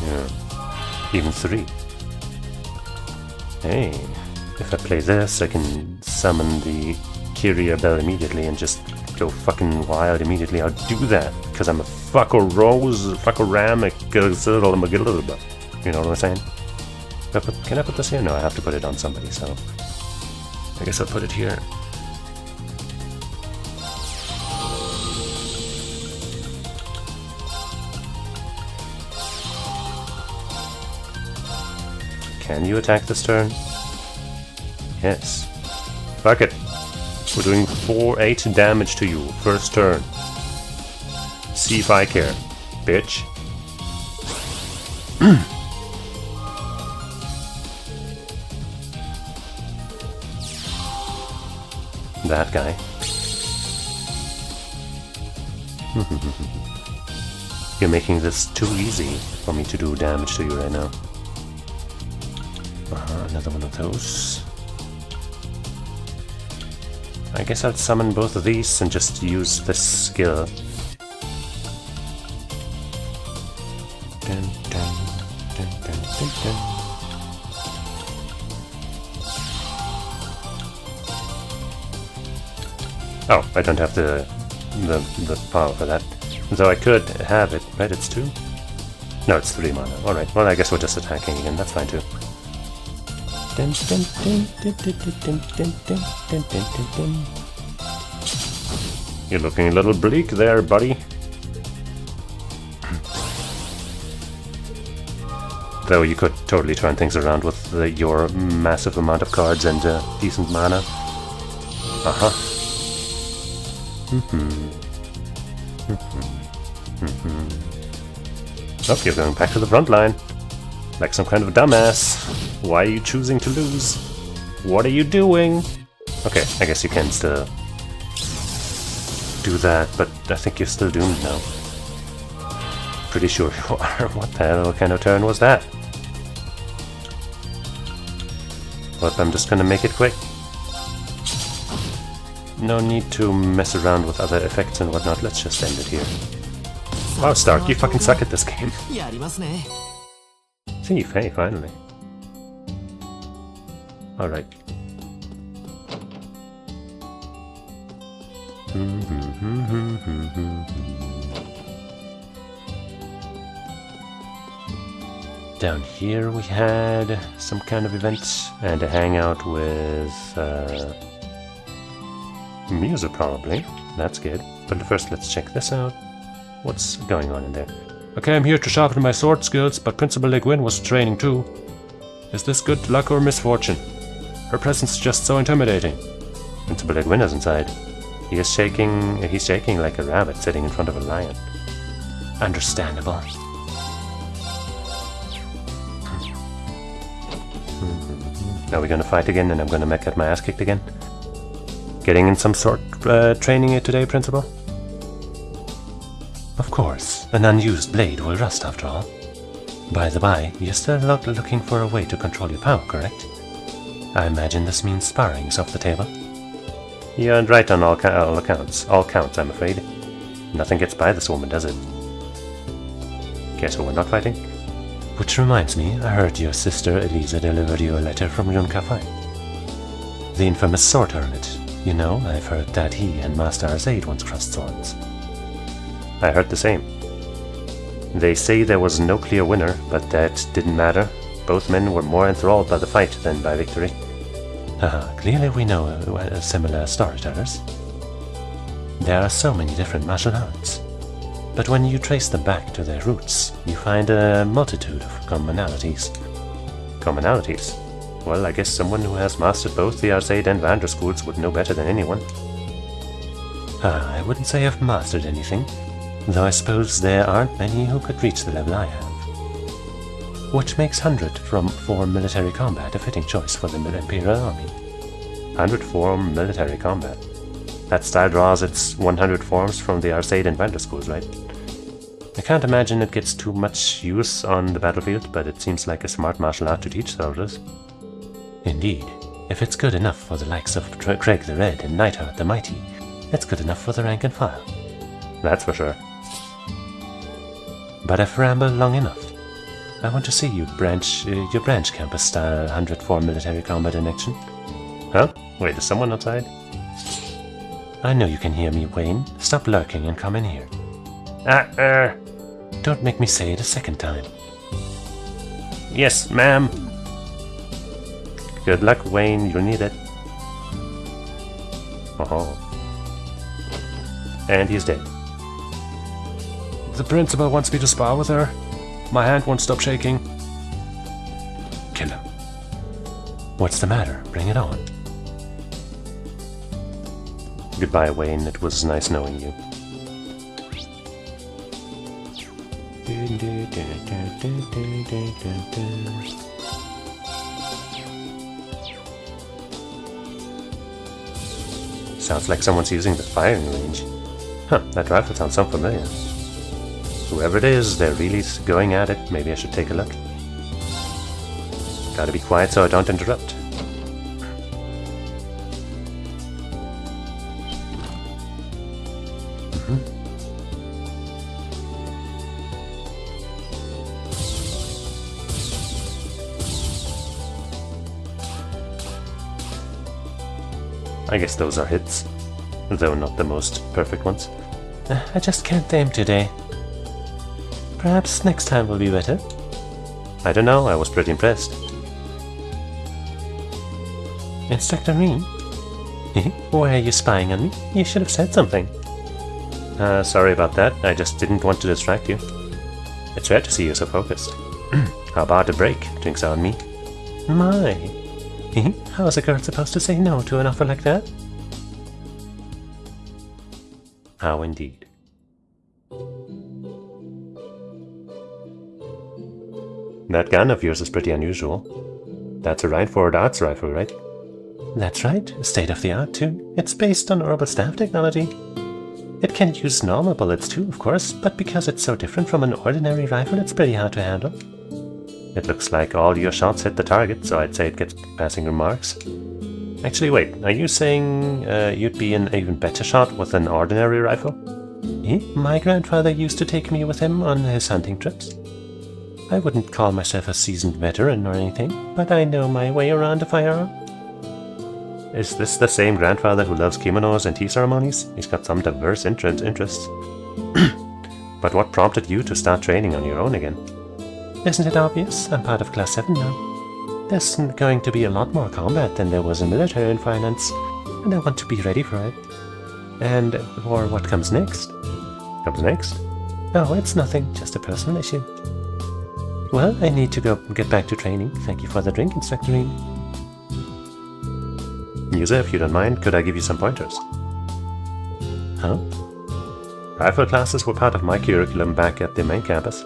Yeah. Even 3. Hey, if I play this, I can summon the Kyria bell immediately and just go fucking wild immediately. I'll do that, because I'm a fucker rose, fucker ram, you know what I'm saying? Can I put this here? No, I have to put it on somebody, so I guess I'll put it here. Can you attack this turn? Yes. Fuck it. We're doing 8 damage to you, first turn. See if I care, bitch. That guy. You're making this too easy for me to do damage to you right now. Another one of those. I guess I'll summon both of these and just use this skill. Dun, dun, dun, dun, dun, dun. Oh, I don't have the power for that. Though I could have it, right? It's 2? No, it's 3 mana. Alright, well I guess we're just attacking again, that's fine too. You're looking a little bleak there, buddy. Though you could totally turn things around with your massive amount of cards and decent mana. Oh, you're going back to the front line. Like some kind of dumbass. Why are you choosing to lose? What are you doing? Okay, I guess you can still do that, but I think you're still doomed now. Pretty sure you are. What the hell kind of turn was that? But I'm just gonna make it quick. No need to mess around with other effects and whatnot, let's just end it here. Wow, Stark, you fucking suck at this game. See, hey, finally. Alright. Down here we had some kind of event and a hangout with Musa probably. That's good. But first let's check this out. What's going on in there? Okay, I'm here to sharpen my sword skills, but Principal Le Guin was training too. Is this good luck or misfortune? Her presence is just so intimidating. Principal Le Guin is inside. He's shaking like a rabbit sitting in front of a lion. Understandable. Are we gonna fight again and I'm gonna get my ass kicked again? Getting in some sort training today, Principal? Of course, an unused blade will rust after all. By the by, you're still looking for a way to control your power, correct? I imagine this means sparring is off the table. You're right on all accounts. All counts, I'm afraid. Nothing gets by this woman, does it? Guess we're not fighting? Which reminds me, I heard your sister Elisa delivered you a letter from Yunkafai. The infamous sword hermit. You know, I've heard that he and Master Arzaid once crossed swords. I heard the same. They say there was no clear winner, but that didn't matter. Both men were more enthralled by the fight than by victory. Clearly we know similar storytellers. There are so many different martial arts. But when you trace them back to their roots, you find a multitude of commonalities. Commonalities? Well, I guess someone who has mastered both the Arzaid and Vander schools would know better than anyone. I wouldn't say I've mastered anything, though I suppose there aren't many who could reach the level I have. which makes 100 for military combat a fitting choice for the Imperial Army. 100 form military combat. That style draws its 100 forms from the Arcade and Wilder schools, right? I can't imagine it gets too much use on the battlefield, but it seems like a smart martial art to teach soldiers. Indeed, if it's good enough for the likes of Craig the Red and Neidhart the Mighty, it's good enough for the rank and file. That's for sure. But I've rambled long enough. I want to see your branch campus style 100 form military combat in action. Huh? Wait, is someone outside? I know you can hear me, Wayne. Stop lurking and come in here. Don't make me say it a second time. Yes, ma'am. Good luck, Wayne. You'll need it. Oh. And he's dead. The principal wants me to spar with her. My hand won't stop shaking. Kill him. What's the matter? Bring it on. Goodbye, Wayne. It was nice knowing you. Sounds like someone's using the firing range. Huh, that rifle sounds so familiar. Whoever it is, they're really going at it. Maybe I should take a look. Gotta be quiet so I don't interrupt. I guess those are hits, though not the most perfect ones. I just can't aim today. Perhaps next time will be better. I don't know, I was pretty impressed. Instructor Rean? Why are you spying on me? You should have said something. Sorry about that, I just didn't want to distract you. It's rare to see you so focused. How about a break? Drinks on me. My! How is a girl supposed to say no to an offer like that? How indeed. That gun of yours is pretty unusual. That's a Reinford Arts rifle, right? That's right, state of the art too. It's based on orbital staff technology. It can use normal bullets too, of course, but because it's so different from an ordinary rifle, it's pretty hard to handle. It looks like all your shots hit the target, so I'd say it gets passing remarks. Actually, wait, are you saying you'd be an even better shot with an ordinary rifle? My grandfather used to take me with him on his hunting trips. I wouldn't call myself a seasoned veteran or anything, but I know my way around a firearm. Is this the same grandfather who loves kimonos and tea ceremonies? He's got some diverse interests. But what prompted you to start training on your own again? Isn't it obvious? I'm part of Class 7 now. There's going to be a lot more combat than there was in military and finance, and I want to be ready for it. And for what comes next? Comes next? Oh, it's nothing, just a personal issue. Well, I need to go get back to training. Thank you for the drink, Instructor Rean. User, if you don't mind, could I give you some pointers? Huh? Rifle classes were part of my curriculum back at the main campus.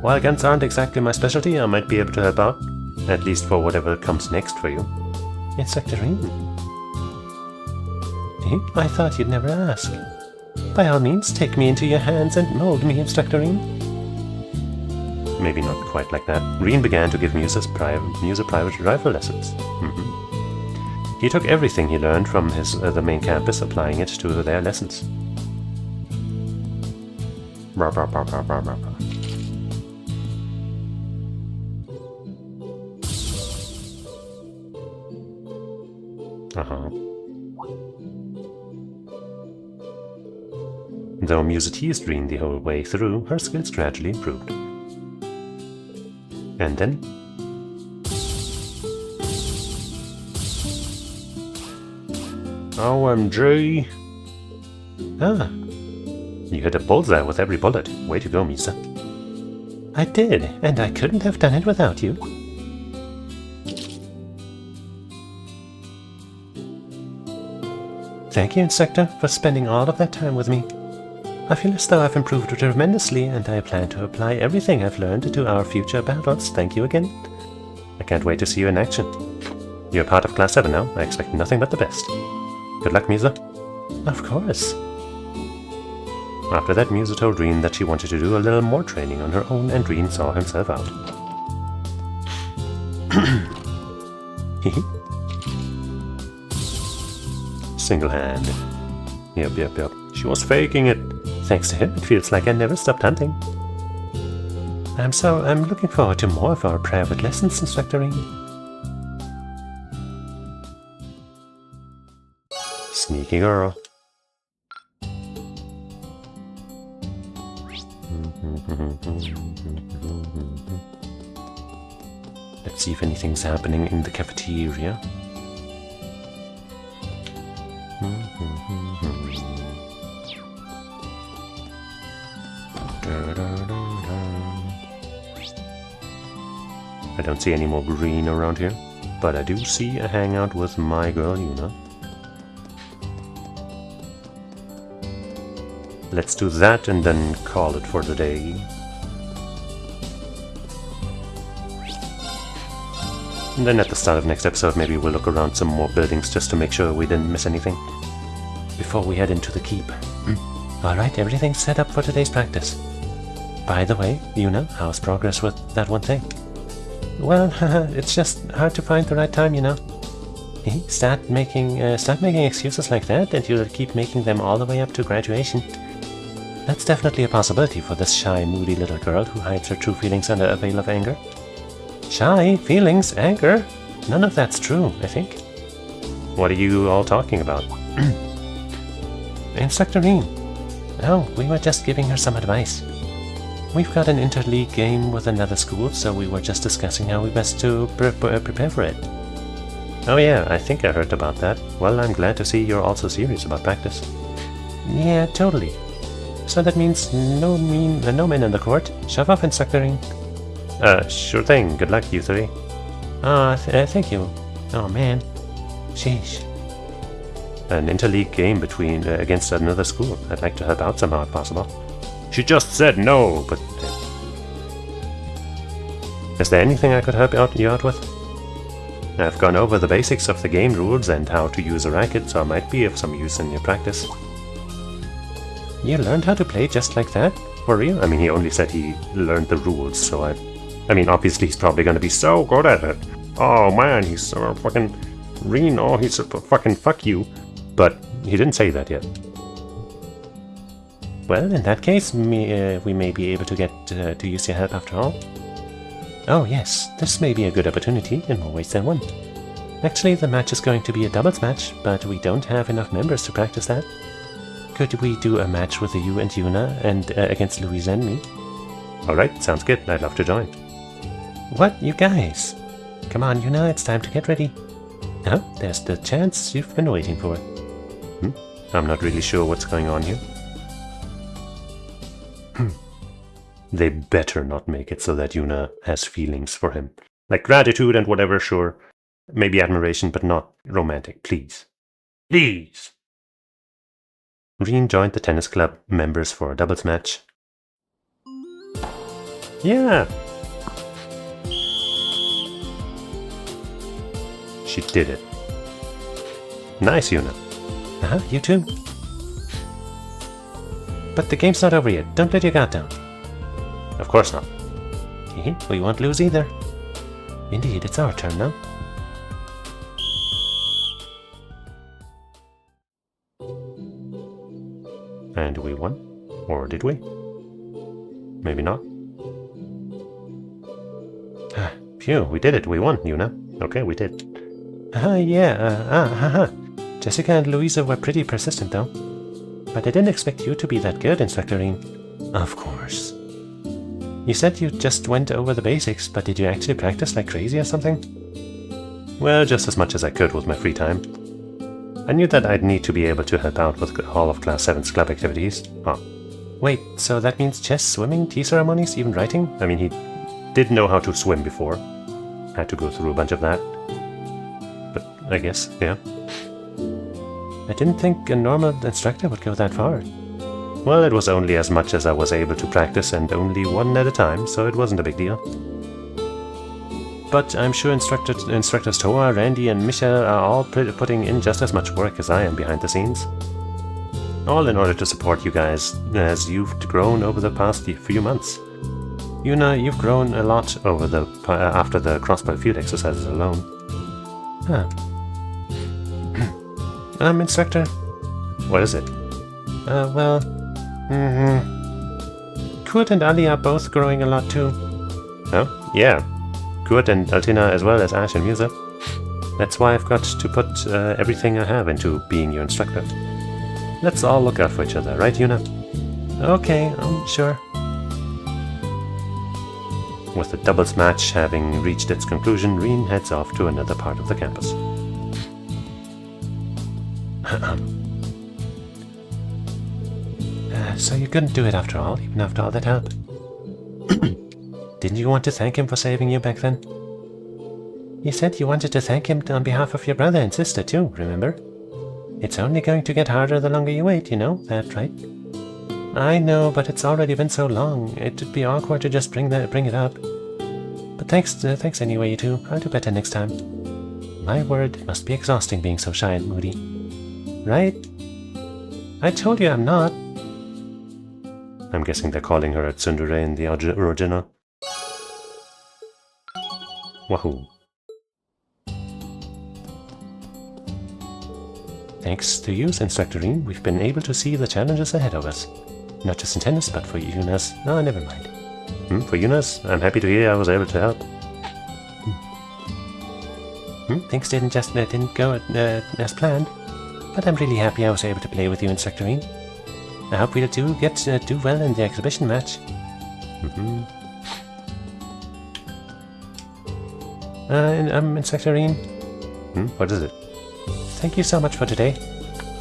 While guns aren't exactly my specialty, I might be able to help out. At least for whatever comes next for you. Instructor Rean. I thought you'd never ask. By all means, take me into your hands and mold me, Instructor Rean. Maybe not quite like that. Rean began to give Musa private rifle lessons. He took everything he learned from the main campus, applying it to their lessons. Though Musa teased Rean the whole way through, her skills gradually improved. And then... OMG! Ah! You hit a bullseye with every bullet. Way to go, Musa. I did, and I couldn't have done it without you. Thank you, Instructor, for spending all of that time with me. I feel as though I've improved tremendously, and I plan to apply everything I've learned to our future battles. Thank you again. I can't wait to see you in action. You're part of Class 7 now. I expect nothing but the best. Good luck, Musa. Of course. After that, Musa told Rin that she wanted to do a little more training on her own, and Rin saw himself out. Single hand. Yep. She was faking it. Thanks to him, it feels like I never stopped hunting. I'm looking forward to more of our private lessons, Instructor Rin. Sneaky girl. Let's see if anything's happening in the cafeteria. I don't see any more green around here, but I do see a hangout with my girl Yuna. Let's do that and then call it for the day. And then at the start of next episode, maybe we'll look around some more buildings just to make sure we didn't miss anything before we head into the keep. Alright, everything's set up for today's practice. By the way, Yuna, how's progress with that one thing? Well, it's just hard to find the right time, you know. Start making excuses like that, and you'll keep making them all the way up to graduation. That's definitely a possibility for this shy, moody little girl who hides her true feelings under a veil of anger. Shy? Feelings? Anger? None of that's true, I think. What are you all talking about? Instructor Rin. Oh, we were just giving her some advice. We've got an interleague game with another school, so we were just discussing how we best to prepare for it. Oh yeah, I think I heard about that. Well, I'm glad to see you're also serious about practice. Yeah, totally. So that means no men in the court. Shove off, Instructor Rin. Sure thing. Good luck, you three. Thank you. Oh man. Sheesh. An interleague game between against another school. I'd like to help out somehow if possible. She just said no, but... Is there anything I could help you out with? I've gone over the basics of the game rules and how to use a racket, so I might be of some use in your practice. You learned how to play just like that? For real? I mean, he only said he learned the rules, so I mean, obviously he's probably gonna be so good at it. Oh man, he's so fucking... Rin, oh, he's a fucking fuck you. But he didn't say that yet. Well, in that case, we may be able to get to use your help after all. Oh yes, this may be a good opportunity in more ways than one. Actually, the match is going to be a doubles match, but we don't have enough members to practice that. Could we do a match with you and Yuna and against Louisa and me? Alright, sounds good. I'd love to join. What, you guys? Come on, Yuna, it's time to get ready. Oh, there's the chance you've been waiting for. I'm not really sure what's going on here. They better not make it so that Yuna has feelings for him. Like gratitude and whatever, sure. Maybe admiration, but not romantic, please. Please! Rin joined the tennis club members for a doubles match. Yeah! She did it. Nice, Yuna. You too. But the game's not over yet. Don't let your guard down. Of course not. We won't lose either. Indeed, it's our turn now. And we won? Or did we? Maybe not. Phew, we did it. We won, Yuna. Okay, we did. Jessica and Louisa were pretty persistent, though. But I didn't expect you to be that good, Instructor Rin. Of course. You said you just went over the basics, but did you actually practice like crazy or something? Well, just as much as I could with my free time. I knew that I'd need to be able to help out with all of Class 7's club activities. Oh. Wait, so that means chess, swimming, tea ceremonies, even writing? I mean, he did know how to swim before. Had to go through a bunch of that. But I guess, yeah. I didn't think a normal instructor would go that far. Well, it was only as much as I was able to practice and only one at a time, so it wasn't a big deal. But I'm sure instructors Toa, Randy and Misha are all putting in just as much work as I am behind the scenes. All in order to support you guys as you've grown over the past few months. Yuna, you've grown a lot over after the crossbow field exercises alone. Huh. Instructor? What is it? Well... Kurt and Ali are both growing a lot too. Oh, yeah. Kurt and Altina as well as Ash and Musa. That's why I've got to put everything I have into being your instructor. Let's all look out for each other, right, Yuna? Okay, sure. With the doubles match having reached its conclusion, Reen heads off to another part of the campus. So you couldn't do it after all, even after all that help? Didn't you want to thank him for saving you back then? You said you wanted to thank him on behalf of your brother and sister too, remember? It's only going to get harder the longer you wait, you know that, right? I know, but it's already been so long. It'd be awkward to just bring it up. But thanks anyway, you two. I'll do better next time. My word, it must be exhausting being so shy and moody. Right? I told you I'm not. I'm guessing they're calling her a tsundere in the original. Wahoo. Thanks to you, Instructor Reen, we've been able to see the challenges ahead of us. Not just in tennis, but for Yuna's. No, never mind. For Yuna's, I'm happy to hear I was able to help. Things didn't go as planned, but I'm really happy I was able to play with you, Instructor Reen. I hope we'll do well in the exhibition match. Instructor Reen? What is it? Thank you so much for today.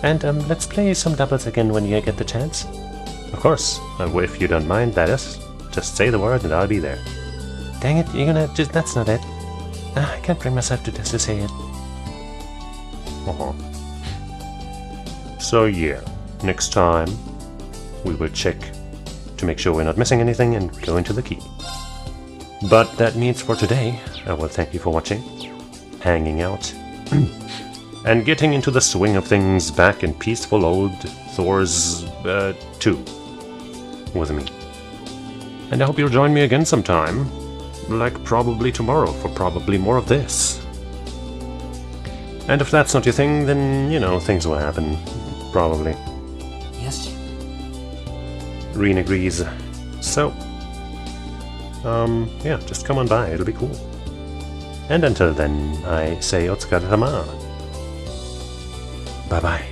And let's play some doubles again when you get the chance. Of course, if you don't mind, that is. Just say the word and I'll be there. Dang it, you're gonna just... that's not it. I can't bring myself to say it. So yeah, next time we will check to make sure we're not missing anything and go into the key. But that means for today, I will thank you for watching, hanging out, and getting into the swing of things back in peaceful old Thor's 2 with me. And I hope you'll join me again sometime, like probably tomorrow for probably more of this. And if that's not your thing, then, you know, things will happen, probably. Yes. Reen agrees. So, yeah, just come on by, it'll be cool. And until then, I say otsukaresama. Bye-bye.